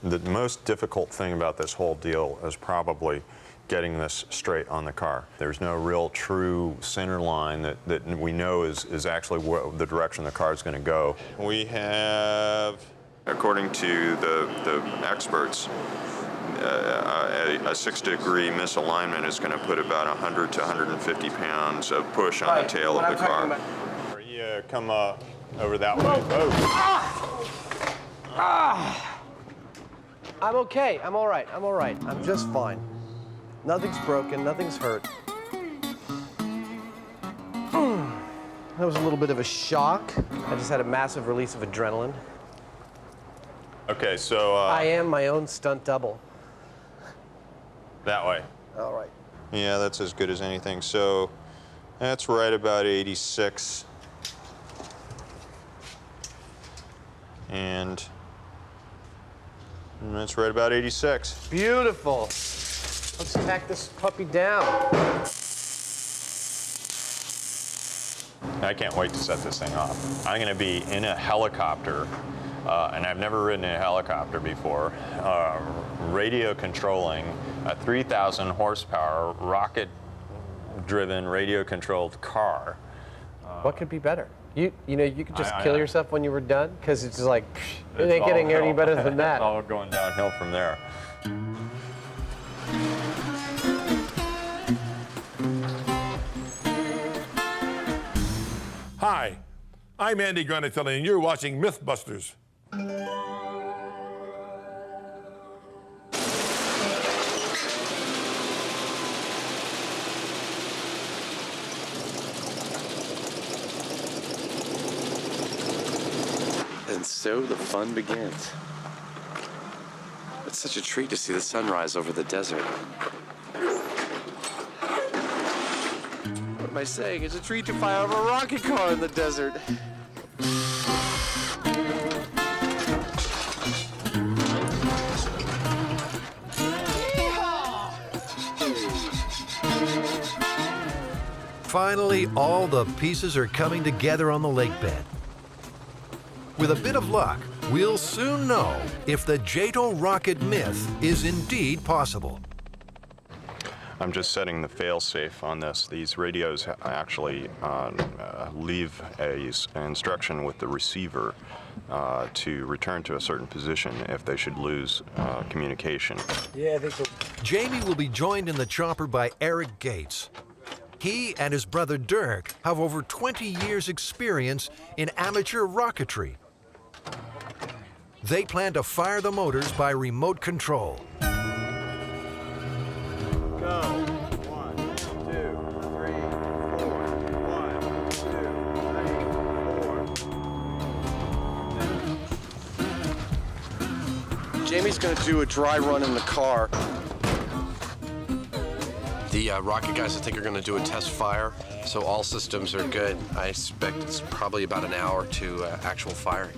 The most difficult thing about this whole deal is probably getting this straight on the car. There's no real true center line that we know is actually the direction the car is going to go. We have, according to the experts, a 6-degree misalignment is going to put about 100 to 150 pounds of push on the tail of the car. You come over that way. I'm okay. I'm all right. I'm all right. I'm just fine. Nothing's broken. Nothing's hurt. That was a little bit of a shock. I just had a massive release of adrenaline. Okay, so... I am my own stunt double. That way. All right. Yeah, that's as good as anything. So that's right about 86. And that's right about 86. Beautiful. Let's tack this puppy down. I can't wait to set this thing off. I'm going to be in a helicopter, and I've never ridden in a helicopter before, radio controlling a 3,000 horsepower rocket-driven radio-controlled car. What could be better? You know, you could just kill yourself when you were done, because it's just like, it ain't getting any better than that. It's all going downhill from there. Hi, I'm Andy Granatelli, and you're watching MythBusters. And so the fun begins. It's such a treat to see the sunrise over the desert. What am I saying? It's a treat to fire up a rocket car in the desert. Finally, all the pieces are coming together on the lake bed. With a bit of luck, we'll soon know if the JATO rocket myth is indeed possible. I'm just setting the fail-safe on this. These radios actually leave an instruction with the receiver to return to a certain position if they should lose communication. Yeah, I think so. Jamie will be joined in the chopper by Eric Gates. He and his brother Dirk have over 20 years' experience in amateur rocketry. They plan to fire the motors by remote control. Go. 1, 2, 3, 4. 1, 2, 3, 4. Jamie's going to do a dry run in the car. The rocket guys, I think, are going to do a test fire, so all systems are good. I expect it's probably about an hour to actual firing.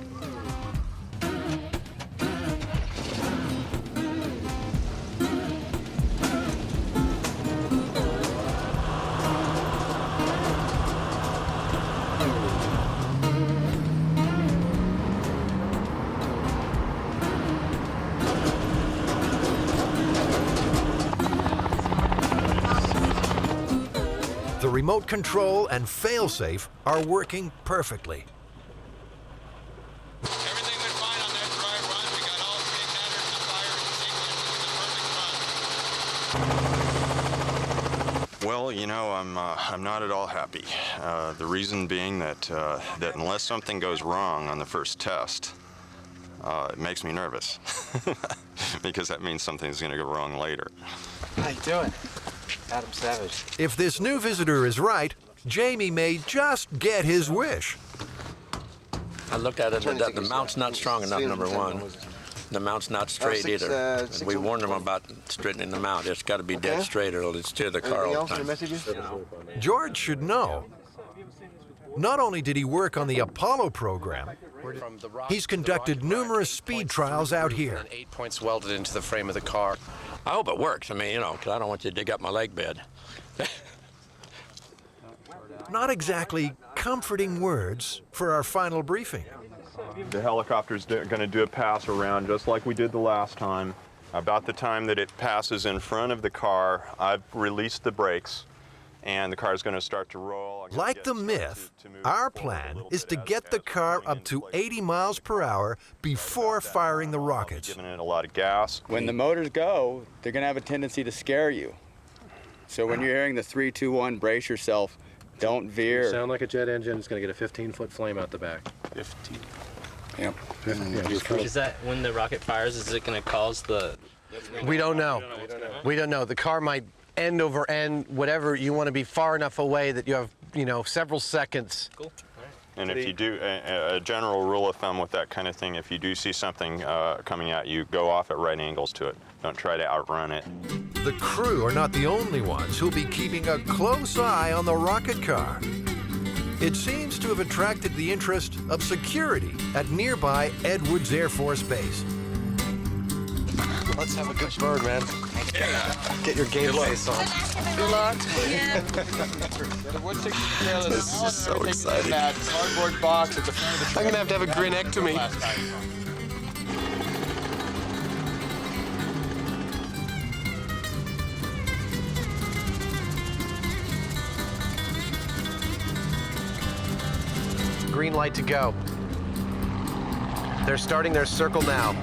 The remote control and fail-safe are working perfectly. Well, you know, I'm not at all happy. The reason being that unless something goes wrong on the first test, it makes me nervous because that means something's going to go wrong later. How you doing? Adam Savage. If this new visitor is right, Jamie may just get his wish. I looked at it, the mount's not strong enough, number one. The mount's not straight either. And we warned them about straightening the mount. It's got to be dead straight or it'll steer the car all the time. George should know. Not only did he work on the Apollo program, he's conducted numerous speed trials out here. 8 points welded into the frame of the car. I hope it works. I mean, you know, because I don't want you to dig up my leg bed. Not exactly comforting words for our final briefing. The helicopter's going to do a pass around just like we did the last time. About the time that it passes in front of the car, I've released the brakes and the car is going to start to roll. Like the Myth, our plan is to get the car up to 80 miles per hour before firing the rockets. Giving it a lot of gas. When the motors go, they're going to have a tendency to scare you. So when you're hearing the 3, 2, 1, brace yourself, don't veer. Sound like a jet engine. It's going to get a 15-foot flame out the back. 15. Yep. Is that when the rocket fires, is it going to cause the... We don't know. We don't know. The car might end over end, whatever. You want to be far enough away that you have, you know, several seconds. Cool. And if you do, a general rule of thumb with that kind of thing, if you do see something coming at you, go off at right angles to it. Don't try to outrun it. The crew are not the only ones who'll be keeping a close eye on the rocket car. It seems to have attracted the interest of security at nearby Edwards Air Force Base. Let's have a good burn, man. Get your game face on. Good luck. This is so exciting. That cardboard box at the front of the truck. I'm going to have a grenectomy. Green light to go. They're starting their circle now.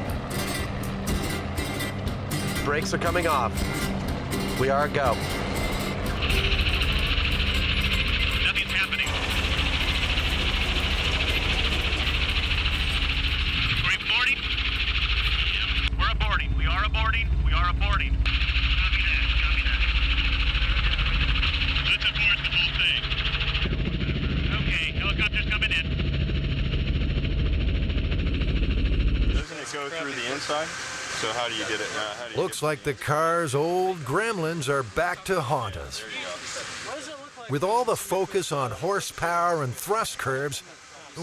Brakes are coming off. We are a go. Nothing's happening. We're aborting? Yep. We're aborting. We are aborting. We are aborting. Copy that. Copy that. Let's abort the whole thing. Okay, helicopter's coming in. Doesn't it go through the inside? So how do you get it? Looks like the car's old gremlins are back to haunt us. With all the focus on horsepower and thrust curves,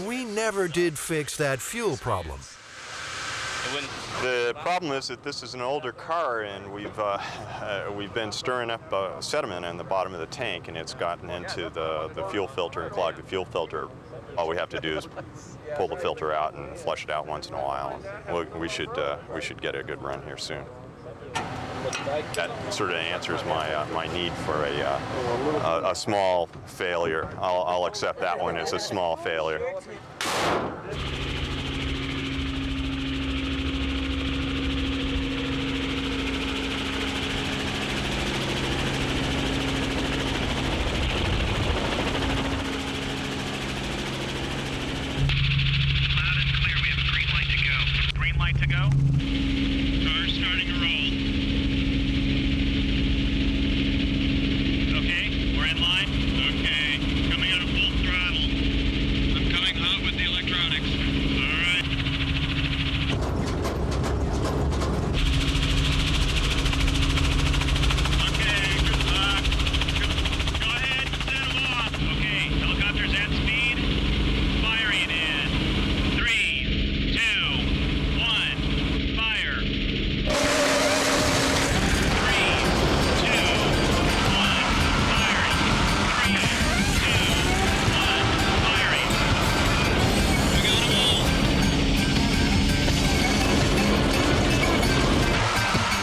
we never did fix that fuel problem. The problem is that this is an older car, and we've been stirring up sediment in the bottom of the tank, and it's gotten into the fuel filter and clogged the fuel filter. All we have to do is pull the filter out and flush it out once in a while. We should get a good run here soon. That sort of answers my need for a small failure. I'll accept that one as a small failure.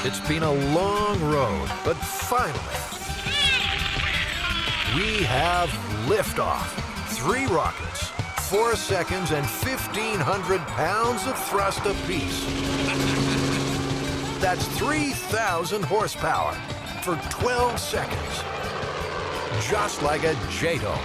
It's been a long road, but finally, we have liftoff. 3 rockets, 4 seconds, and 1,500 pounds of thrust apiece. That's 3,000 horsepower for 12 seconds. Just like a JATO.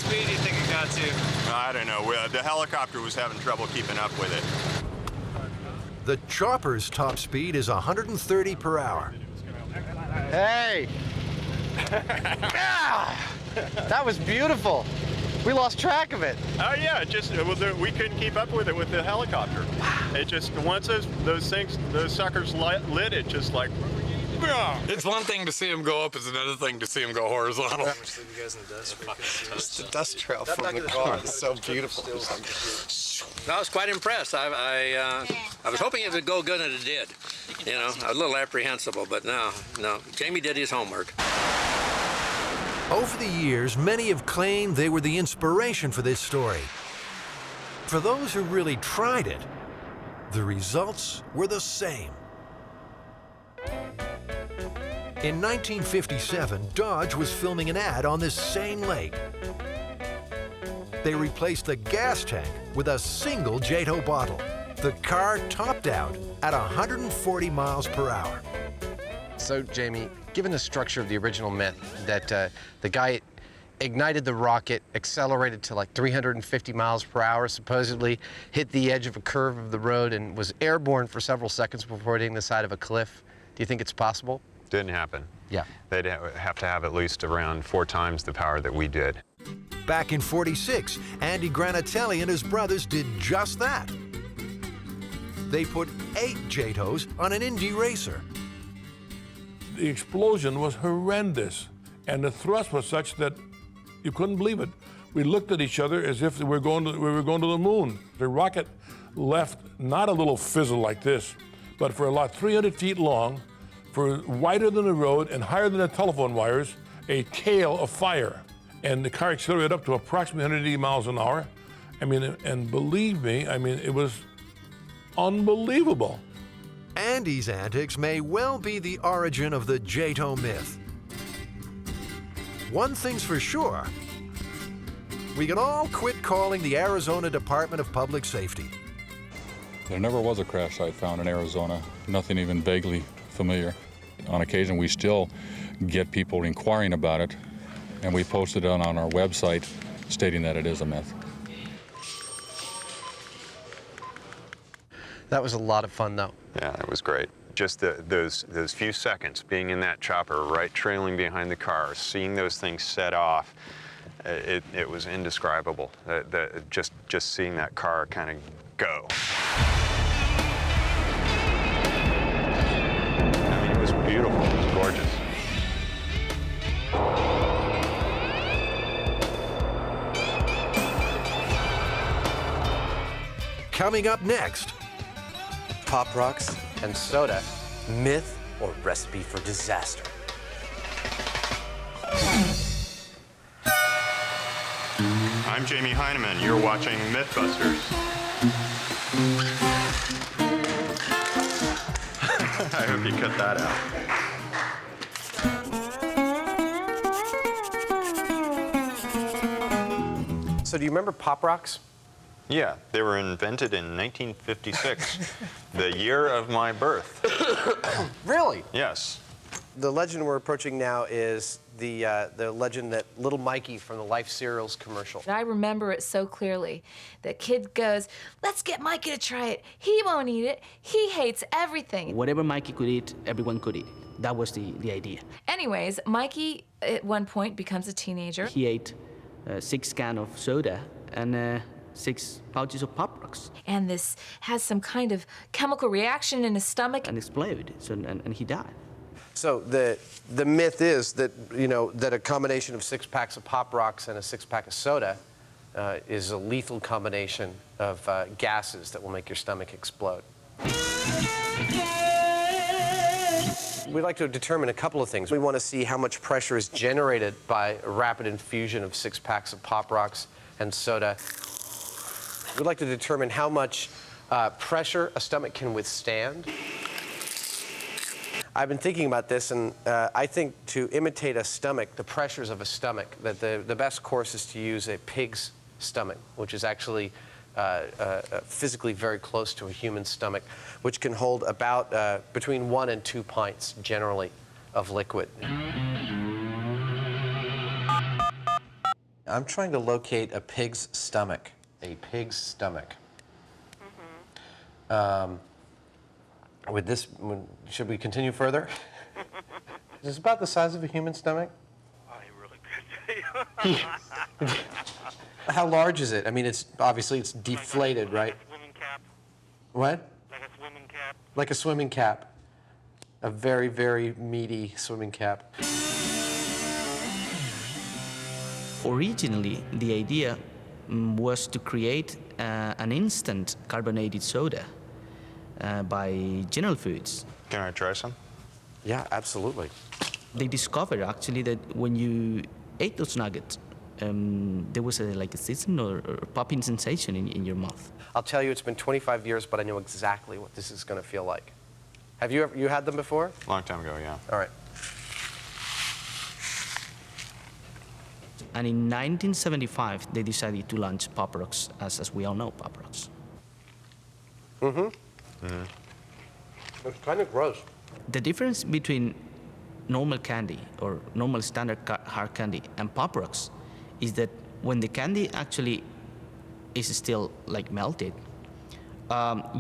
speed do you think it got to? I don't know. The helicopter was having trouble keeping up with it. The chopper's top speed is 130 per hour. Hey! Ah! That was beautiful. We lost track of it. Oh yeah, we couldn't keep up with it with the helicopter. It just once those suckers lit, it just like. It's one thing to see him go up, it's another thing to see him go horizontal. How much leave you guys in the dust? Just the dust trail from the car is so beautiful. I was quite impressed. I was hoping it would go good, and it did. You know, I was a little apprehensible, but no. Jamie did his homework. Over the years, many have claimed they were the inspiration for this story. For those who really tried it, the results were the same. In 1957, Dodge was filming an ad on this same lake. They replaced the gas tank with a single JATO bottle. The car topped out at 140 miles per hour. So, Jamie, given the structure of the original myth that the guy ignited the rocket, accelerated to like 350 miles per hour, supposedly hit the edge of a curve of the road and was airborne for several seconds before hitting the side of a cliff, do you think it's possible? Didn't happen. Yeah. They'd have to have at least around 4 times the power that we did. Back in '46, Andy Granatelli and his brothers did just that. They put 8 JATOs on an Indy racer. The explosion was horrendous, and the thrust was such that you couldn't believe it. We looked at each other as if we were going to the moon. The rocket left not a little fizzle like this, but for about 300 feet long, for wider than the road and higher than the telephone wires, a tail of fire. And the car accelerated up to approximately 180 miles an hour. I mean, and believe me, I mean, it was unbelievable. Andy's antics may well be the origin of the JATO myth. One thing's for sure, we can all quit calling the Arizona Department of Public Safety. There never was a crash site found in Arizona, nothing even vaguely familiar. On occasion, we still get people inquiring about it, and we posted it on our website stating that it is a myth. That was a lot of fun, though. Yeah, it was great. Just those few seconds being in that chopper, right trailing behind the car, seeing those things set off, it was indescribable. Just seeing that car kind of go. I mean, it was beautiful. It was gorgeous. Coming up next, Pop Rocks and soda, myth or recipe for disaster. I'm Jamie Hyneman. You're watching MythBusters. I hope you cut that out. So do you remember Pop Rocks? Yeah, they were invented in 1956, the year of my birth. Really? Yes. The legend we're approaching now is the legend that little Mikey from the Life Cereals commercial. I remember it so clearly. The kid goes, "Let's get Mikey to try it. He won't eat it. He hates everything." Whatever Mikey could eat, everyone could eat. That was the idea. Anyways, Mikey at one point becomes a teenager. He ate 6 cans of soda and 6 pouches of Pop Rocks. And this has some kind of chemical reaction in his stomach. And exploded, and he died. So the myth is that, you know, that a combination of 6 packs of Pop Rocks and a 6-pack of soda is a lethal combination of gases that will make your stomach explode. We'd like to determine a couple of things. We want to see how much pressure is generated by a rapid infusion of 6 packs of Pop Rocks and soda. We'd like to determine how much pressure a stomach can withstand. I've been thinking about this, and I think to imitate a stomach, the pressures of a stomach, that the best course is to use a pig's stomach, which is actually physically very close to a human stomach, which can hold about between 1 and 2 pints, generally, of liquid. I'm trying to locate a pig's stomach. A pig's stomach. Should we continue further? Is this about the size of a human stomach? I really could tell you. How large is it? I mean, it's obviously it's deflated, right? Like a swimming cap. What? Like a swimming cap. Like a swimming cap. A very, very meaty swimming cap. Originally, the idea was to create an instant carbonated soda by General Foods. Can I try some? Yeah, absolutely. They discovered actually that when you ate those nuggets, there was like a sizzling or popping sensation in your mouth. I'll tell you, it's been 25 years, but I know exactly what this is going to feel like. Have you had them before? Long time ago, yeah. All right. And in 1975, they decided to launch Pop Rocks, as we all know Pop Rocks. It's kind of gross. The difference between normal candy or normal standard hard candy and Pop Rocks is that when the candy actually is still like melted,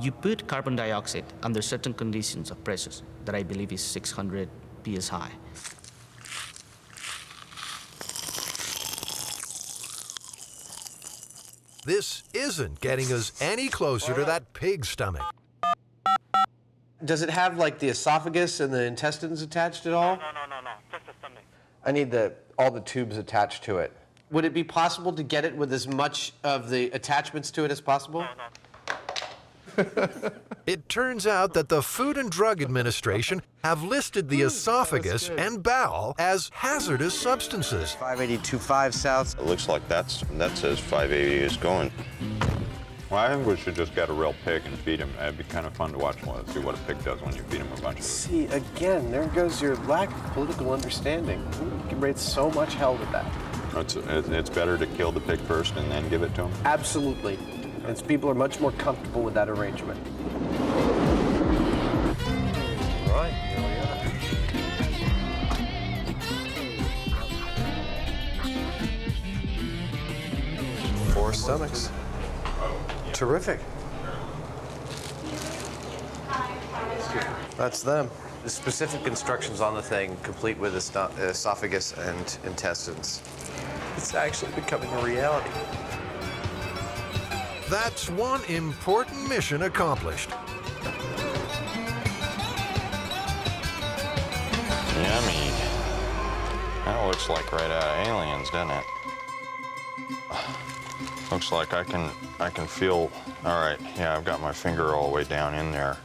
you put carbon dioxide under certain conditions of pressures that I believe is 600 psi. This isn't getting us any closer to that pig stomach. Does it have like the esophagus and the intestines attached at all? No. Just the stomach. I need all the tubes attached to it. Would it be possible to get it with as much of the attachments to it as possible? No. It turns out that the Food and Drug Administration have listed the esophagus and bowel as hazardous substances. 58025 south. It looks like that says 580 is going. Well, I think we should just get a real pig and feed him. It'd be kind of fun to watch. See what a pig does when you feed him a bunch of it. See, again, there goes your lack of political understanding. You can raise so much hell with that. It's better to kill the pig first and then give it to him? Absolutely. And people are much more comfortable with that arrangement. All right, here we are. 4 stomachs. Terrific. That's them. The specific instructions on the thing, complete with esophagus and intestines. It's actually becoming a reality. That's one important mission accomplished. Yummy. That looks like right out of Aliens, doesn't it? Looks like I can feel. All right, yeah, I've got my finger all the way down in there.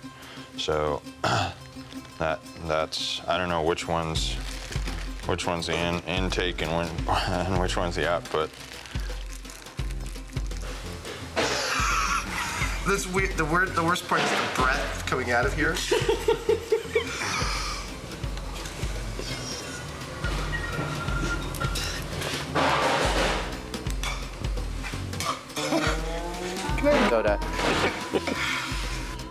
So that's I don't know which one's the intake and which one's the output. The worst part is the breath coming out of here. Soda.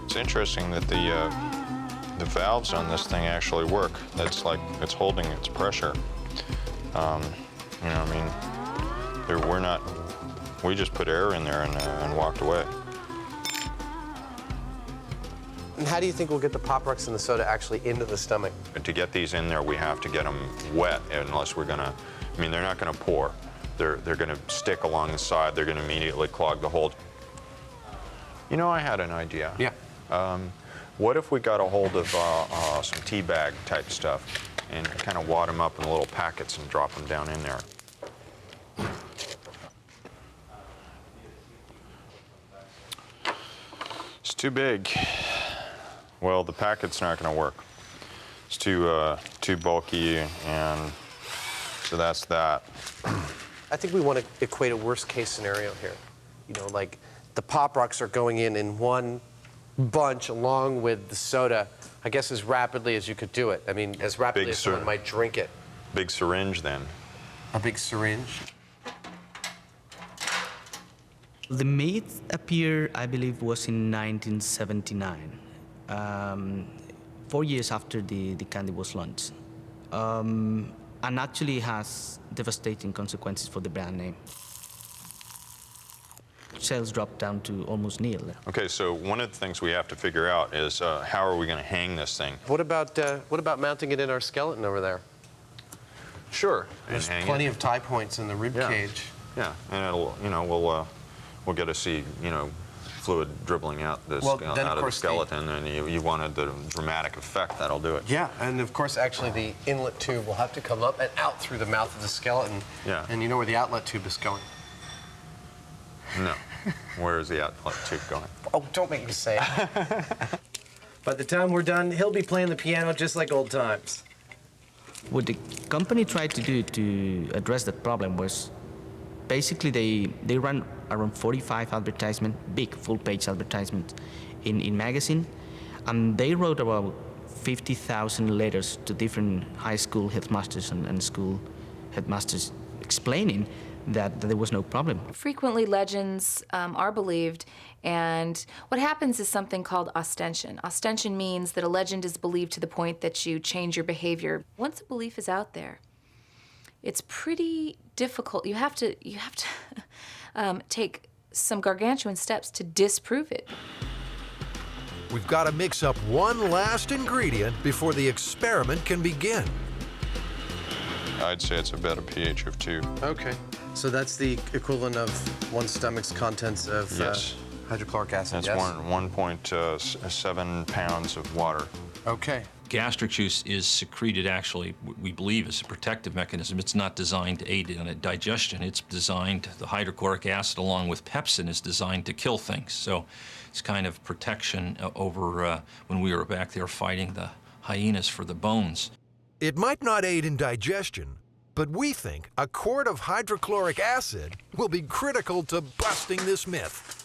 It's interesting that the valves on this thing actually work. That's like it's holding its pressure. You know, I mean, we just put air in there and walked away. And how do you think we'll get the Pop Rocks and the soda actually into the stomach? To get these in there, we have to get them wet, unless we're gonna. I mean, they're not gonna pour. They're gonna stick along the side. They're gonna immediately clog the hole. You know, I had an idea. Yeah. What if we got a hold of some tea bag type stuff and kind of wad them up in little packets and drop them down in there? It's too big. Well, the packet's not going to work. It's too bulky, and so that's that. I think we want to equate a worst case scenario here. You know, like the Pop Rocks are going in one bunch along with the soda, I guess as rapidly as you could do it. I mean, as rapidly as someone might drink it. Big syringe then. A big syringe? The myth appeared, I believe, was in 1979, 4 years after the candy was launched. and actually has devastating consequences for the brand name. Sales dropped down to almost nil. Okay, so one of the things we have to figure out is how are we going to hang this thing? What about mounting it in our skeleton over there? Sure. There's plenty of tie points in the rib cage. Yeah, and it'll, you know, we'll get to see, you know, fluid dribbling out out of the skeleton, and you wanted the dramatic effect, that'll do it. Yeah, and of course, actually, the inlet tube will have to come up and out through the mouth of the skeleton. Yeah. And you know where the outlet tube is going? No. Where is the outlet tube going? Oh, don't make me say it. By the time we're done, he'll be playing the piano just like old times. What the company tried to do to address that problem was basically they ran around 45 advertisements, big full-page advertisements in magazine, and they wrote about 50,000 letters to different high school headmasters and school headmasters explaining that there was no problem. Frequently, legends are believed, and what happens is something called ostension. Ostension means that a legend is believed to the point that you change your behavior. Once a belief is out there, it's pretty difficult. You have to take some gargantuan steps to disprove it. We've got to mix up one last ingredient before the experiment can begin. I'd say it's about a pH of 2. Okay. So that's the equivalent of one stomach's contents of hydrochloric acid, That's 1.7 pounds of water. Okay. Gastric juice is secreted, actually, we believe, as a protective mechanism. It's not designed to aid in digestion. It's designed, the hydrochloric acid along with pepsin is designed to kill things. So it's kind of protection over when we were back there fighting the hyenas for the bones. It might not aid in digestion, but we think a quart of hydrochloric acid will be critical to busting this myth.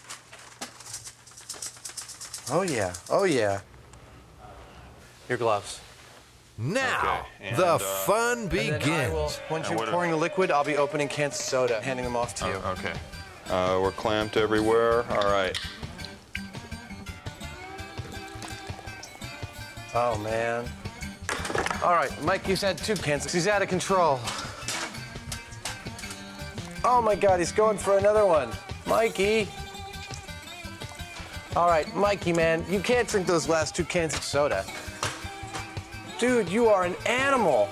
Oh, yeah. Oh, yeah. Your gloves. Now, the fun begins. Once you're pouring the liquid, I'll be opening cans of soda, handing them off to you. Okay. We're clamped everywhere. All right. Oh, man. All right, Mike, he's had 2 cans. He's out of control. Oh, my God, he's going for another one. Mikey. All right, Mikey, man, you can't drink those last 2 cans of soda. Dude, you are an animal.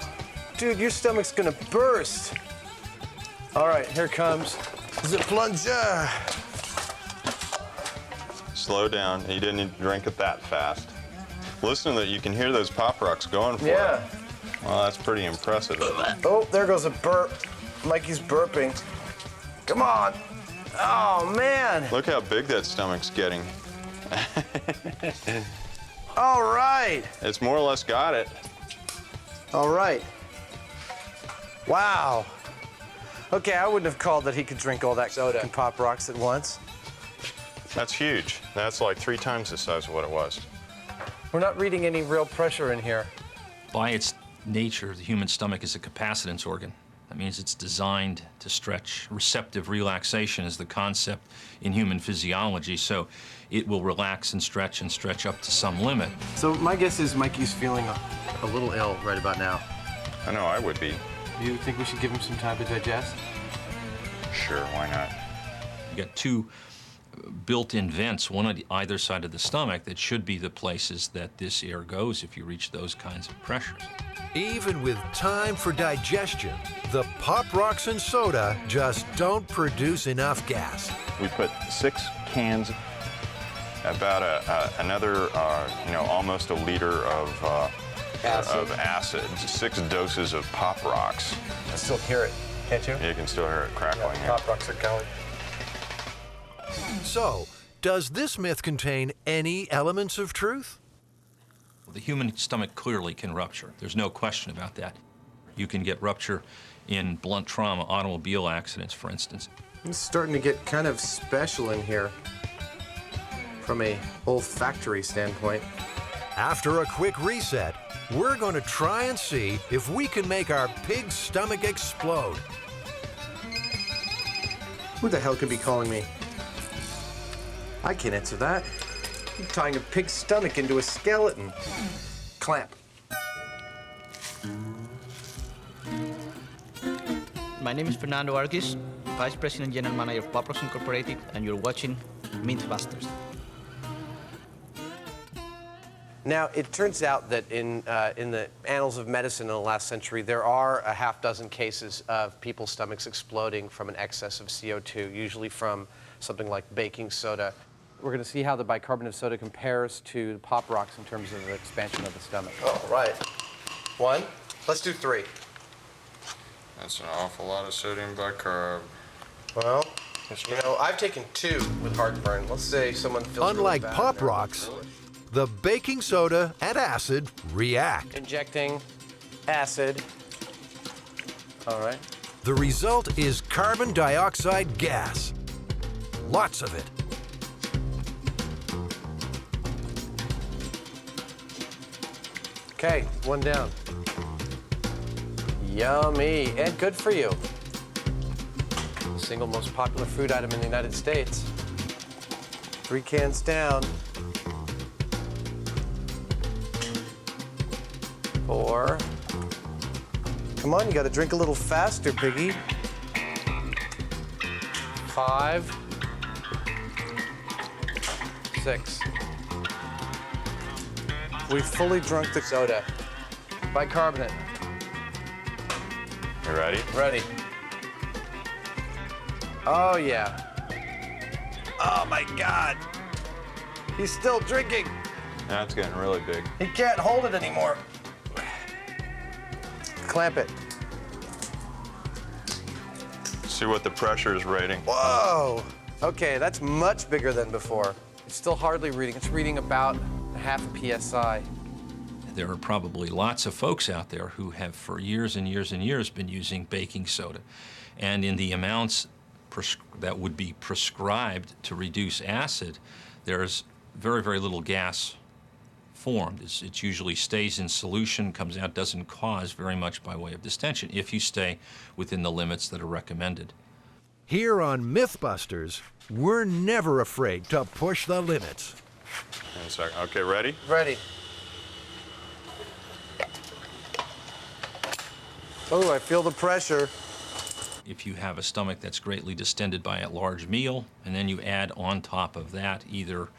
Dude, your stomach's gonna burst. All right, here comes the plunger. Slow down. You didn't need to drink it that fast. Listen to that. You can hear those pop rocks going for it. Yeah. Well, that's pretty impressive. Oh, there goes a burp. Mikey's burping. Come on. Oh, man. Look how big that stomach's getting. All right. It's more or less got it. All right. Wow. Okay, I wouldn't have called that he could drink all that soda and pop rocks at once. That's huge. That's like 3 times the size of what it was. We're not reading any real pressure in here. By its nature, the human stomach is a capacitance organ. That means it's designed to stretch. Receptive relaxation is the concept in human physiology, so it will relax and stretch up to some limit. So my guess is Mikey's feeling a little ill right about now. I know I would be. Do you think we should give him some time to digest? Sure, why not? You got 2 built-in vents, one on either side of the stomach, that should be the places that this air goes if you reach those kinds of pressures. Even with time for digestion, the Pop Rocks and soda just don't produce enough gas. We put 6 cans, about another, almost a liter of acid, 6 doses of Pop Rocks. I still hear it, can't you? You can still hear it crackling. Yeah, Pop Rocks are going. So, does this myth contain any elements of truth? The human stomach clearly can rupture. There's no question about that. You can get rupture in blunt trauma, automobile accidents, for instance. It's starting to get kind of special in here from a olfactory standpoint. After a quick reset, we're going to try and see if we can make our pig's stomach explode. Who the hell could be calling me? I can't answer that. I'm tying a pig's stomach into a skeleton. Clamp. My name is Fernando Arguis, Vice President and General Manager of Pop Rocks Incorporated, and you're watching MythBusters. Now, it turns out that in the annals of medicine in the last century, there are a half dozen cases of people's stomachs exploding from an excess of CO2, usually from something like baking soda. We're going to see how the bicarbonate of soda compares to Pop Rocks in terms of the expansion of the stomach. All right. 1. Let's do 3. That's an awful lot of sodium bicarb. Well, you know, I've taken 2 with heartburn. Let's say someone feels Unlike really bad. Pop Rocks, the baking soda and acid react. Injecting acid. All right. The result is carbon dioxide gas. Lots of it. Okay, 1 down. Yummy, and good for you. Single most popular food item in the United States. 3 cans down. 4. Come on, you gotta drink a little faster, piggy. 5. 6. We've fully drunk the soda. Bicarbonate. You ready? Ready. Oh, yeah. Oh, my God. He's still drinking. That's getting really big. He can't hold it anymore. Clamp it. See what the pressure is rating. Whoa. Okay, that's much bigger than before. It's still hardly reading. It's reading about half a PSI. There are probably lots of folks out there who have for years and years and years been using baking soda. And in the amounts that would be prescribed to reduce acid, there's very, very little gas formed. It usually stays in solution, comes out, doesn't cause very much by way of distension if you stay within the limits that are recommended. Here on MythBusters, we're never afraid to push the limits. 1 second. Okay, ready? Ready. Oh, I feel the pressure. If you have a stomach that's greatly distended by a large meal, and then you add on top of that either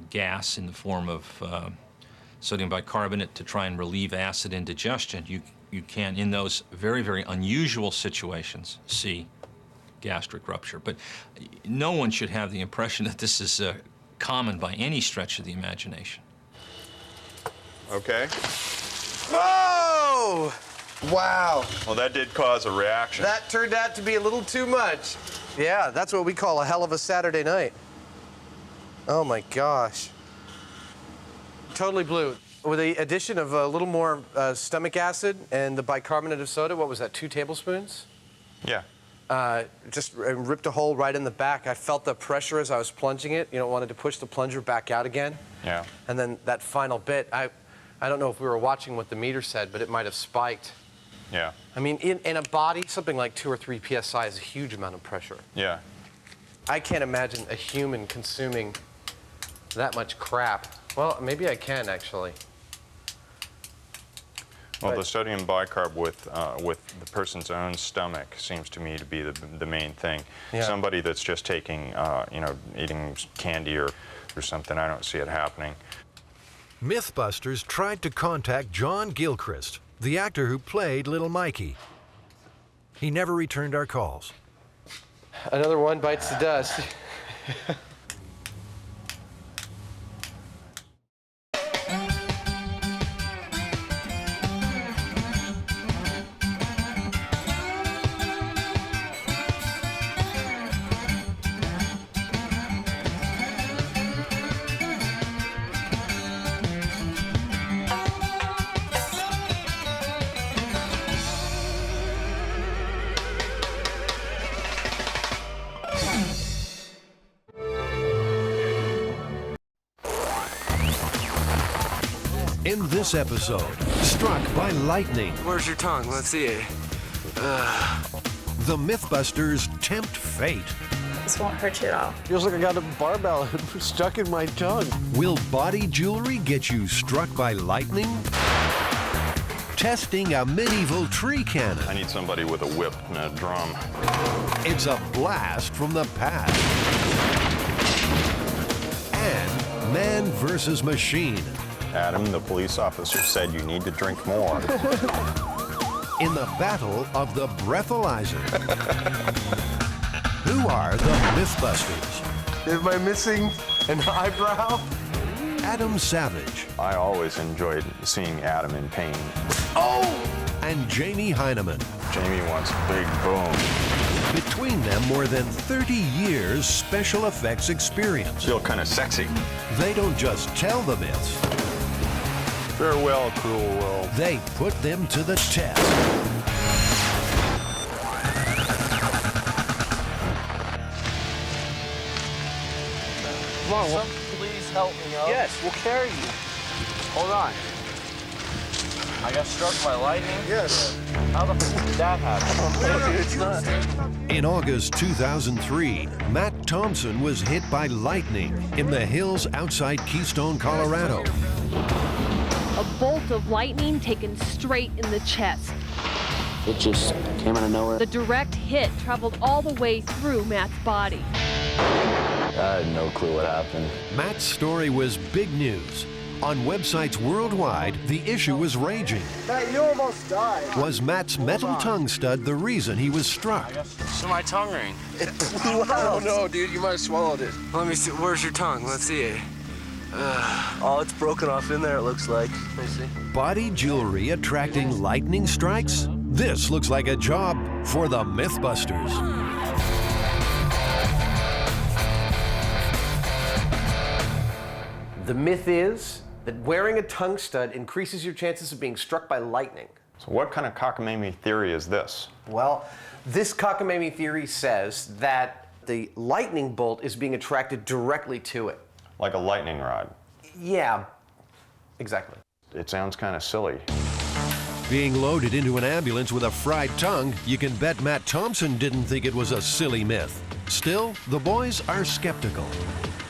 gas in the form of sodium bicarbonate to try and relieve acid indigestion, you can, in those very, very unusual situations, see gastric rupture. But no one should have the impression that this is common by any stretch of the imagination. Okay. Whoa! Wow. Well, that did cause a reaction. That turned out to be a little too much. Yeah, that's what we call a hell of a Saturday night. Oh my gosh. Totally blue. With the addition of a little more stomach acid and the bicarbonate of soda, what was that, 2 tablespoons? Yeah. Just ripped a hole right in the back. I felt the pressure as I was plunging it. You know, wanted to push the plunger back out again. Yeah. And then that final bit, I don't know if we were watching what the meter said, but it might have spiked. Yeah. I mean, in a body, something like 2 or 3 PSI is a huge amount of pressure. Yeah. I can't imagine a human consuming that much crap. Well, maybe I can, actually. Well, the sodium bicarb with the person's own stomach seems to me to be the main thing. Yeah. Somebody that's just taking, you know, eating candy or something, I don't see it happening. MythBusters tried to contact John Gilchrist, the actor who played Little Mikey. He never returned our calls. Another one bites the dust. In this episode, struck by lightning. Where's your tongue? Let's see it. The MythBusters tempt fate. This won't hurt you at all. Feels like I got a barbell stuck in my tongue. Will body jewelry get you struck by lightning? testing a medieval tree cannon. I need somebody with a whip and a drum. It's a blast from the past. And man versus machine. Adam, the police officer, said you need to drink more. In the battle of the breathalyzer. Who are the MythBusters? Am I missing an eyebrow? Adam Savage. I always enjoyed seeing Adam in pain. Oh! And Jamie Hyneman. Jamie wants big boom. Between them, more than 30 years special effects experience. Feel kind of sexy. They don't just tell the myths. Farewell, cruel world. They put them to the test. Come on, please help me up. Yes, we'll carry you. Hold on. I got struck by lightning? Yes. How the f did that happen? It's not. In August 2003, Matt Thompson was hit by lightning in the hills outside Keystone, Colorado. A bolt of lightning taken straight in the chest. It just came out of nowhere. The direct hit traveled all the way through Matt's body. I had no clue what happened. Matt's story was big news. On websites worldwide, the issue was raging. Matt, you almost died. Was Matt's metal tongue stud the reason he was struck? So my tongue ring. Oh no, dude, you might have swallowed it. Let me see. Where's your tongue? Let's see it. Oh, it's broken off in there, it looks like. Let me see. Body jewelry attracting lightning strikes? This looks like a job for the MythBusters. The myth is that wearing a tongue stud increases your chances of being struck by lightning. So what kind of cockamamie theory is this? Well, this cockamamie theory says that the lightning bolt is being attracted directly to it. Like a lightning rod. Yeah, exactly. It sounds kind of silly. Being loaded into an ambulance with a fried tongue, you can bet Matt Thompson didn't think it was a silly myth. Still, the boys are skeptical.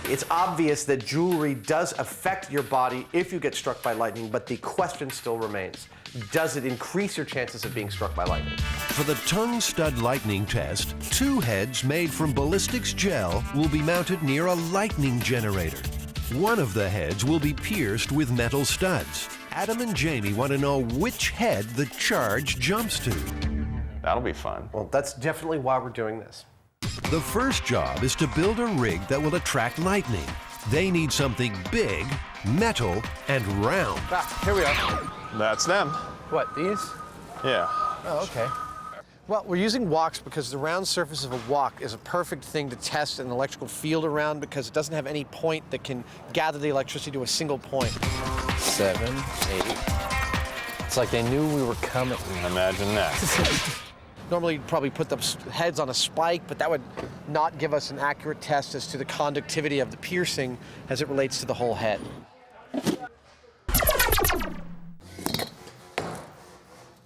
It's obvious that jewelry does affect your body if you get struck by lightning, but the question still remains. Does it increase your chances of being struck by lightning? For the tongue stud lightning test, 2 heads made from ballistics gel will be mounted near a lightning generator. One of the heads will be pierced with metal studs. Adam and Jamie want to know which head the charge jumps to. That'll be fun. Well, that's definitely why we're doing this. The first job is to build a rig that will attract lightning. They need something big, metal, and round. Ah, here we are. That's them. What, these? Yeah. Oh, okay. Well, we're using woks because the round surface of a wok is a perfect thing to test an electrical field around because it doesn't have any point that can gather the electricity to a single point. 7, 8. It's like they knew we were coming. Imagine that. Normally, you'd probably put the heads on a spike, but that would not give us an accurate test as to the conductivity of the piercing as it relates to the whole head.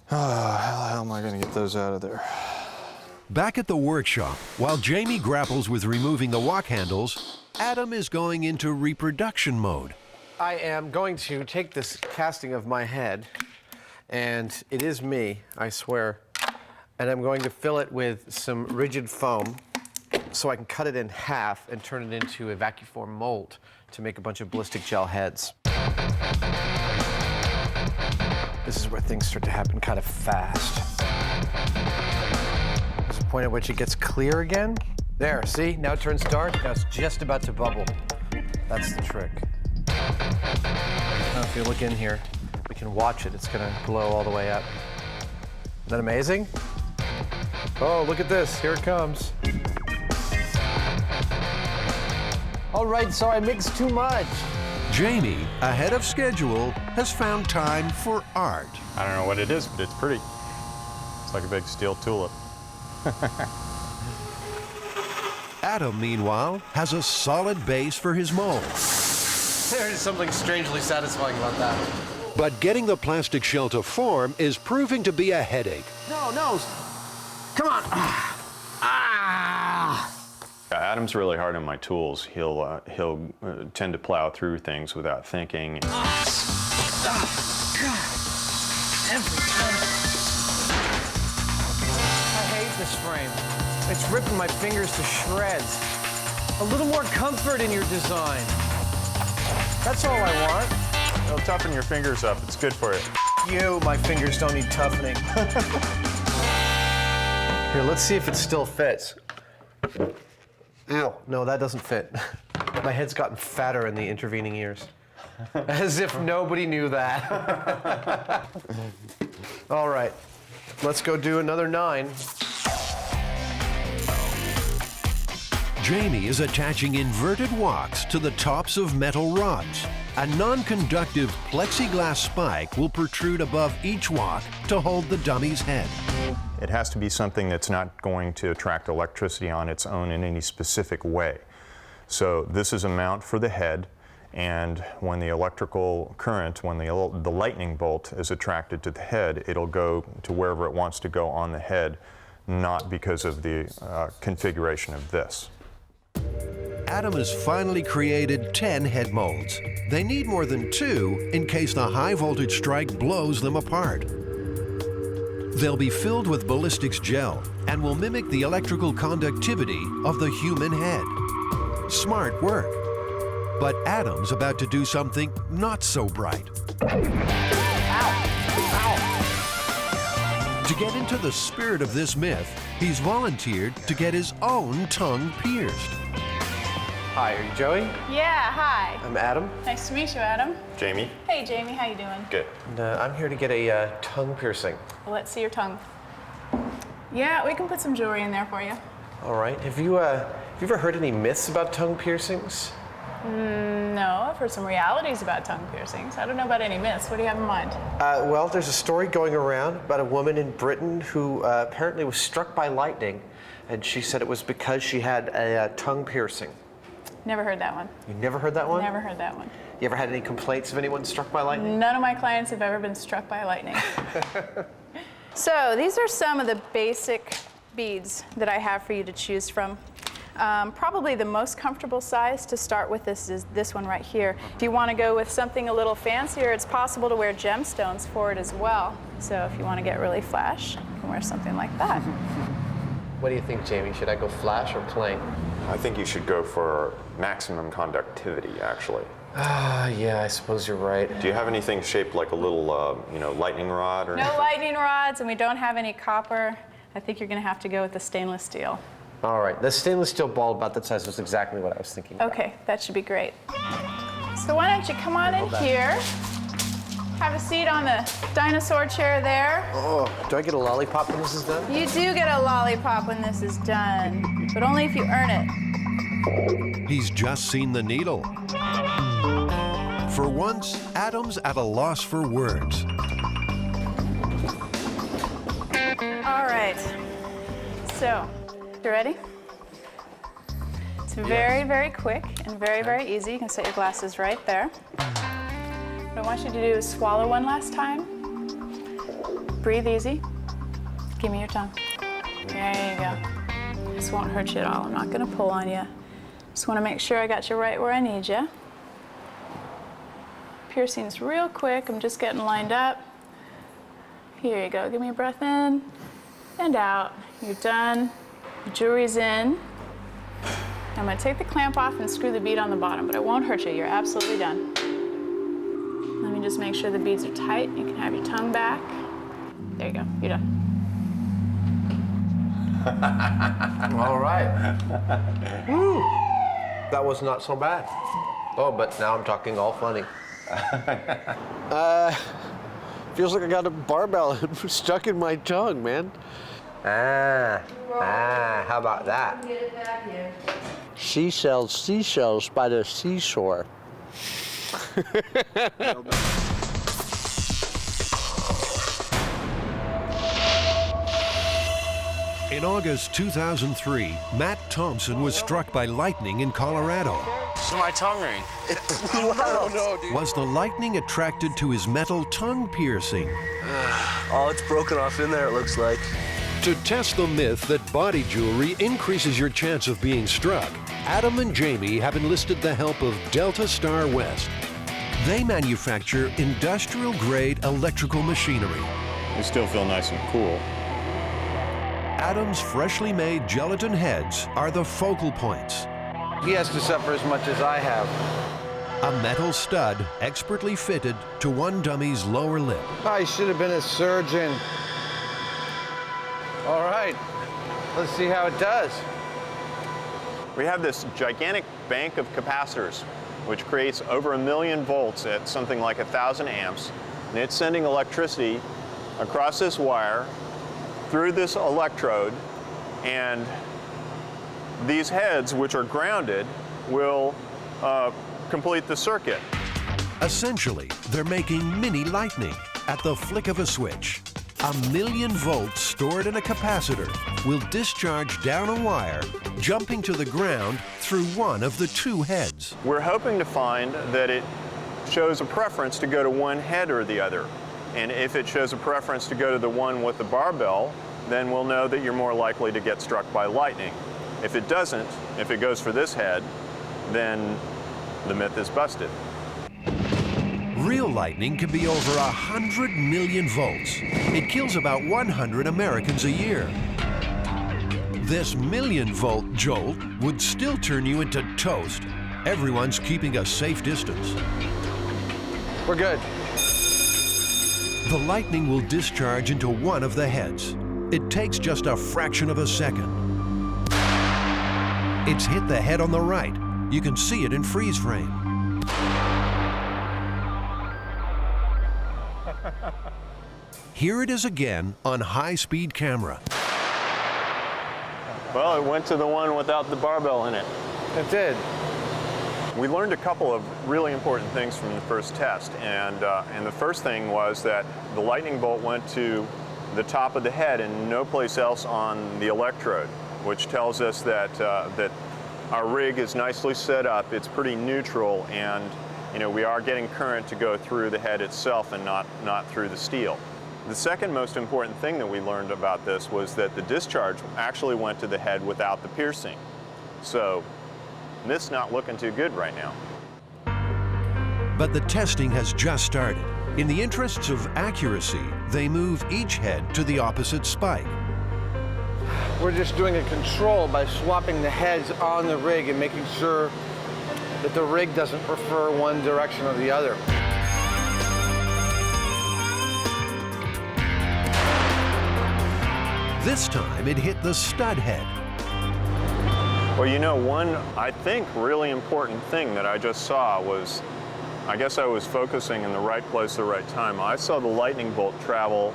How the hell am I going to get those out of there? Back at the workshop, while Jamie grapples with removing the wok handles, Adam is going into reproduction mode. I am going to take this casting of my head, and it is me, I swear, and I'm going to fill it with some rigid foam so I can cut it in half and turn it into a vacuform mold to make a bunch of ballistic gel heads. This is where things start to happen kind of fast. There's a point at which it gets clear again. There, see? Now it turns dark. Now it's just about to bubble. That's the trick. Now if you look in here, we can watch it. It's gonna glow all the way up. Isn't that amazing? Oh, look at this. Here it comes. All right, so I mixed too much. Jamie, ahead of schedule, has found time for art. I don't know what it is, but it's pretty. It's like a big steel tulip. Adam, meanwhile, has a solid base for his mold. There is something strangely satisfying about that. But getting the plastic shell to form is proving to be a headache. No. Come on. Adam's really hard on my tools. He'll tend to plow through things without thinking. Every time. I hate this frame. It's ripping my fingers to shreds. A little more comfort in your design. That's all I want. It'll toughen your fingers up. It's good for you. You, my fingers don't need toughening. Here, let's see if it still fits. Ow. No, that doesn't fit. My head's gotten fatter in the intervening years. As if nobody knew that. All right, let's go do another 9. Jamie is attaching inverted walks to the tops of metal rods. A non-conductive plexiglass spike will protrude above each walk to hold the dummy's head. It has to be something that's not going to attract electricity on its own in any specific way. So this is a mount for the head, and when the electrical current, when the lightning bolt is attracted to the head, it'll go to wherever it wants to go on the head, not because of the configuration of this. Adam has finally created 10 head molds. They need more than 2 in case the high voltage strike blows them apart. They'll be filled with ballistics gel and will mimic the electrical conductivity of the human head. Smart work. But Adam's about to do something not so bright. To get into the spirit of this myth, he's volunteered to get his own tongue pierced. Hi, are you Joey? Yeah, hi. I'm Adam. Nice to meet you, Adam. Jamie? Hey, Jamie, how you doing? Good. And, I'm here to get a tongue piercing. Well, let's see your tongue. Yeah, we can put some jewelry in there for you. All right. Have you ever heard any myths about tongue piercings? No, I've heard some realities about tongue piercings. I don't know about any myths. What do you have in mind? Well, there's a story going around about a woman in Britain who apparently was struck by lightning, and she said it was because she had a tongue piercing. Never heard that one. You never heard that one? Never heard that one. You ever had any complaints of anyone struck by lightning? None of my clients have ever been struck by lightning. So these are some of the basic beads that I have for you to choose from. Probably the most comfortable size to start with is this one right here. If you want to go with something a little fancier, it's possible to wear gemstones for it as well. So if you want to get really flash, you can wear something like that. What do you think, Jamie? Should I go flash or plain? I think you should go for maximum conductivity, actually. Yeah, I suppose you're right. Do you have anything shaped like a little, lightning rod or anything? No lightning rods, and we don't have any copper. I think you're going to have to go with the stainless steel. All right, the stainless steel ball about that size was exactly what I was thinking about. Okay, that should be great. So why don't you come on in here, have a seat on the dinosaur chair there. Oh, do I get a lollipop when this is done? You do get a lollipop when this is done, but only if you earn it. He's just seen the needle. For once, Adam's at a loss for words. All right, so, you ready? It's very, very quick and very, very easy. You can set your glasses right there. What I want you to do is swallow one last time. Breathe easy. Give me your tongue. There you go. This won't hurt you at all. I'm not gonna pull on you. Just wanna make sure I got you right where I need you. Piercing's real quick. I'm just getting lined up. Here you go. Give me a breath in and out. You're done. The jewelry's in. I'm gonna take the clamp off and screw the bead on the bottom, but it won't hurt you. You're absolutely done. Let me just make sure the beads are tight. You can have your tongue back. There you go. You're done. All right. Woo. That was not so bad. Oh, but now I'm talking all funny. Feels like I got a barbell stuck in my tongue, man. How about that? She sells seashells by the seashore. In August 2003, Matt Thompson was struck by lightning in Colorado. It's my tongue ring. No, dude. Was the lightning attracted to his metal tongue piercing? Oh, it's broken off in there, it looks like. To test the myth that body jewelry increases your chance of being struck, Adam and Jamie have enlisted the help of Delta Star West. They manufacture industrial-grade electrical machinery. They still feel nice and cool. Adam's freshly made gelatin heads are the focal points. He has to suffer as much as I have. A metal stud expertly fitted to one dummy's lower lip. I should have been a surgeon. All right, let's see how it does. We have this gigantic bank of capacitors, which creates over 1 million volts at something like 1,000 amps. And it's sending electricity across this wire through this electrode, and these heads, which are grounded, will complete the circuit. Essentially, they're making mini lightning at the flick of a switch. 1 million volts stored in a capacitor will discharge down a wire, jumping to the ground through one of the two heads. We're hoping to find that it shows a preference to go to one head or the other. And if it shows a preference to go to the one with the barbell, then we'll know that you're more likely to get struck by lightning. If it doesn't, if it goes for this head, then the myth is busted. Real lightning can be over 100 million volts. It kills about 100 Americans a year. This 1 million volt jolt would still turn you into toast. Everyone's keeping a safe distance. We're good. The lightning will discharge into one of the heads. It takes just a fraction of a second. It's hit the head on the right. You can see it in freeze frame. Here it is again on high-speed camera. Well, it went to the one without the barbell in it. It did. We learned a couple of really important things from the first test, and the first thing was that the lightning bolt went to the top of the head and no place else on the electrode, which tells us that that our rig is nicely set up. It's pretty neutral, and we are getting current to go through the head itself and not through the steel. The second most important thing that we learned about this was that the discharge actually went to the head without the piercing. So this not looking too good right now. But the testing has just started. In the interests of accuracy, they move each head to the opposite spike. We're just doing a control by swapping the heads on the rig and making sure that the rig doesn't prefer one direction or the other. This time it hit the stud head. Well, one, I think, really important thing that I just saw was, I guess I was focusing in the right place at the right time. I saw the lightning bolt travel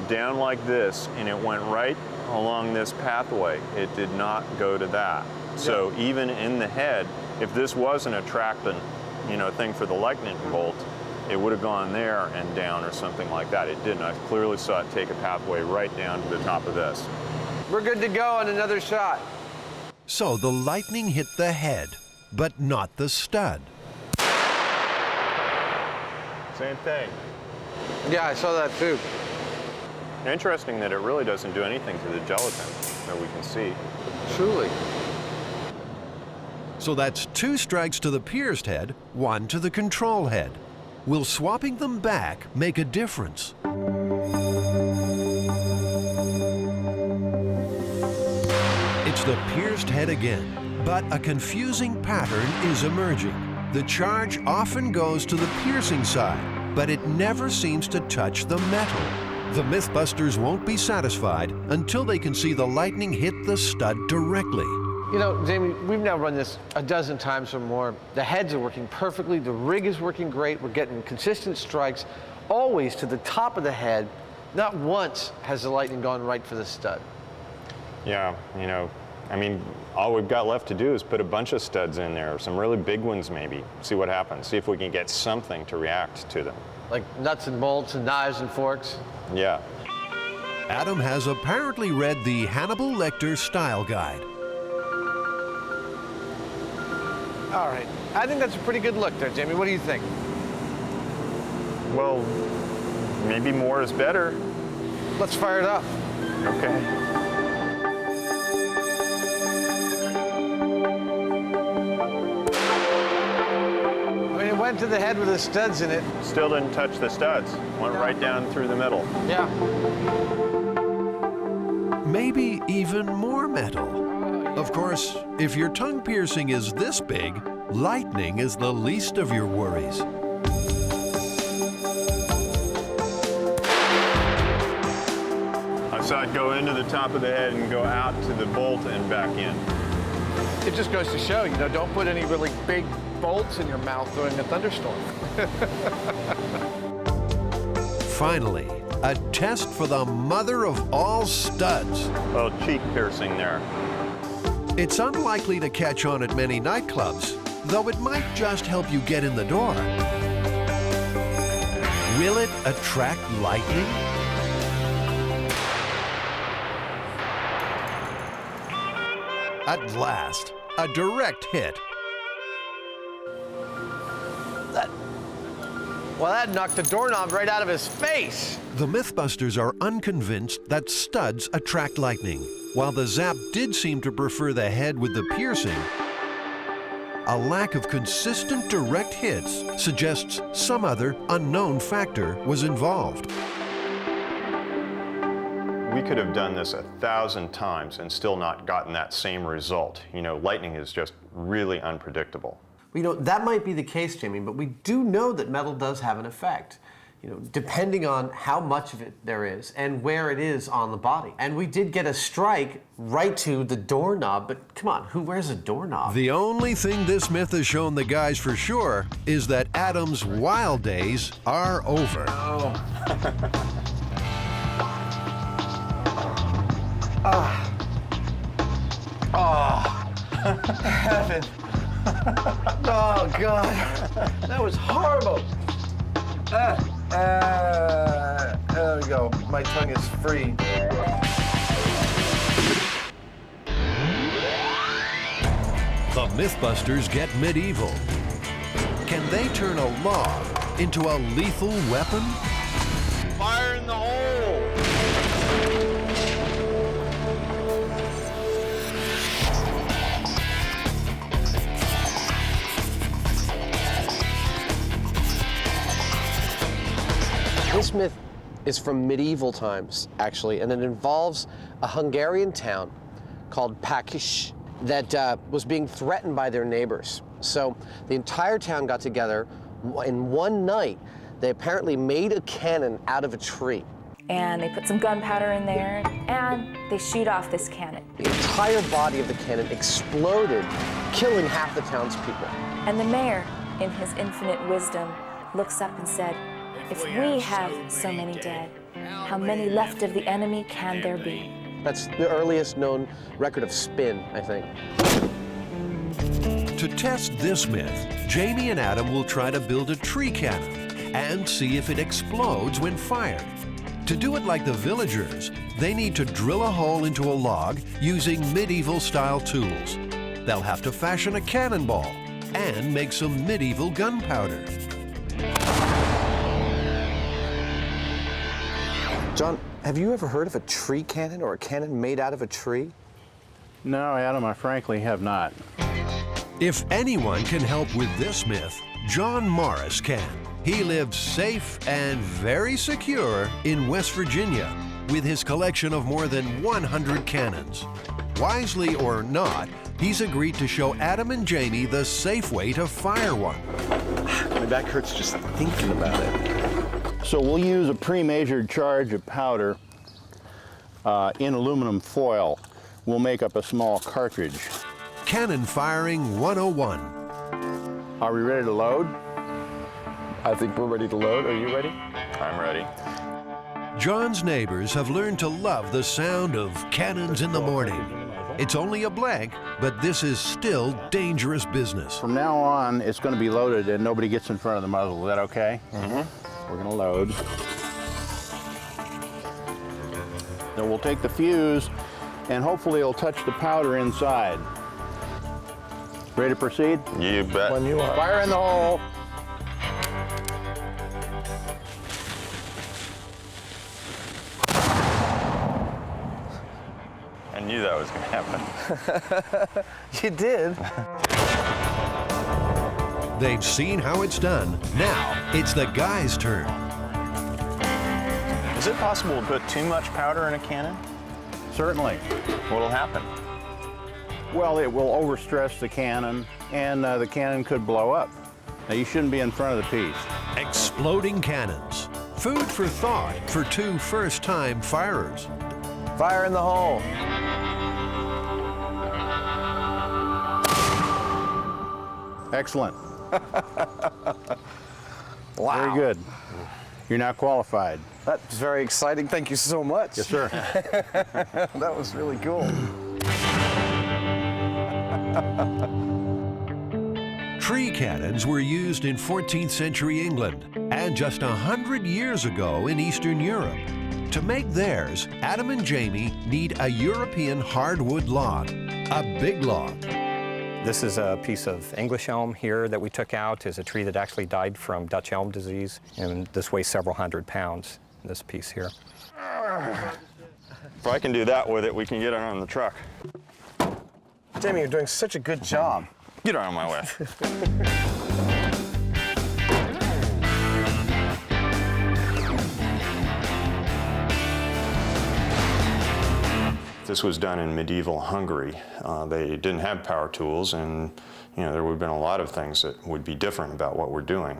down like this, and it went right along this pathway. It did not go to that. So even in the head, if this wasn't a trapping, thing for the lightning bolt, it would have gone there and down or something like that. It didn't. I clearly saw it take a pathway right down to the top of this. We're good to go on another shot. So the lightning hit the head, but not the stud. Same thing. Yeah, I saw that too. Interesting that it really doesn't do anything to the gelatin that we can see. Truly. So that's 2 strikes to the pierced head, 1 to the control head. Will swapping them back make a difference? It's the pierced head again, but a confusing pattern is emerging. The charge often goes to the piercing side, but it never seems to touch the metal. The MythBusters won't be satisfied until they can see the lightning hit the stud directly. Jamie, we've now run this a dozen times or more. The heads are working perfectly. The rig is working great. We're getting consistent strikes, always to the top of the head. Not once has the lightning gone right for the stud. Yeah, all we've got left to do is put a bunch of studs in there, some really big ones maybe, see what happens, see if we can get something to react to them. Like nuts and bolts and knives and forks? Yeah. Adam has apparently read the Hannibal Lecter style guide. All right, I think that's a pretty good look there, Jamie. What do you think? Well, maybe more is better. Let's fire it up. Okay. went to the head with the studs in it. Still didn't touch the studs. Went right down through the middle. Yeah. Maybe even more metal. Of course, if your tongue piercing is this big, lightning is the least of your worries. I saw it go into the top of the head and go out to the bolt and back in. It just goes to show, you know, don't put any really big bolts in your mouth during a thunderstorm. Finally, a test for the mother of all studs. Well, cheek piercing there. It's unlikely to catch on at many nightclubs, though it might just help you get in the door. Will it attract lightning? At last, a direct hit. Well, that knocked the doorknob right out of his face. The MythBusters are unconvinced that studs attract lightning. While the Zap did seem to prefer the head with the piercing, a lack of consistent direct hits suggests some other unknown factor was involved. We could have done this 1,000 times and still not gotten that same result. You know, lightning is just really unpredictable. You know, that might be the case, Jamie, but we do know that metal does have an effect, you know, depending on how much of it there is and where it is on the body. And we did get a strike right to the doorknob, but come on, who wears a doorknob? The only thing this myth has shown the guys for sure is that Adam's wild days are over. Oh. Heaven. Oh, God. That was horrible. There we go. My tongue is free. The MythBusters get medieval. Can they turn a log into a lethal weapon? Fire in the hole! This myth is from medieval times, actually, and it involves a Hungarian town called Pakish that was being threatened by their neighbors. So the entire town got together in one night. They apparently made a cannon out of a tree. And they put some gunpowder in there, and they shoot off this cannon. The entire body of the cannon exploded, killing half the townspeople. And the mayor, in his infinite wisdom, looks up and said, "If we have so many dead, how many left of the enemy can there be?" That's the earliest known record of spin, I think. To test this myth, Jamie and Adam will try to build a tree cannon and see if it explodes when fired. To do it like the villagers, they need to drill a hole into a log using medieval-style tools. They'll have to fashion a cannonball and make some medieval gunpowder. John, have you ever heard of a tree cannon or a cannon made out of a tree? No, Adam, I frankly have not. If anyone can help with this myth, John Morris can. He lives safe and very secure in West Virginia with his collection of more than 100 cannons. Wisely or not, he's agreed to show Adam and Jamie the safe way to fire one. My back hurts just thinking about it. So we'll use a pre-measured charge of powder in aluminum foil. We'll make up a small cartridge. Cannon Firing 101. Are we ready to load? I think we're ready to load. Are you ready? I'm ready. John's neighbors have learned to love the sound of cannons in the morning. It's only a blank, but this is still dangerous business. From now on, it's going to be loaded and nobody gets in front of the muzzle. Is that okay? Mm-hmm. We're going to load. Then we'll take the fuse and hopefully it'll touch the powder inside. Ready to proceed? You bet. When you are. Fire in the hole. I knew that was going to happen. You did. They've seen how it's done. Now it's the guys' turn. Is it possible to put too much powder in a cannon? Certainly. What'll happen? Well, it will overstress the cannon, and the cannon could blow up. Now, you shouldn't be in front of the piece. Exploding cannons. Food for thought for two first-time firers. Fire in the hole. Excellent. Wow. Very good. You're now qualified. That's very exciting. Thank you so much. Yes, sir. That was really cool. Tree cannons were used in 14th century England and just 100 years ago in Eastern Europe. To make theirs, Adam and Jamie need a European hardwood log, a big log. This is a piece of English elm here that we took out. Is a tree that actually died from Dutch elm disease, and this weighs several hundred pounds, this piece here. If I can do that with it, we can get it on the truck. Jamie, you're doing such a good job. Get out of my way. This was done in medieval Hungary. They didn't have power tools, and there would have been a lot of things that would be different about what we're doing.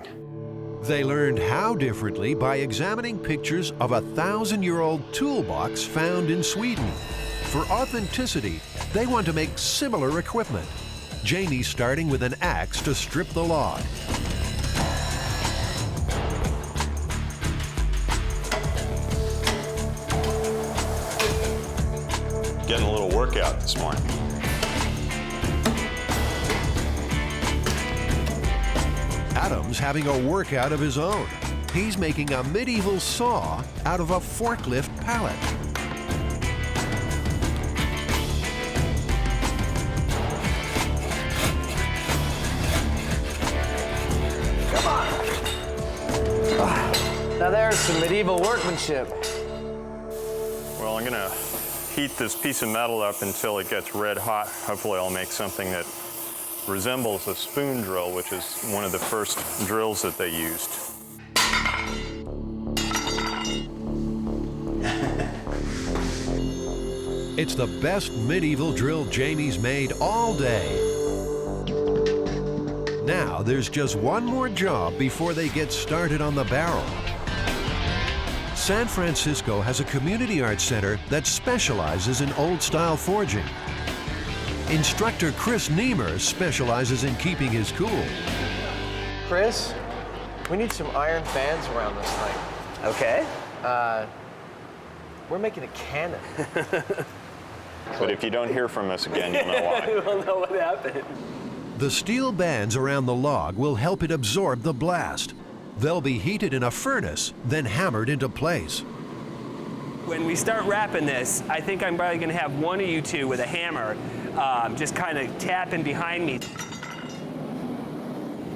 They learned how differently by examining pictures of a 1,000-year-old toolbox found in Sweden. For authenticity, they want to make similar equipment. Jamie's starting with an axe to strip the log. Getting a little workout this morning. Adam's having a workout of his own. He's making a medieval saw out of a forklift pallet. Come on. Now there's some medieval workmanship. Well, I'm gonna heat this piece of metal up until it gets red hot. Hopefully I'll make something that resembles a spoon drill, which is one of the first drills that they used. It's the best medieval drill Jamie's made all day. Now there's just one more job before they get started on the barrel. San Francisco has a community arts center that specializes in old-style forging. Instructor Chris Niemer specializes in keeping his cool. Chris, we need some iron fans around this thing. Okay. We're making a cannon. But if you don't hear from us again, you'll know why. We'll know what happened. The steel bands around the log will help it absorb the blast. They'll be heated in a furnace, then hammered into place. When we start wrapping this, I think I'm probably gonna have one of you two with a hammer just kind of tapping behind me.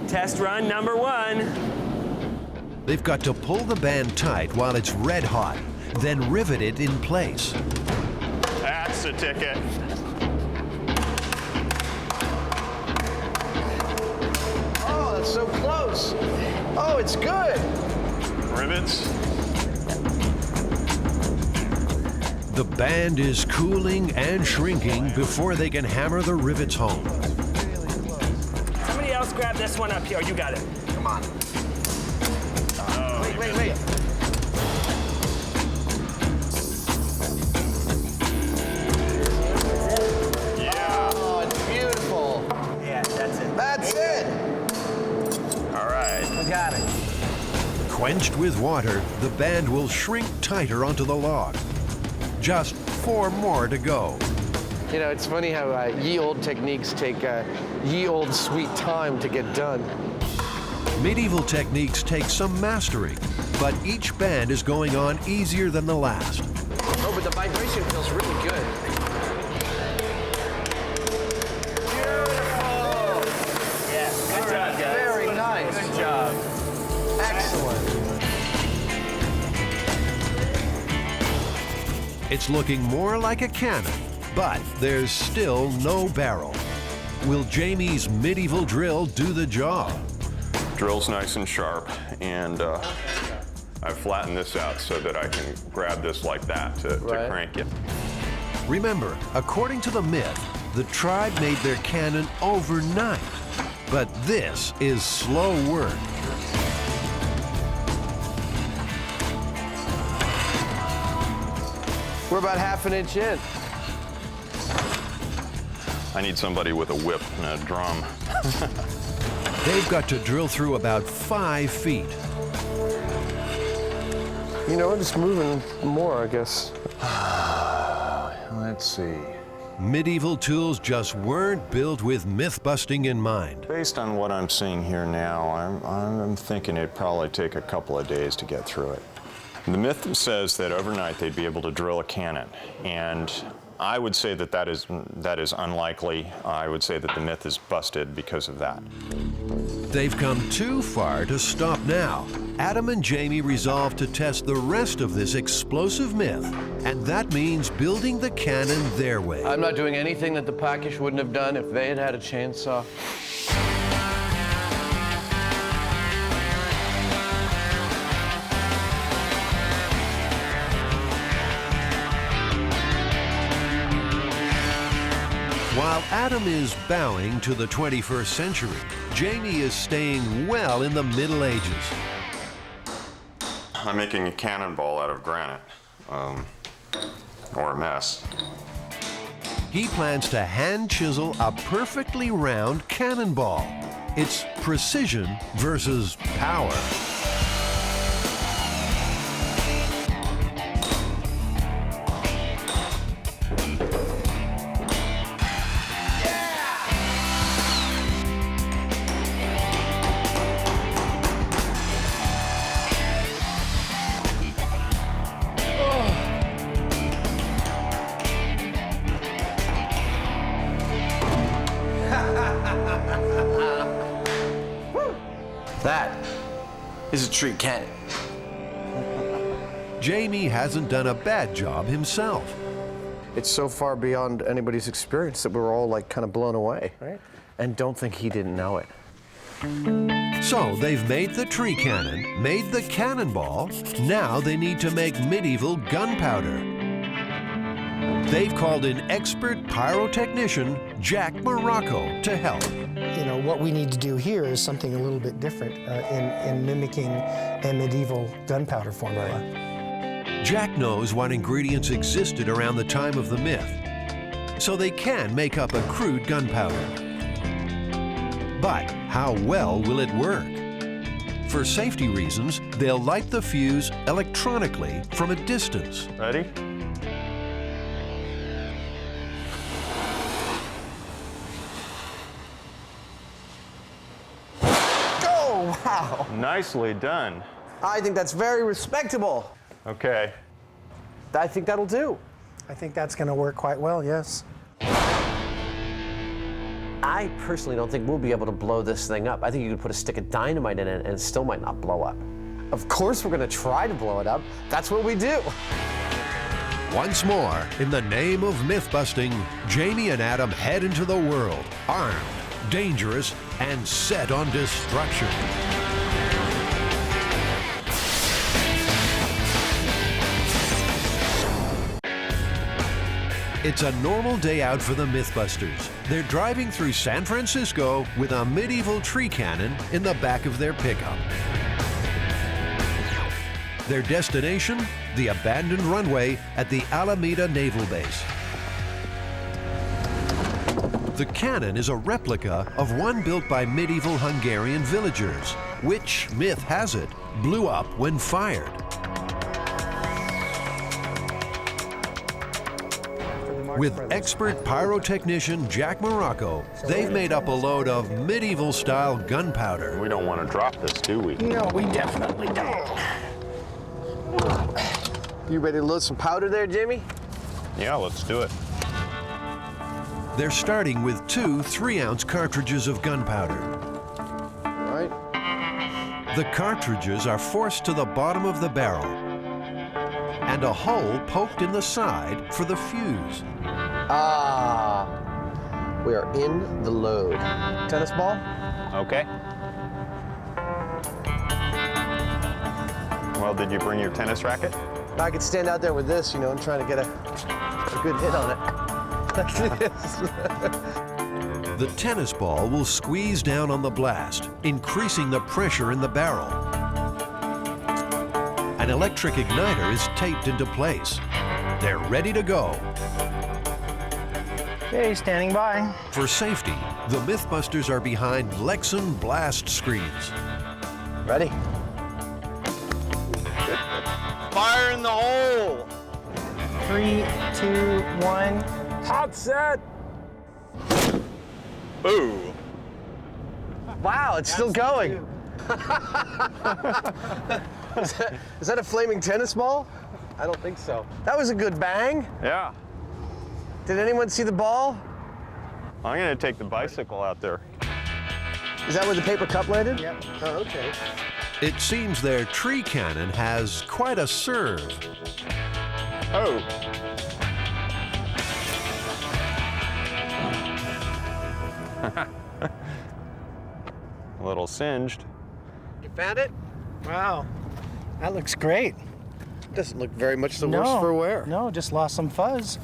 Test run number 1. They've got to pull the band tight while it's red hot, then rivet it in place. That's the ticket. Oh, that's so close. Oh, it's good. Rivets. The band is cooling and shrinking before they can hammer the rivets home. Somebody else grab this one up here. You got it. Come on. Oh, wait. Yeah. Oh, it's beautiful. Yeah, that's it. That's it. All right. We got it. Quenched with water, the band will shrink tighter onto the log. Just 4 more to go. You know, it's funny how ye old techniques take ye old sweet time to get done. Medieval techniques take some mastering, but each band is going on easier than the last. Oh, but the vibration feels really good. Beautiful! Yeah, good job, guys. Very nice. Good job. Excellent. It's looking more like a cannon, but there's still no barrel. Will Jamie's medieval drill do the job? Drill's nice and sharp, and I've flattened this out so that I can grab this like that to crank it. Remember, according to the myth, the tribe made their cannon overnight. But this is slow work. We're about half an inch in. I need somebody with a whip and a drum. They've got to drill through about 5 feet. You know, we're just moving more, I guess. Let's see. Medieval tools just weren't built with myth busting in mind. Based on what I'm seeing here now, I'm thinking it'd probably take a couple of days to get through it. The myth says that overnight they'd be able to drill a cannon, and I would say that that is unlikely. I would say that the myth is busted because of that. They've come too far to stop now. Adam and Jamie resolve to test the rest of this explosive myth, and that means building the cannon their way. I'm not doing anything that the Packish wouldn't have done if they had had a chainsaw. While Adam is bowing to the 21st century, Jamie is staying well in the Middle Ages. I'm making a cannonball out of granite, or a mess. He plans to hand chisel a perfectly round cannonball. It's precision versus power. That is a tree cannon. Jamie hasn't done a bad job himself. It's so far beyond anybody's experience that we're all like kind of blown away, right? And don't think he didn't know it. So they've made the tree cannon, made the cannonball. Now they need to make medieval gunpowder. They've called in expert pyrotechnician Jack Morocco to help. You know, what we need to do here is something a little bit different in mimicking a medieval gunpowder formula. Jack knows what ingredients existed around the time of the myth, so they can make up a crude gunpowder. But how well will it work? For safety reasons, they'll light the fuse electronically from a distance. Ready? Oh, wow. Nicely done. I think that's very respectable. Okay. I think that'll do. I think that's going to work quite well, yes. I personally don't think we'll be able to blow this thing up. I think you could put a stick of dynamite in it and it still might not blow up. Of course we're going to try to blow it up. That's what we do. Once more, in the name of myth busting, Jamie and Adam head into the world, armed, dangerous, and set on destruction. It's a normal day out for the MythBusters. They're driving through San Francisco with a medieval tree cannon in the back of their pickup. Their destination? The abandoned runway at the Alameda Naval Base. The cannon is a replica of one built by medieval Hungarian villagers, which, myth has it, blew up when fired. With expert pyrotechnician Jack Morocco, they've made up a load of medieval-style gunpowder. We don't want to drop this, do we? No, we definitely don't. You ready to load some powder there, Jamie? Yeah, let's do it. They're starting with 2 3-ounce cartridges of gunpowder. All right. The cartridges are forced to the bottom of the barrel, and a hole poked in the side for the fuse. Ah, We are in the load. Tennis ball? Okay. Well, did you bring your tennis racket? I could stand out there with this, you know, and try to get a good hit on it. Like this. The tennis ball will squeeze down on the blast, increasing the pressure in the barrel. An electric igniter is taped into place. They're ready to go. Okay, standing by. For safety, the MythBusters are behind Lexan blast screens. Ready? Fire in the hole! 3, 2, 1. Hot set. Boo! Wow, it's still going. Is that a flaming tennis ball? I don't think so. That was a good bang. Yeah. Did anyone see the ball? I'm going to take the bicycle out there. Is that where the paper cup landed? Yep. Oh, okay. It seems their tree cannon has quite a serve. Oh. A little singed. You found it? Wow. That looks great. Doesn't look very much the worse for wear. No, just lost some fuzz.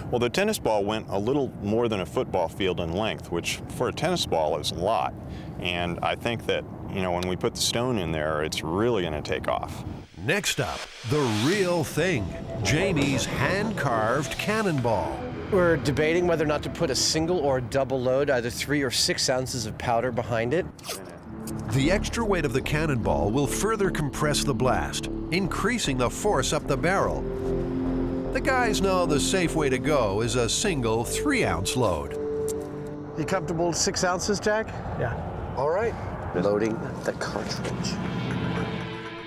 Well, the tennis ball went a little more than a football field in length, which for a tennis ball is a lot. And I think that, you know, when we put the stone in there, it's really going to take off. Next up, the real thing, Jamie's hand-carved cannonball. We're debating whether or not to put a single or a double load, either 3 or 6 ounces of powder behind it. The extra weight of the cannonball will further compress the blast, increasing the force up the barrel. The guys know the safe way to go is a single 3-ounce load. You comfortable with 6 ounces, Jack? Yeah. All right. Loading the cartridge.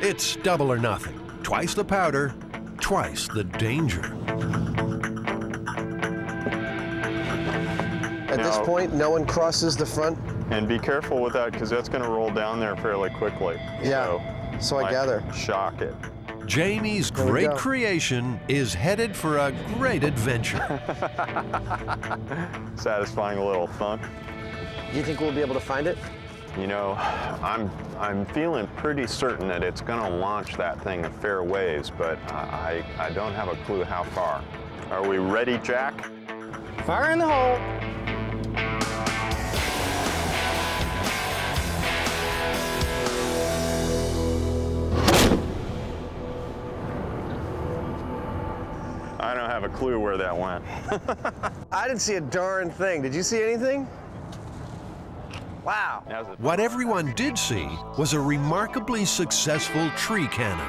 It's double or nothing. Twice the powder, twice the danger. At this point, no one crosses the front. And be careful with that, because that's going to roll down there fairly quickly. Yeah, so I gather. Shock it. Jamie's There we great go. creation is headed for a great adventure. Satisfying little thunk. Do you think we'll be able to find it? You know, I'm feeling pretty certain that it's going to launch that thing a fair ways, but I don't have a clue how far. Are we ready, Jack? Fire in the hole. I don't have a clue where that went. I didn't see a darn thing. Did you see anything? Wow. What everyone did see was a remarkably successful tree cannon.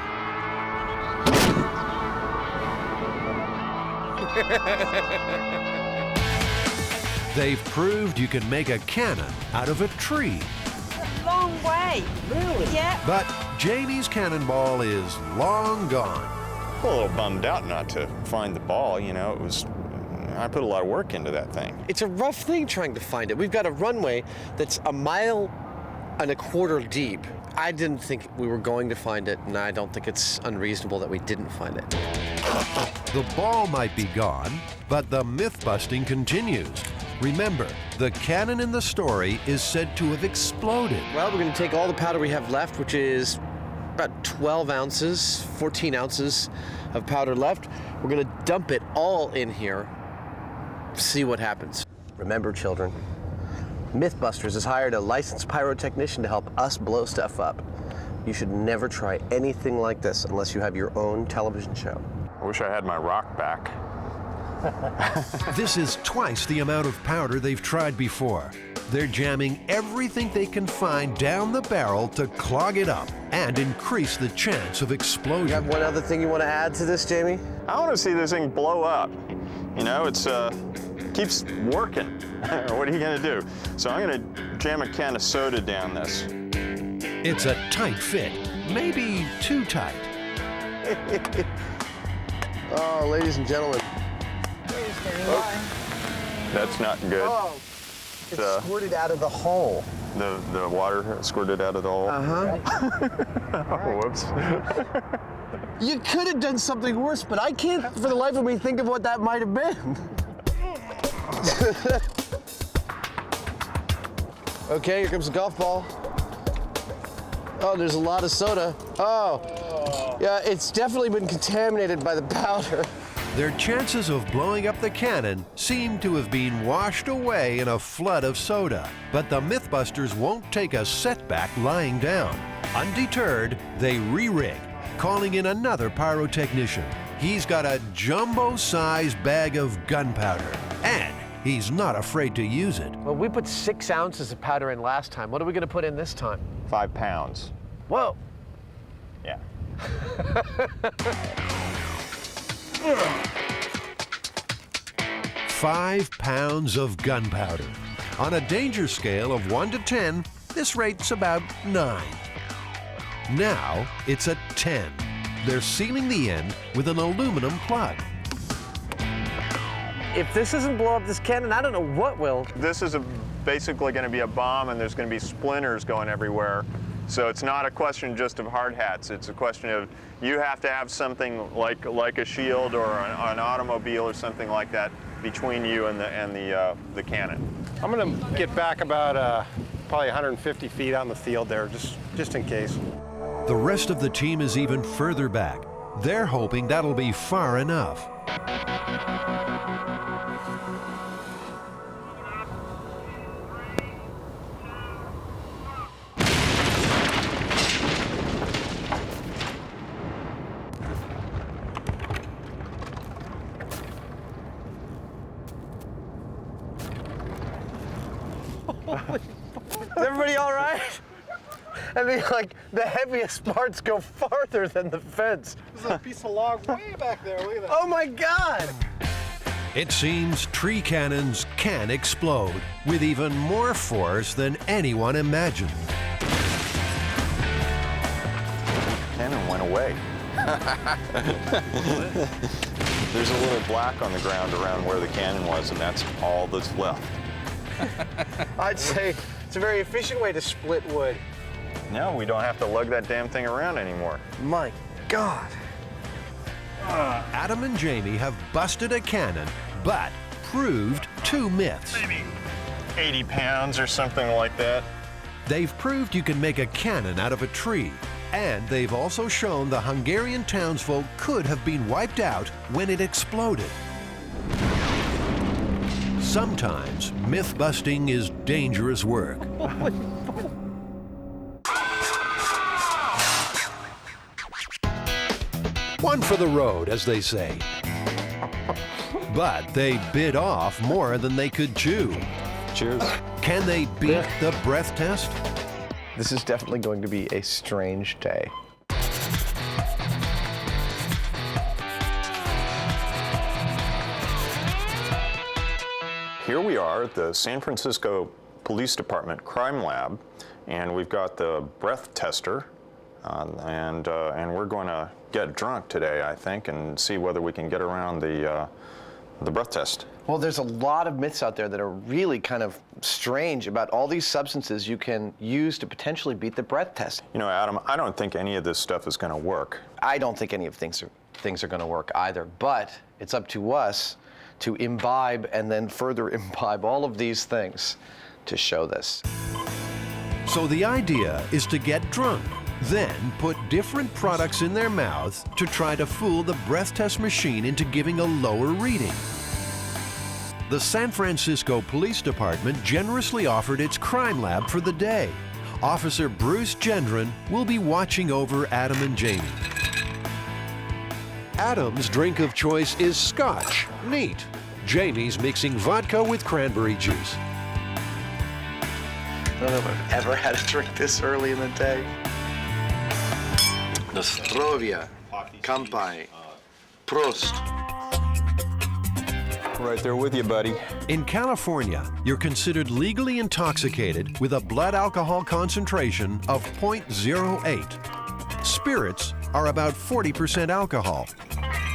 They've proved you can make a cannon out of a tree. Long way. Really? Yeah. But Jamie's cannonball is long gone. A little bummed out not to find the ball, you know, I put a lot of work into that thing. It's a rough thing trying to find it. We've got a runway that's 1.25 miles deep. I didn't think we were going to find it, and I don't think it's unreasonable that we didn't find it. The ball might be gone, but the myth-busting continues. Remember, the cannon in the story is said to have exploded. Well, we're going to take all the powder we have left, which is about 12 ounces, 14 ounces of powder left. We're going to dump it all in here, see what happens. Remember, children, MythBusters has hired a licensed pyrotechnician to help us blow stuff up. You should never try anything like this unless you have your own television show. I wish I had my rock back. This is twice the amount of powder they've tried before. They're jamming everything they can find down the barrel to clog it up and increase the chance of explosion. You have one other thing you want to add to this, Jamie? I want to see this thing blow up. You know, it's keeps working. What are you going to do? So I'm going to jam a can of soda down this. It's a tight fit, maybe too tight. Oh, ladies and gentlemen. That's not good. Oh, it squirted out of the hole. The water squirted out of the hole? Uh-huh. Oh, whoops. You could have done something worse, but I can't for the life of me think of what that might have been. Okay, here comes the golf ball. Oh, there's a lot of soda. Oh, yeah, it's definitely been contaminated by the powder. Their chances of blowing up the cannon seem to have been washed away in a flood of soda. But the MythBusters won't take a setback lying down. Undeterred, they re-rig, calling in another pyrotechnician. He's got a jumbo-sized bag of gunpowder, and he's not afraid to use it. Well, we put 6 ounces of powder in last time. What are we going to put in this time? 5 pounds. Whoa. Yeah. 5 pounds of gunpowder. On a danger scale of 1 to 10, this rate's about 9. Now it's a 10. They're sealing the end with an aluminum plug. If this doesn't blow up this cannon, I don't know what will. This is basically going to be a bomb, and there's going to be splinters going everywhere. So it's not a question just of hard hats. It's a question of you have to have something like a shield or an automobile or something like that between you and the cannon. I'm going to get back about probably 150 feet out in the field there, just in case. The rest of the team is even further back. They're hoping that'll be far enough. Is everybody all right? I mean, like, the heaviest parts go farther than the fence. There's a piece of log way back there. Look at that. Oh, my God! It seems tree cannons can explode with even more force than anyone imagined. Cannon went away. There's a little black on the ground around where the cannon was, and that's all that's left. I'd say it's a very efficient way to split wood. No, we don't have to lug that damn thing around anymore. My God. Adam and Jamie have busted a cannon, but proved 2 myths. Maybe 80 pounds or something like that. They've proved you can make a cannon out of a tree, and they've also shown the Hungarian townsfolk could have been wiped out when it exploded. Sometimes myth-busting is dangerous work. One for the road, as they say. But they bit off more than they could chew. Cheers. Can they beat the breath test? This is definitely going to be a strange day. Here we are at the San Francisco Police Department Crime Lab, and we've got the breath tester, and we're going to get drunk today, I think, and see whether we can get around the breath test. Well, there's a lot of myths out there that are really kind of strange about all these substances you can use to potentially beat the breath test. You know, Adam, I don't think any of this stuff is going to work. I don't think any of things are going to work either, but it's up to us to imbibe and then further imbibe all of these things to show this. So the idea is to get drunk, then put different products in their mouths to try to fool the breath test machine into giving a lower reading. The San Francisco Police Department generously offered its crime lab for the day. Officer Bruce Gendron will be watching over Adam and Jamie. Adam's drink of choice is scotch. Neat. Jamie's mixing vodka with cranberry juice. I don't know if I've ever had a drink this early in the day. Nostrovia, Kampai, Prost. Right there with you, buddy. In California, you're considered legally intoxicated with a blood alcohol concentration of 0.08. Spirits are about 40% alcohol.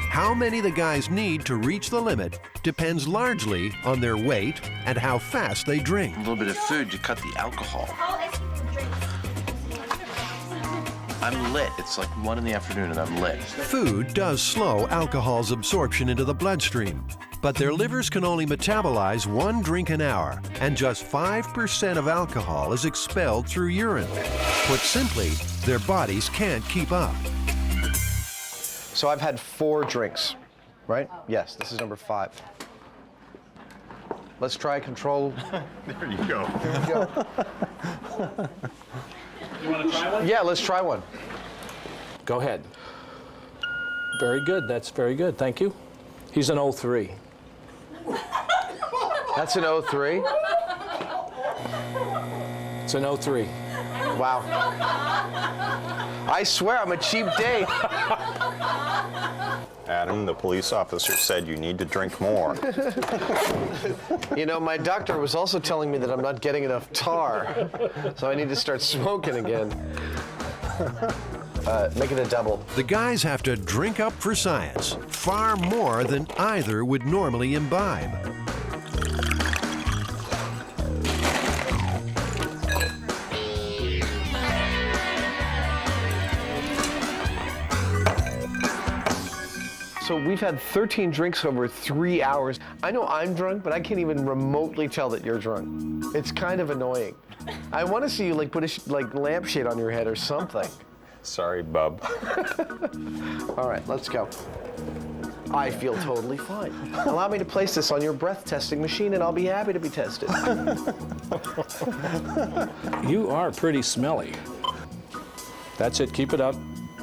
How many the guys need to reach the limit depends largely on their weight and how fast they drink. A little bit of food to cut the alcohol. I'm lit. It's like 1 in the afternoon and I'm lit. Food does slow alcohol's absorption into the bloodstream. but their livers can only metabolize 1 drink an hour, and just 5% of alcohol is expelled through urine. Put simply, their bodies can't keep up. So I've had 4 drinks, right? Yes, this is number 5. Let's try control. There you go. Here we go. You want to try one? Yeah, let's try one. Go ahead. Very good. That's very good. Thank you. He's an 03. That's an 03? It's an 03. Wow. I swear I'm a cheap date. Adam, the police officer said you need to drink more. You know, my doctor was also telling me that I'm not getting enough tar, so I need to start smoking again. Make it a double. The guys have to drink up for science, far more than either would normally imbibe. So we've had 13 drinks over 3 hours. I know I'm drunk, but I can't even remotely tell that you're drunk. It's kind of annoying. I want to see you like put a lampshade on your head or something. Sorry, bub. All right, let's go. I feel totally fine. Allow me to place this on your breath testing machine and I'll be happy to be tested. You are pretty smelly. That's it. Keep it up.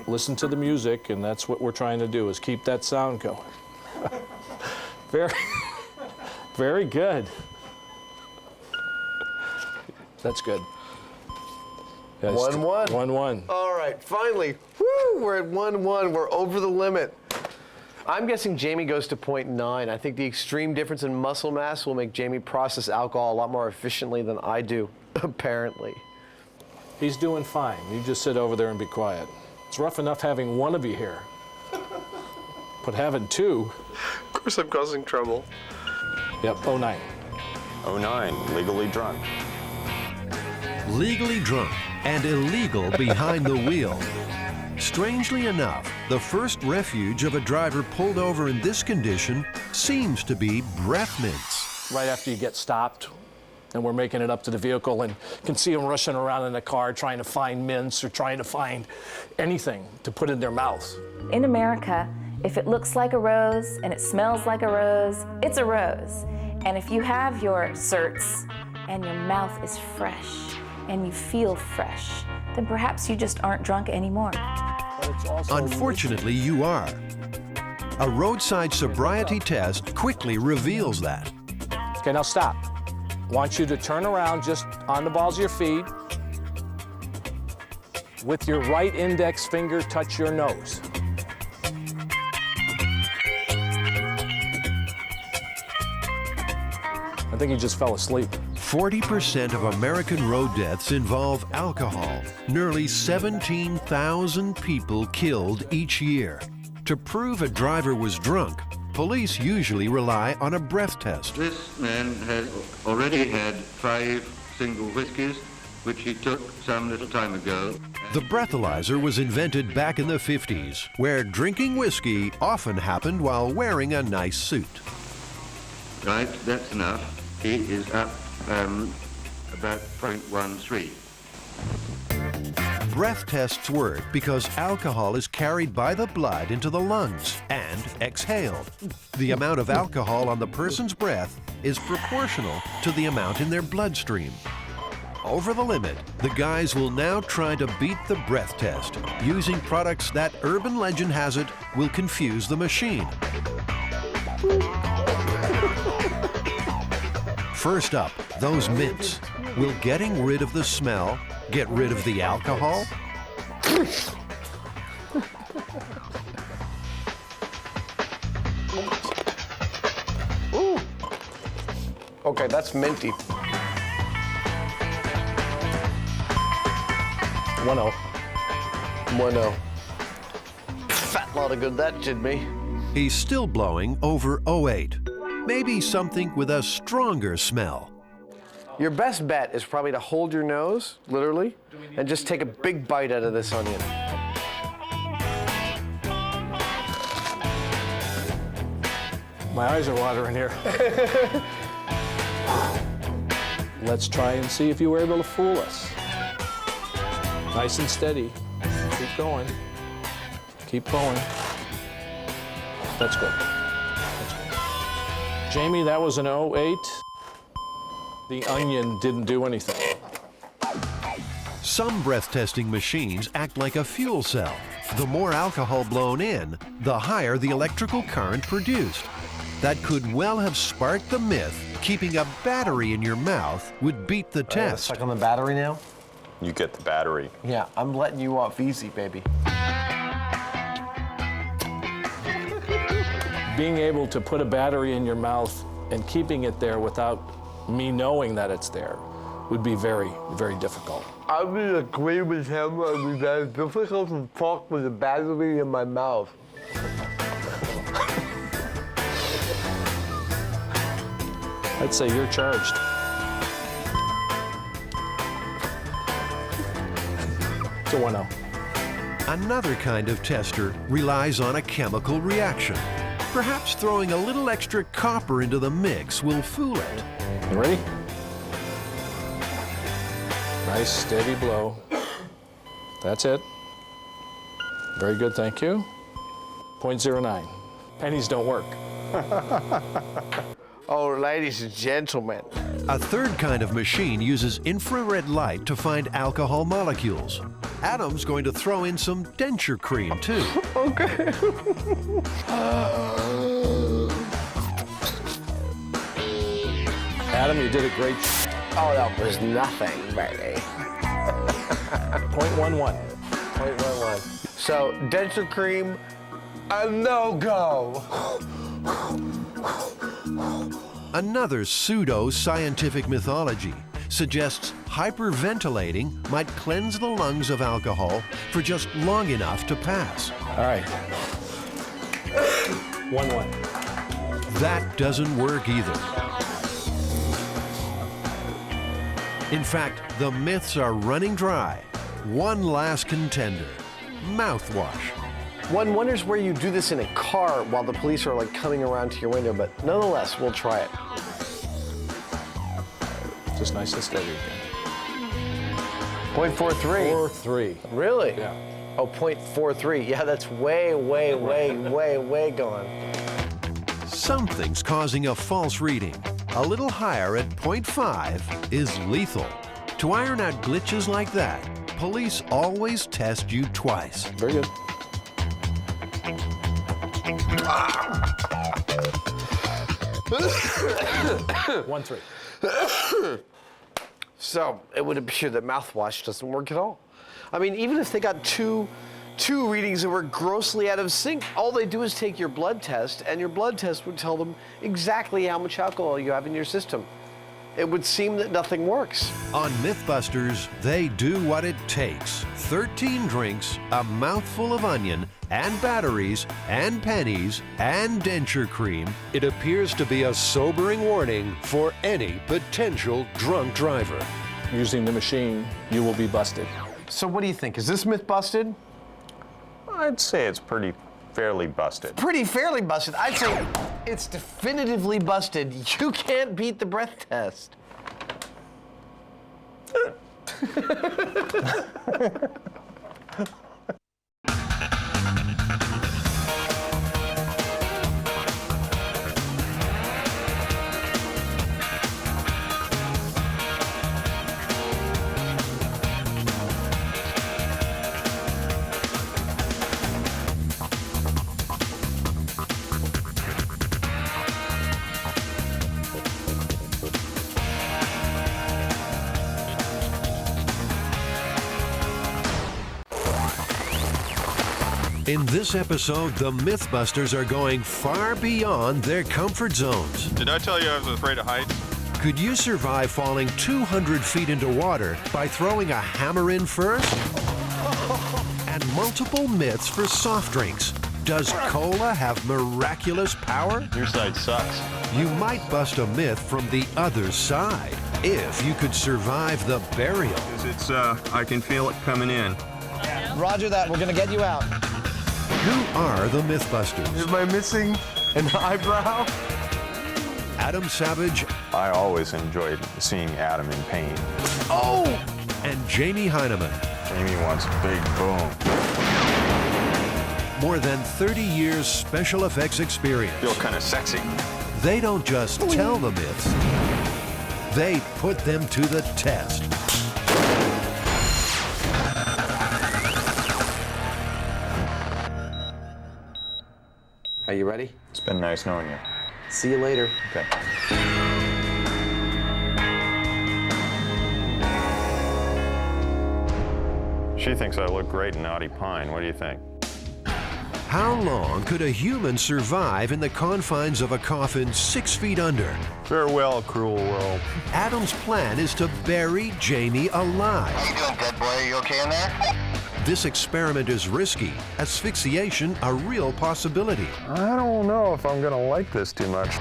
Listen to the music, and that's what we're trying to do, is keep that sound going. Very, very good. That's good. 1-1. 1-1. All right, finally. Woo, we're at 1-1. We're over the limit. I'm guessing Jamie goes to 0.9. I think the extreme difference in muscle mass will make Jamie process alcohol a lot more efficiently than I do, apparently. He's doing fine. You just sit over there and be quiet. It's rough enough having one of you here, but having 2. Of course I'm causing trouble. Yep, 09. 09, legally drunk. Legally drunk and illegal behind the wheel. Strangely enough, the first refuge of a driver pulled over in this condition seems to be breath mints. Right after you get stopped, and we're making it up to the vehicle, and can see them rushing around in the car trying to find mints or trying to find anything to put in their mouth. In America, if it looks like a rose and it smells like a rose, it's a rose. And if you have your certs and your mouth is fresh and you feel fresh, then perhaps you just aren't drunk anymore. Unfortunately, you are. A roadside sobriety test quickly reveals that. Okay, now stop. I want you to turn around just on the balls of your feet. With your right index finger, touch your nose. I think you just fell asleep. 40% of American road deaths involve alcohol. Nearly 17,000 people killed each year. To prove a driver was drunk, police usually rely on a breath test. This man had already had 5 single whiskeys, which he took some little time ago. The breathalyzer was invented back in the 50s, where drinking whiskey often happened while wearing a nice suit. Right, that's enough. He is up about 0.13. Breath tests work because alcohol is carried by the blood into the lungs and exhaled. The amount of alcohol on the person's breath is proportional to the amount in their bloodstream. Over the limit, the guys will now try to beat the breath test using products that, urban legend has it, will confuse the machine. First up, those mints. Will getting rid of the smell get rid of the alcohol? Ooh. Okay, that's minty. 1-0. 1-0. Fat lot of good that did me. He's still blowing over 08. Maybe something with a stronger smell. Your best bet is probably to hold your nose, literally, and just take a big bite out of this onion. My eyes are watering here. Let's try and see if you were able to fool us. Nice and steady. Keep going. Keep going. That's good. That's good. Jamie, that was an 08. The onion didn't do anything. Some breath testing machines act like a fuel cell. The more alcohol blown in, the higher the electrical current produced. That could well have sparked the myth keeping a battery in your mouth would beat the test. Stuck on the battery now? You get the battery. Yeah, I'm letting you off easy, baby. Being able to put a battery in your mouth and keeping it there without me knowing that it's there would be very, very difficult. I would agree with him. It would be very difficult to talk with a battery in my mouth. I'd say you're charged. It's a 1-0. Another kind of tester relies on a chemical reaction. Perhaps throwing a little extra copper into the mix will fool it. You ready? Nice, steady blow. That's it. Very good, thank you. 0.09. Pennies don't work. Oh, ladies and gentlemen. A third kind of machine uses infrared light to find alcohol molecules. Adam's going to throw in some denture cream, too. Okay. Adam, you did a great Oh, that was nothing, baby. 0.11. 0.11. So, denture cream, a no-go. Another pseudo-scientific mythology suggests hyperventilating might cleanse the lungs of alcohol for just long enough to pass. All right. 1-1. That doesn't work either. In fact, the myths are running dry. One last contender, mouthwash. One wonders where you do this in a car while the police are like coming around to your window, but nonetheless, we'll try it. Just nice and steady again. 0.43. 4.3. Really? Yeah. Oh, 0.43. Yeah, that's way, way, way, way, way gone. Something's causing a false reading. A little higher at 0.5 is lethal. To iron out glitches like that, police always test you twice. Very good. 1-3. So it would appear that mouthwash doesn't work at all. I mean, even if they got two readings that were grossly out of sync, all they do is take your blood test, and your blood test would tell them exactly how much alcohol you have in your system. It would seem that nothing works. On MythBusters, they do what it takes. 13 drinks, a mouthful of onion, and batteries, and pennies, and denture cream. It appears to be a sobering warning for any potential drunk driver. Using the machine, you will be busted. So what do you think? Is this myth busted? I'd say it's fairly busted. Pretty fairly busted. I'd say it's definitively busted. You can't beat the breath test. In this episode, the MythBusters are going far beyond their comfort zones. Did I tell you I was afraid of heights? Could you survive falling 200 feet into water by throwing a hammer in first? And multiple myths for soft drinks. Does cola have miraculous power? Your side sucks. You might bust a myth from the other side if you could survive the burial. It's, I can feel it coming in. Roger that. We're going to get you out. Who are the MythBusters? Am I missing An eyebrow? Adam Savage. I always enjoyed seeing Adam in pain. Oh! And Jamie Hyneman. Jamie wants big boom. More than 30 years special effects experience. Feel kind of sexy. They don't just tell the myths, they put them to the test. Are you ready? It's been nice knowing you. See you later. Okay. She thinks I look great in Naughty Pine. What do you think? How long could a human survive in the confines of a coffin 6 feet under? Farewell, cruel world. Adam's plan is to bury Jamie alive. How you doing, dead boy? Are you okay in there? This experiment is risky, asphyxiation a real possibility. I don't know if I'm gonna like this too much.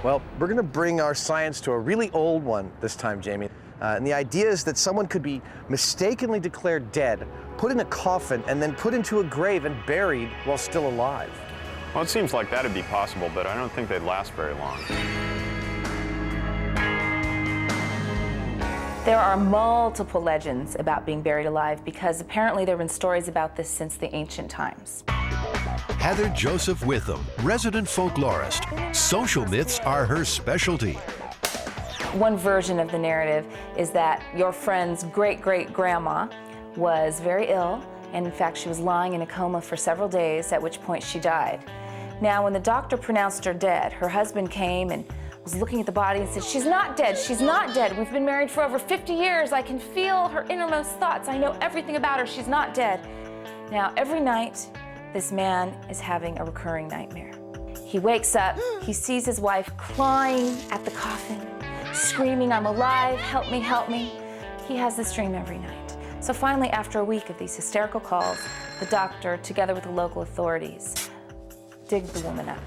Well, we're going to bring our science to a really old one this time, Jamie. And the idea is that someone could be mistakenly declared dead, put in a coffin, and then put into a grave and buried while still alive. Well, it seems like that'd be possible, but I don't think they'd last very long. There are multiple legends about being buried alive because apparently there have been stories about this since the ancient times. Heather Joseph Witham, resident folklorist. Social myths are her specialty. One version of the narrative is that your friend's great-great-grandma was very ill, and in fact she was lying in a coma for several days, at which point she died. Now, when the doctor pronounced her dead, her husband came and was looking at the body and said, "She's not dead, she's not dead. We've been married for over 50 years. I can feel her innermost thoughts. I know everything about her. She's not dead." Now, every night, this man is having a recurring nightmare. He wakes up, he sees his wife clawing at the coffin, screaming, "I'm alive, help me, help me." He has this dream every night. So finally, after a week of these hysterical calls, the doctor, together with the local authorities, dig the woman up.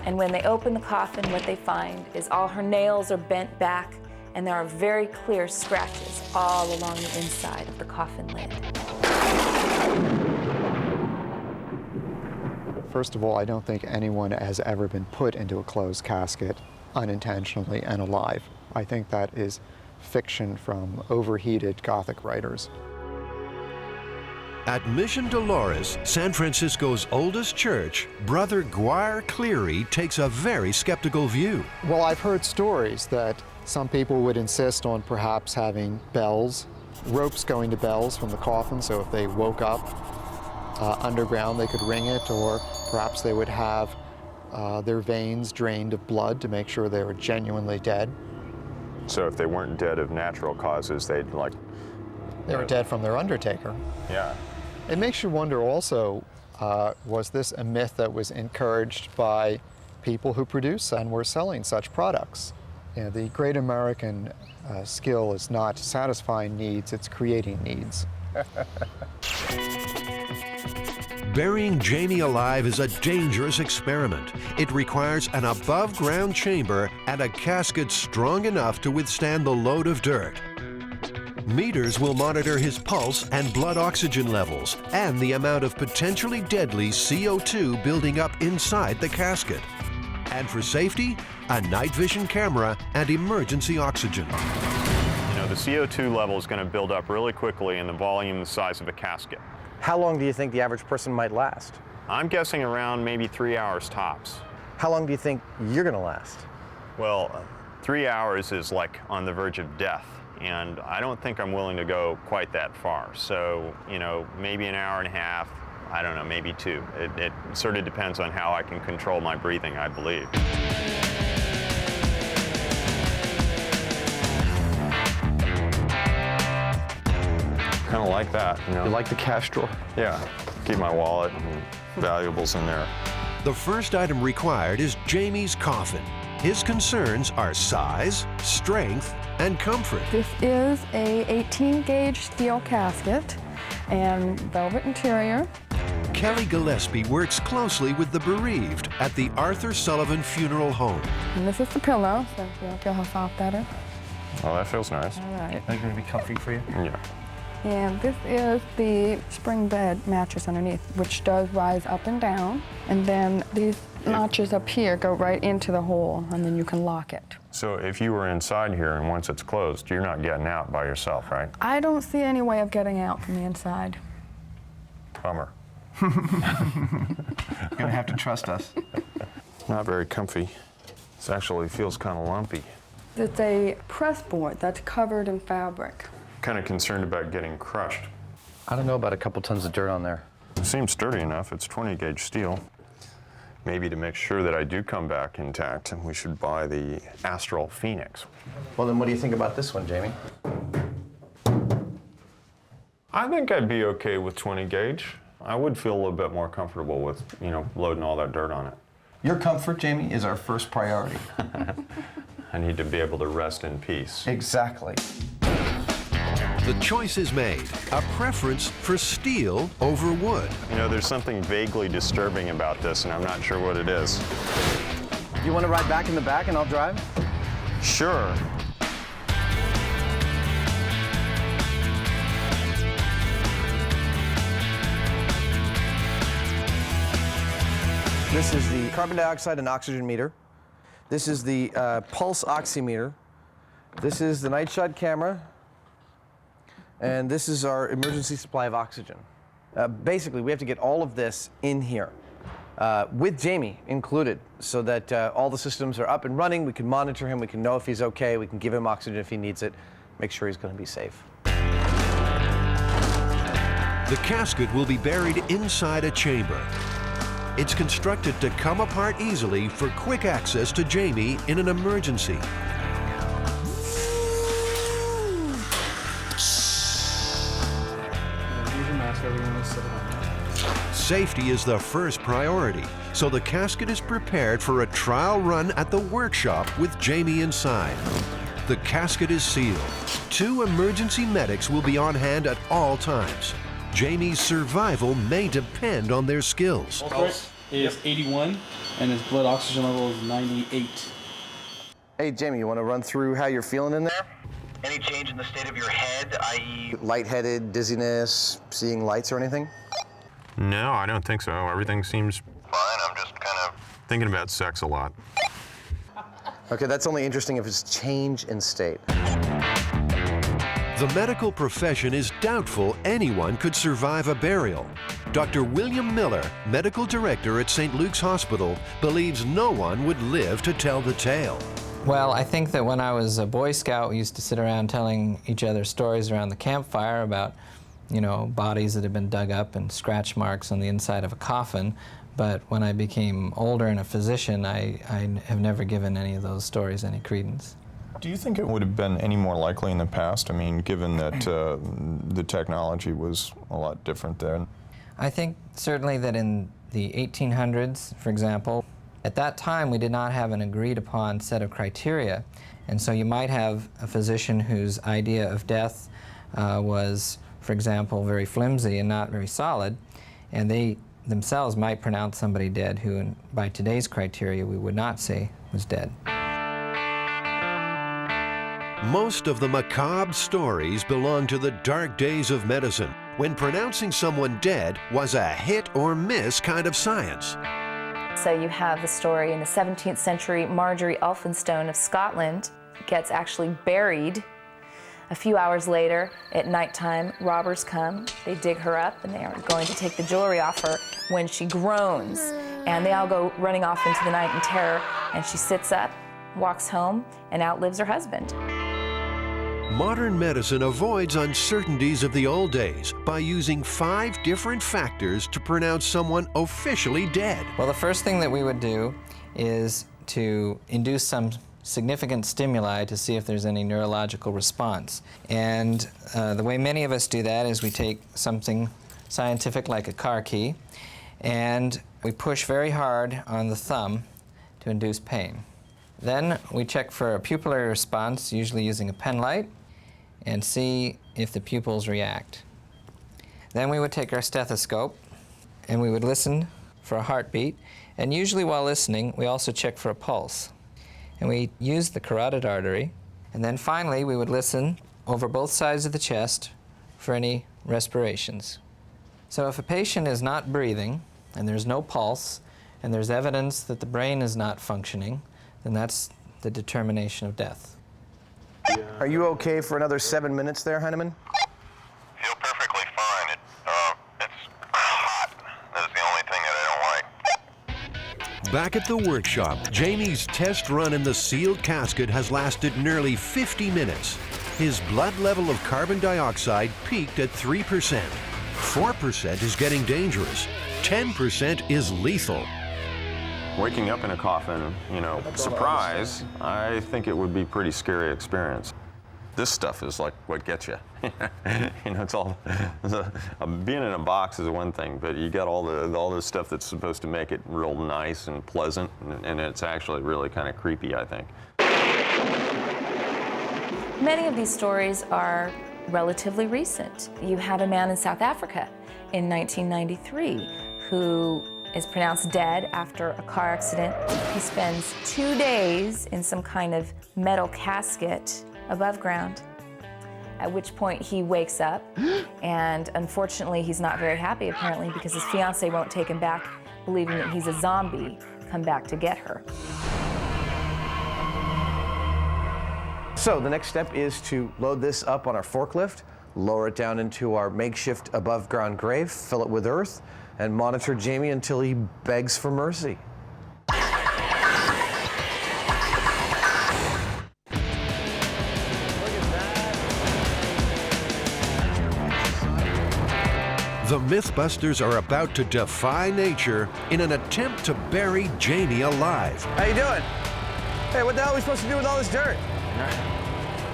And when they open the coffin, what they find is all her nails are bent back, and there are very clear scratches all along the inside of the coffin lid. First of all, I don't think anyone has ever been put into a closed casket unintentionally and alive. I think that is fiction from overheated Gothic writers. At Mission Dolores, San Francisco's oldest church, Brother Guire Cleary takes a very skeptical view. Well, I've heard stories that some people would insist on perhaps having bells, ropes going to bells from the coffin, so if they woke up underground they could ring it, or perhaps they would have their veins drained of blood to make sure they were genuinely dead. So if they weren't dead of natural causes, they'd like... They were dead from their undertaker. Yeah. It makes you wonder also, was this a myth that was encouraged by people who produce and were selling such products? You know, the great American skill is not satisfying needs, it's creating needs. Burying Jamie alive is a dangerous experiment. It requires an above-ground chamber and a casket strong enough to withstand the load of dirt. Meters will monitor his pulse and blood oxygen levels and the amount of potentially deadly CO2 building up inside the casket. And for safety, a night vision camera and emergency oxygen. You know, the CO2 level is going to build up really quickly in the volume the size of a casket. How long do you think the average person might last? I'm guessing around maybe 3 hours tops. How long do you think you're going to last? Well, 3 hours is like on the verge of death, and I don't think I'm willing to go quite that far. So, you know, maybe an hour and a half, I don't know, maybe 2. It sort of depends on how I can control my breathing, I believe. Kind of like that, you know. You like the cash drawer? Yeah, keep my wallet and valuables in there. The first item required is Jamie's coffin. His concerns are size, strength, and comfort. This is a 18-gauge steel casket and velvet interior. Kelly Gillespie works closely with the bereaved at the Arthur Sullivan Funeral Home. And this is the pillow, so you'll feel how soft that is. Oh, that feels nice. All right. Are you going to be comfy for you? Yeah. And this is the spring bed mattress underneath, which does rise up and down. And then these notches up here go right into the hole, and then you can lock it. So if you were inside here and once it's closed, you're not getting out by yourself, right? I don't see any way of getting out from the inside. Bummer. You're gonna have to trust us. Not very comfy. This actually feels kind of lumpy. It's a press board that's covered in fabric. Kind of concerned about getting crushed. I don't know about a couple tons of dirt on there. It seems sturdy enough. It's 20 gauge steel. Maybe to make sure that I do come back intact, we should buy the Astral Phoenix. Well, then what do you think about this one, Jamie? I think I'd be okay with 20 gauge. I would feel a little bit more comfortable with, you know, loading all that dirt on it. Your comfort, Jamie, is our first priority. I need to be able to rest in peace. Exactly. The choice is made, a preference for steel over wood. You know, there's something vaguely disturbing about this, and I'm not sure what it is. You want to ride back in the back and I'll drive? Sure. This is the carbon dioxide and oxygen meter. This is the pulse oximeter. This is the night shot camera. And this is our emergency supply of oxygen. Basically, we have to get all of this in here, with Jamie included, so that all the systems are up and running. We can monitor him, we can know if he's okay, we can give him oxygen if he needs it, make sure he's going to be safe. The casket will be buried inside a chamber. It's constructed to come apart easily for quick access to Jamie in an emergency. Safety is the first priority, so the casket is prepared for a trial run at the workshop with Jamie inside. The casket is sealed. 2 emergency medics will be on hand at all times. Jamie's survival may depend on their skills. Pulse is 81, and his blood oxygen level is 98. Hey, Jamie, you want to run through how you're feeling in there? Any change in the state of your head, i.e. Lightheaded, dizziness, seeing lights or anything? No, I don't think so. Everything seems fine? I'm just kind of thinking about sex a lot. Okay, that's only interesting if it's change in state. The medical profession is doubtful anyone could survive a burial. Dr. William Miller, medical director at St. Luke's Hospital, believes no one would live to tell the tale. Well, I think that when I was a Boy Scout, we used to sit around telling each other stories around the campfire about, you know, bodies that had been dug up and scratch marks on the inside of a coffin. But when I became older and a physician, I have never given any of those stories any credence. Do you think it would have been any more likely in the past? I mean, given that the technology was a lot different then. I think certainly that in the 1800s, for example, at that time we did not have an agreed upon set of criteria. And so you might have a physician whose idea of death was, for example, very flimsy and not very solid, and they themselves might pronounce somebody dead who, by today's criteria, we would not say was dead. Most of the macabre stories belong to the dark days of medicine, when pronouncing someone dead was a hit or miss kind of science. So you have the story in the 17th century, Marjorie Elphinstone of Scotland gets actually buried. A few hours later, at nighttime, robbers come, they dig her up, and they are going to take the jewelry off her when she groans. And they all go running off into the night in terror, and she sits up, walks home, and outlives her husband. Modern medicine avoids uncertainties of the old days by using 5 different factors to pronounce someone officially dead. Well, the first thing that we would do is to induce some significant stimuli to see if there's any neurological response. And the way many of us do that is we take something scientific like a car key, and we push very hard on the thumb to induce pain. Then we check for a pupillary response, usually using a pen light, and see if the pupils react. Then we would take our stethoscope and we would listen for a heartbeat, and usually while listening we also check for a pulse. And we use the carotid artery, and then finally we would listen over both sides of the chest for any respirations. So if a patient is not breathing, and there's no pulse, and there's evidence that the brain is not functioning, then that's the determination of death. Are you okay for another 7 minutes there, Hyneman? Feel perfectly fine. It's hot. That's the only thing that I don't like. Back at the workshop, Jamie's test run in the sealed casket has lasted nearly 50 minutes. His blood level of carbon dioxide peaked at 3%. 4% is getting dangerous. 10% is lethal. Waking up in a coffin, you know, surprise, I think it would be a pretty scary experience. This stuff is like what gets you. You know, it's all, being in a box is one thing, but you got all the stuff that's supposed to make it real nice and pleasant, and it's actually really kind of creepy, I think. Many of these stories are relatively recent. You have a man in South Africa in 1993 who is pronounced dead after a car accident. He spends 2 days in some kind of metal casket above ground, at which point he wakes up, and unfortunately he's not very happy apparently because his fiancée won't take him back, believing that he's a zombie come back to get her. So the next step is to load this up on our forklift, lower it down into our makeshift above ground grave, fill it with earth, and monitor Jamie until he begs for mercy. The MythBusters are about to defy nature in an attempt to bury Jamie alive. How you doing? Hey, what the hell are we supposed to do with all this dirt?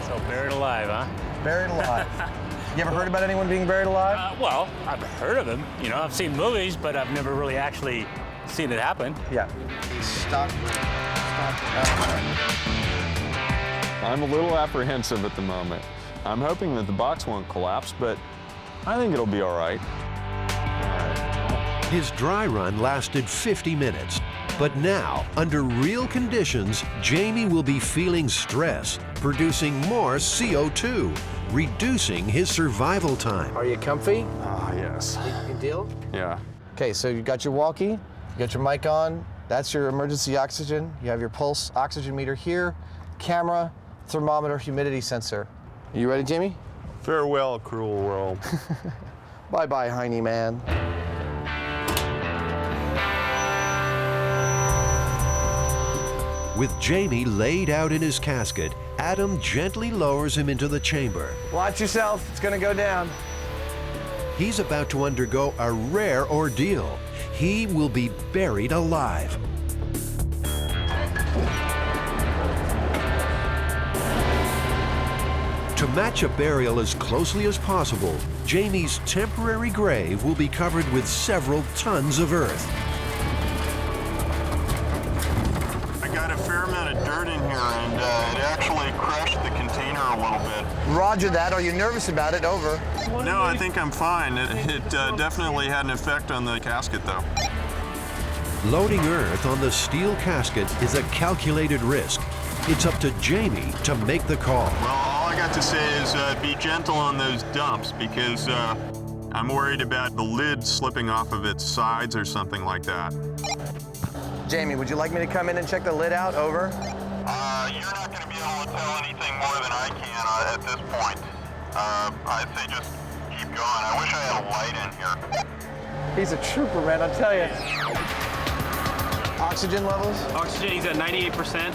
So buried alive, huh? Buried alive. You ever heard about anyone being buried alive? Well, I've heard of him. You know, I've seen movies, but I've never really actually seen it happen. Yeah. Stop. I'm a little apprehensive at the moment. I'm hoping that the box won't collapse, but I think it'll be all right. His dry run lasted 50 minutes. But now, under real conditions, Jamie will be feeling stress, producing more CO2, reducing his survival time. Are you comfy? Ah, yes. Good deal? Yeah. Okay, so you got your walkie, you got your mic on, that's your emergency oxygen, you have your pulse oxygen meter here, camera, thermometer, humidity sensor. Are you ready, Jamie? Farewell, cruel world. Bye-bye, Hyneman. With Jamie laid out in his casket, Adam gently lowers him into the chamber. Watch yourself, it's gonna go down. He's about to undergo a rare ordeal. He will be buried alive. To match a burial as closely as possible, Jamie's temporary grave will be covered with several tons of earth. I got a fair amount of dirt in here, and it actually crushed the container a little bit. Roger that. Are you nervous about it? Over. No, I think I'm fine. It definitely had an effect on the casket, though. Loading earth on the steel casket is a calculated risk. It's up to Jamie to make the call. Well, all I got to say is be gentle on those dumps, because I'm worried about the lid slipping off of its sides or something like that. Jamie, would you like me to come in and check the lid out? Over. You're not going to be able to tell anything more than I can at this point. I'd say just keep going. I wish I had a light in here. He's a trooper, man, I'll tell you. Oxygen levels? Oxygen, he's at 98%.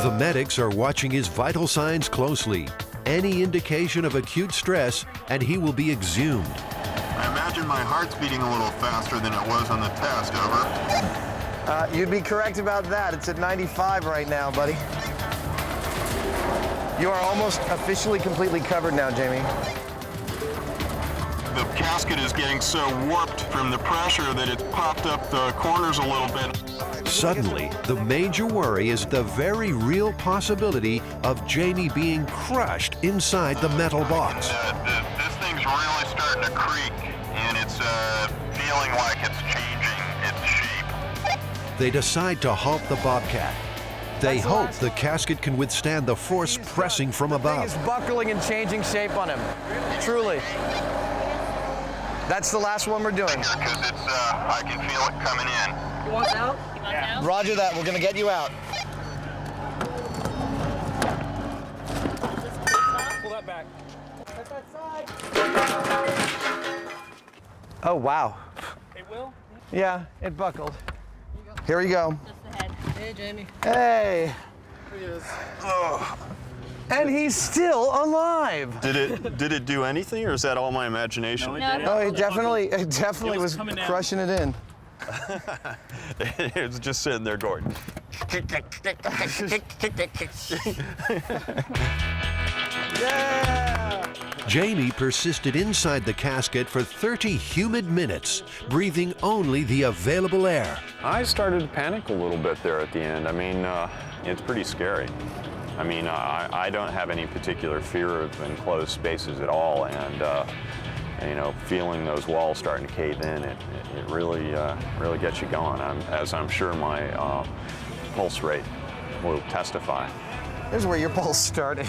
The medics are watching his vital signs closely. Any indication of acute stress, and he will be exhumed. I imagine my heart's beating a little faster than it was on the test, over. You'd be correct about that. It's at 95 right now, buddy. You are almost officially completely covered now, Jamie. The casket is getting so warped from the pressure that it's popped up the corners a little bit. Suddenly, the major worry is the very real possibility of Jamie being crushed inside the metal box. This thing's really starting to creak, and it's feeling like it's changing its shape. They decide to halt the Bobcat. They hope the casket can withstand the force pressing from The thing above. is buckling and changing shape on him. Truly. That's the last one we're doing. Because I can feel it coming in. You want out? Roger that. We're going to get you out. Pull that back. Oh, wow. Hey, Will? Yeah, it buckled. Here we go. Hey, Jamie. Hey. Here he is. Oh. And he's still alive. Did it do anything, or is that all my imagination? Oh, it definitely was crushing it in. It was just sitting there going. Yeah! Jamie persisted inside the casket for 30 humid minutes, breathing only the available air. I started to panic a little bit there at the end. I mean, it's pretty scary. I mean, I don't have any particular fear of enclosed spaces at all, and you know, feeling those walls starting to cave in, it really gets you going. As I'm sure my pulse rate will testify. Here's where your pulse started.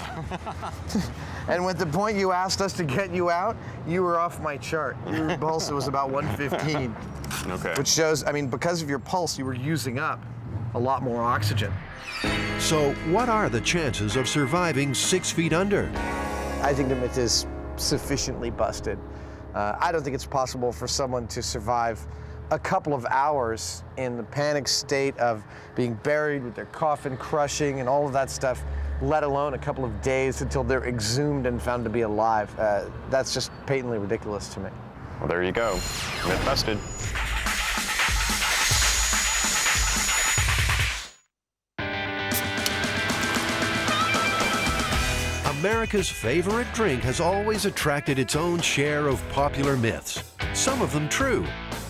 And at the point you asked us to get you out, you were off my chart. Your pulse was about 115. Okay. Which shows, I mean, because of your pulse, you were using up a lot more oxygen. So what are the chances of surviving 6 feet under? I think the myth is sufficiently busted. I don't think it's possible for someone to survive a couple of hours in the panic state of being buried with their coffin crushing and all of that stuff, let alone a couple of days until they're exhumed and found to be alive. That's just patently ridiculous to me. Well, there you go. Myth busted. America's favorite drink has always attracted its own share of popular myths. Some of them true,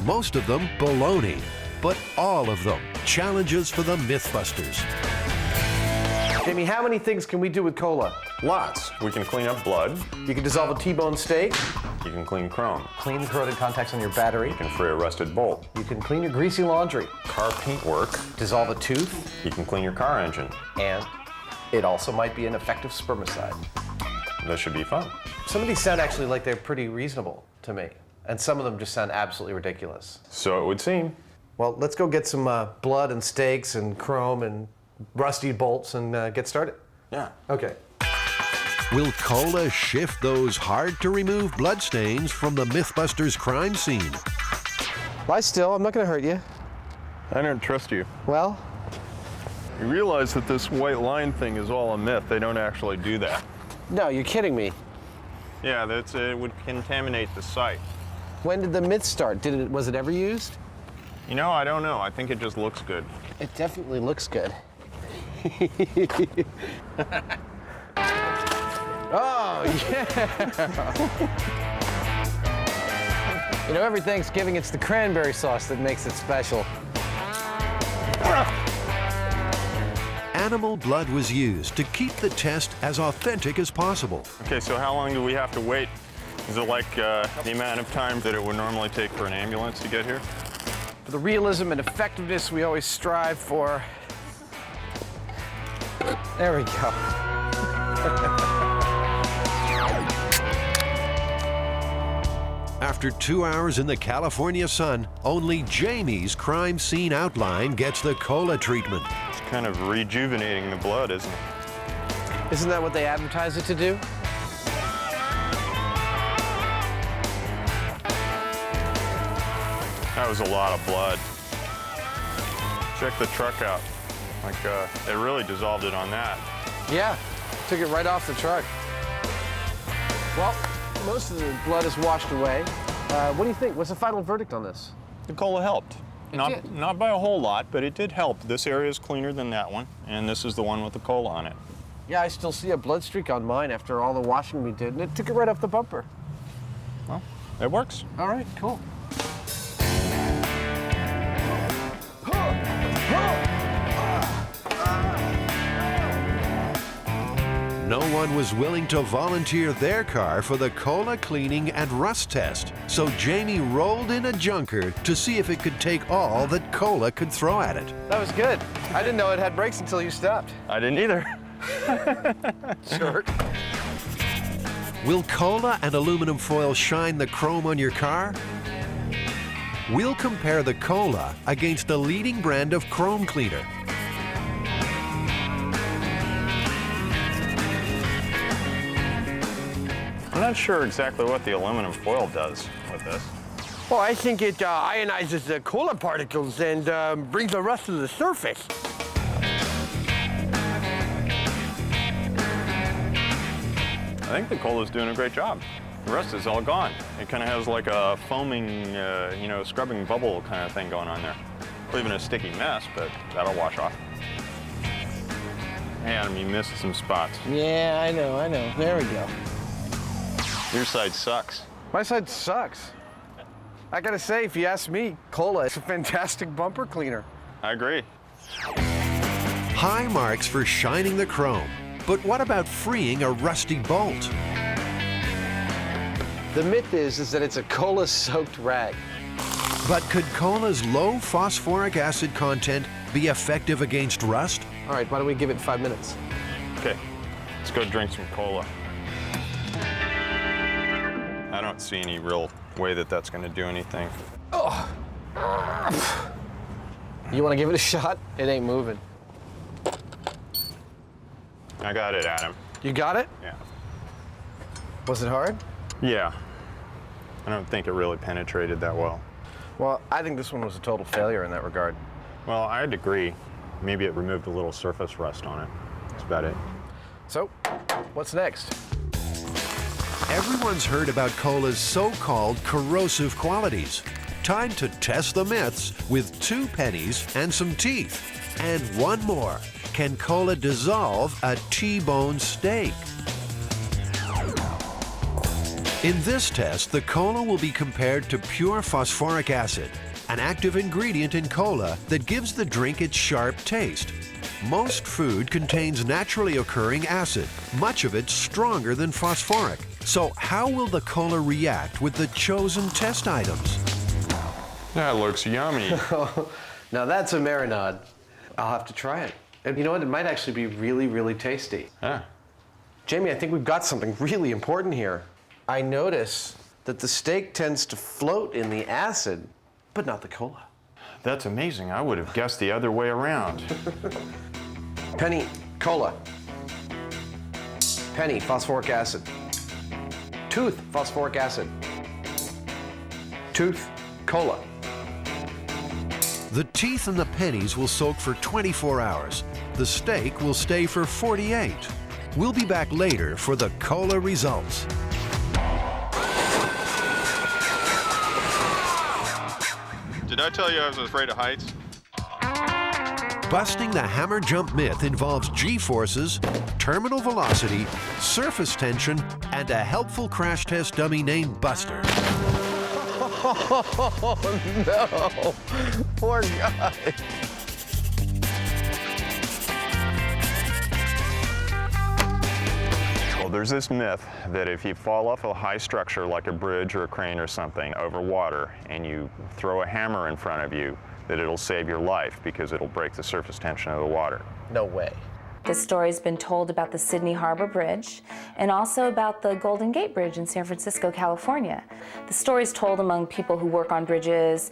most of them baloney, but all of them challenges for the MythBusters. Jamie, how many things can we do with cola? Lots. We can clean up blood. You can dissolve a T-bone steak. You can clean chrome. Clean the corroded contacts on your battery. You can free a rusted bolt. You can clean your greasy laundry. Car paint work. Dissolve a tooth. You can clean your car engine. And it also might be an effective spermicide. This should be fun. Some of these sound actually like they're pretty reasonable to me. And some of them just sound absolutely ridiculous. So it would seem. Well, let's go get some blood and steaks and chrome and rusty bolts and get started. Yeah. Okay. Will cola shift those hard-to-remove bloodstains from the MythBusters crime scene? Lie still, I'm not gonna hurt you. I don't trust you. Well? You realize that this white line thing is all a myth. They don't actually do that. No, you're kidding me. Yeah, it would contaminate the site. When did the myth start? Was it ever used? You know, I don't know. I think it just looks good. It definitely looks good. Oh, yeah! You know, every Thanksgiving, it's the cranberry sauce that makes it special. Animal blood was used to keep the test as authentic as possible. Okay, so how long do we have to wait? Is it like the amount of time that it would normally take for an ambulance to get here? For the realism and effectiveness we always strive for. There we go. After 2 hours in the California sun, only Jamie's crime scene outline gets the cola treatment. It's kind of rejuvenating the blood, isn't it? Isn't that what they advertise it to do? That was a lot of blood. Check the truck out. Like, it really dissolved it on that. Yeah, took it right off the truck. Well, most of the blood is washed away. What do you think? What's the final verdict on this? The cola helped. Not by a whole lot, but it did help. This area is cleaner than that one, and this is the one with the cola on it. Yeah, I still see a blood streak on mine after all the washing we did, and it took it right off the bumper. Well, it works. All right, cool. No one was willing to volunteer their car for the cola cleaning and rust test, so Jamie rolled in a junker to see if it could take all that cola could throw at it. That was good. I didn't know it had brakes until you stopped. I didn't either. Jerk. Will cola and aluminum foil shine the chrome on your car? We'll compare the cola against a leading brand of chrome cleaner. I'm not sure exactly what the aluminum foil does with this. Well, I think it ionizes the cola particles and brings the rust to the surface. I think the cola's doing a great job. The rest is all gone. It kind of has like a foaming, scrubbing bubble kind of thing going on there. Leaving a sticky mess, but that'll wash off. Hey, Adam, you missed some spots. Yeah, I know. There we go. Your side sucks. My side sucks. I gotta say, if you ask me, cola is a fantastic bumper cleaner. I agree. High marks for shining the chrome. But what about freeing a rusty bolt? The myth is that it's a cola-soaked rag. But could cola's low phosphoric acid content be effective against rust? All right, why don't we give it 5 minutes? Okay, let's go drink some cola. I don't see any real way that that's going to do anything. Oh. You want to give it a shot? It ain't moving. I got it, Adam. You got it? Yeah. Was it hard? Yeah. I don't think it really penetrated that well. Well, I think this one was a total failure in that regard. Well, I'd agree. Maybe it removed a little surface rust on it. That's about it. So, what's next? Everyone's heard about cola's so-called corrosive qualities. Time to test the myths with 2 pennies and some teeth. And one more. Can cola dissolve a T-bone steak? In this test, the cola will be compared to pure phosphoric acid, an active ingredient in cola that gives the drink its sharp taste. Most food contains naturally occurring acid, much of it stronger than phosphoric. So how will the cola react with the chosen test items? That looks yummy. Now that's a marinade. I'll have to try it. And you know what? It might actually be really, really tasty. Yeah. Jamie, I think we've got something really important here. I notice that the steak tends to float in the acid, but not the cola. That's amazing. I would have guessed the other way around. Penny, cola. Penny, phosphoric acid. Tooth, phosphoric acid. Tooth, cola. The teeth and the pennies will soak for 24 hours. The steak will stay for 48. We'll be back later for the cola results. Did I tell you I was afraid of heights? Busting the hammer jump myth involves G-forces, terminal velocity, surface tension, and a helpful crash test dummy named Buster. Oh, no. Poor guy. Well, there's this myth that if you fall off a high structure like a bridge or a crane or something over water and you throw a hammer in front of you, that it'll save your life because it'll break the surface tension of the water. No way. This story's been told about the Sydney Harbor Bridge and also about the Golden Gate Bridge in San Francisco, California. The story's told among people who work on bridges,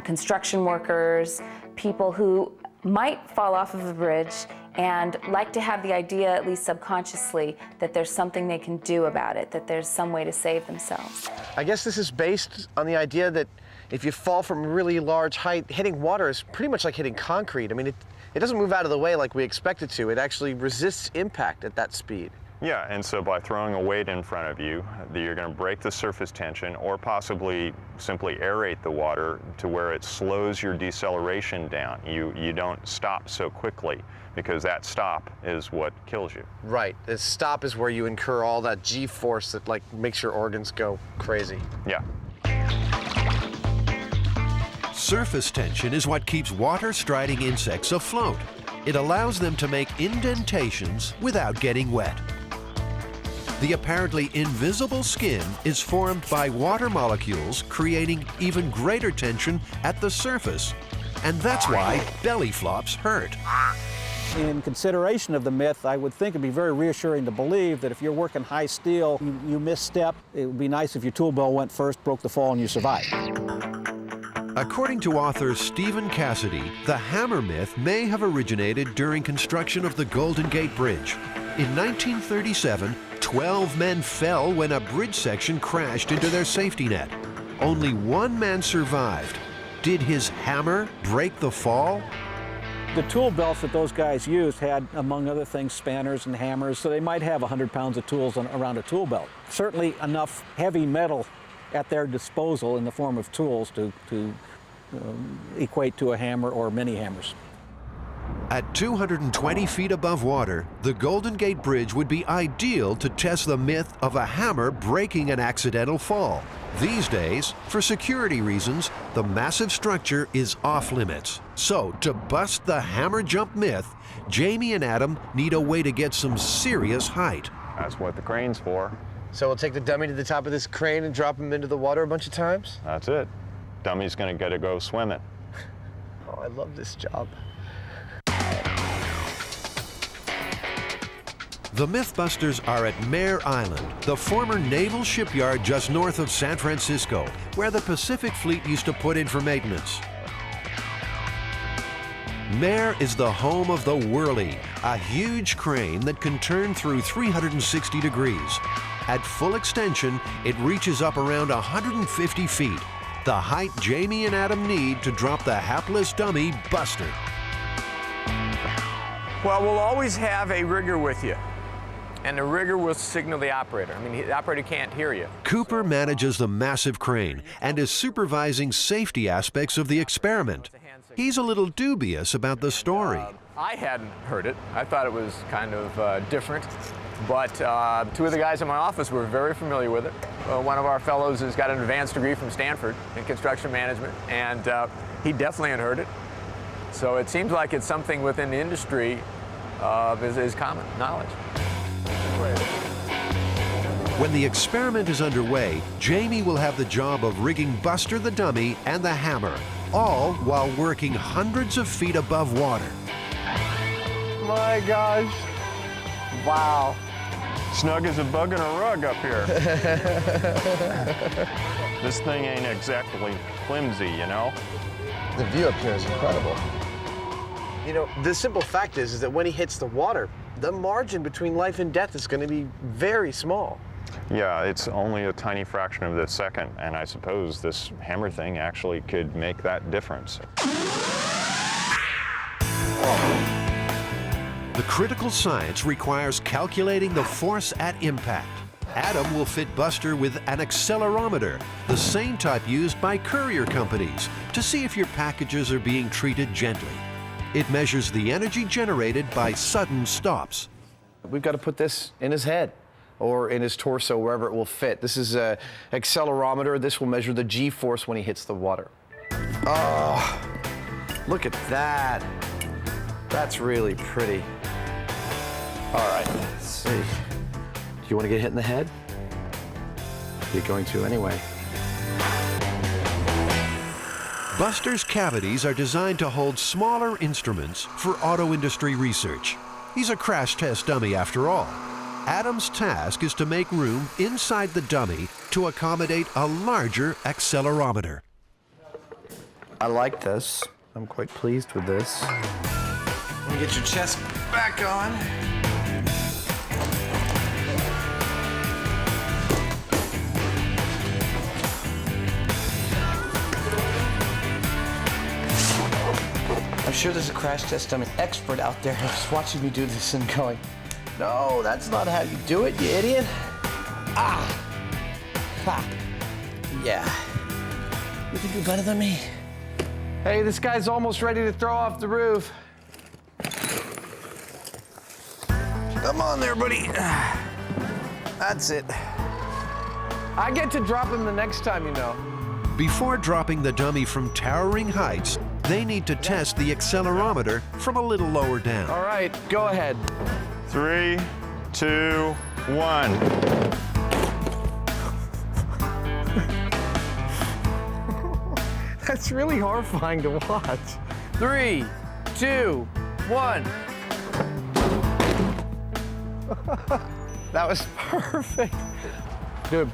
construction workers, people who might fall off of a bridge and like to have the idea, at least subconsciously, that there's something they can do about it, that there's some way to save themselves. I guess this is based on the idea that if you fall from a really large height, hitting water is pretty much like hitting concrete. I mean, it doesn't move out of the way like we expect it to. It actually resists impact at that speed. Yeah, and so by throwing a weight in front of you, you're going to break the surface tension or possibly simply aerate the water to where it slows your deceleration down. You don't stop so quickly because that stop is what kills you. Right. The stop is where you incur all that G-force that like makes your organs go crazy. Yeah. Surface tension is what keeps water-striding insects afloat. It allows them to make indentations without getting wet. The apparently invisible skin is formed by water molecules creating even greater tension at the surface. and that's why belly flops hurt. In consideration of the myth, I would think it'd be very reassuring to believe that if you're working high steel, you misstep, it would be nice if your tool bell went first, broke the fall, and you survived. According to author Stephen Cassidy, the hammer myth may have originated during construction of the Golden Gate Bridge. In 1937, 12 men fell when a bridge section crashed into their safety net. Only one man survived. Did his hammer break the fall? The tool belts that those guys used had, among other things, spanners and hammers, so they might have 100 pounds of tools around a tool belt. Certainly enough heavy metal at their disposal in the form of tools to equate to a hammer or many hammers. At 220 feet above water, the Golden Gate Bridge would be ideal to test the myth of a hammer breaking an accidental fall. These days, for security reasons, the massive structure is off limits. So, to bust the hammer jump myth, Jamie and Adam need a way to get some serious height. That's what the crane's for. So we'll take the dummy to the top of this crane and drop him into the water a bunch of times? That's it. Dummy's gonna get to go swimming. Oh, I love this job. The MythBusters are at Mare Island, the former naval shipyard just north of San Francisco, where the Pacific Fleet used to put in for maintenance. Mare is the home of the Whirly, a huge crane that can turn through 360 degrees. At full extension, it reaches up around 150 feet, the height Jamie and Adam need to drop the hapless dummy, Buster. Well, we'll always have a rigger with you, and the rigger will signal the operator. I mean, the operator can't hear you. Cooper manages the massive crane and is supervising safety aspects of the experiment. He's a little dubious about the story. I hadn't heard it. I thought it was kind of different, but two of the guys in my office were very familiar with it. One of our fellows has got an advanced degree from Stanford in construction management, and he definitely had heard it. So it seems like it's something within the industry is common knowledge. When the experiment is underway, Jamie will have the job of rigging Buster the dummy and the hammer, all while working hundreds of feet above water. My gosh. Wow. Snug as a bug in a rug up here. This thing ain't exactly flimsy, you know? The view up here is incredible. You know, the simple fact is that when he hits the water, the margin between life and death is going to be very small. Yeah, it's only a tiny fraction of a second, and I suppose this hammer thing actually could make that difference. The critical science requires calculating the force at impact. Adam will fit Buster with an accelerometer, the same type used by courier companies, to see if your packages are being treated gently. It measures the energy generated by sudden stops. We've got to put this in his head or in his torso, wherever it will fit. This is an accelerometer. This will measure the G-force when he hits the water. Oh, look at that. That's really pretty. All right, let's see. Do you want to get hit in the head? You're going to anyway. Buster's cavities are designed to hold smaller instruments for auto industry research. He's a crash test dummy after all. Adam's task is to make room inside the dummy to accommodate a larger accelerometer. I like this. I'm quite pleased with this. Let me get your chest back on. I'm sure there's a crash test dummy expert out there who's watching me do this and going, no, that's not how you do it, you idiot. Ah! Ha! Yeah. You can do better than me. Hey, this guy's almost ready to throw off the roof. Come on there, buddy. That's it. I get to drop him the next time, you know. Before dropping the dummy from towering heights, they need to test the accelerometer from a little lower down. All right, go ahead. 3, 2, 1. That's really horrifying to watch. 3, 2, 1. That was perfect. Dude,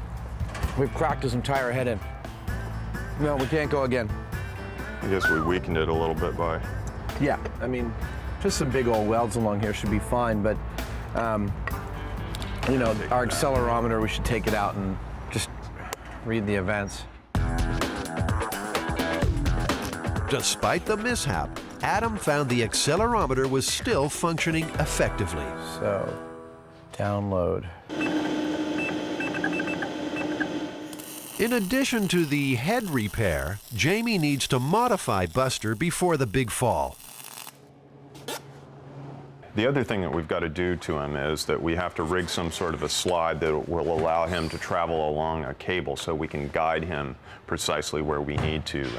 we've cracked his entire head in. No, we can't go again. I guess we weakened it a little bit by... Yeah, I mean, just some big old welds along here should be fine, but, you know, our accelerometer, we should take it out and just read the events. Despite the mishap, Adam found the accelerometer was still functioning effectively. So, download. In addition to the head repair, Jamie needs to modify Buster before the big fall. The other thing that we've got to do to him is that we have to rig some sort of a slide that will allow him to travel along a cable so we can guide him precisely where we need to.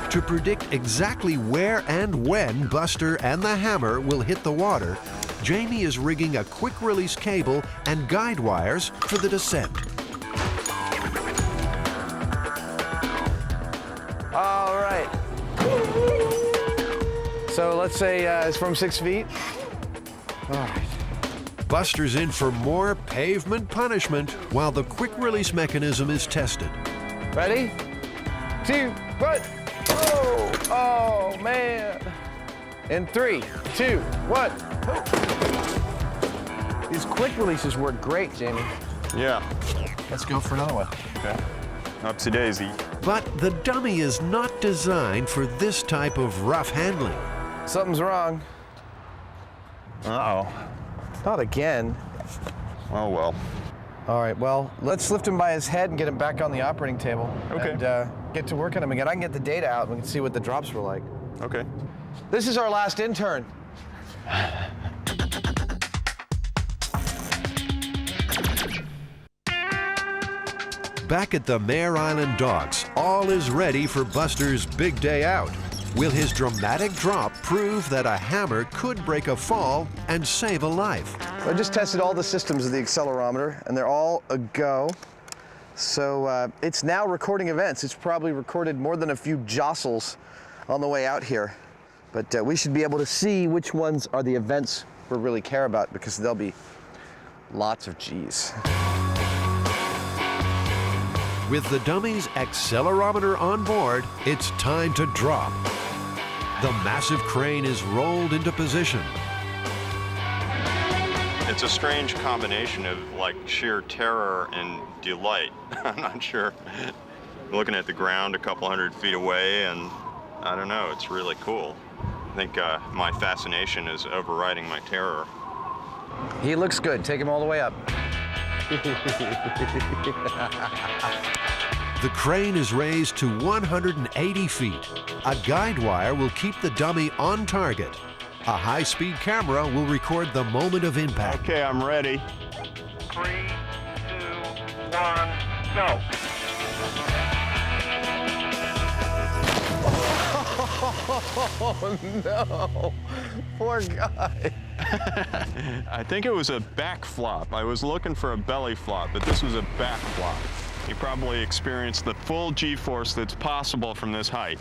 To predict exactly where and when Buster and the hammer will hit the water, Jamie is rigging a quick-release cable and guide wires for the descent. All right. So let's say it's from 6 feet. All right. Buster's in for more pavement punishment while the quick-release mechanism is tested. Ready? 2, 1. Oh, oh man. In 3, 2, 1. These quick releases work great, Jamie. Yeah. Let's go for another one. Okay. Upsy daisy. But the dummy is not designed for this type of rough handling. Something's wrong. Uh-oh. Not again. Oh, well. All right, well, let's lift him by his head and get him back on the operating table. Okay. And get to work on him again. I can get the data out and we can see what the drops were like. Okay. This is our last intern. Back at the Mare Island docks, all is ready for Buster's big day out. Will his dramatic drop prove that a hammer could break a fall and save a life? I just tested all the systems of the accelerometer, and they're all a go. So it's now recording events. It's probably recorded more than a few jostles on the way out here. But we should be able to see which ones are the events we really care about, because there'll be lots of G's. With the dummy's accelerometer on board, it's time to drop. The massive crane is rolled into position. It's a strange combination of like sheer terror and delight. I'm not sure. Looking at the ground a couple hundred feet away, and I don't know, it's really cool. I think my fascination is overriding my terror. He looks good. Take him all the way up. The crane is raised to 180 feet. A guide wire will keep the dummy on target. A high-speed camera will record the moment of impact. Okay, I'm ready. 3, 2, 1, go. Oh no, poor guy. I think it was a back flop. I was looking for a belly flop, but this was a back flop. He probably experienced the full G-force that's possible from this height.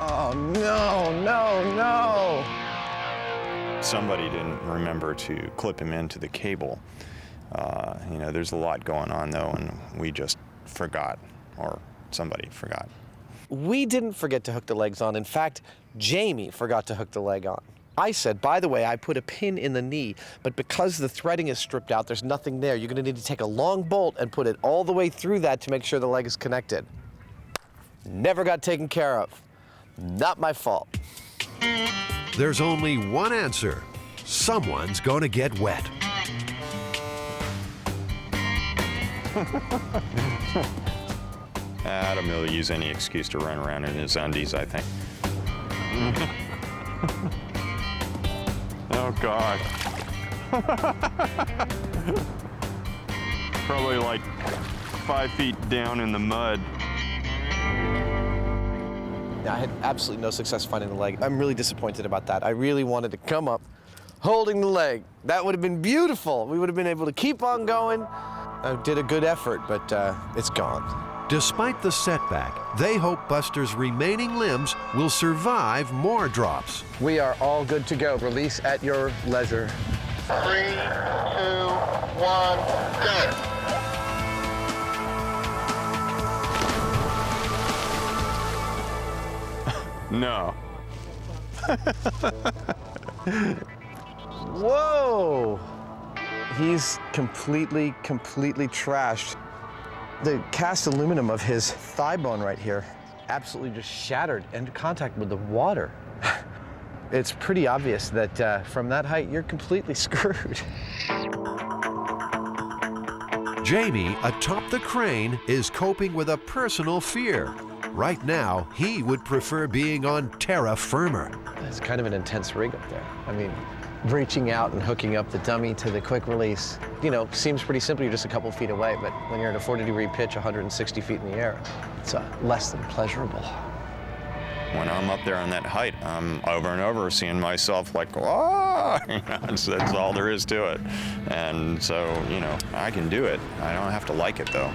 Oh no, no, no. Somebody didn't remember to clip him into the cable. You know, there's a lot going on though, and we just forgot, or somebody forgot. We didn't forget to hook the legs on. In fact, Jamie forgot to hook the leg on. I said, by the way, I put a pin in the knee, but because the threading is stripped out, there's nothing there. You're gonna need to take a long bolt and put it all the way through that to make sure the leg is connected. Never got taken care of. Not my fault. There's only one answer. Someone's gonna get wet. Adam will use any excuse to run around in his undies, I think. Oh, God. Probably like 5 feet down in the mud. I had absolutely no success finding the leg. I'm really disappointed about that. I really wanted to come up holding the leg. That would have been beautiful. We would have been able to keep on going. I did a good effort, but it's gone. Despite the setback, they hope Buster's remaining limbs will survive more drops. We are all good to go. Release at your leisure. 3, 2, 1, go. No. Whoa! He's completely trashed. The cast aluminum of his thigh bone right here absolutely just shattered into contact with the water. It's pretty obvious that from that height, you're completely screwed. Jamie, atop the crane, is coping with a personal fear. Right now, he would prefer being on terra firma. It's kind of an intense rig up there. I mean, reaching out and hooking up the dummy to the quick release, you know, seems pretty simple. You're just a couple feet away, but when you're at a 40-degree pitch, 160 feet in the air, it's less than pleasurable. When I'm up there on that height, I'm over and over seeing myself like, oh, that's all there is to it. And so, you know, I can do it. I don't have to like it, though.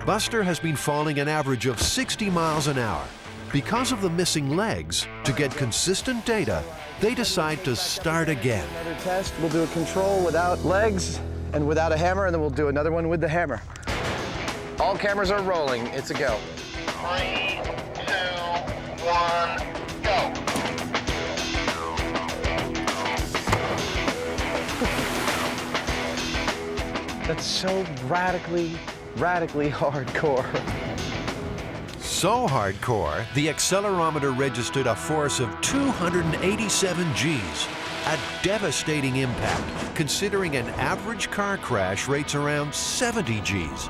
Buster has been falling an average of 60 miles an hour. Because of the missing legs, to get consistent data, they decide to start again. Another test. We'll do a control without legs and without a hammer, and then we'll do another one with the hammer. All cameras are rolling. It's a go. 3, 2, 1, go. That's so radically hardcore. So hardcore, the accelerometer registered a force of 287 Gs, a devastating impact, considering an average car crash rates around 70 Gs.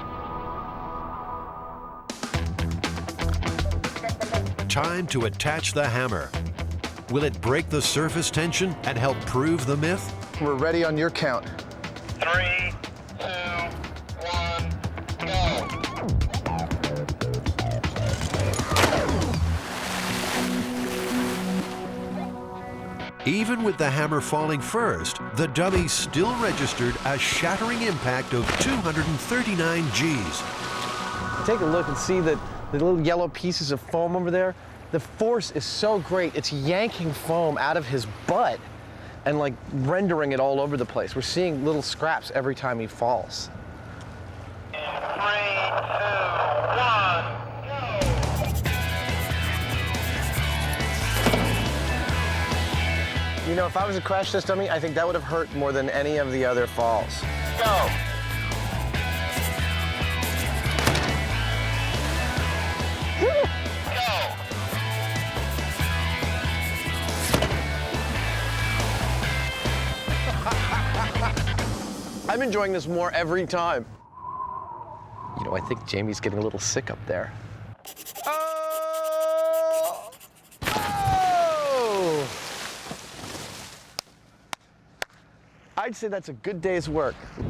Time to attach the hammer. Will it break the surface tension and help prove the myth? We're ready on your count. 3, 2, 1, go. Even with the hammer falling first, the dummy still registered a shattering impact of 239 Gs. Take a look and see that the little yellow pieces of foam over there. The force is so great, it's yanking foam out of his butt and like rendering it all over the place. We're seeing little scraps every time he falls. 3, 2, 1. You know, if I was to crash this dummy, I think that would have hurt more than any of the other falls. Go. I'm enjoying this more every time. You know, I think Jamie's getting a little sick up there. Oh! Oh! I'd say that's a good day's work. I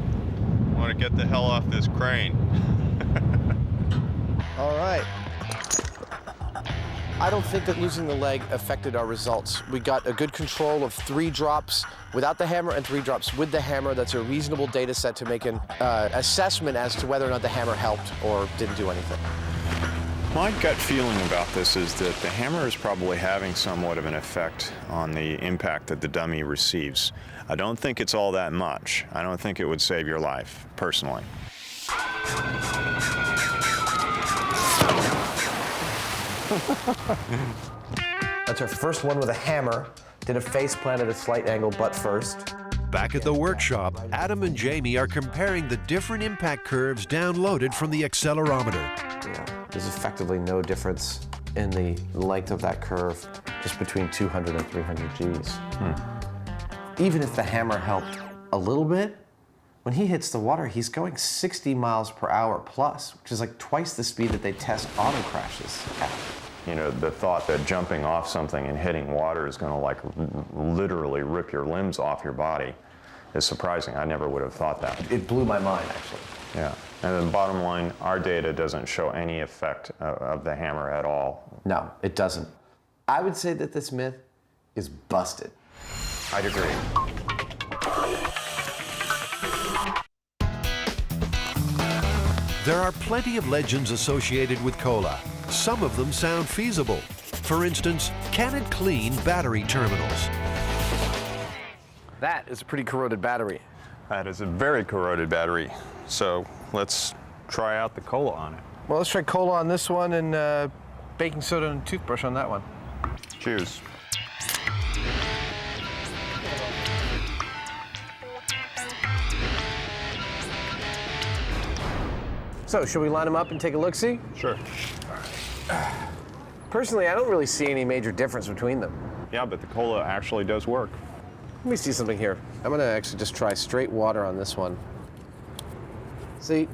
want to get the hell off this crane. All right. I don't think that losing the leg affected our results. We got a good control of 3 drops without the hammer and 3 drops with the hammer. That's a reasonable data set to make an assessment as to whether or not the hammer helped or didn't do anything. My gut feeling about this is that the hammer is probably having somewhat of an effect on the impact that the dummy receives. I don't think it's all that much. I don't think it would save your life, personally. That's our first one with a hammer. Did a face plant at a slight angle, butt first. Back at the workshop, Adam and Jamie are comparing the different impact curves downloaded from the accelerometer. Yeah, there's effectively no difference in the length of that curve, just between 200 and 300 Gs. Even if the hammer helped a little bit, when he hits the water, he's going 60 miles per hour plus, which is like twice the speed that they test auto crashes at. You know, the thought that jumping off something and hitting water is going to like literally rip your limbs off your body is surprising. I never would have thought that. It blew my mind, actually. Yeah. And then bottom line, our data doesn't show any effect of the hammer at all. No, it doesn't. I would say that this myth is busted. I'd agree. There are plenty of legends associated with cola. Some of them sound feasible. For instance, can it clean battery terminals? That is a pretty corroded battery. That is a very corroded battery. So let's try out the cola on it. Well, let's try cola on this one and baking soda and toothbrush on that one. Cheers. So, should we line them up and take a look-see? Sure. Personally, I don't really see any major difference between them. Yeah, but the cola actually does work. Let me see something here. I'm gonna actually just try straight water on this one. See,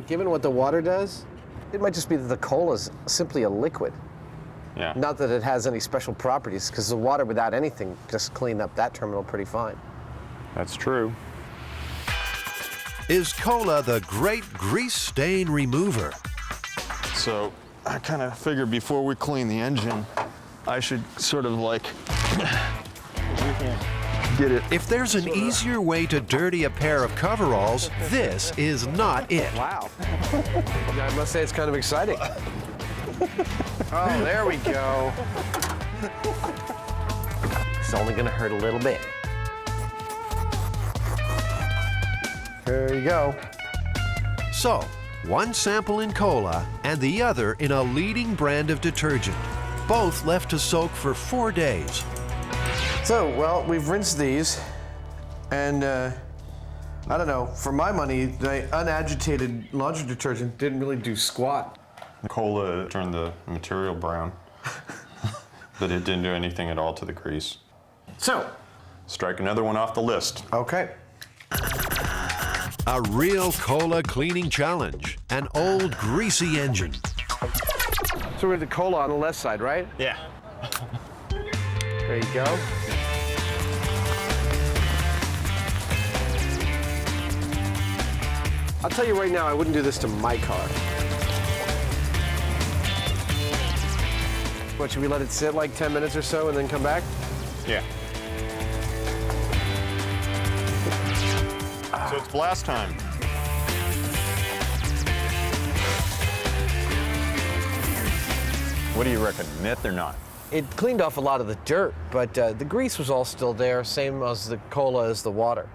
given what the water does, it might just be that the cola is simply a liquid. Yeah. Not that it has any special properties, because the water without anything just cleaned up that terminal pretty fine. That's true. Is cola the great grease stain remover? So I kind of figured before we clean the engine, I should sort of like get it. If there's an easier way to dirty a pair of coveralls, this is not it. Wow. I must say it's kind of exciting. Oh, there we go. It's only gonna hurt a little bit. There you go. So, one sample in cola and the other in a leading brand of detergent. Both left to soak for 4 days. So, well, we've rinsed these, and I don't know, for my money, the unagitated laundry detergent didn't really do squat. Cola turned the material brown, but it didn't do anything at all to the grease. So, strike another one off the list. Okay. A real cola cleaning challenge. An old greasy engine. So we're the cola on the left side, right? Yeah. There you go. I'll tell you right now, I wouldn't do this to my car. What, should we let it sit like 10 minutes or so and then come back? Yeah. So it's blast time. What do you reckon, myth or not? It cleaned off a lot of the dirt, but the grease was all still there, same as the cola as the water.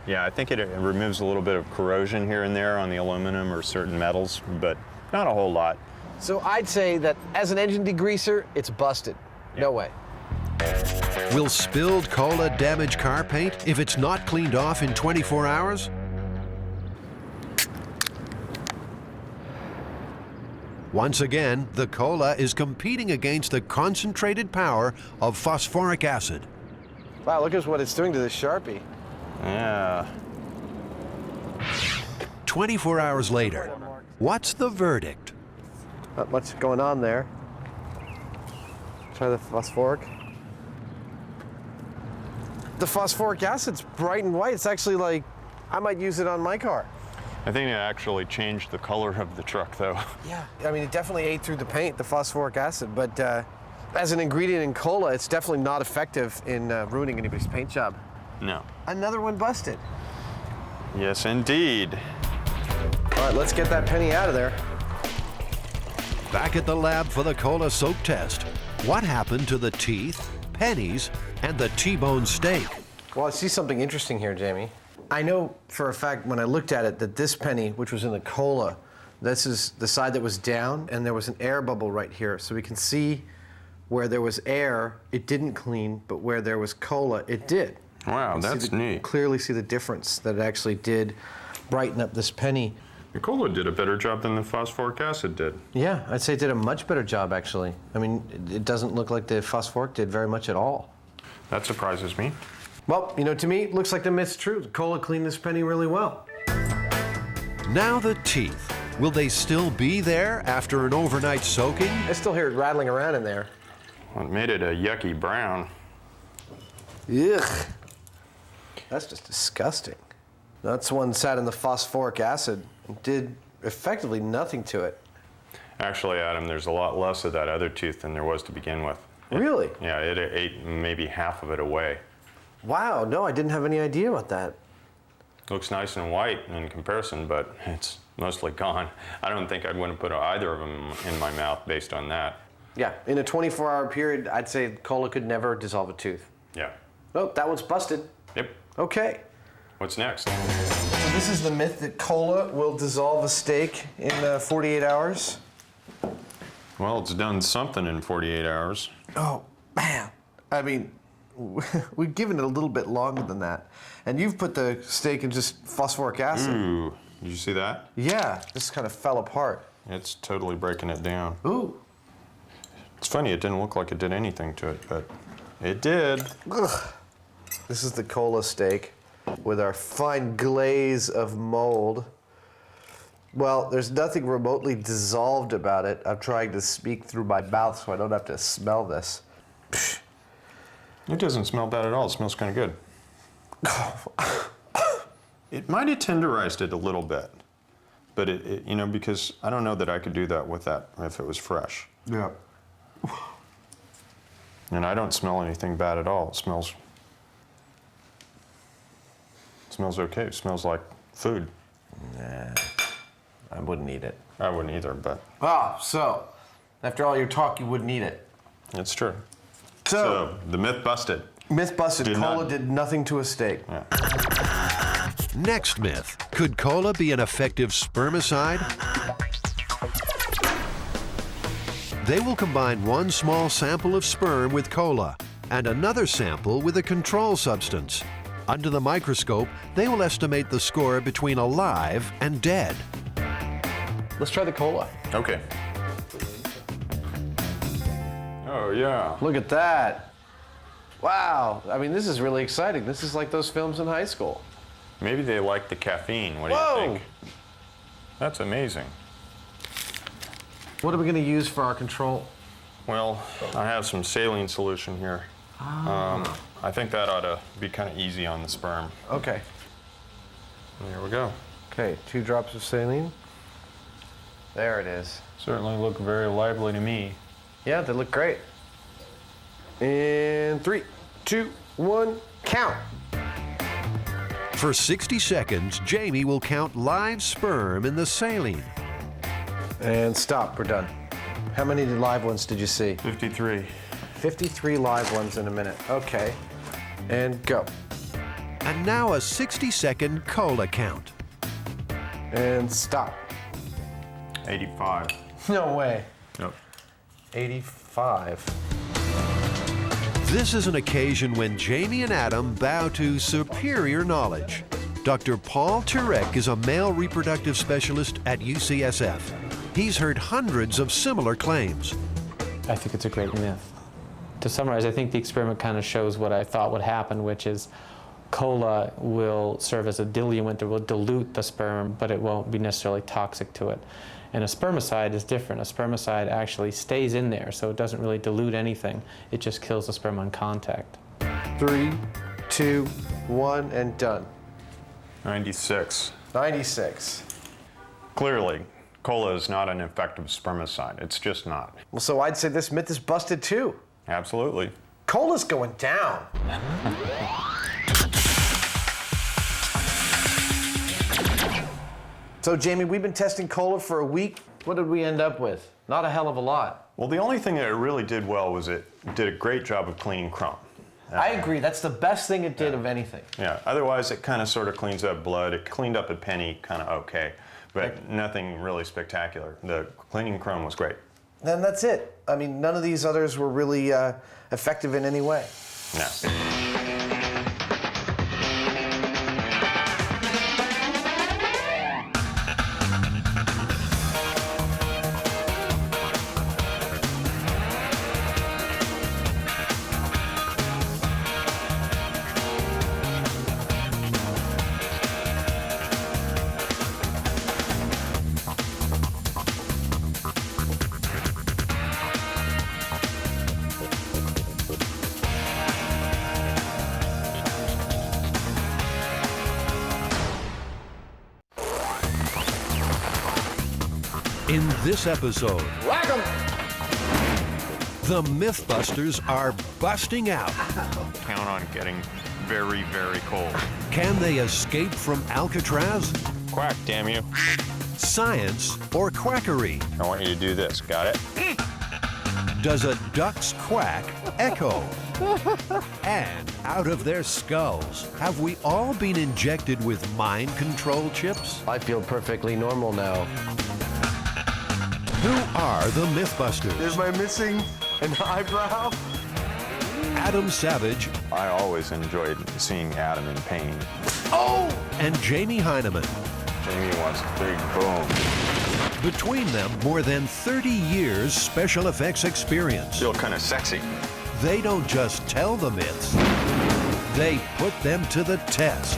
Yeah, I think it removes a little bit of corrosion here and there on the aluminum or certain metals, but not a whole lot. So I'd say that as an engine degreaser, it's busted. No way. Will spilled cola damage car paint if it's not cleaned off in 24 hours? Once again, the cola is competing against the concentrated power of phosphoric acid. Wow, look at what it's doing to this Sharpie. Yeah. 24 hours later, what's the verdict? Not much going on there. Try the phosphoric. The phosphoric acid's bright and white. It's actually like, I might use it on my car. I think it actually changed the color of the truck, though. Yeah, I mean, it definitely ate through the paint, the phosphoric acid, but as an ingredient in cola, it's definitely not effective in ruining anybody's paint job. No. Another one busted. Yes, indeed. All right, let's get that penny out of there. Back at the lab for the cola soak test. What happened to the teeth, pennies, and the T-bone steak? Well, I see something interesting here, Jamie. I know for a fact when I looked at it that this penny, which was in the cola, this is the side that was down, and there was an air bubble right here. So we can see where there was air, it didn't clean, but where there was cola, it did. Wow, that's neat. Clearly see the difference that it actually did brighten up this penny. The cola did a better job than the phosphoric acid did. Yeah, I'd say it did a much better job, actually. I mean, it doesn't look like the phosphoric did very much at all. That surprises me. Well, you know, to me, it looks like the myth's true. The cola cleaned this penny really well. Now the teeth. Will they still be there after an overnight soaking? I still hear it rattling around in there. Well, it made it a yucky brown. Ugh. That's just disgusting. That's one sat in the phosphoric acid and did effectively nothing to it. Actually, Adam, there's a lot less of that other tooth than there was to begin with. Really? Yeah, it ate maybe half of it away. Wow, no, I didn't have any idea about that. Looks nice and white in comparison, but it's mostly gone. I don't think I'd want to put either of them in my mouth based on that. Yeah, in a 24-hour period, I'd say cola could never dissolve a tooth. Yeah. Oh, that one's busted. Yep. Okay. What's next? So this is the myth that cola will dissolve a steak in 48 hours. Well, it's done something in 48 hours. Oh, man. I mean, we've given it a little bit longer than that. And you've put the steak in just phosphoric acid. Ooh, did you see that? Yeah, this kind of fell apart. It's totally breaking it down. Ooh. It's funny, it didn't look like it did anything to it, but it did. Ugh. This is the cola steak with our fine glaze of mold. Well, there's nothing remotely dissolved about it. I'm trying to speak through my mouth so I don't have to smell this. It doesn't smell bad at all. It smells kind of good. It might have tenderized it a little bit, but it, you know, because I don't know that I could do that with that if it was fresh. Yeah. And I don't smell anything bad at all. It smells okay. It smells like food. Nah, I wouldn't eat it. I wouldn't either, but. Ah, so, after all your talk, you wouldn't eat it. It's true. So the myth busted. Myth busted. Cola did nothing to a steak. Yeah. Next myth. Could cola be an effective spermicide? They will combine one small sample of sperm with cola and another sample with a control substance. Under the microscope, they will estimate the score between alive and dead. Let's try the cola. Okay. Oh, yeah. Look at that. Wow. I mean, this is really exciting. This is like those films in high school. Maybe they like the caffeine. What do you think? That's amazing. What are we going to use for our control? Well, I have some saline solution here. I think that ought to be kind of easy on the sperm. Okay. There we go. Okay, 2 drops of saline. There it is. Certainly look very lively to me. Yeah, they look great. And 3, 2, 1, count. For 60 seconds, Jamie will count live sperm in the saline. And stop, we're done. How many live ones did you see? 53. 53 live ones in a minute. Okay. And go. And now a 60-second cola count. And stop. 85. No way. Nope. 85. This is an occasion when Jamie and Adam bow to superior knowledge. Dr. Paul Turek is a male reproductive specialist at UCSF. He's heard hundreds of similar claims. I think it's a great myth. To summarize, I think the experiment kind of shows what I thought would happen, which is cola will serve as a diluent. It will dilute the sperm, but it won't be necessarily toxic to it. And a spermicide is different. A spermicide actually stays in there, so it doesn't really dilute anything. It just kills the sperm on contact. 3, 2, 1, and done. 96. 96. Clearly, cola is not an effective spermicide. It's just not. Well, so I'd say this myth is busted too. Absolutely. Cola's going down. So, Jamie, we've been testing cola for a week. What did we end up with? Not a hell of a lot. Well, the only thing that it really did well was it did a great job of cleaning crumb. I agree. That's the best thing it did of anything. Yeah, otherwise it kind of sort of cleans up blood. It cleaned up a penny kind of okay, but nothing really spectacular. The cleaning crumb was great. Then that's it. I mean, none of these others were really effective in any way. No. In this episode, Whack 'em! the MythBusters are busting out. Count on getting very, very cold. Can they escape from Alcatraz? Quack, damn you. Science or quackery? I want you to do this. Got it? Does a duck's quack echo? And out of their skulls, have we all been injected with mind control chips? I feel perfectly normal now. Who are the MythBusters? Is my missing an eyebrow? Adam Savage. I always enjoyed seeing Adam in pain. Oh! And Jamie Hyneman. Jamie wants a big boom. Between them, more than 30 years special effects experience. Feel kind of sexy. They don't just tell the myths, they put them to the test.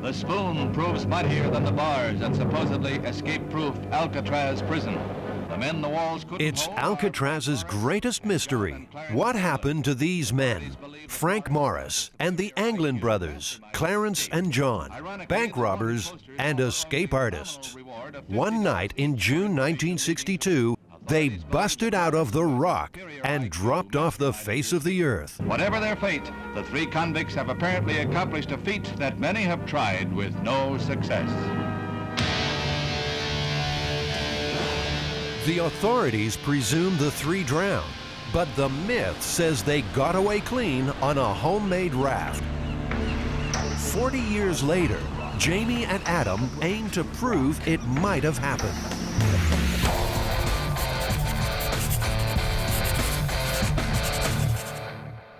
The spoon proves mightier than the bars at supposedly escape-proof Alcatraz prison. The men the walls couldn't It's Alcatraz's greatest mystery. What happened to these men? Frank Morris and the Anglin brothers, Clarence and John, bank robbers and escape artists. One night in June 1962, they busted out of the rock and dropped off the face of the earth. Whatever their fate, the three convicts have apparently accomplished a feat that many have tried with no success. The authorities presume the three drowned, but the myth says they got away clean on a homemade raft. 40 years later, Jamie and Adam aim to prove it might have happened.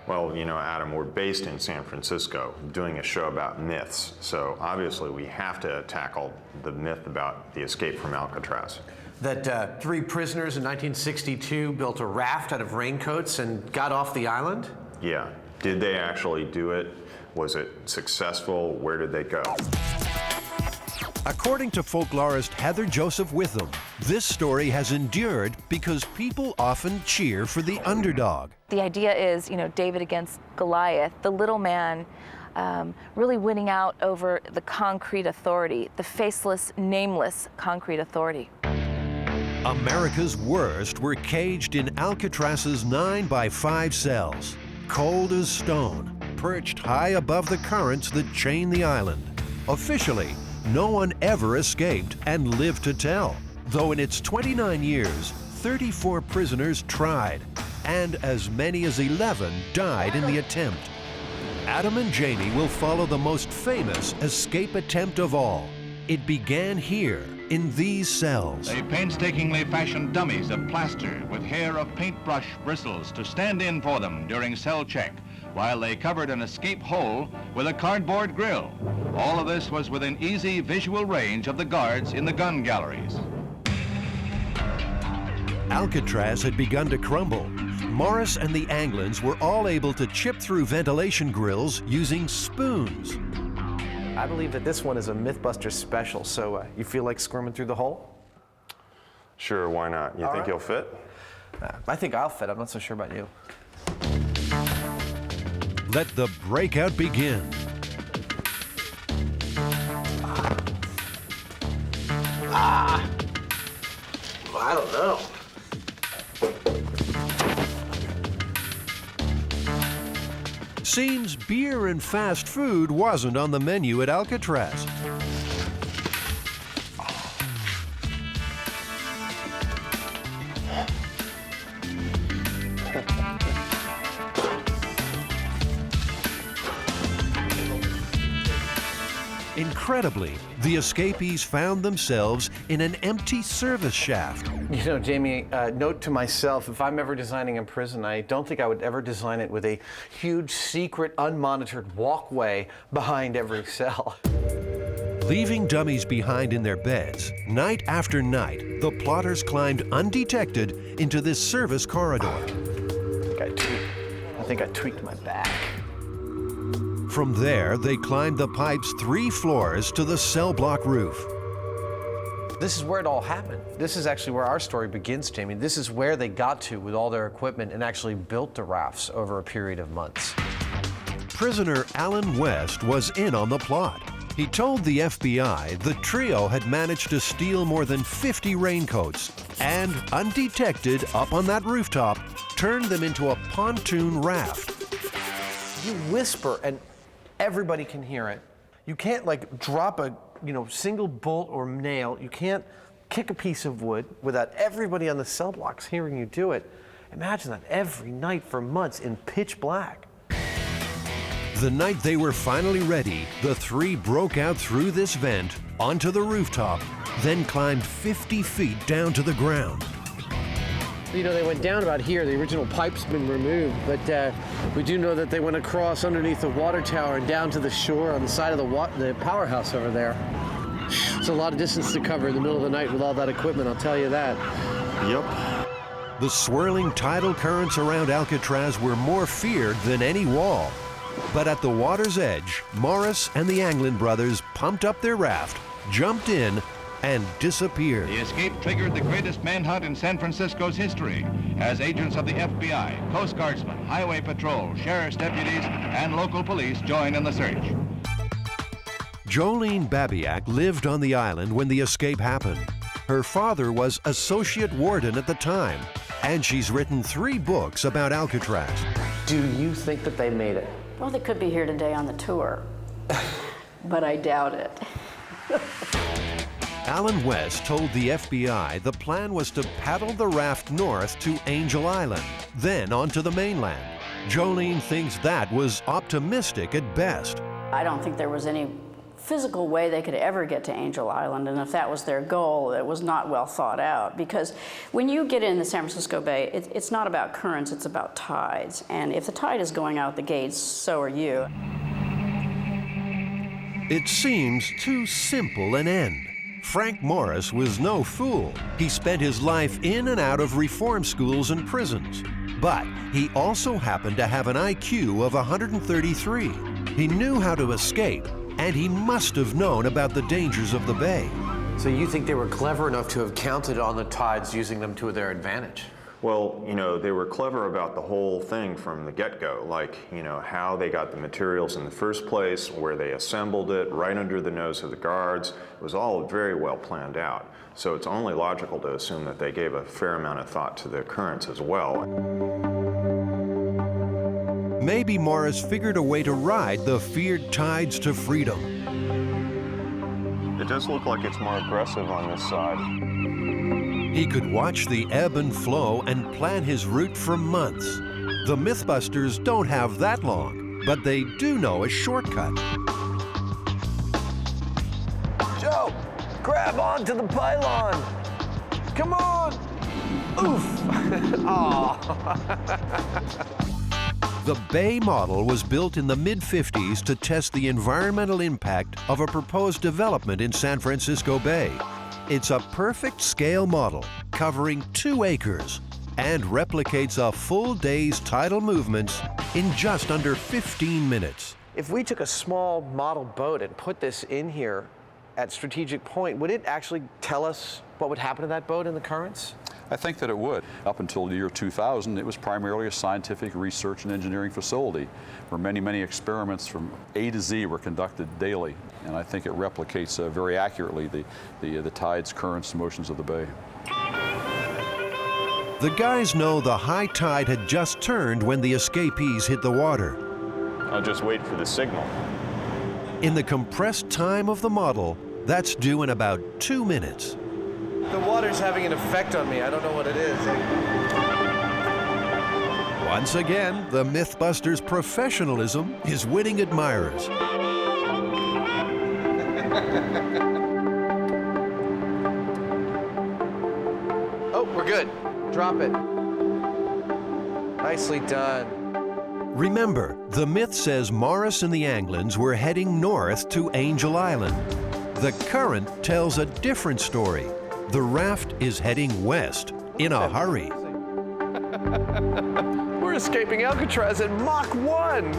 Well, you know, Adam, we're based in San Francisco doing a show about myths, so obviously we have to tackle the myth about the escape from Alcatraz. That three prisoners in 1962 built a raft out of raincoats and got off the island? Yeah. Did they actually do it? Was it successful? Where did they go? According to folklorist Heather Joseph Witham, this story has endured because people often cheer for the underdog. The idea is, you know, David against Goliath, the little man really winning out over the concrete authority, the faceless, nameless concrete authority. America's worst were caged in Alcatraz's 9x5 cells, cold as stone, perched high above the currents that chain the island. Officially, no one ever escaped and lived to tell, though in its 29 years, 34 prisoners tried, and as many as 11 died in the attempt. Adam and Jamie will follow the most famous escape attempt of all. It began here, in these cells. They painstakingly fashioned dummies of plaster with hair of paintbrush bristles to stand in for them during cell check, while they covered an escape hole with a cardboard grill. All of this was within easy visual range of the guards in the gun galleries. Alcatraz had begun to crumble. Morris and the Anglins were all able to chip through ventilation grills using spoons. I believe that this one is a MythBusters special, so you feel like squirming through the hole? Sure, why not? You think you'll fit? I think I'll fit. I'm not so sure about you. Let the breakout begin. Well, I don't know. Seems beer and fast food wasn't on the menu at Alcatraz. Incredibly, the escapees found themselves in an empty service shaft. You know, Jamie, note to myself, if I'm ever designing a prison, I don't think I would ever design it with a huge, secret, unmonitored walkway behind every cell. Leaving dummies behind in their beds, night after night, the plotters climbed undetected into this service corridor. I think I tweaked my back. From there, they climbed the pipe's 3 floors to the cell block roof. This is where it all happened. This is actually where our story begins, Jamie. This is where they got to with all their equipment and actually built the rafts over a period of months. Prisoner Alan West was in on the plot. He told the FBI the trio had managed to steal more than 50 raincoats and, undetected up on that rooftop, turned them into a pontoon raft. You whisper and everybody can hear it. You can't like drop a single bolt or nail. You can't kick a piece of wood without everybody on the cell blocks hearing you do it. Imagine that every night for months in pitch black. The night they were finally ready, the three broke out through this vent onto the rooftop, then climbed 50 feet down to the ground. You know, they went down about here. The original pipe's been removed, but we do know that they went across underneath the water tower and down to the shore on the side of the powerhouse over there. It's a lot of distance to cover in the middle of the night with all that equipment, I'll tell you that. Yep. The swirling tidal currents around Alcatraz were more feared than any wall. But at the water's edge, Morris and the Anglin brothers pumped up their raft, jumped in, and disappeared. The escape triggered the greatest manhunt in San Francisco's history, as agents of the FBI, Coast Guardsmen, Highway Patrol, sheriff's deputies, and local police join in the search. Jolene Babiak lived on the island when the escape happened. Her father was associate warden at the time, and she's written 3 books about Alcatraz. Do you think that they made it? Well, they could be here today on the tour, but I doubt it. Alan West told the FBI the plan was to paddle the raft north to Angel Island, then onto the mainland. Jolene thinks that was optimistic at best. I don't think there was any physical way they could ever get to Angel Island, and if that was their goal, it was not well thought out, because when you get in the San Francisco Bay, it's not about currents, it's about tides, and if the tide is going out the gates, so are you. It seems too simple an end. Frank Morris was no fool. He spent his life in and out of reform schools and prisons. But he also happened to have an IQ of 133. He knew how to escape, and he must have known about the dangers of the bay. So you think they were clever enough to have counted on the tides, using them to their advantage? Well, they were clever about the whole thing from the get-go, like, how they got the materials in the first place, where they assembled it, right under the nose of the guards. It was all very well planned out. So it's only logical to assume that they gave a fair amount of thought to the currents as well. Maybe Morris figured a way to ride the feared tides to freedom. It does look like it's more aggressive on this side. He could watch the ebb and flow and plan his route for months. The MythBusters don't have that long, but they do know a shortcut. Joe, grab onto the pylon. Come on. Oof. Aw. The Bay model was built in the mid-50s to test the environmental impact of a proposed development in San Francisco Bay. It's a perfect scale model covering 2 acres and replicates a full day's tidal movements in just under 15 minutes. If we took a small model boat and put this in here at Strategic Point, would it actually tell us what would happen to that boat in the currents? I think that it would. Up until the year 2000, it was primarily a scientific research and engineering facility where many, many experiments from A to Z were conducted daily. And I think it replicates very accurately the tides, currents, motions of the bay. The guys know the high tide had just turned when the escapees hit the water. I'll just wait for the signal. In the compressed time of the model, that's due in about 2 minutes. The water's having an effect on me. I don't know what it is. Once again, the MythBusters' professionalism is winning admirers. Oh, we're good. Drop it. Nicely done. Remember, the myth says Morris and the Anglins were heading north to Angel Island. The current tells a different story. The raft is heading west in a hurry. We're escaping Alcatraz at Mach 1.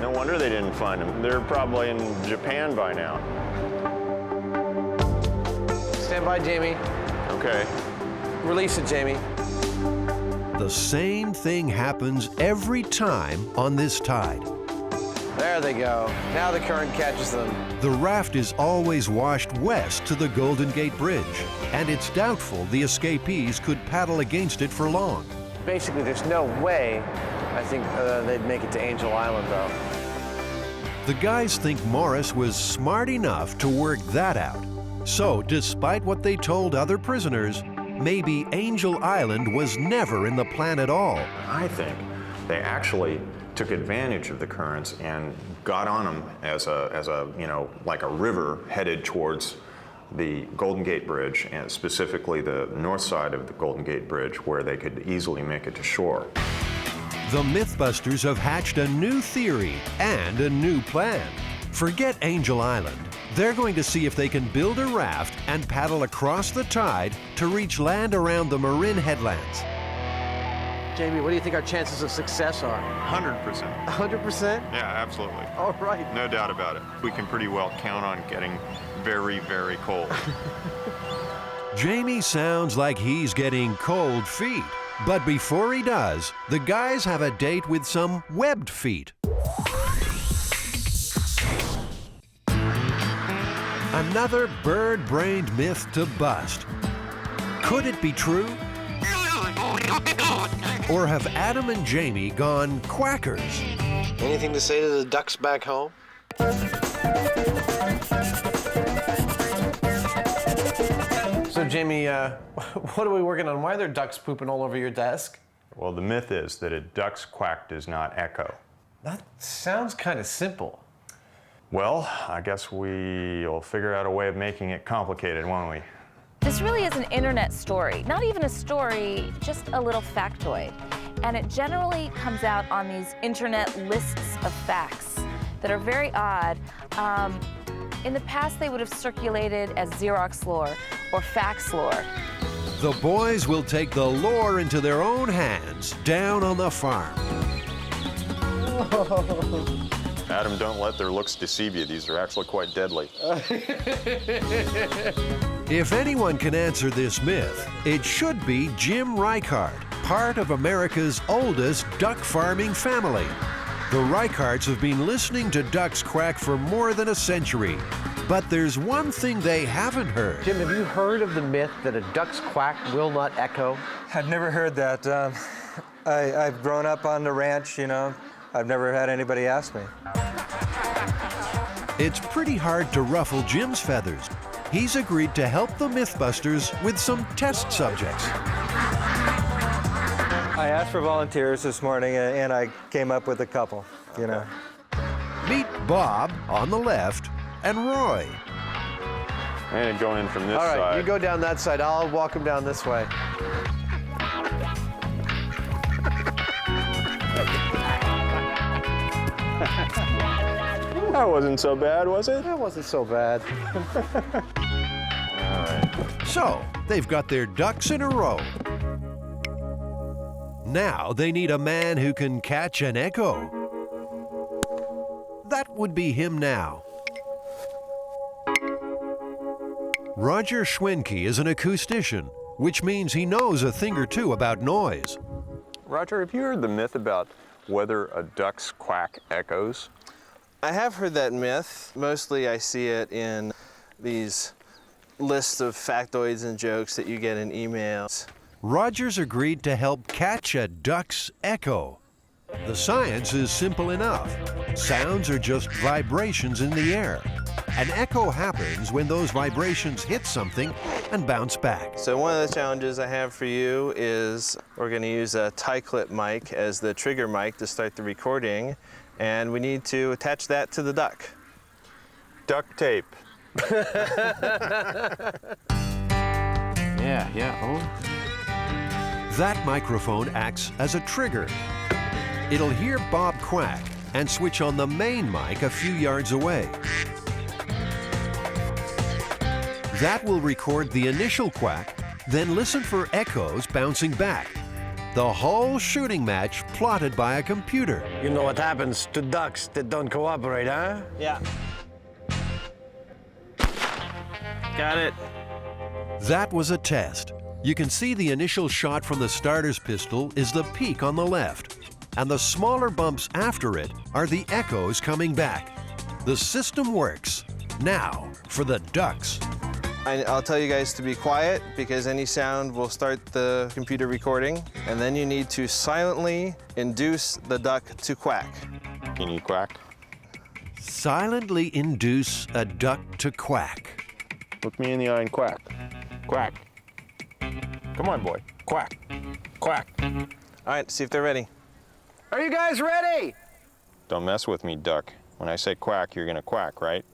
No wonder they didn't find them. They're probably in Japan by now. Stand by, Jamie. Okay. Release it, Jamie. The same thing happens every time on this tide. There they go. Now the current catches them. The raft is always washed west to the Golden Gate Bridge, and it's doubtful the escapees could paddle against it for long. Basically, there's no way, I think, they'd make it to Angel Island, though. The guys think Morris was smart enough to work that out. So, despite what they told other prisoners, maybe Angel Island was never in the plan at all. I think they actually took advantage of the currents and got on them as a like a river headed towards the Golden Gate Bridge, and specifically the north side of the Golden Gate Bridge, where they could easily make it to shore. The MythBusters have hatched a new theory and a new plan. Forget Angel Island. They're going to see if they can build a raft and paddle across the tide to reach land around the Marin headlands. Jamie, what do you think our chances of success are? 100%. 100%? Yeah, absolutely. All right. No doubt about it. We can pretty well count on getting very, very cold. Jamie sounds like he's getting cold feet. But before he does, the guys have a date with some webbed feet. Another bird-brained myth to bust. Could it be true? Or have Adam and Jamie gone quackers? Anything to say to the ducks back home? So, Jamie, what are we working on? Why are there ducks pooping all over your desk? Well, the myth is that a duck's quack does not echo. That sounds kind of simple. Well, I guess we'll figure out a way of making it complicated, won't we? This really is an internet story. Not even a story, just a little factoid. And it generally comes out on these internet lists of facts that are very odd. In the past, they would have circulated as Xerox lore or fax lore. The boys will take the lore into their own hands down on the farm. Adam, don't let their looks deceive you. These are actually quite deadly. If anyone can answer this myth, it should be Jim Reichart, part of America's oldest duck farming family. The Reicharts have been listening to ducks quack for more than a century. But there's one thing they haven't heard. Jim, have you heard of the myth that a duck's quack will not echo? I've never heard that. I've grown up on the ranch, you know. I've never had anybody ask me. It's pretty hard to ruffle Jim's feathers. He's agreed to help the MythBusters with some test subjects. I asked for volunteers this morning, and I came up with a couple, you know. Meet Bob on the left and Roy. I'm gonna go in from this side. All right, you go down that side. I'll walk him down this way. That wasn't so bad, was it? That wasn't so bad. All right. So, they've got their ducks in a row. Now they need a man who can catch an echo. That would be him now. Roger Schwenke is an acoustician, which means he knows a thing or two about noise. Roger, have you heard the myth about whether a duck's quack echoes? I have heard that myth. Mostly I see it in these lists of factoids and jokes that you get in emails. Roger's agreed to help catch a duck's echo. The science is simple enough. Sounds are just vibrations in the air. An echo happens when those vibrations hit something and bounce back. So one of the challenges I have for you is we're going to use a tie clip mic as the trigger mic to start the recording, and we need to attach that to the duck. Duct tape. Yeah. Oh. That microphone acts as a trigger. It'll hear Bob quack and switch on the main mic a few yards away. That will record the initial quack, then listen for echoes bouncing back. The whole shooting match plotted by a computer. You know what happens to ducks that don't cooperate, huh? Yeah. Got it. That was a test. You can see the initial shot from the starter's pistol is the peak on the left. and the smaller bumps after it are the echoes coming back. The system works. Now for the ducks. I'll tell you guys to be quiet because any sound will start the computer recording, and then you need to silently induce the duck to quack. Can you quack? Silently induce a duck to quack. Look me in the eye and quack. Quack. Come on, boy. Quack. Quack. All right, see if they're ready. Are you guys ready? Don't mess with me, duck. When I say quack, you're gonna quack, right?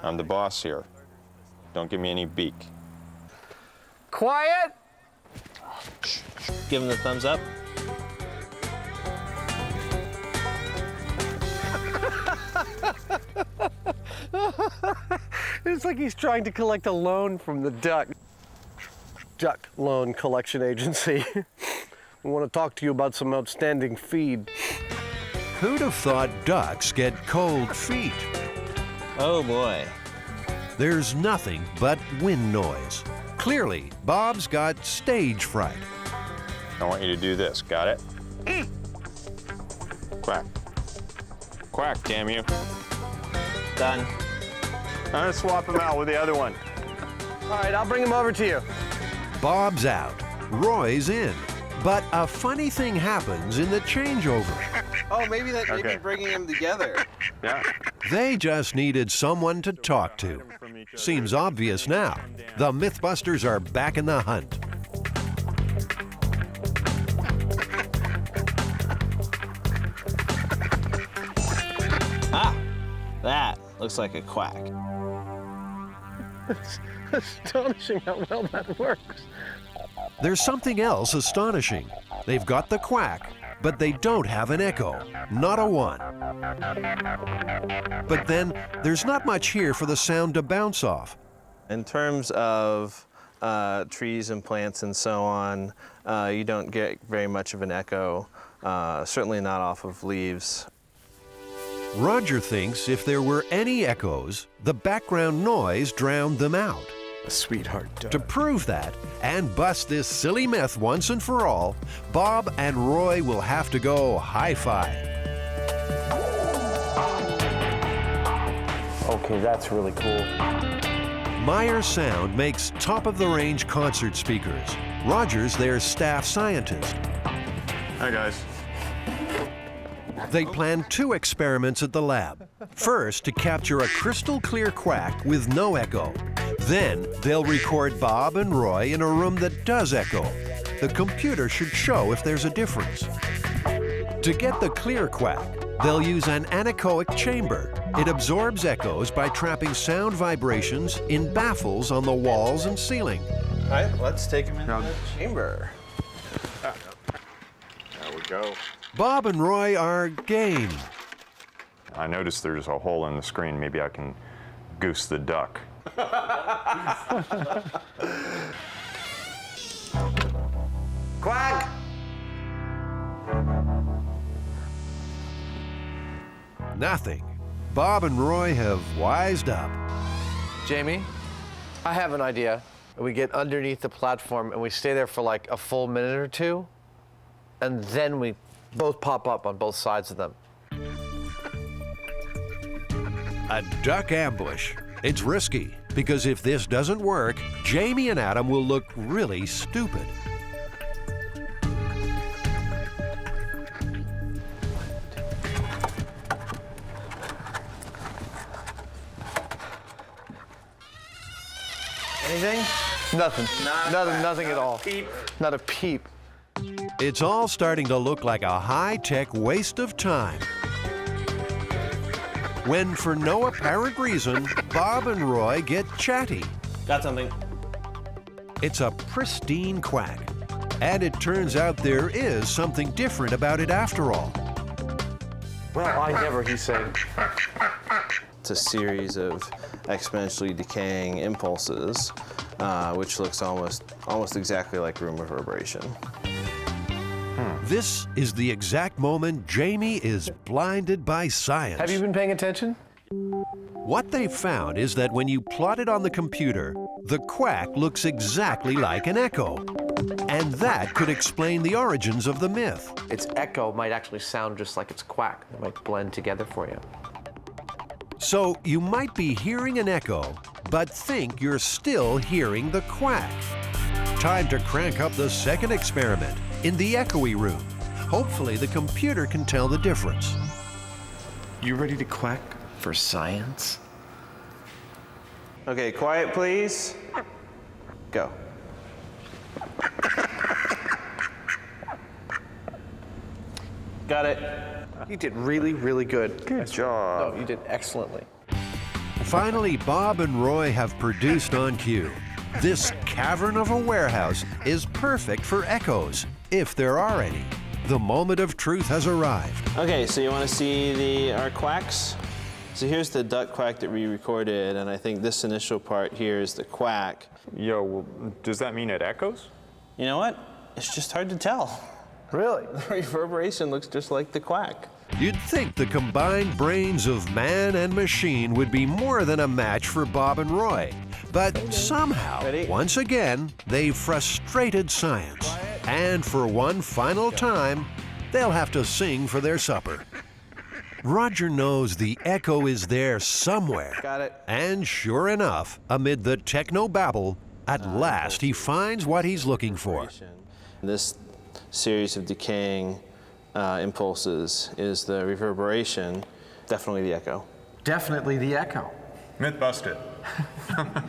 I'm the boss here. Don't give me any beak. Quiet. Give them the thumbs up. It's like he's trying to collect a loan from the duck. Duck Loan Collection Agency. We want to talk to you about some outstanding feed. Who'd have thought ducks get cold feet? Oh boy. There's nothing but wind noise. Clearly, Bob's got stage fright. I want you to do this. Got it? Quack. Quack, damn you. Done. I'm gonna swap him out with the other one. All right, I'll bring him over to you. Bob's out. Roy's in. But a funny thing happens in the changeover. Oh, maybe that may be bringing them together. Yeah. They just needed someone to talk to. Seems obvious now. The MythBusters are back in the hunt. Ah, that looks like a quack. It's astonishing how well that works. There's something else astonishing. They've got the quack, but they don't have an echo. Not a one. But then, there's not much here for the sound to bounce off. In terms of trees and plants and so on, you don't get very much of an echo, certainly not off of leaves. Roger thinks if there were any echoes, the background noise drowned them out. A sweetheart duck. To prove that, and bust this silly myth once and for all, Bob and Roy will have to go hi-fi. Okay, that's really cool. Meyer Sound makes top-of-the-range concert speakers. Roger's their staff scientist. Hi, guys. They plan 2 experiments at the lab. First, to capture a crystal-clear quack with no echo. Then, they'll record Bob and Roy in a room that does echo. The computer should show if there's a difference. To get the clear quack, they'll use an anechoic chamber. It absorbs echoes by trapping sound vibrations in baffles on the walls and ceiling. All right, let's take them into the chamber. There we go. Bob and Roy are game. I noticed there's a hole in the screen. Maybe I can goose the duck. Quack! Nothing. Bob and Roy have wised up. Jamie, I have an idea. We get underneath the platform and we stay there for like a full minute or two, and then we both pop up on both sides of them. A duck ambush. It's risky, because if this doesn't work, Jamie and Adam will look really stupid. Anything? Nothing. Nothing at all. Peep. Not a peep. It's all starting to look like a high-tech waste of time. When, for no apparent reason, Bob and Roy get chatty. Got something. It's a pristine quack. And it turns out there is something different about it after all. Well, I never, he's saying. It's a series of exponentially decaying impulses, which looks almost exactly like room reverberation. This is the exact moment Jamie is blinded by science. Have you been paying attention? What they found is that when you plot it on the computer, the quack looks exactly like an echo. And that could explain the origins of the myth. Its echo might actually sound just like its quack. It might blend together for you. So you might be hearing an echo, but think you're still hearing the quack. Time to crank up the second experiment in the echoey room. Hopefully the computer can tell the difference. You ready to quack for science? Okay, quiet please. Go. Got it. You did really, really good. Good job. No, you did excellently. Finally, Bob and Roy have produced on cue. This cavern of a warehouse is perfect for echoes, if there are any. The moment of truth has arrived. Okay, so you want to see our quacks? So here's the duck quack that we recorded, and I think this initial part here is the quack. Yo, well, does that mean it echoes? You know what? It's just hard to tell. Really? The reverberation looks just like the quack. You'd think the combined brains of man and machine would be more than a match for Bob and Roy. But somehow, once again, they've frustrated science. And for one final time, they'll have to sing for their supper. Roger knows the echo is there somewhere. Got it. And sure enough, amid the techno babble, at last he finds what he's looking for. This series of decaying impulses is the reverberation, definitely the echo. Definitely the echo. MythBusted.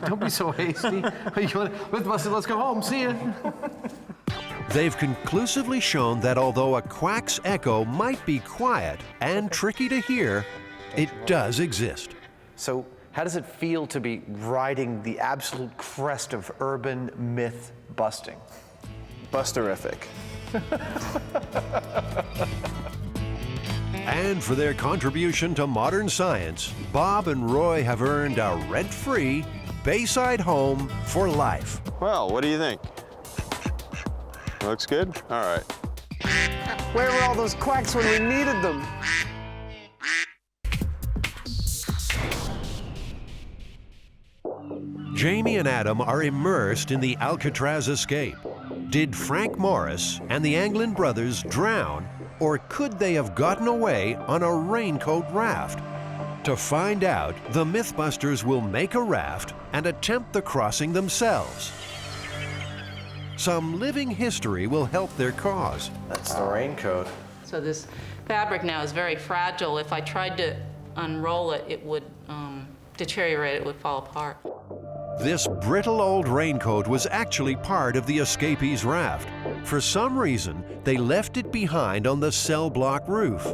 Don't be so hasty. MythBusted, let's go home. See ya. They've conclusively shown that although a quack's echo might be quiet and tricky to hear, it does exist. So how does it feel to be riding the absolute crest of urban myth busting? Busterific. And for their contribution to modern science, Bob and Roy have earned a rent-free Bayside home for life. Well, what do you think? Looks good? All right. Where were all those quacks when we needed them? Jamie and Adam are immersed in the Alcatraz escape. Did Frank Morris and the Anglin brothers drown, or could they have gotten away on a raincoat raft? To find out, the MythBusters will make a raft and attempt the crossing themselves. Some living history will help their cause. That's the raincoat. So this fabric now is very fragile. If I tried to unroll it, it would deteriorate, it would fall apart. This brittle old raincoat was actually part of the escapees' raft. For some reason, they left it behind on the cell block roof.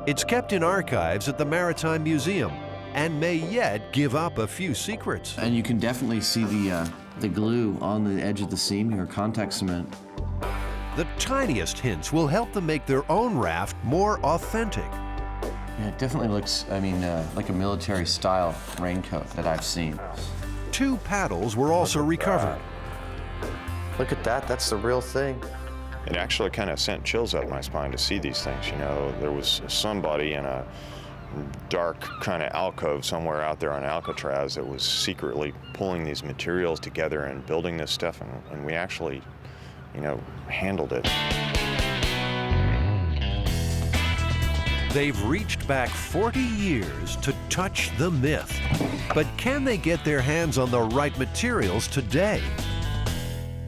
It's kept in archives at the Maritime Museum and may yet give up a few secrets. And you can definitely see the glue on the edge of the seam here, contact cement. The tiniest hints will help them make their own raft more authentic. Yeah, it definitely looks, like a military-style raincoat that I've seen. 2 paddles were also recovered. Look at that, that's the real thing. It actually kind of sent chills up my spine to see these things, you know. There was somebody in a dark kind of alcove somewhere out there on Alcatraz that was secretly pulling these materials together and building this stuff, and we actually, handled it. They've reached back 40 years to touch the myth. But can they get their hands on the right materials today?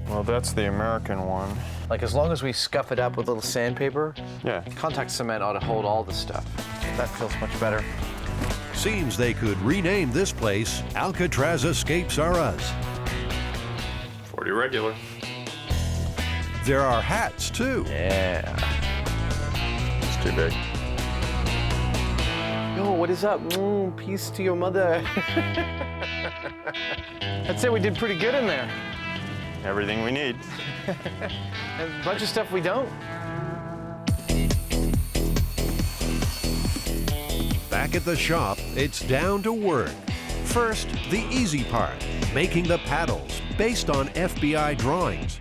Well, that's the American one. Like, as long as we scuff it up with a little sandpaper, yeah, contact cement ought to hold all the stuff. That feels much better. Seems they could rename this place Alcatraz Escapes Are Us. 40 regular. There are hats, too. Yeah. It's too big. Yo, what is up? Peace to your mother. I'd say we did pretty good in there. Everything we need. A bunch of stuff we don't. Back at the shop, it's down to work. First, the easy part, making the paddles based on FBI drawings.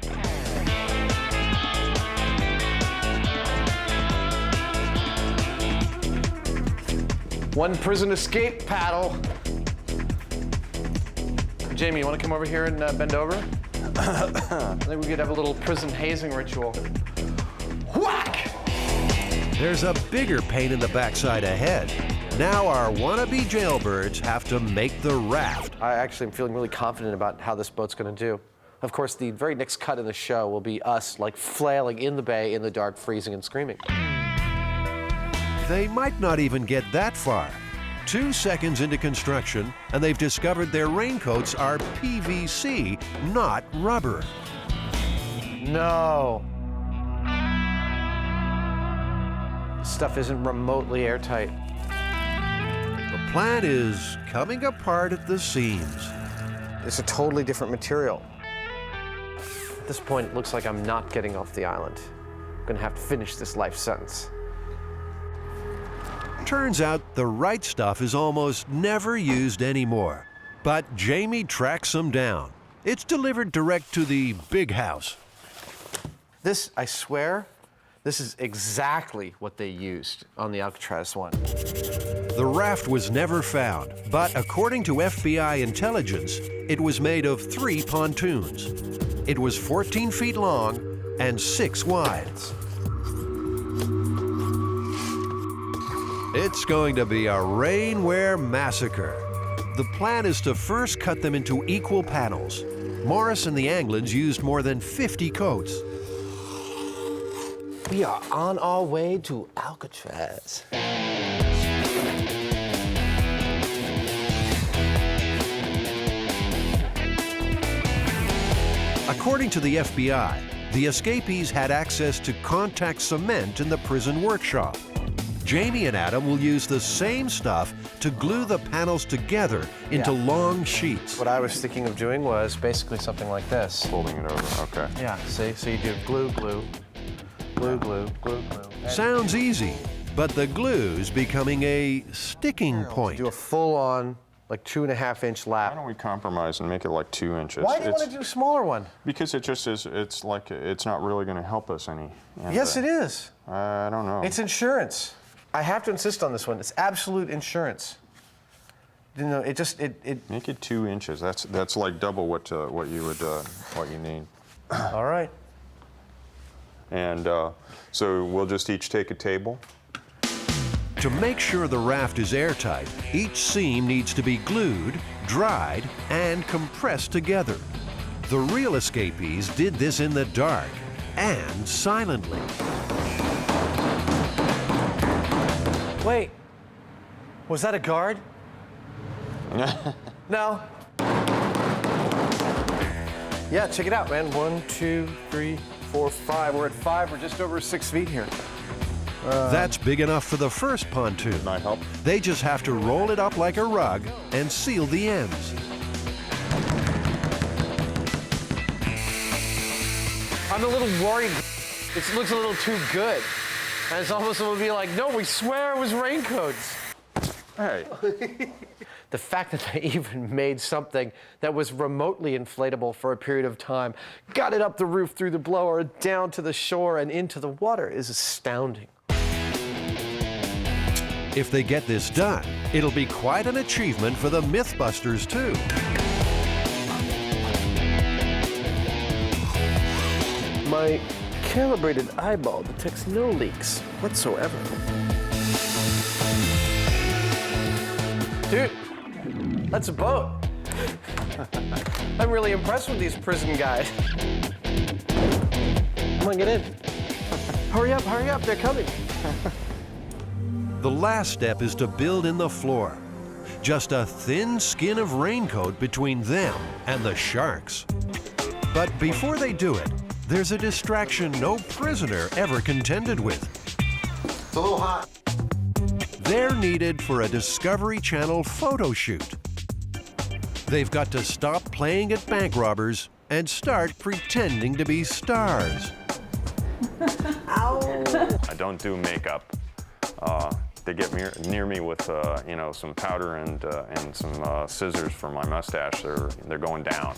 One prison escape paddle. Jamie, you want to come over here and bend over? I think we could have a little prison hazing ritual. Whack! There's a bigger pain in the backside ahead. Now our wannabe jailbirds have to make the raft. I actually am feeling really confident about how this boat's going to do. Of course, the very next cut in the show will be us like flailing in the bay in the dark, freezing and screaming. They might not even get that far. 2 seconds into construction, and they've discovered their raincoats are PVC, not rubber. No. This stuff isn't remotely airtight. The plan is coming apart at the seams. It's a totally different material. At this point, it looks like I'm not getting off the island. I'm gonna have to finish this life sentence. Turns out the right stuff is almost never used anymore. But Jamie tracks them down. It's delivered direct to the big house. This, I swear, this is exactly what they used on the Alcatraz one. The raft was never found, but according to FBI intelligence, it was made of 3 pontoons. It was 14 feet long and 6 wide. It's going to be a rainwear massacre. The plan is to first cut them into equal panels. Morris and the Anglins used more than 50 coats. We are on our way to Alcatraz. According to the FBI, the escapees had access to contact cement in the prison workshop. Jamie and Adam will use the same stuff to glue the panels together into long sheets. What I was thinking of doing was basically something like this. Folding it over, okay. Yeah, see? So you do glue, glue, glue, glue, glue, glue. Sounds easy, but the glue's becoming a sticking point. Do a full-on, like 2.5-inch lap. Why don't we compromise and make it like 2 inches? Why do you want to do a smaller one? Because it just is, it's like, it's not really going to help us any. Yes, it is. I don't know. It's insurance. I have to insist on this one. It's absolute insurance. You know, it just, it Make it 2 inches. That's like double what you would, what you need. All right. And so we'll just each take a table. To make sure the raft is airtight, each seam needs to be glued, dried, and compressed together. The real escapees did this in the dark and silently. Wait, was that a guard? No. Yeah, check it out, man. 1, 2, 3, 4, 5. We're at 5. We're just over 6 feet here. That's big enough for the first pontoon. Might help. They just have to roll it up like a rug and seal the ends. I'm a little worried. It looks a little too good. And it's almost going to be like, no, we swear it was raincoats. Hey. The fact that they even made something that was remotely inflatable for a period of time, got it up the roof through the blower, down to the shore and into the water is astounding. If they get this done, it'll be quite an achievement for the MythBusters, too. My calibrated eyeball detects no leaks whatsoever. Dude, that's a boat. I'm really impressed with these prison guys. Come on, get in. Hurry up, they're coming. The last step is to build in the floor. Just a thin skin of raincoat between them and the sharks. But before they do it, there's a distraction no prisoner ever contended with. It's a little hot. They're needed for a Discovery Channel photo shoot. They've got to stop playing at bank robbers and start pretending to be stars. Ow! I don't do makeup. They get near me with you know, some powder and some scissors for my mustache. They're going down.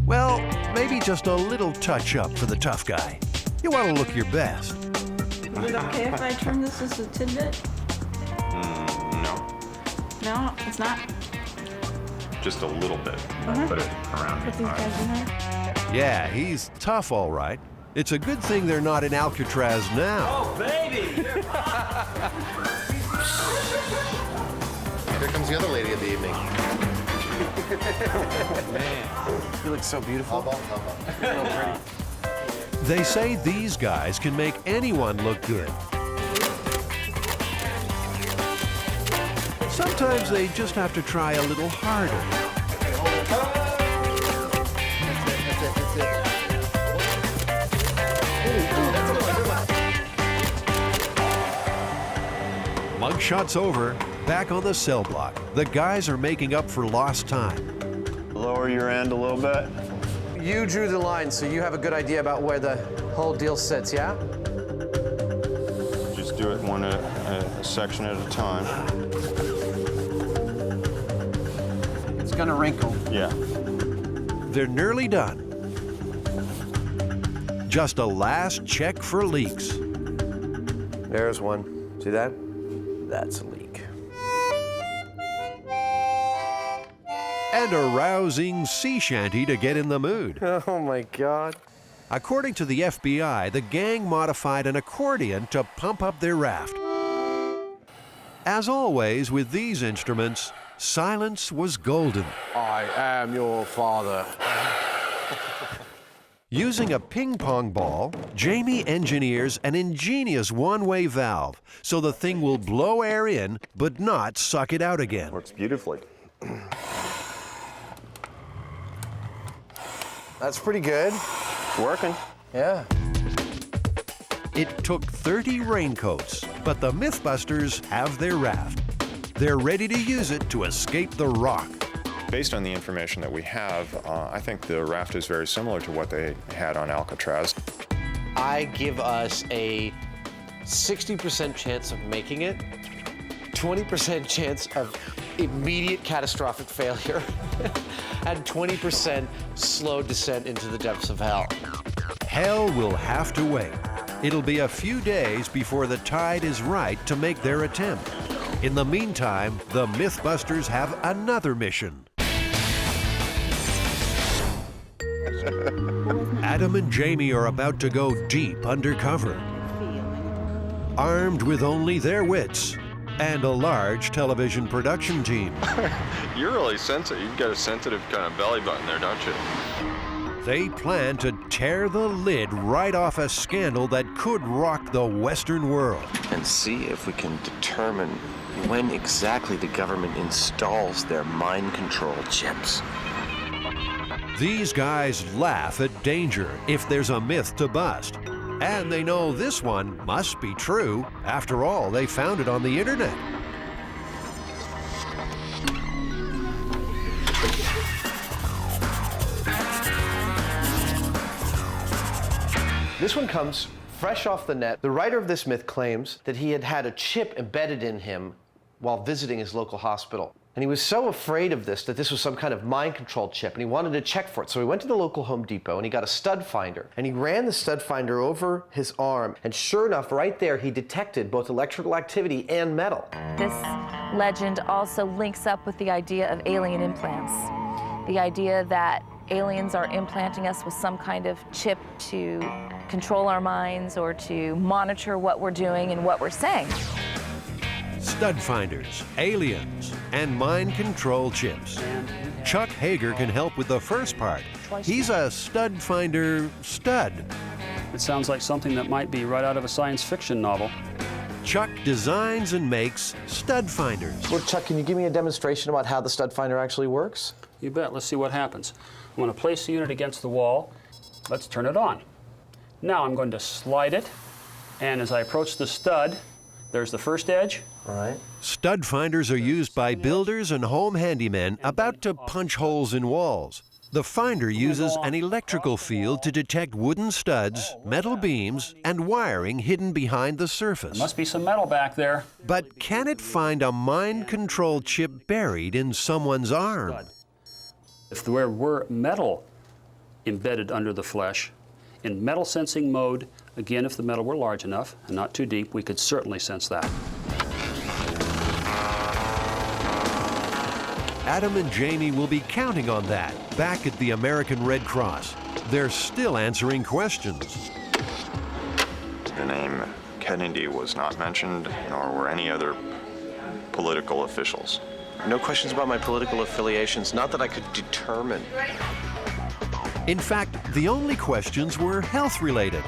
Well, maybe just a little touch-up for the tough guy. You want to look your best. Is it okay if I trim this as a tidbit? No. No, it's not? just a little bit. Put it around Put these guys in there. Yeah, he's tough, all right. It's a good thing they're not in Alcatraz now. Oh, baby! Here comes the other lady of the evening. Man, you look so beautiful. They say these guys can make anyone look good. Sometimes they just have to try a little harder. Mugshot's over. Back on the cell block. The guys are making up for lost time. Lower your end a little bit. You drew the line, so you have a good idea about where the whole deal sits, yeah? Just do it one a section at a time. It's gonna wrinkle. Yeah. They're nearly done. Just a last check for leaks. There's one. See that? That's a leak. And a rousing sea shanty to get in the mood. Oh my God. According to the FBI, the gang modified an accordion to pump up their raft. As always with these instruments, silence was golden. I am your father. Using a ping pong ball, Jamie engineers an ingenious one-way valve so the thing will blow air in but not suck it out again. Works beautifully. That's pretty good. Working. Yeah. It took 30 raincoats, but the MythBusters have their raft. They're ready to use it to escape the rock. Based on the information that we have, I think the raft is very similar to what they had on Alcatraz. I give us a 60% chance of making it, 20% chance of immediate catastrophic failure, and 20% slow descent into the depths of hell. Hell will have to wait. It'll be a few days before the tide is right to make their attempt. In the meantime, the MythBusters have another mission. Adam and Jamie are about to go deep undercover, armed with only their wits and a large television production team. You're really sensitive. You've got a sensitive kind of belly button there, don't you? They plan to tear the lid right off a scandal that could rock the Western world. And see if we can determine when exactly the government installs their mind control chips. These guys laugh at danger if there's a myth to bust. And they know this one must be true. After all, they found it on the internet. This one comes fresh off the net. The writer of this myth claims that he had had a chip embedded in him while visiting his local hospital. And he was so afraid of this, that this was some kind of mind control chip, and he wanted to check for it. So he went to the local Home Depot and he got a stud finder. And he ran the stud finder over his arm. And sure enough, right there, he detected both electrical activity and metal. This legend also links up with the idea of alien implants. The idea that aliens are implanting us with some kind of chip to control our minds or to monitor what we're doing and what we're saying. Stud finders, aliens, and mind control chips. Chuck Hager can help with the first part. He's a stud finder stud. It sounds like something that might be right out of a science fiction novel. Chuck designs and makes stud finders. Well, Chuck, can you give me a demonstration about how the stud finder actually works? You bet. Let's see what happens. I'm going to place the unit against the wall. Let's turn it on. Now I'm going to slide it, and as I approach the stud, there's the first edge. All right. Stud finders are used by builders and home handymen about to punch holes in walls. The finder uses an electrical field to detect wooden studs, metal beams, and wiring hidden behind the surface. There must be some metal back there. But can it find a mind control chip buried in someone's arm? If there were metal embedded under the flesh, in metal sensing mode, again, if the metal were large enough and not too deep, we could certainly sense that. Adam and Jamie will be counting on that back at the American Red Cross. They're still answering questions. The name Kennedy was not mentioned, nor were any other political officials. No questions about my political affiliations, not that I could determine. In fact, the only questions were health-related.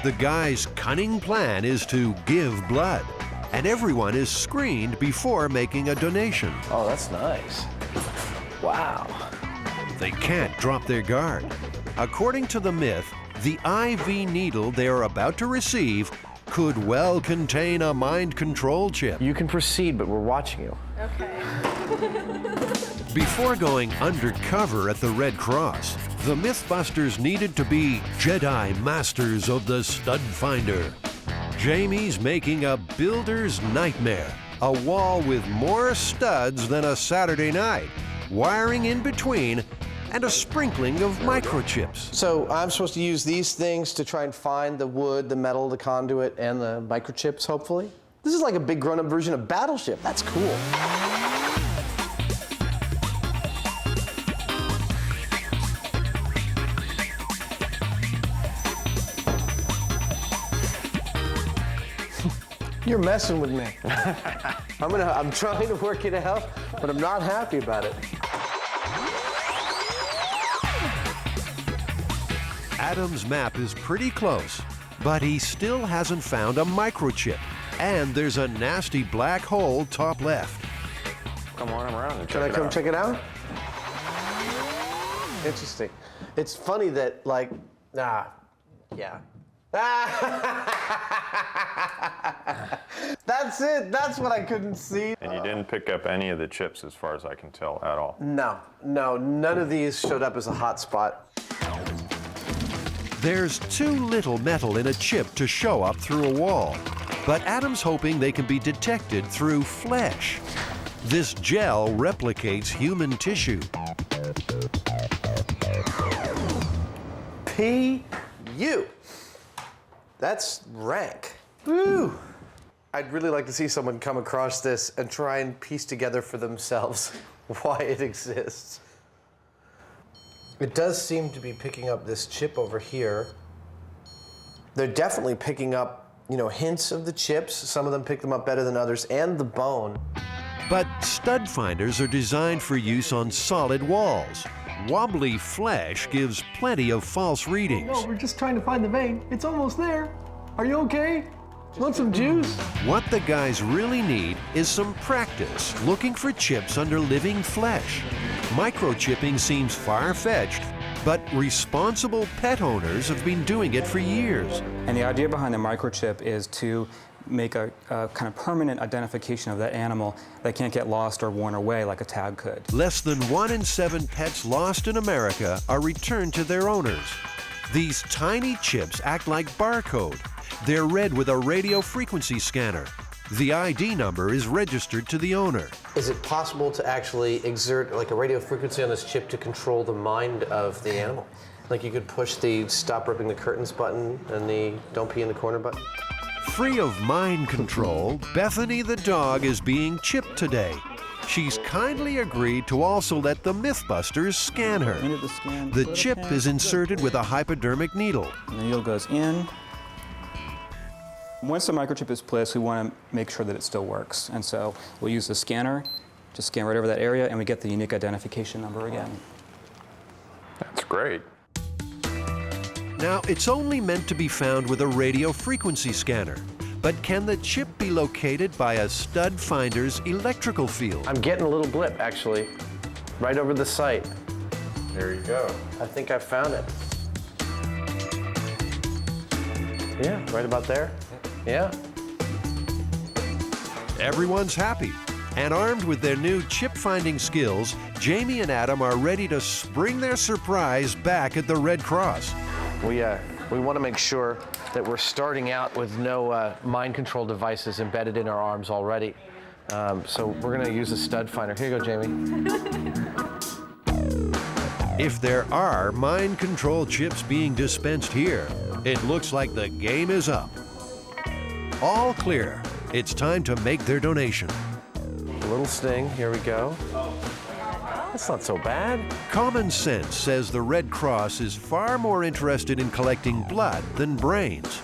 The guy's cunning plan is to give blood, and everyone is screened before making a donation. Oh, that's nice. Wow. They can't drop their guard. According to the myth, the IV needle they are about to receive could well contain a mind control chip. You can proceed, but we're watching you. Okay. Before going undercover at the Red Cross, the MythBusters needed to be Jedi Masters of the Stud Finder. Jamie's making a builder's nightmare, a wall with more studs than a Saturday night, wiring in between, and a sprinkling of microchips. So I'm supposed to use these things to try and find the wood, the metal, the conduit, and the microchips, hopefully? This is like a big grown-up version of Battleship. That's cool. You're messing with me. I'm trying to work it out, but I'm not happy about it. Adam's map is pretty close, but he still hasn't found a microchip. And there's a nasty black hole top left. Come on around and Can I come check it out? Interesting. It's funny that, like, yeah. That's it. That's what I couldn't see. And you didn't pick up any of the chips as far as I can tell at all. No, none of these showed up as a hot spot. There's too little metal in a chip to show up through a wall, but Adam's hoping they can be detected through flesh. This gel replicates human tissue. P.U. That's rank. Woo! I'd really like to see someone come across this and try and piece together for themselves why it exists. It does seem to be picking up this chip over here. They're definitely picking up, hints of the chips. Some of them pick them up better than others, and the bone. But stud finders are designed for use on solid walls. Wobbly flesh gives plenty of false readings. No, we're just trying to find the vein. It's almost there. Are you okay? Want some juice? What the guys really need is some practice looking for chips under living flesh. Microchipping seems far-fetched, but responsible pet owners have been doing it for years. And the idea behind the microchip is to make a kind of permanent identification of that animal that can't get lost or worn away like a tag could. Less than 1 in 7 pets lost in America are returned to their owners. These tiny chips act like barcode. They're read with a radio frequency scanner. The ID number is registered to the owner. Is it possible to actually exert like a radio frequency on this chip to control the mind of the animal? Like you could push the stop ripping the curtains button and the don't pee in the corner button? Free of mind control, Bethany the dog is being chipped today. She's kindly agreed to also let the MythBusters scan her. The chip is inserted with a hypodermic needle. And the needle goes in. Once the microchip is placed, we want to make sure that it still works. And so we'll use the scanner to scan right over that area, and we get the unique identification number again. That's great. Now, it's only meant to be found with a radio frequency scanner. But can the chip be located by a stud finder's electrical field? I'm getting a little blip, actually, right over the site. There you go. I think I found it. Yeah, right about there. Yeah. Everyone's happy. And armed with their new chip-finding skills, Jamie and Adam are ready to spring their surprise back at the Red Cross. We want to make sure that we're starting out with no mind control devices embedded in our arms already. So we're going to use a stud finder. Here you go, Jamie. If there are mind control chips being dispensed here, it looks like the game is up. All clear. It's time to make their donation. A little sting. Here we go. That's not so bad. Common sense says the Red Cross is far more interested in collecting blood than brains,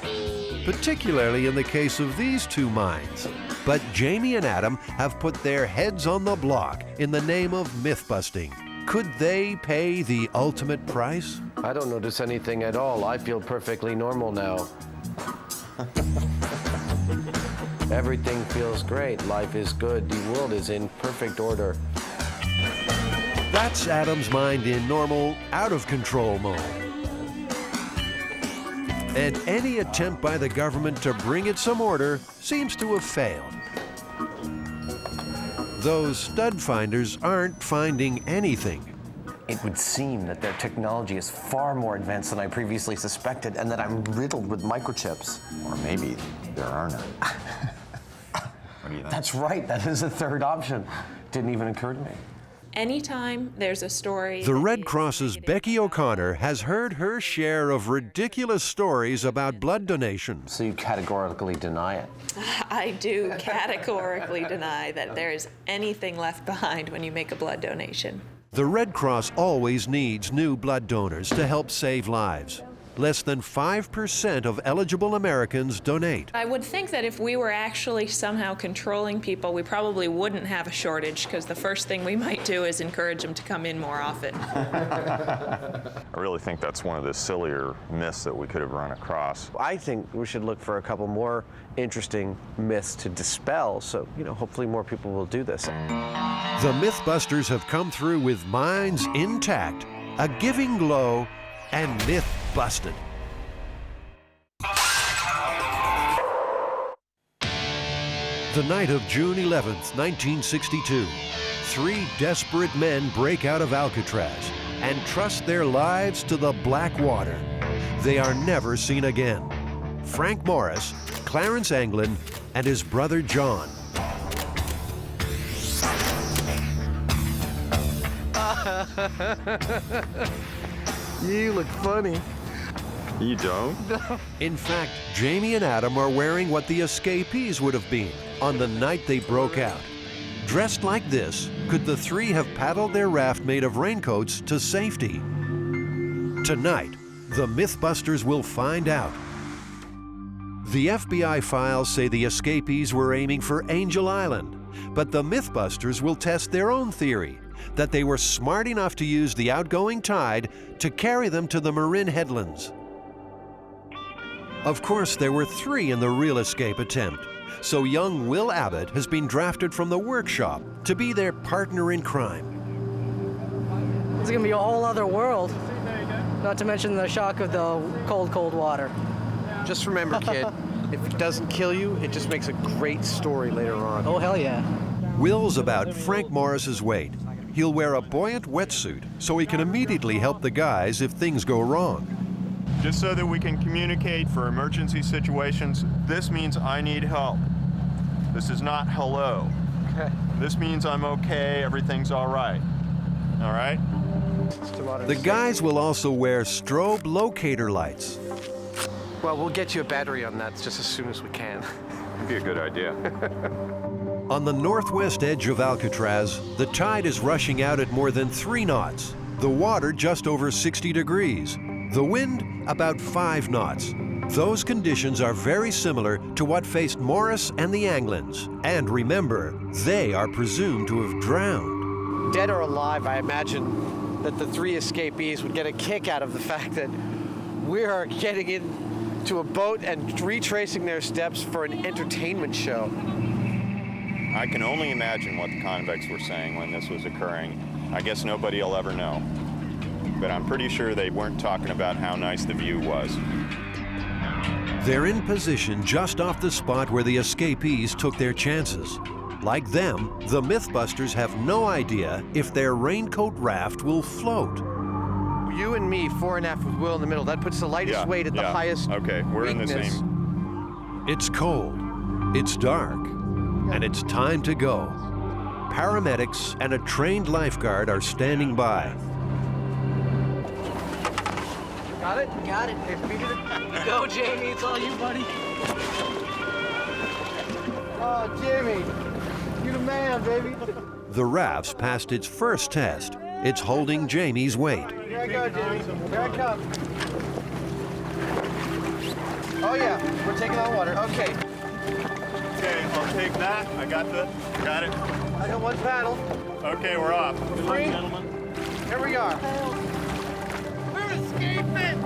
particularly in the case of these two minds. But Jamie and Adam have put their heads on the block in the name of myth-busting. Could they pay the ultimate price? I don't notice anything at all. I feel perfectly normal now. Everything feels great. Life is good. The world is in perfect order. That's Adam's mind in normal, out-of-control mode. And any attempt by the government to bring it some order seems to have failed. Those stud finders aren't finding anything. It would seem that their technology is far more advanced than I previously suspected, and that I'm riddled with microchips. Or maybe there are none. What do you think? That's right, that is a third option. Didn't even occur to me. Anytime there's a story... The Red Cross's Becky O'Connor has heard her share of ridiculous stories about blood donation. So you categorically deny it? I do categorically deny that there is anything left behind when you make a blood donation. The Red Cross always needs new blood donors to help save lives. Less than 5% of eligible Americans donate. I would think that if we were actually somehow controlling people, we probably wouldn't have a shortage, because the first thing we might do is encourage them to come in more often. I really think that's one of the sillier myths that we could have run across. I think we should look for a couple more interesting myths to dispel, so, hopefully more people will do this. The MythBusters have come through with minds intact, a giving glow, and myth busted. The night of June 11th, 1962, 3 desperate men break out of Alcatraz and trust their lives to the black water. They are never seen again. Frank Morris, Clarence Anglin, and his brother John. You look funny. You don't? In fact, Jamie and Adam are wearing what the escapees would have been on the night they broke out. Dressed like this, could the 3 have paddled their raft made of raincoats to safety? Tonight, the MythBusters will find out. The FBI files say the escapees were aiming for Angel Island, but the MythBusters will test their own theory, that they were smart enough to use the outgoing tide to carry them to the Marin Headlands. Of course, there were 3 in the real escape attempt, so young Will Abbott has been drafted from the workshop to be their partner in crime. It's gonna be a whole other world, not to mention the shock of the cold, cold water. Just remember, kid, if it doesn't kill you, it just makes a great story later on. Oh, hell yeah. Will's about Frank Morris's weight. He'll wear a buoyant wetsuit so he can immediately help the guys if things go wrong. Just so that we can communicate for emergency situations, this means I need help. This is not hello. Okay. This means I'm okay, everything's all right. All right? The guys will also wear strobe locator lights. Well, we'll get you a battery on that just as soon as we can. Would be a good idea. On the northwest edge of Alcatraz, the tide is rushing out at more than 3 knots. The water just over 60 degrees. The wind about 5 knots. Those conditions are very similar to what faced Morris and the Anglins. And remember, they are presumed to have drowned. Dead or alive, I imagine that the 3 escapees would get a kick out of the fact that we are getting into a boat and retracing their steps for an entertainment show. I can only imagine what the convicts were saying when this was occurring. I guess nobody will ever know. But I'm pretty sure they weren't talking about how nice the view was. They're in position just off the spot where the escapees took their chances. Like them, the MythBusters have no idea if their raincoat raft will float. You and me, 4 and F with Will in the middle. That puts the lightest weight at the highest Okay, we're weakness. in the same. It's cold, it's dark, and it's time to go. Paramedics and a trained lifeguard are standing by. Got it? Got it. Go, Jamie. It's all you, buddy. Oh, Jimmy. You're the man, baby. The raft's passed its first test. It's holding Jamie's weight. Here I go, Jamie. Here I come. Oh yeah, we're taking on water. Okay. Okay, I'll take that. I got it. I got one paddle. Okay, we're off. Good luck, gentlemen. Here we are. We're escaping!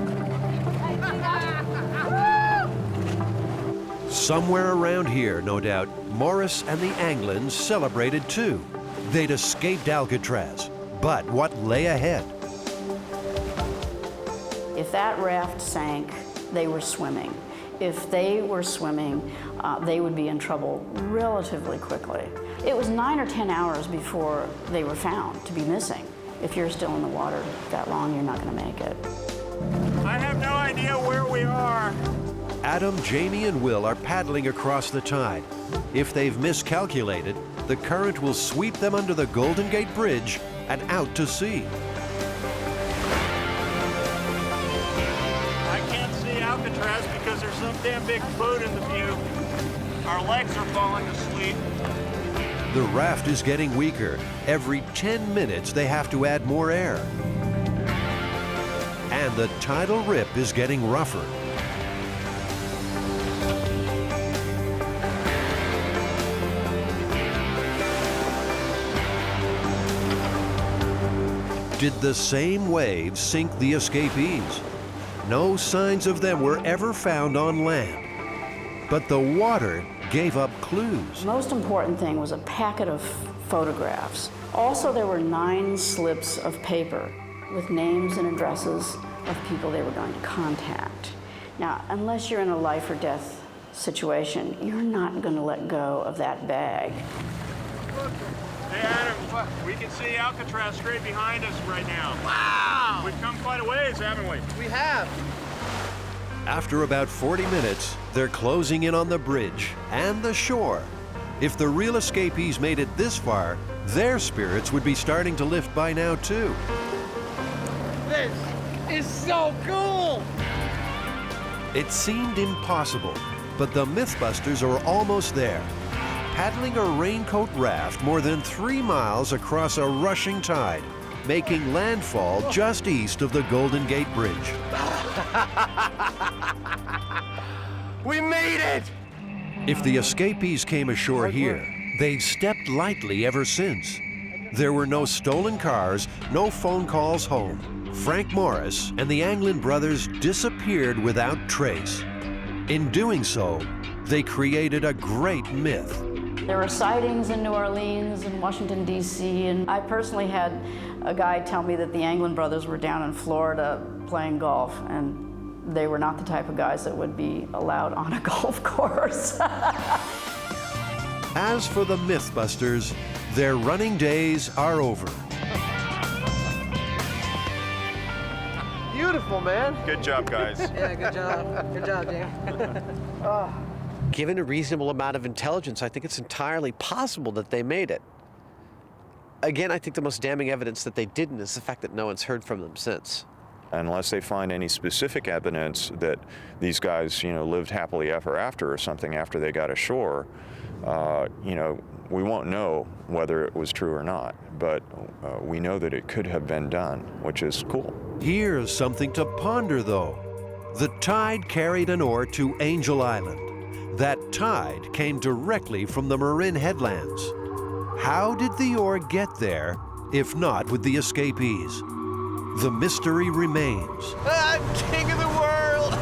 Somewhere around here, no doubt, Morris and the Anglins celebrated too. They'd escaped Alcatraz. But what lay ahead? If that raft sank, they were swimming. If they were swimming, they would be in trouble relatively quickly. It was 9 or 10 hours before they were found to be missing. If you're still in the water that long, you're not going to make it. I have no idea where we are. Adam, Jamie, and Will are paddling across the tide. If they've miscalculated, the current will sweep them under the Golden Gate Bridge and out to sea. I can't see Alcatraz because there's some damn big boat in the view. Our legs are falling asleep. The raft is getting weaker. Every 10 minutes, they have to add more air. And the tidal rip is getting rougher. Did the same waves sink the escapees? No signs of them were ever found on land. But the water gave up clues. The most important thing was a packet of photographs. Also, there were 9 slips of paper with names and addresses of people they were going to contact. Now, unless you're in a life or death situation, you're not going to let go of that bag. Hey, Adam, we can see Alcatraz straight behind us right now. Wow! We've come quite a ways, haven't we? We have. After about 40 minutes, they're closing in on the bridge and the shore. If the real escapees made it this far, their spirits would be starting to lift by now, too. This is so cool! It seemed impossible, but the MythBusters are almost there. Paddling a raincoat raft more than 3 miles across a rushing tide, making landfall just east of the Golden Gate Bridge. We made it! If the escapees came ashore here, they've stepped lightly ever since. There were no stolen cars, no phone calls home. Frank Morris and the Anglin brothers disappeared without trace. In doing so, they created a great myth. There were sightings in New Orleans and Washington, D.C., and I personally had a guy tell me that the Anglin brothers were down in Florida playing golf, and they were not the type of guys that would be allowed on a golf course. As for the MythBusters, their running days are over. Beautiful, man. Good job, guys. Yeah, good job. Good job, Jim. Given a reasonable amount of intelligence, I think it's entirely possible that they made it. Again, I think the most damning evidence that they didn't is the fact that no one's heard from them since. Unless they find any specific evidence that these guys, lived happily ever after or something after they got ashore, we won't know whether it was true or not. But we know that it could have been done, which is cool. Here's something to ponder, though. The tide carried an oar to Angel Island. That tide came directly from the Marin headlands. How did the oar get there, if not with the escapees? The mystery remains. I'm king of the world!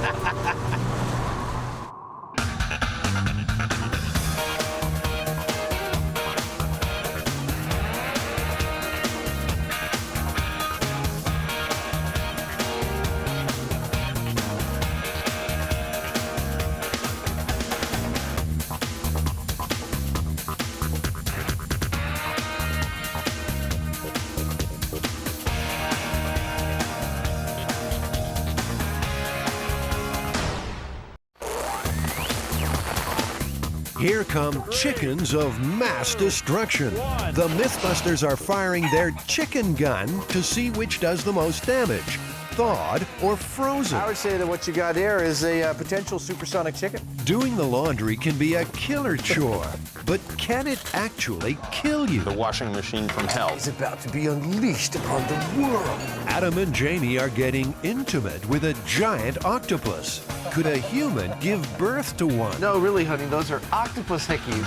Here come chickens of mass destruction. The MythBusters are firing their chicken gun to see which does the most damage, thawed or frozen. I would say that what you got there is a potential supersonic chicken. Doing the laundry can be a killer chore, but can it actually kill you? The washing machine from hell is about to be unleashed upon the world. Adam and Jamie are getting intimate with a giant octopus. Could a human give birth to one? No, really, honey, those are octopus hickeys.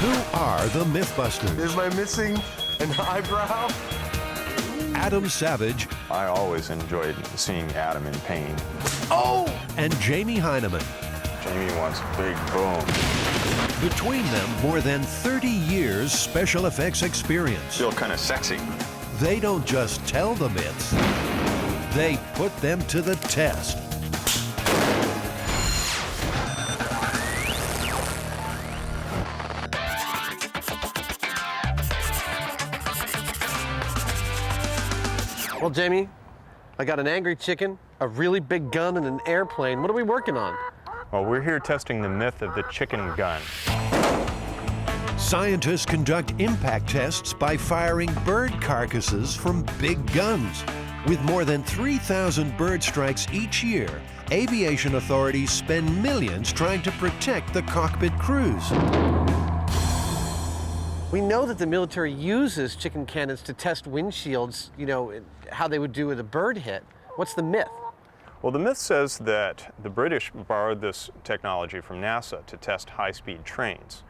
Who are the MythBusters? Am I missing an eyebrow? Adam Savage. I always enjoyed seeing Adam in pain. Oh! And Jamie Hyneman. Jamie wants a big boom. Between them, more than 30 years special effects experience. Feel kind of sexy. They don't just tell the myths, they put them to the test. Well, Jamie, I got an angry chicken, a really big gun, and an airplane. What are we working on? Well, we're here testing the myth of the chicken gun. Scientists conduct impact tests by firing bird carcasses from big guns. With more than 3,000 bird strikes each year, aviation authorities spend millions trying to protect the cockpit crews. We know that the military uses chicken cannons to test windshields, you know, how they would do with a bird hit. What's the myth? Well, the myth says that the British borrowed this technology from NASA to test high-speed trains.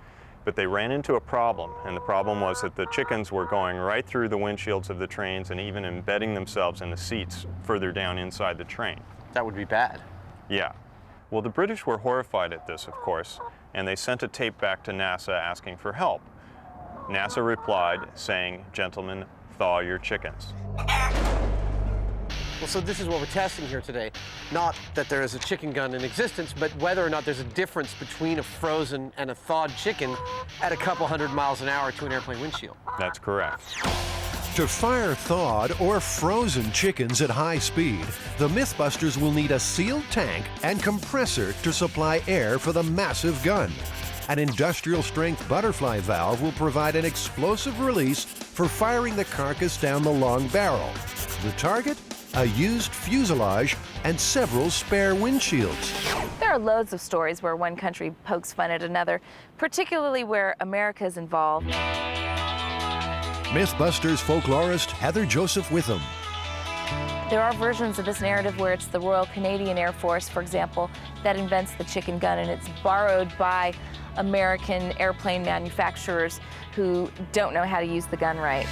But they ran into a problem, and the problem was that the chickens were going right through the windshields of the trains and even embedding themselves in the seats further down inside the train. That would be bad. Yeah. Well, the British were horrified at this, of course, and they sent a tape back to NASA asking for help. NASA replied saying, "Gentlemen, thaw your chickens." Well, so this is what we're testing here today. Not that there is a chicken gun in existence, but whether or not there's a difference between a frozen and a thawed chicken at a couple 100 miles an hour to an airplane windshield. That's correct. To fire thawed or frozen chickens at high speed, the MythBusters will need a sealed tank and compressor to supply air for the massive gun. An industrial-strength butterfly valve will provide an explosive release for firing the carcass down the long barrel. The target? A used fuselage and several spare windshields. There are loads of stories where one country pokes fun at another, particularly where America is involved. MythBusters folklorist Heather Joseph Witham. There are versions of this narrative where it's the Royal Canadian Air Force, for example, that invents the chicken gun, and it's borrowed by American airplane manufacturers who don't know how to use the gun right.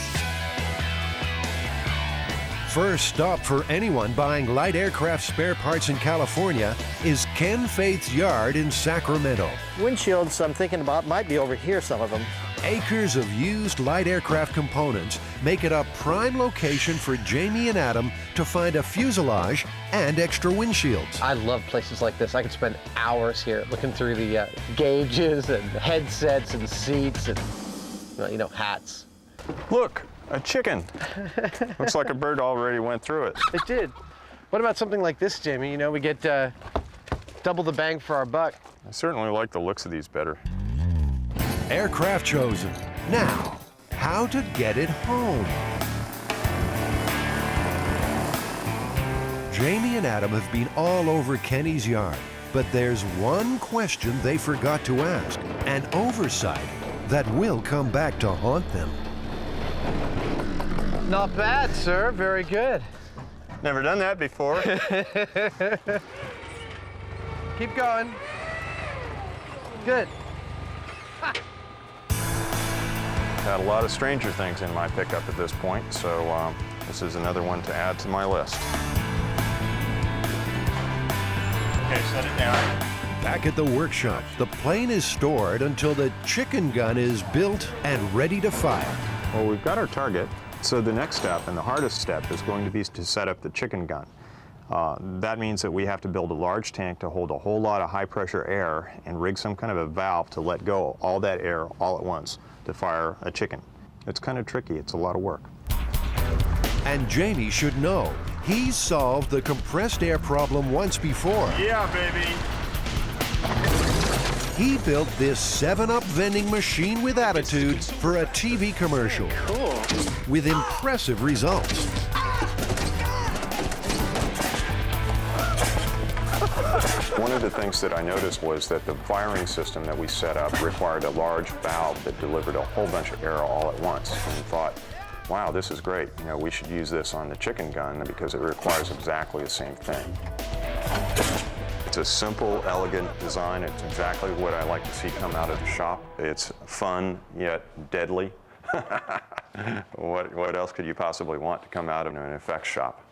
First stop for anyone buying light aircraft spare parts in California is Ken Faith's yard in Sacramento. Windshields I'm thinking about might be over here, some of them. Acres of used light aircraft components make it a prime location for Jamie and Adam to find a fuselage and extra windshields. I love places like this. I could spend hours here looking through the gauges and headsets and seats and, you know, hats. Look, a chicken. Looks like a bird already went through it. It did. What about something like this, Jamie? You know, we get double the bang for our buck. I certainly like the looks of these better. Aircraft chosen. Now, how to get it home. Jamie and Adam have been all over Kenny's yard, but there's one question they forgot to ask, an oversight that will come back to haunt them. Not bad, sir. Very good. Never done that before. Keep going. Good. Had a lot of Stranger Things in my pickup at this point, so this is another one to add to my list. Okay, set it down. Back at the workshop, the plane is stored until the chicken gun is built and ready to fire. Well, we've got our target, so the next step and the hardest step is going to be to set up the chicken gun. That means that we have to build a large tank to hold a whole lot of high-pressure air and rig some kind of a valve to let go all that air all at once to fire a chicken. It's kind of tricky. It's a lot of work. And Jamie should know. He's solved the compressed air problem once before. Yeah, baby. He built this 7-Up vending machine with attitude for a TV commercial. Cool. With impressive results. One of the things that I noticed was that the firing system that we set up required a large valve that delivered a whole bunch of air all at once. And we thought, wow, this is great. You know, we should use this on the chicken gun because it requires exactly the same thing. It's a simple, elegant design. It's exactly what I like to see come out of the shop. It's fun, yet deadly. What else could you possibly want to come out of an effects shop?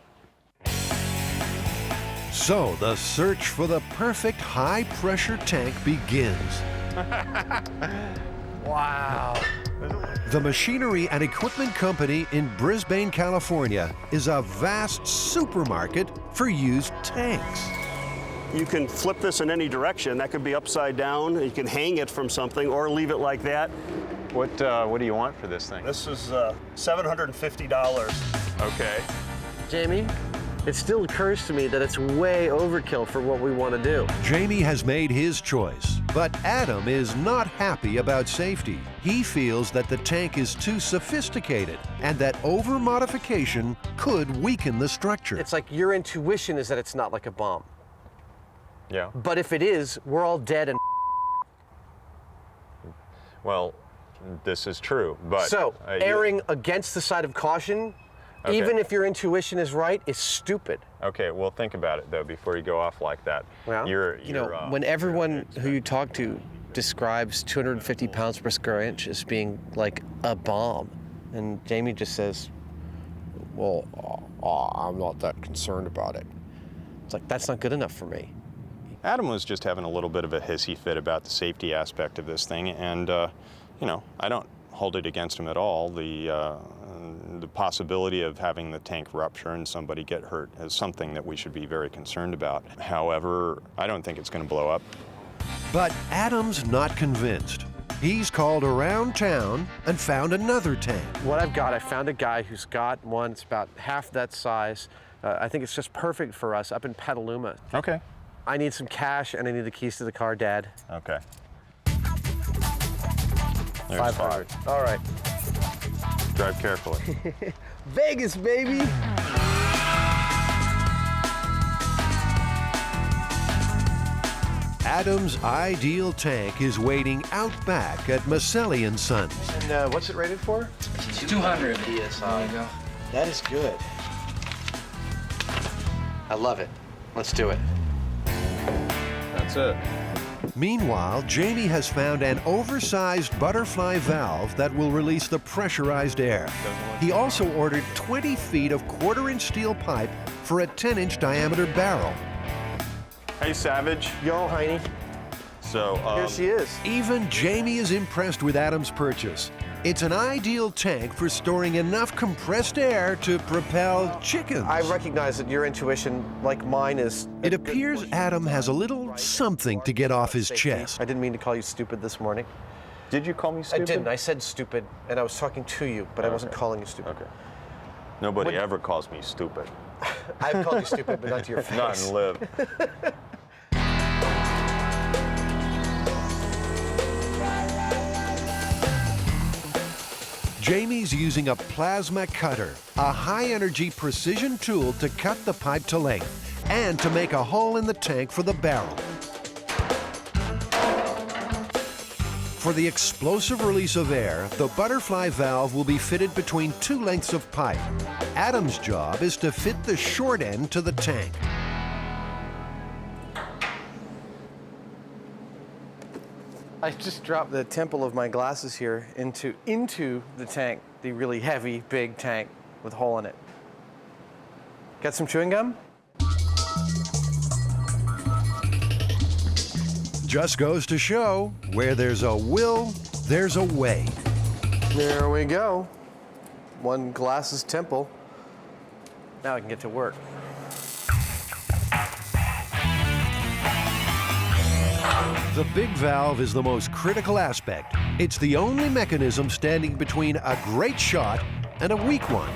So the search for the perfect high-pressure tank begins. Wow. The Machinery and Equipment Company in Brisbane, California is a vast supermarket for used tanks. You can flip this in any direction. That could be upside down. You can hang it from something or leave it like that. What do you want for this thing? This is $750. Okay. Jamie, it still occurs to me that it's way overkill for what we want to do. Jamie has made his choice, but Adam is not happy about safety. He feels that the tank is too sophisticated and that over-modification could weaken the structure. It's like your intuition is that it's not like a bomb. Yeah. But if it is, we're all dead and well, this is true, but... So, erring against the side of caution, okay, even if your intuition is right, is stupid. Okay, well, think about it, though, before you go off like that. Well, You know, when everyone who you talk to describes 250 pounds per square inch as being like a bomb, and Jamie just says, well, I'm not that concerned about it. It's like, that's not good enough for me. Adam was just having a little bit of a hissy fit about the safety aspect of this thing, and you know, I don't hold it against him at all. The possibility of having the tank rupture and somebody get hurt is something that we should be very concerned about. However, I don't think it's going to blow up. But Adam's not convinced. He's called around town and found another tank. What I've got, I found a guy who's got one. It's about half that size. I think it's just perfect for us up in Petaluma. Okay. I need some cash and I need the keys to the car, Dad. Okay. 500. All right. Drive carefully. Vegas, baby! Adam's ideal tank is waiting out back at Maselli & Sons. And what's it rated for? 200 PSI. There you go. That is good. I love it. Let's do it. That's it. Meanwhile, Jamie has found an oversized butterfly valve that will release the pressurized air. He also ordered 20 feet of quarter-inch steel pipe for a 10-inch diameter barrel. Hey, Savage. Yo, Heine. So, here she is. Even Jamie is impressed with Adam's purchase. It's an ideal tank for storing enough compressed air to propel chickens. I recognize that your intuition, like mine, is... It appears Adam has a little something to get off his chest. I didn't mean to call you stupid this morning. Did you call me stupid? I didn't. I said stupid, and I was talking to you, but I wasn't calling you stupid. Okay. Nobody ever calls me stupid. I've called you stupid, but not to your face. Not in live. Jamie's using a plasma cutter, a high-energy precision tool to cut the pipe to length and to make a hole in the tank for the barrel. For the explosive release of air, the butterfly valve will be fitted between two lengths of pipe. Adam's job is to fit the short end to the tank. I just dropped the temple of my glasses here into the tank, the really heavy, big tank with a hole in it. Got some chewing gum? Just goes to show, where there's a will, there's a way. There we go. One glasses temple. Now I can get to work. The big valve is the most critical aspect. It's the only mechanism standing between a great shot and a weak one.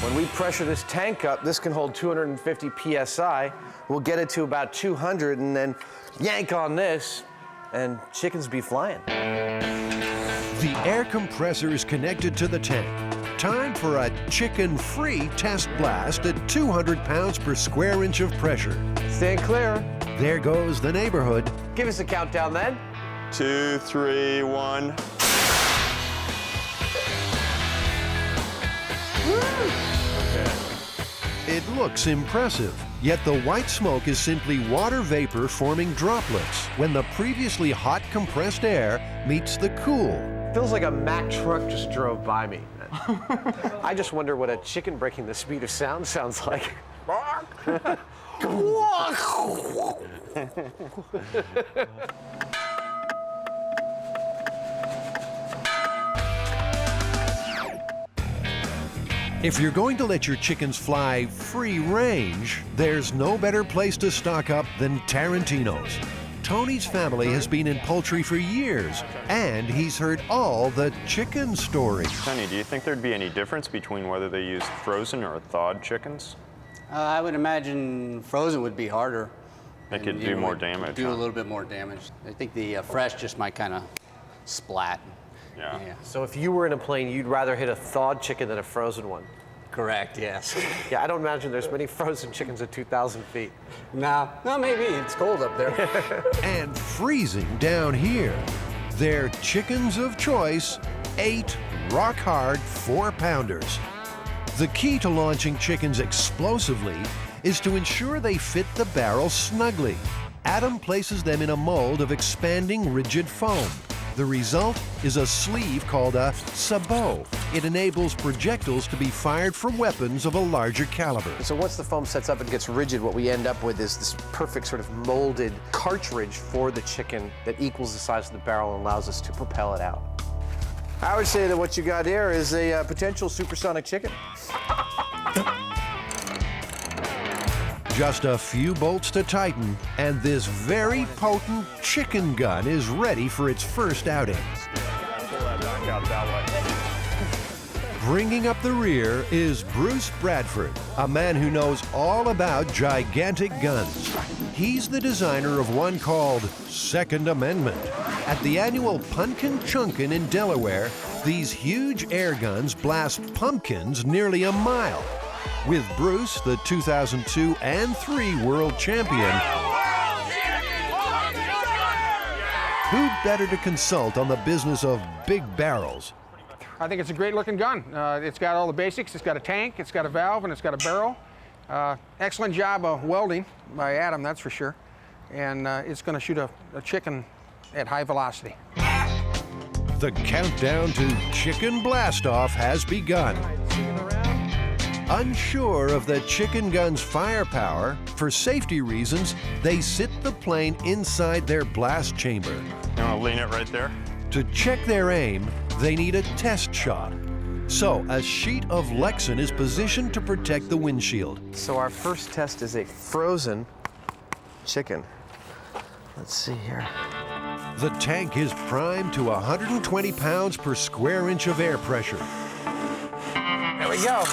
When we pressure this tank up, this can hold 250 PSI. We'll get it to about 200 and then yank on this, and chickens be flying. The air compressor is connected to the tank. Time for a chicken-free test blast at 200 pounds per square inch of pressure. Stand clear. There goes the neighborhood. Give us a countdown then. 2, 3, 1. It looks impressive, yet the white smoke is simply water vapor forming droplets when the previously hot compressed air meets the cool. Feels like a Mack truck just drove by me. I just wonder what a chicken breaking the speed of sound sounds like. If you're going to let your chickens fly free range, there's no better place to stock up than Tarantino's. Tony's family has been in poultry for years, and he's heard all the chicken stories. Tony, do you think there'd be any difference between whether they use frozen or thawed chickens? I would imagine frozen would be harder. They could do more damage. Do a little bit more damage. I think the fresh just might kind of splat. Yeah. So if you were in a plane, you'd rather hit a thawed chicken than a frozen one? Correct, yes. Yeah, I don't imagine there's many frozen chickens at 2,000 feet. No, maybe. It's cold up there. And freezing down here. Their chickens of choice, 8 rock-hard 4-pounders. The key to launching chickens explosively is to ensure they fit the barrel snugly. Adam places them in a mold of expanding rigid foam. The result is a sleeve called a sabot. It enables projectiles to be fired from weapons of a larger caliber. So once the foam sets up and gets rigid, what we end up with is this perfect sort of molded cartridge for the chicken that equals the size of the barrel and allows us to propel it out. I would say that what you got here is a potential supersonic chicken. Just a few bolts to tighten, and this very potent chicken gun is ready for its first outing. Bringing up the rear is Bruce Bradford, a man who knows all about gigantic guns. He's the designer of one called Second Amendment. At the annual Punkin Chunkin in Delaware, these huge air guns blast pumpkins nearly a mile. With Bruce, the 2002 and 3 world champion, who better to consult on the business of big barrels? I think it's a great looking gun. It's got all the basics. It's got a tank, it's got a valve, and it's got a barrel. Excellent job of welding by Adam, that's for sure. And it's going to shoot a chicken at high velocity. The countdown to chicken blastoff has begun. Unsure of the chicken gun's firepower, for safety reasons, they sit the plane inside their blast chamber. You want to lean it right there? To check their aim, they need a test shot. So a sheet of Lexan is positioned to protect the windshield. So our first test is a frozen chicken. Let's see here. The tank is primed to 120 pounds per square inch of air pressure. There we go.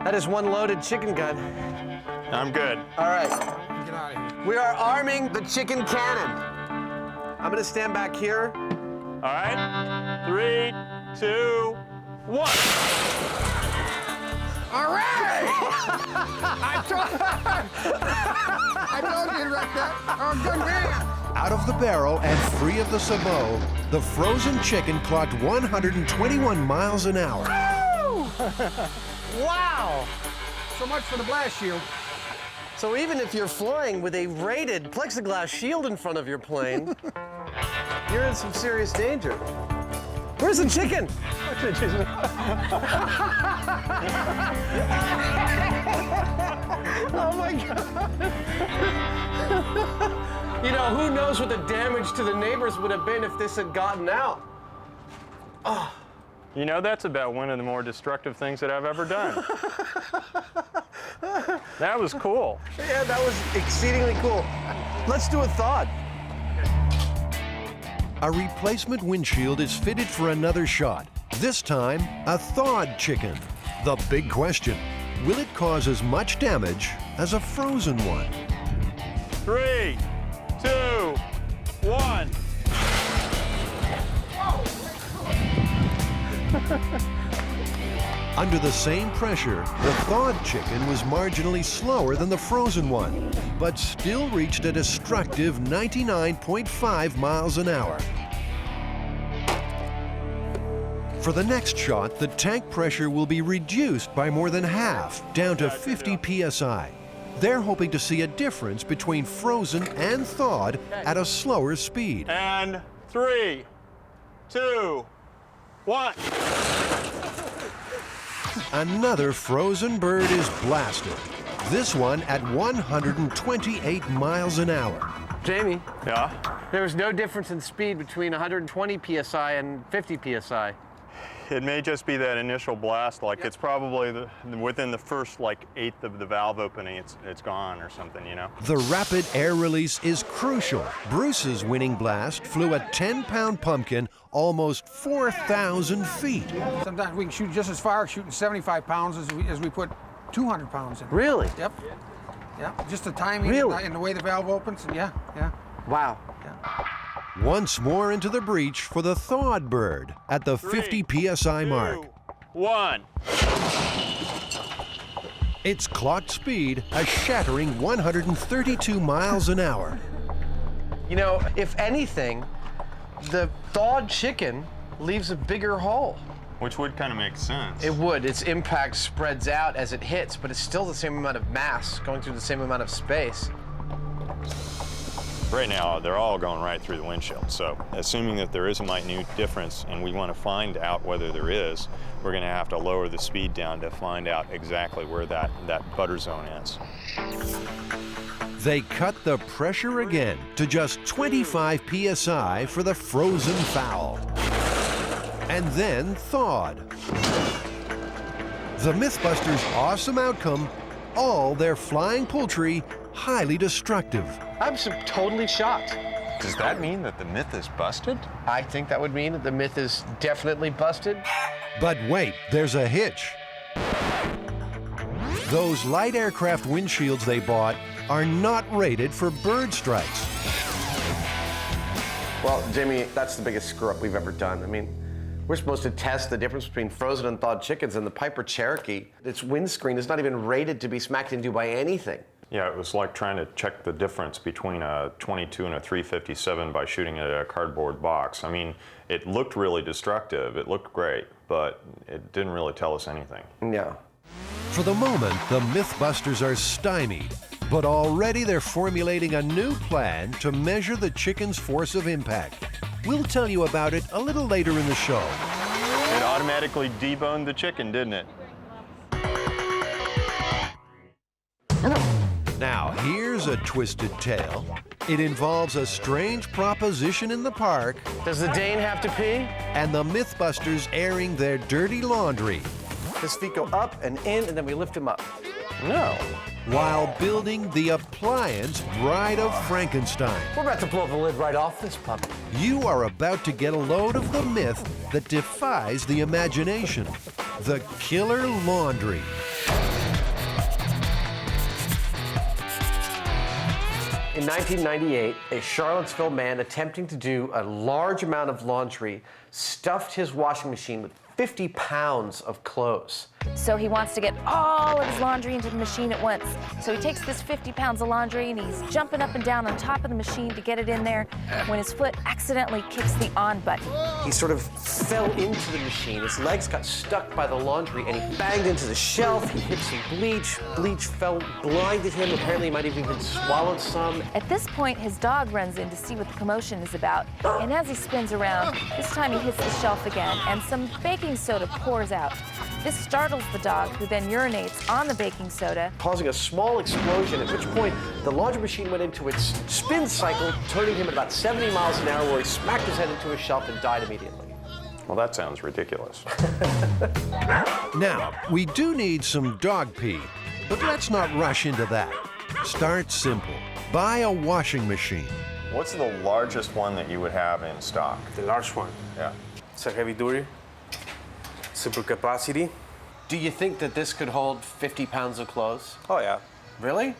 That is one loaded chicken gun. I'm good. All right. Get out of here. We are arming the chicken cannon. I'm going to stand back here. All right. 3, 2, 1. All right! I told you like that. Oh, good man. Out of the barrel and free of the sabot, the frozen chicken clocked 121 miles an hour. Wow! So much for the blast shield. So even if you're flying with a rated plexiglass shield in front of your plane, you're in some serious danger. Where's the chicken? Oh my God. You know, who knows what the damage to the neighbors would have been if this had gotten out. Oh. You know, that's about one of the more destructive things that I've ever done. That was cool. Yeah, that was exceedingly cool. Let's do a thawed. A replacement windshield is fitted for another shot. This time, a thawed chicken. The big question, will it cause as much damage as a frozen one? 3, 2, 1. Under the same pressure, the thawed chicken was marginally slower than the frozen one, but still reached a destructive 99.5 miles an hour. For the next shot, the tank pressure will be reduced by more than half, down to 50 psi. They're hoping to see a difference between frozen and thawed at a slower speed. And 3, 2, 1. Another frozen bird is blasted. This one at 128 miles an hour. Jamie? Yeah? There was no difference in speed between 120 psi and 50 psi. It may just be that initial blast, like it's probably within the first like eighth of the valve opening, it's gone or something, you know? The rapid air release is crucial. Bruce's winning blast flew a 10-pound pumpkin almost 4,000 feet. Sometimes we can shoot just as far, shooting 75 pounds as we put 200 pounds in. Really? Yep. Yeah, just the timing and the way the valve opens. Yeah. Wow. Yeah. Once more into the breach for the thawed bird at the 50 psi mark. 2, 1. Its clocked speed a shattering 132 miles an hour. You know, if anything, the thawed chicken leaves a bigger hole. Which would kind of make sense. It would. Its impact spreads out as it hits, but it's still the same amount of mass going through the same amount of space. Right now, they're all going right through the windshield. So assuming that there is a minute difference and we want to find out whether there is, we're going to have to lower the speed down to find out exactly where that butter zone is. They cut the pressure again to just 25 psi for the frozen fowl. And then thawed. The MythBusters' awesome outcome, all their flying poultry highly destructive. I'm totally shocked. Does that mean that the myth is busted? I think that would mean that the myth is definitely busted. But wait, there's a hitch. Those light aircraft windshields they bought are not rated for bird strikes. Well, Jamie, that's the biggest screw-up we've ever done. I mean, we're supposed to test the difference between frozen and thawed chickens, and the Piper Cherokee, its windscreen is not even rated to be smacked into by anything. Yeah, it was like trying to check the difference between a 22 and a 357 by shooting at a cardboard box. I mean, it looked really destructive, it looked great, but it didn't really tell us anything. Yeah. For the moment, the MythBusters are stymied, but already they're formulating a new plan to measure the chicken's force of impact. We'll tell you about it a little later in the show. It automatically deboned the chicken, didn't it? Now, here's a twisted tale. It involves a strange proposition in the park. Does the Dane have to pee? And the MythBusters airing their dirty laundry. His feet go up and in, and then we lift him up. No. While building the appliance Bride of Frankenstein. We're about to blow the lid right off this puppy. You are about to get a load of the myth that defies the imagination. The killer laundry. In 1998, a Charlottesville man attempting to do a large amount of laundry stuffed his washing machine with 50 pounds of clothes. So he wants to get all of his laundry into the machine at once. So he takes this 50 pounds of laundry and he's jumping up and down on top of the machine to get it in there when his foot accidentally kicks the on button. He sort of fell into the machine. His legs got stuck by the laundry and he banged into the shelf. He hit some bleach. Bleach blinded him. Apparently he might have even swallowed some. At this point, his dog runs in to see what the commotion is about. And as he spins around, this time he hits the shelf again and some baking soda pours out. This startles the dog, who then urinates on the baking soda, causing a small explosion, at which point the laundry machine went into its spin cycle, turning him at about 70 miles an hour, where he smacked his head into a shelf and died immediately. Well, that sounds ridiculous. Now, we do need some dog pee, but let's not rush into that. Start simple. Buy a washing machine. What's the largest one that you would have in stock? The large one. Yeah. It's a heavy duty, super capacity. Do you think that this could hold 50 pounds of clothes? Oh, yeah. Really?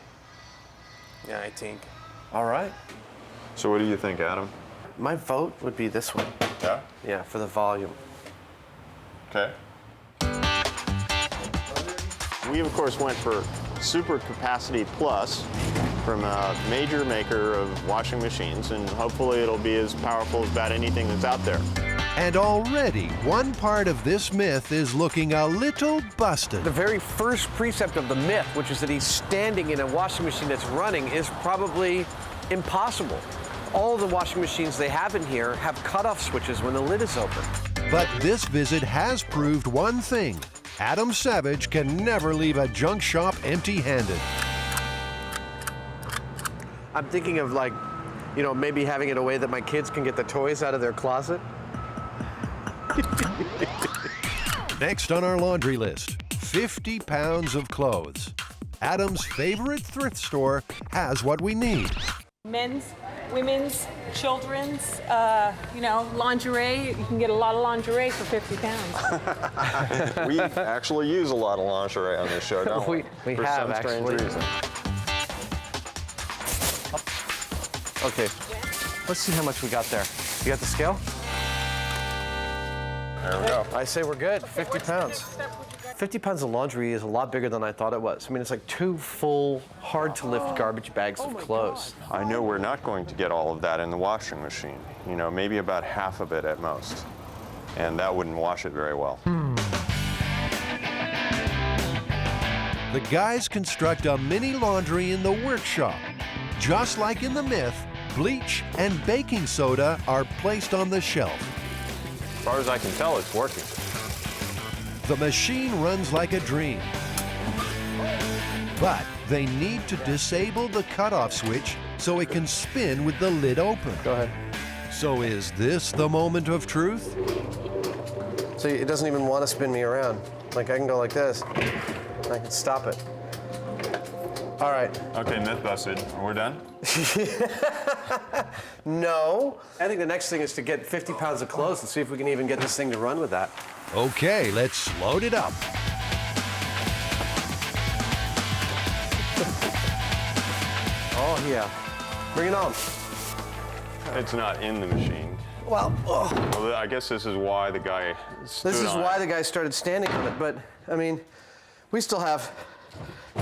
Yeah, I think. All right. So what do you think, Adam? My vote would be this one. Yeah? Yeah, for the volume. Okay. We, of course, went for Super Capacity Plus from a major maker of washing machines, and hopefully it'll be as powerful as about anything that's out there. And already, one part of this myth is looking a little busted. The very first precept of the myth, which is that he's standing in a washing machine that's running, is probably impossible. All the washing machines they have in here have cutoff switches when the lid is open. But this visit has proved one thing. Adam Savage can never leave a junk shop empty-handed. I'm thinking of, like, you know, maybe having it a way that my kids can get the toys out of their closet. Next on our laundry list, 50 pounds of clothes. Adam's favorite thrift store has what we need. Men's, women's, children's, you know, lingerie. You can get a lot of lingerie for 50 pounds. We actually use a lot of lingerie on this show, don't we? We For have, some strange actually. reason. Okay, let's see how much we got there. You got the scale? There we go. I say we're good, 50 pounds. 50 pounds of laundry is a lot bigger than I thought it was. I mean, it's like 2 full, hard-to-lift garbage bags of clothes. I know we're not going to get all of that in the washing machine. You know, maybe about half of it at most. And that wouldn't wash it very well. The guys construct a mini laundry in the workshop. Just like in the myth, bleach and baking soda are placed on the shelf. As far as I can tell, it's working. The machine runs like a dream. But they need to disable the cutoff switch so it can spin with the lid open. Go ahead. So is this the moment of truth? So it doesn't even want to spin me around. Like, I can go like this. I can stop it. All right. Okay, myth busted. We're done? No. I think the next thing is to get 50 pounds of clothes and see if we can even get this thing to run with that. Okay, let's load it up. Oh, yeah. Bring it on. It's not in the machine. Well, Well, I guess this is why the guy stood this is on why it. the guy started standing on it. But, I mean, we still have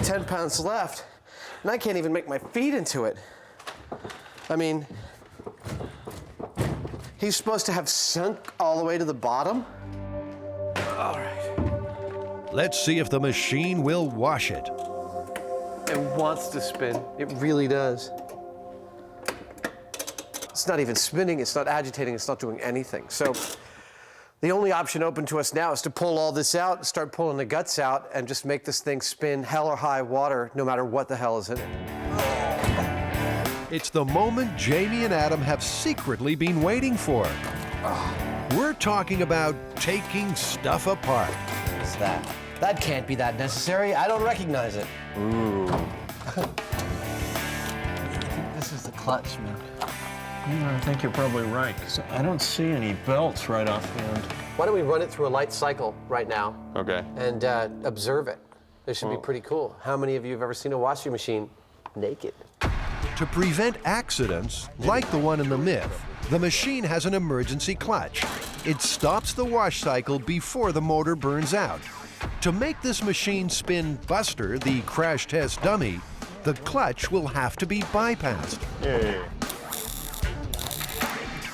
10 pounds left, and I can't even make my feet into it. I mean, he's supposed to have sunk all the way to the bottom. All right. Let's see if the machine will wash it. It wants to spin. It really does. It's not even spinning, it's not agitating, it's not doing anything. So the only option open to us now is to pull all this out, start pulling the guts out, and just make this thing spin hell or high water, no matter what the hell is in it. It's the moment Jamie and Adam have secretly been waiting for. We're talking about taking stuff apart. What's that? That can't be that necessary. I don't recognize it. Ooh. This is the clutch, man. I think you're probably right, 'cause I don't see any belts right offhand. Why don't we run it through a light cycle right now Okay. and observe it? This should be pretty cool. How many of you have ever seen a washing machine naked? To prevent accidents, like the one in the myth, the machine has an emergency clutch. It stops the wash cycle before the motor burns out. To make this machine spin Buster, the crash test dummy, the clutch will have to be bypassed. Yay.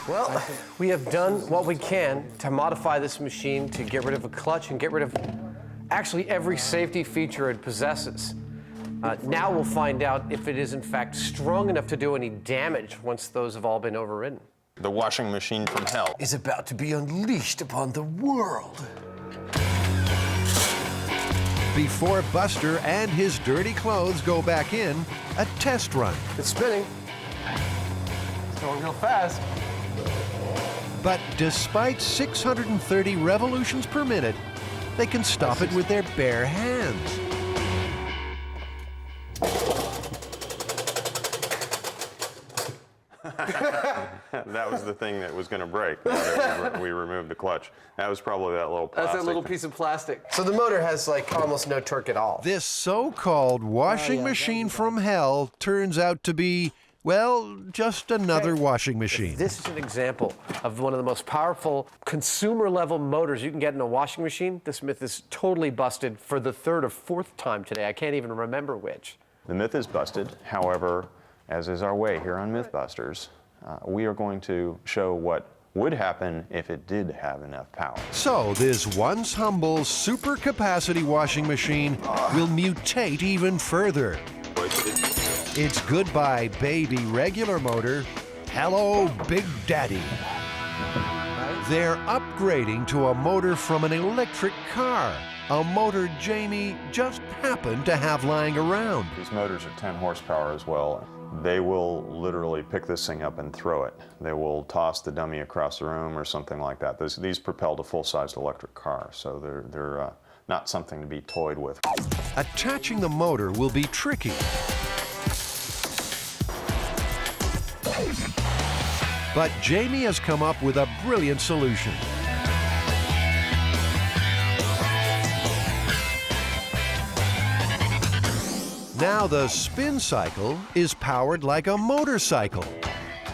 Well, we have done what we can to modify this machine to get rid of a clutch and get rid of actually every safety feature it possesses. Now we'll find out if it is in fact strong enough to do any damage once those have all been overridden. The washing machine from hell is about to be unleashed upon the world. Before Buster and his dirty clothes go back in, a test run. It's spinning. It's going real fast. But despite 630 revolutions per minute, they can stop it with their bare hands. That was the thing that was going to break. We removed the clutch. That was probably that little plastic. That's that little piece of plastic. So the motor has like almost no torque at all. This so-called washing machine from hell turns out to be, Well, just another washing machine. This is an example of one of the most powerful consumer-level motors you can get in a washing machine. This myth is totally busted for the third or fourth time today. I can't even remember which. The myth is busted. However, as is our way here on MythBusters, we are going to show what would happen if it did have enough power. So this once humble super capacity washing machine will mutate even further. It's goodbye, baby regular motor. Hello, Big Daddy. They're upgrading to a motor from an electric car, a motor Jamie just happened to have lying around. These motors are 10 horsepower as well. They will literally pick this thing up and throw it. They will toss the dummy across the room or something like that. These propelled a full-sized electric car, so they're not something to be toyed with. Attaching the motor will be tricky. But Jamie has come up with a brilliant solution. Now the spin cycle is powered like a motorcycle.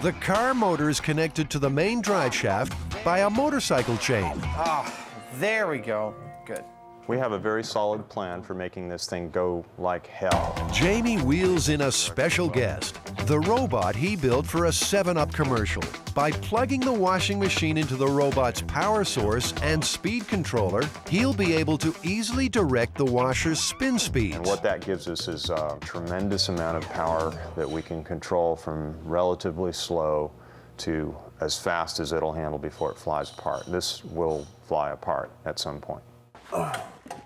The car motor is connected to the main drive shaft by a motorcycle chain. Ah, there we go. Good. We have a very solid plan for making this thing go like hell. Jamie wheels in a special guest, the robot he built for a 7-Up commercial. By plugging the washing machine into the robot's power source and speed controller, he'll be able to easily direct the washer's spin speeds. And what that gives us is a tremendous amount of power that we can control from relatively slow to as fast as it'll handle before it flies apart. This will fly apart at some point.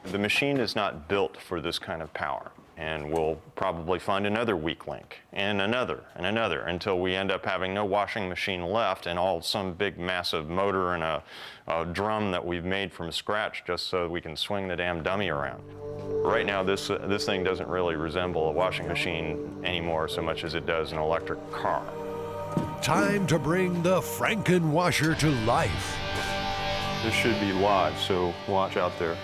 The machine is not built for this kind of power, and we'll probably find another weak link, and another, until we end up having no washing machine left and some big massive motor and a drum that we've made from scratch just so we can swing the damn dummy around. Right now, this thing doesn't really resemble a washing machine anymore so much as it does an electric car. Time to bring the Franken washer to life. This should be live, so watch out there.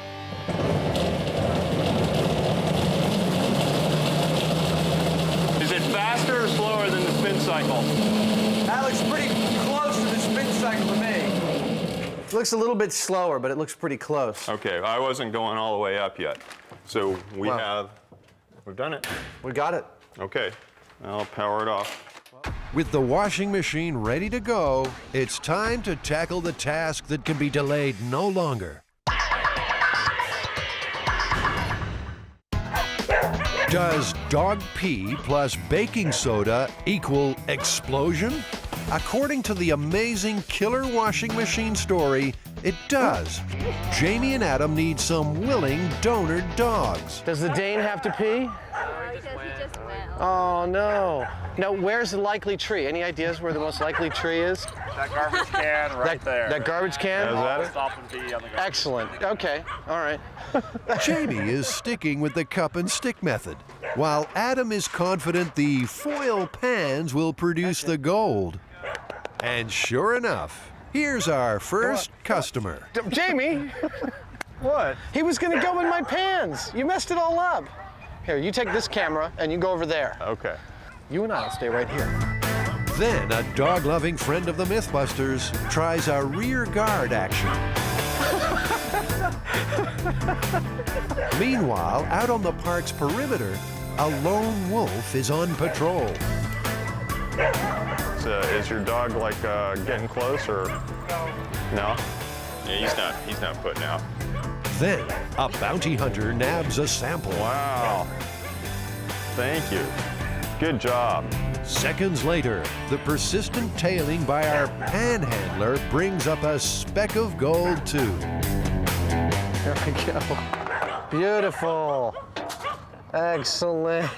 Is it faster or slower than the spin cycle? That looks pretty close to the spin cycle to me. It looks a little bit slower, but it looks pretty close. Okay, I wasn't going all the way up yet. So we've done it. We got it. Okay, I'll power it off. With the washing machine ready to go, it's time to tackle the task that can be delayed no longer. Does dog pee plus baking soda equal explosion? According to the amazing killer washing machine story, it does. Jamie and Adam need some willing donor dogs. Does the Dane have to pee? Oh, no. Now, where's the likely tree? Any ideas where the most likely tree is? That garbage can right there. That garbage can? Is that it? Stop and pee on the garbage. Excellent. Okay. All right. Jamie is sticking with the cup and stick method, while Adam is confident the foil pans will produce the gold. And sure enough, here's our first customer. Jamie! What? He was going to go in my pans. You messed it all up. Here, you take this camera and you go over there. Okay. You and I'll stay right here. Then a dog-loving friend of the MythBusters tries a rear guard action. Meanwhile, out on the park's perimeter, a lone wolf is on patrol. So, is your dog like getting close or no? Yeah, he's not putting out. Then a bounty hunter nabs a sample. Wow. Thank you. Good job. Seconds later, the persistent tailing by our panhandler brings up a speck of gold too. There we go. Beautiful. Excellent.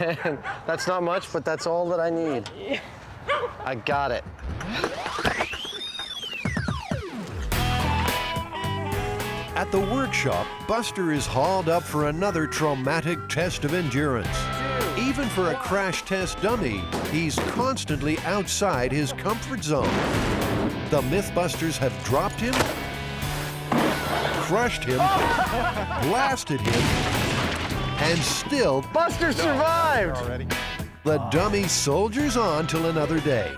That's not much, but that's all that I need. I got it. At the workshop, Buster is hauled up for another traumatic test of endurance. Even for a crash test dummy, he's constantly outside his comfort zone. The MythBusters have dropped him, crushed him, blasted him, and still Buster survived! The dummy soldiers on till another day.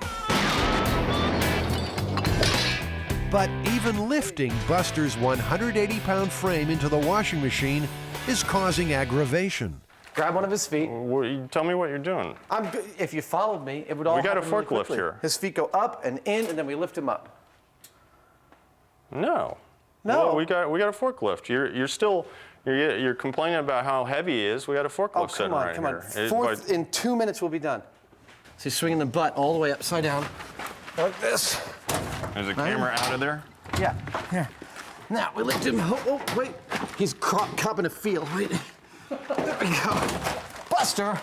But even lifting Buster's 180-pound frame into the washing machine is causing aggravation. Grab one of his feet. Tell me what you're doing. If you followed me, it would all We got a happen really forklift quickly. here. His feet go up and in, and then we lift him up. No. No. Well, we got a forklift. You're complaining about how heavy he is. We got a forklift sitting right here. In 2 minutes, we'll be done. So he's swinging the butt all the way upside down, like this. Is the camera out of there? Yeah. Here. Now we lift him. Oh, wait. He's copping a feel. Wait. There we go. Buster.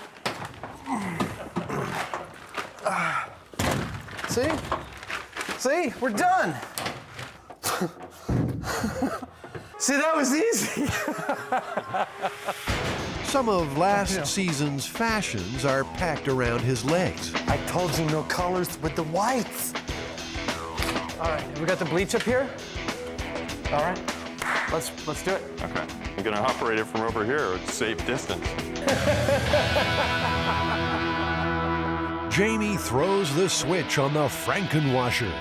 See? See? We're done. See, that was easy. Some of last season's fashions are packed around his legs. I told you no colors with the whites. All right, we got the bleach up here. All right, let's do it. Okay. I'm gonna operate it from over here at safe distance. Jamie throws the switch on the Frankenwasher.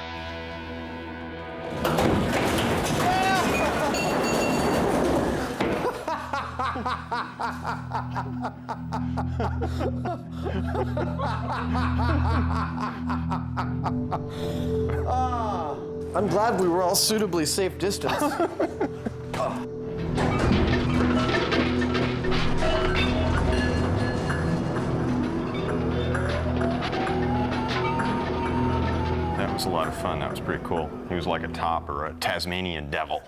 I'm glad we were all suitably safe distance. That was a lot of fun. That was pretty cool. He was like a top or a Tasmanian devil.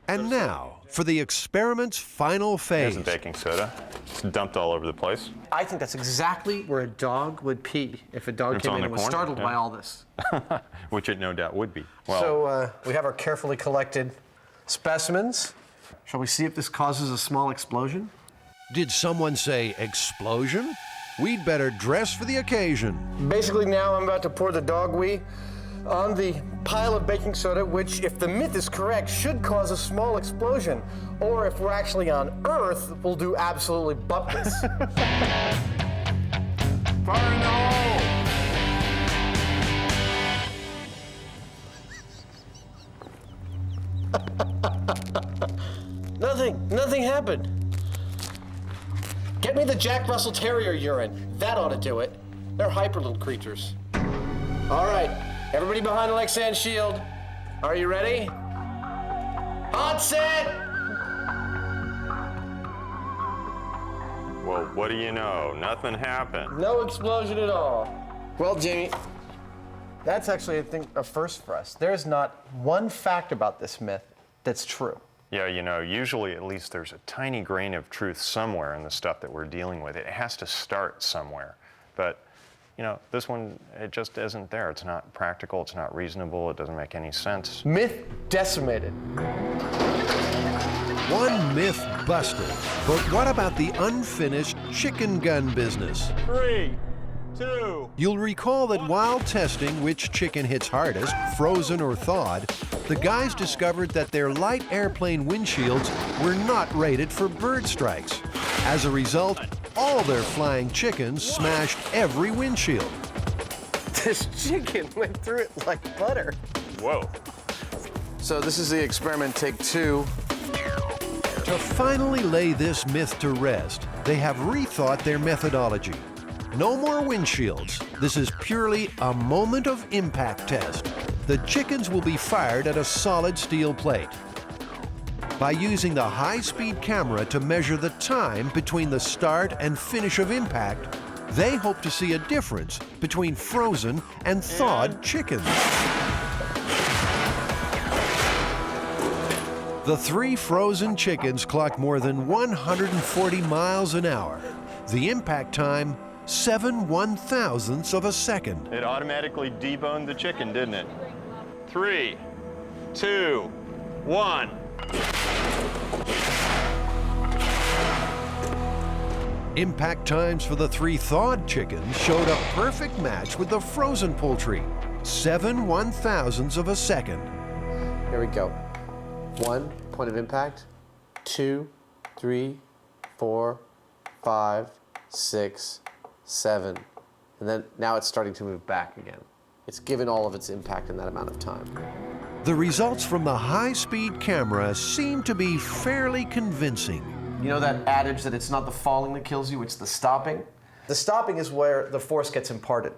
And now, for the experiment's final phase. There's the baking soda. It's dumped all over the place. I think that's exactly where a dog would pee if a dog came in and was startled by all this. Which it no doubt would be. Well, So we have our carefully collected specimens. Shall we see if this causes a small explosion? Did someone say explosion? We'd better dress for the occasion. Basically now I'm about to pour the dog wee on the pile of baking soda, which, if the myth is correct, should cause a small explosion. Or if we're actually on Earth, we'll do absolutely buckless. Fire in the hole! Nothing happened. Get me the Jack Russell Terrier urine. That ought to do it. They're hyperloop creatures. All right, everybody behind the Lexan shield. Are you ready? Hot set! Well, what do you know? Nothing happened. No explosion at all. Well, Jamie, that's actually, I think, a first for us. There's not one fact about this myth that's true. Yeah, you know, usually at least there's a tiny grain of truth somewhere in the stuff that we're dealing with. It has to start somewhere. But, you know, this one, it just isn't there. It's not practical, it's not reasonable, it doesn't make any sense. Myth decimated. One myth busted. But what about the unfinished chicken gun business? 3, 2. You'll recall that while testing which chicken hits hardest, frozen or thawed, the guys discovered that their light airplane windshields were not rated for bird strikes. As a result, all their flying chickens smashed every windshield. This chicken went through it like butter. Whoa. So this is the experiment take 2. To finally lay this myth to rest, they have rethought their methodology. No more windshields. This is purely a moment of impact test. The chickens will be fired at a solid steel plate. By using the high-speed camera to measure the time between the start and finish of impact, they hope to see a difference between frozen and thawed chickens. The 3 frozen chickens clocked more than 140 miles an hour. The impact time, 7 1/1000ths of a second. It automatically deboned the chicken, didn't it? 3, 2, 1. Impact times for the 3 thawed chickens showed a perfect match with the frozen poultry, 7 1/1000ths of a second. Here we go. 1 point of impact, 2, 3, 4, 5, 6, 7, and then now it's starting to move back again. It's given all of its impact in that amount of time. The results from the high-speed camera seem to be fairly convincing. You know that adage that it's not the falling that kills you, it's the stopping? The stopping is where the force gets imparted.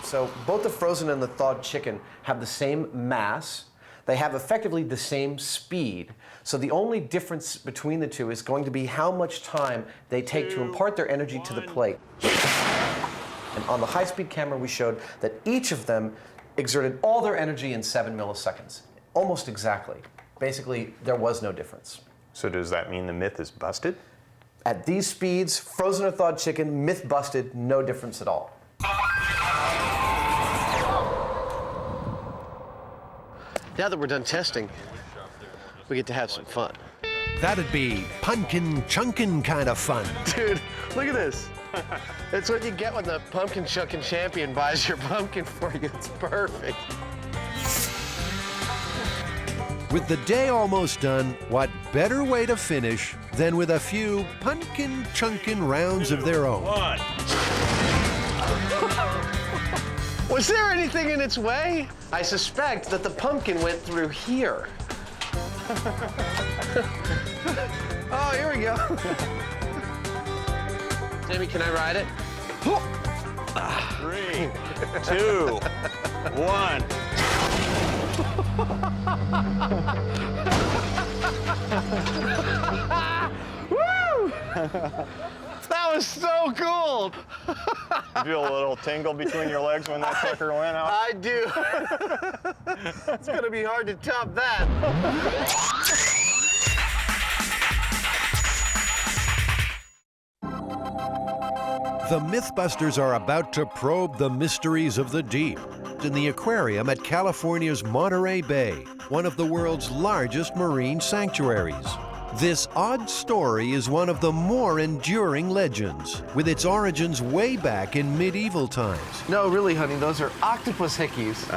So both the frozen and the thawed chicken have the same mass. They have effectively the same speed. So the only difference between the two is going to be how much time they take to impart their energy to the plate. And on the high-speed camera, we showed that each of them exerted all their energy in 7 milliseconds, almost exactly. Basically, there was no difference. So does that mean the myth is busted? At these speeds, frozen or thawed chicken, myth busted, no difference at all. Now that we're done testing, we get to have some fun. That'd be pumpkin chunkin' kind of fun. Dude, look at this. It's what you get when the pumpkin chucking champion buys your pumpkin for you. It's perfect. With the day almost done, what better way to finish than with a few pumpkin chunkin' rounds of their own? Was there anything in its way? I suspect that the pumpkin went through here. Oh, here we go. Jamie, can I ride it? 3, 2, 1. Woo! That was so cool. You feel a little tingle between your legs when that sucker went out? I do. It's gonna be hard to top that. The MythBusters are about to probe the mysteries of the deep in the aquarium at California's Monterey Bay, one of the world's largest marine sanctuaries. This odd story is one of the more enduring legends, with its origins way back in medieval times. No, really, honey, those are octopus hickeys.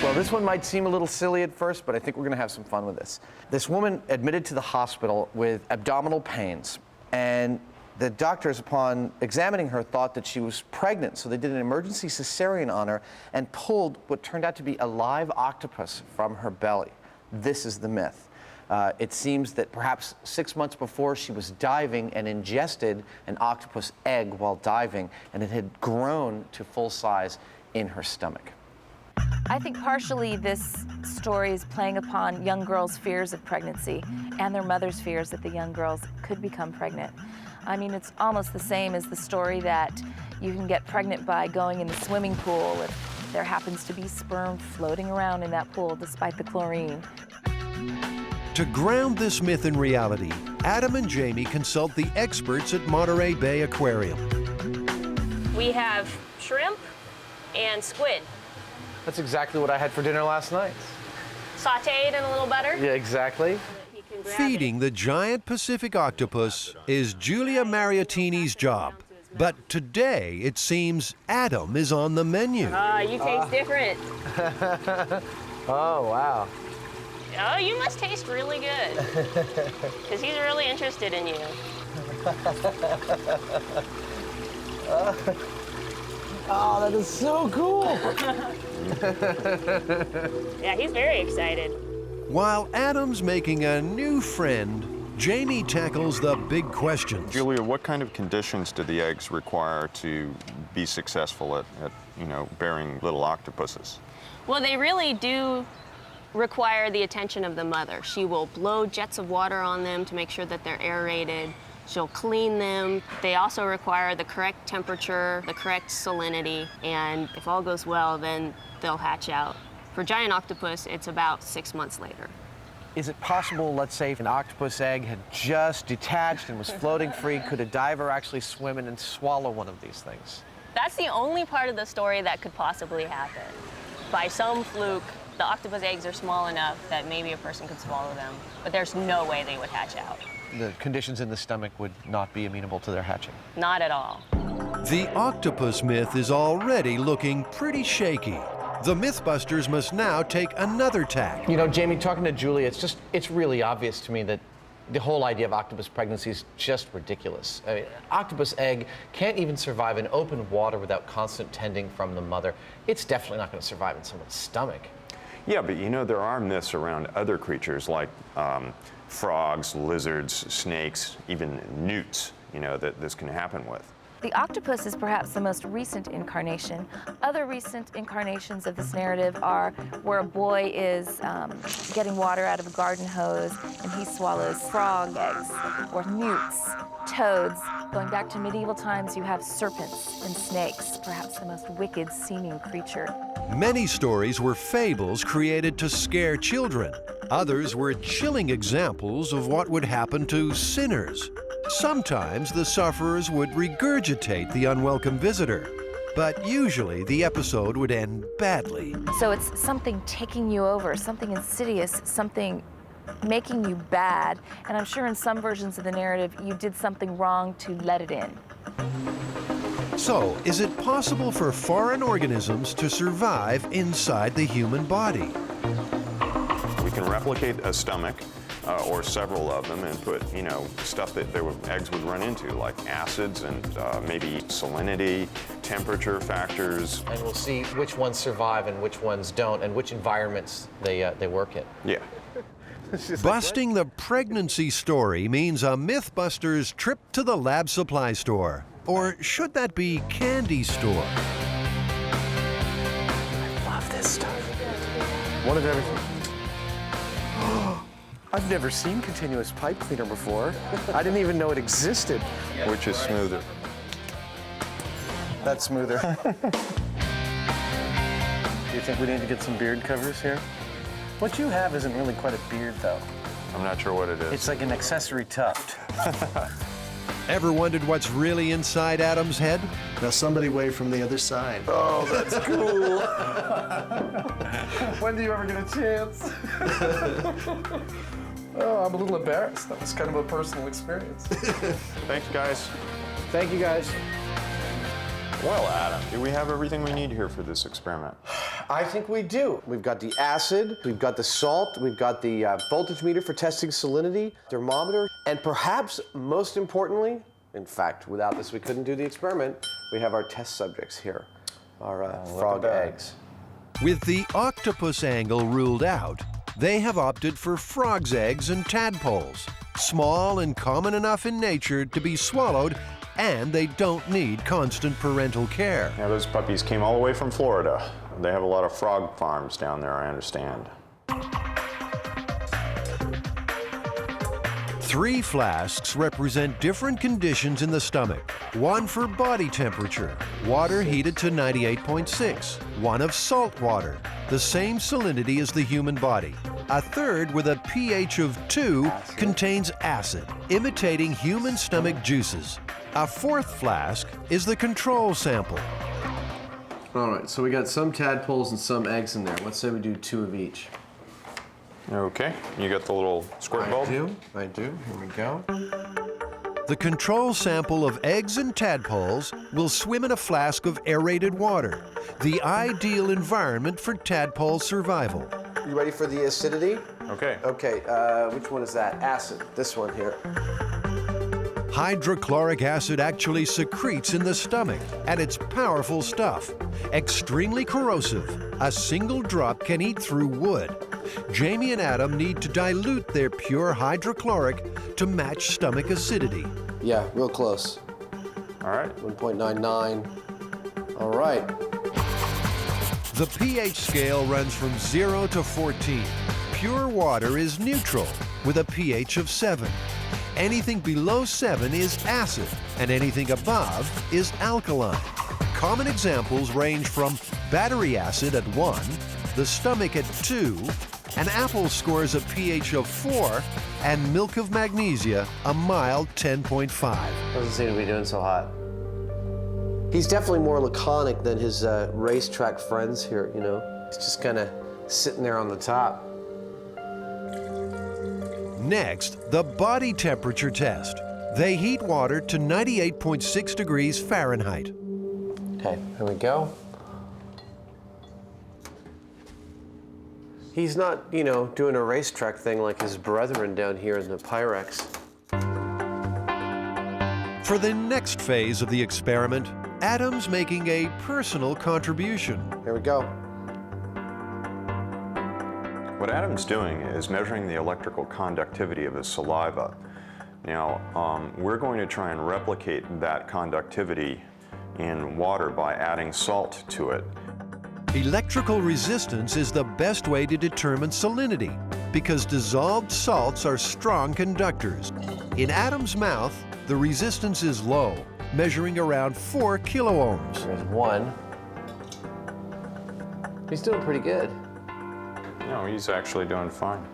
Well, this one might seem a little silly at first, but I think we're gonna have some fun with this. This woman admitted to the hospital with abdominal pains, and the doctors, upon examining her, thought that she was pregnant, so they did an emergency cesarean on her and pulled what turned out to be a live octopus from her belly. This is the myth. It seems that perhaps 6 months before, she was diving and ingested an octopus egg while diving, and it had grown to full size in her stomach. I think partially this story is playing upon young girls' fears of pregnancy and their mothers' fears that the young girls could become pregnant. I mean, it's almost the same as the story that you can get pregnant by going in the swimming pool if there happens to be sperm floating around in that pool despite the chlorine. To ground this myth in reality, Adam and Jamie consult the experts at Monterey Bay Aquarium. We have shrimp and squid. That's exactly what I had for dinner last night. Sauteed in a little butter. Yeah, exactly. Feeding the giant Pacific octopus is Julia Mariottini's job. But today, it seems Adam is on the menu. You taste different. Oh, wow. Oh, you must taste really good. Because he's really interested in you. Oh, that is so cool. Yeah, he's very excited. While Adam's making a new friend, Jamie tackles the big questions. Julia, what kind of conditions do the eggs require to be successful at bearing little octopuses? Well, they really do require the attention of the mother. She will blow jets of water on them to make sure that they're aerated. She'll clean them. They also require the correct temperature, the correct salinity, and if all goes well, then they'll hatch out. For giant octopus, it's about 6 months later. Is it possible, let's say, if an octopus egg had just detached and was floating free, could a diver actually swim in and swallow one of these things? That's the only part of the story that could possibly happen. By some fluke, the octopus eggs are small enough that maybe a person could swallow them, but there's no way they would hatch out. The conditions in the stomach would not be amenable to their hatching. Not at all. The octopus myth is already looking pretty shaky. The MythBusters must now take another tack. You know, Jamie, talking to Julie, it's really obvious to me that the whole idea of octopus pregnancy is just ridiculous. I mean, octopus egg can't even survive in open water without constant tending from the mother. It's definitely not going to survive in someone's stomach. Yeah, but you know, there are myths around other creatures like frogs, lizards, snakes, even newts, you know, that this can happen with. The octopus is perhaps the most recent incarnation. Other recent incarnations of this narrative are where a boy is getting water out of a garden hose and he swallows frog eggs, or newts, toads. Going back to medieval times, you have serpents and snakes, perhaps the most wicked seeming creature. Many stories were fables created to scare children. Others were chilling examples of what would happen to sinners. Sometimes the sufferers would regurgitate the unwelcome visitor, but usually the episode would end badly. So it's something taking you over, something insidious, something making you bad, and I'm sure in some versions of the narrative you did something wrong to let it in. So, is it possible for foreign organisms to survive inside the human body? We can replicate a stomach or several of them and put, you know, stuff that eggs would run into, like acids and maybe salinity, temperature factors. And we'll see which ones survive and which ones don't, and which environments they work in. Yeah. Busting the pregnancy story means a MythBusters trip to the lab supply store. Or should that be candy store? I love this stuff. One of everything. I've never seen continuous pipe cleaner before. I didn't even know it existed. Which is smoother? That's smoother. Do you think we need to get some beard covers here? What you have isn't really quite a beard, though. I'm not sure what it is. It's like an accessory tuft. Ever wondered what's really inside Adam's head? Now somebody wave from the other side. Oh, that's cool. When do you ever get a chance? Oh, I'm a little embarrassed. That was kind of a personal experience. Thanks, guys. Thank you, guys. Well, Adam, do we have everything we need here for this experiment? I think we do. We've got the acid, we've got the salt, we've got the voltage meter for testing salinity, thermometer, and perhaps most importantly, in fact, without this we couldn't do the experiment, we have our test subjects here, our frog eggs. With the octopus angle ruled out, they have opted for frogs' eggs and tadpoles, small and common enough in nature to be swallowed, and they don't need constant parental care. Yeah, those puppies came all the way from Florida. They have a lot of frog farms down there, I understand. 3 flasks represent different conditions in the stomach. One for body temperature, water heated to 98.6. One of salt water, the same salinity as the human body. A third with a pH of 2 contains acid, imitating human stomach juices. A 4th flask is the control sample. All right, so we got some tadpoles and some eggs in there. Let's say we do 2 of each. Okay, you got the little squirt bulb? I do. Here we go. The control sample of eggs and tadpoles will swim in a flask of aerated water, the ideal environment for tadpole survival. You ready for the acidity? Okay. Okay, which one is that? Acid, this one here. Hydrochloric acid actually secretes in the stomach, and it's powerful stuff. Extremely corrosive. A single drop can eat through wood. Jamie and Adam need to dilute their pure hydrochloric to match stomach acidity. Yeah, real close. All right. 1.99. All right. The pH scale runs from 0 to 14. Pure water is neutral with a pH of 7. Anything below 7 is acid, and anything above is alkaline. Common examples range from battery acid at 1, the stomach at 2, an apple scores a pH of 4, and milk of magnesia a mild 10.5. Doesn't seem to be doing so hot. He's definitely more laconic than his racetrack friends here, you know. He's just kind of sitting there on the top. Next, the body temperature test. They heat water to 98.6 degrees Fahrenheit. Okay, here we go. He's not, you know, doing a racetrack thing like his brethren down here in the Pyrex. For the next phase of the experiment, Adam's making a personal contribution. Here we go. What Adam's doing is measuring the electrical conductivity of his saliva. Now, we're going to try and replicate that conductivity in water by adding salt to it. Electrical resistance is the best way to determine salinity because dissolved salts are strong conductors. In Adam's mouth, the resistance is low, measuring around 4 kiloohms. There's one. He's doing pretty good. No, he's actually doing fine.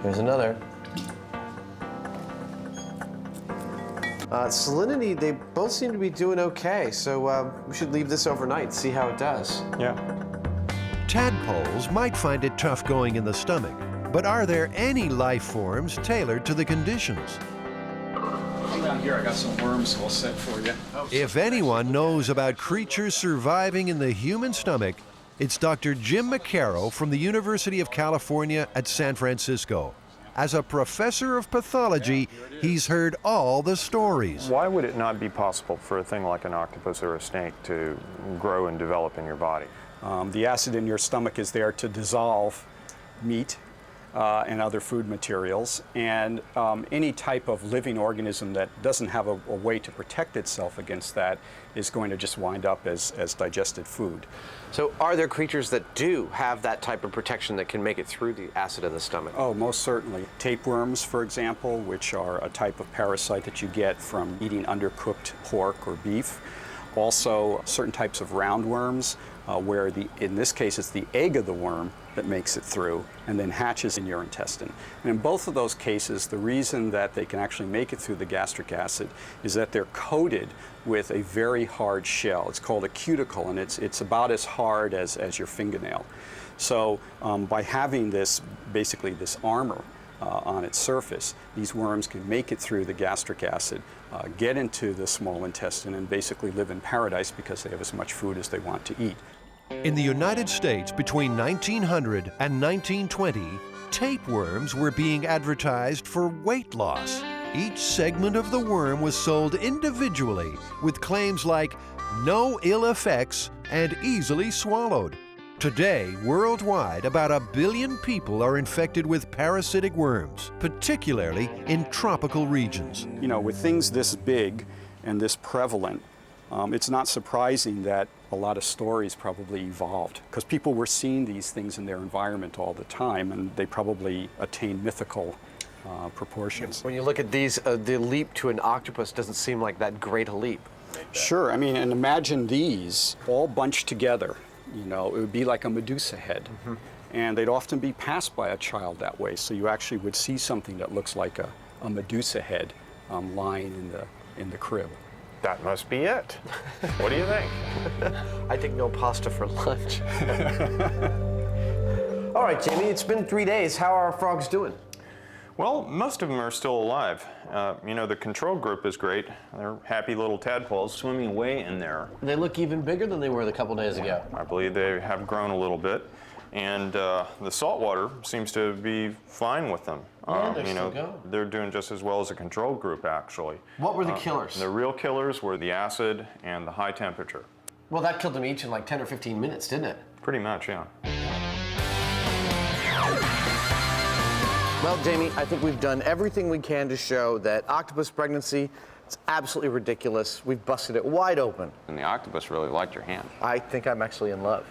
Here's another. Salinity, they both seem to be doing okay, so we should leave this overnight, see how it does. Yeah. Tadpoles might find it tough going in the stomach, but are there any life forms tailored to the conditions? Come down here, I got some worms all set for you. If anyone knows about creatures surviving in the human stomach, it's Dr. Jim McCarroll from the University of California at San Francisco. As a professor of pathology, he's heard all the stories. Why would it not be possible for a thing like an octopus or a snake to grow and develop in your body? The acid in your stomach is there to dissolve meat and other food materials, and any type of living organism that doesn't have a way to protect itself against that is going to just wind up as digested food. So are there creatures that do have that type of protection that can make it through the acid in the stomach? Oh, most certainly. Tapeworms, for example, which are a type of parasite that you get from eating undercooked pork or beef. Also, certain types of roundworms, where in this case it's the egg of the worm that makes it through and then hatches in your intestine. And in both of those cases, the reason that they can actually make it through the gastric acid is that they're coated with a very hard shell. It's called a cuticle, and it's about as hard as your fingernail. So by having this, basically this armor on its surface, these worms can make it through the gastric acid, get into the small intestine, and basically live in paradise because they have as much food as they want to eat. In the United States, between 1900 and 1920, tapeworms were being advertised for weight loss. Each segment of the worm was sold individually with claims like no ill effects and easily swallowed. Today, worldwide, about 1 billion people are infected with parasitic worms, particularly in tropical regions. You know, with things this big and this prevalent, it's not surprising that a lot of stories probably evolved because people were seeing these things in their environment all the time, and they probably attained mythical proportions. When you look at these, the leap to an octopus doesn't seem like that great a leap. Sure, I mean, and imagine these all bunched together. You know, it would be like a Medusa head. Mm-hmm. And they'd often be passed by a child that way, so you actually would see something that looks like a Medusa head lying in the crib. That must be it. What do you think? I think no pasta for lunch. All right, Jamie, it's been 3 days. How are our frogs doing? Well, most of them are still alive. You know, the control group is great. They're happy little tadpoles swimming away in there. They look even bigger than they were a couple days ago. I believe they have grown a little bit. And the salt water seems to be fine with them. Yeah, they're you know, still going. They're doing just as well as a control group, actually. What were the killers? The real killers were the acid and the high temperature. Well, that killed them each in like 10 or 15 minutes, didn't it? Pretty much, yeah. Well, Jamie, I think we've done everything we can to show that octopus pregnancy is absolutely ridiculous. We've busted it wide open. And the octopus really liked your hand. I think I'm actually in love.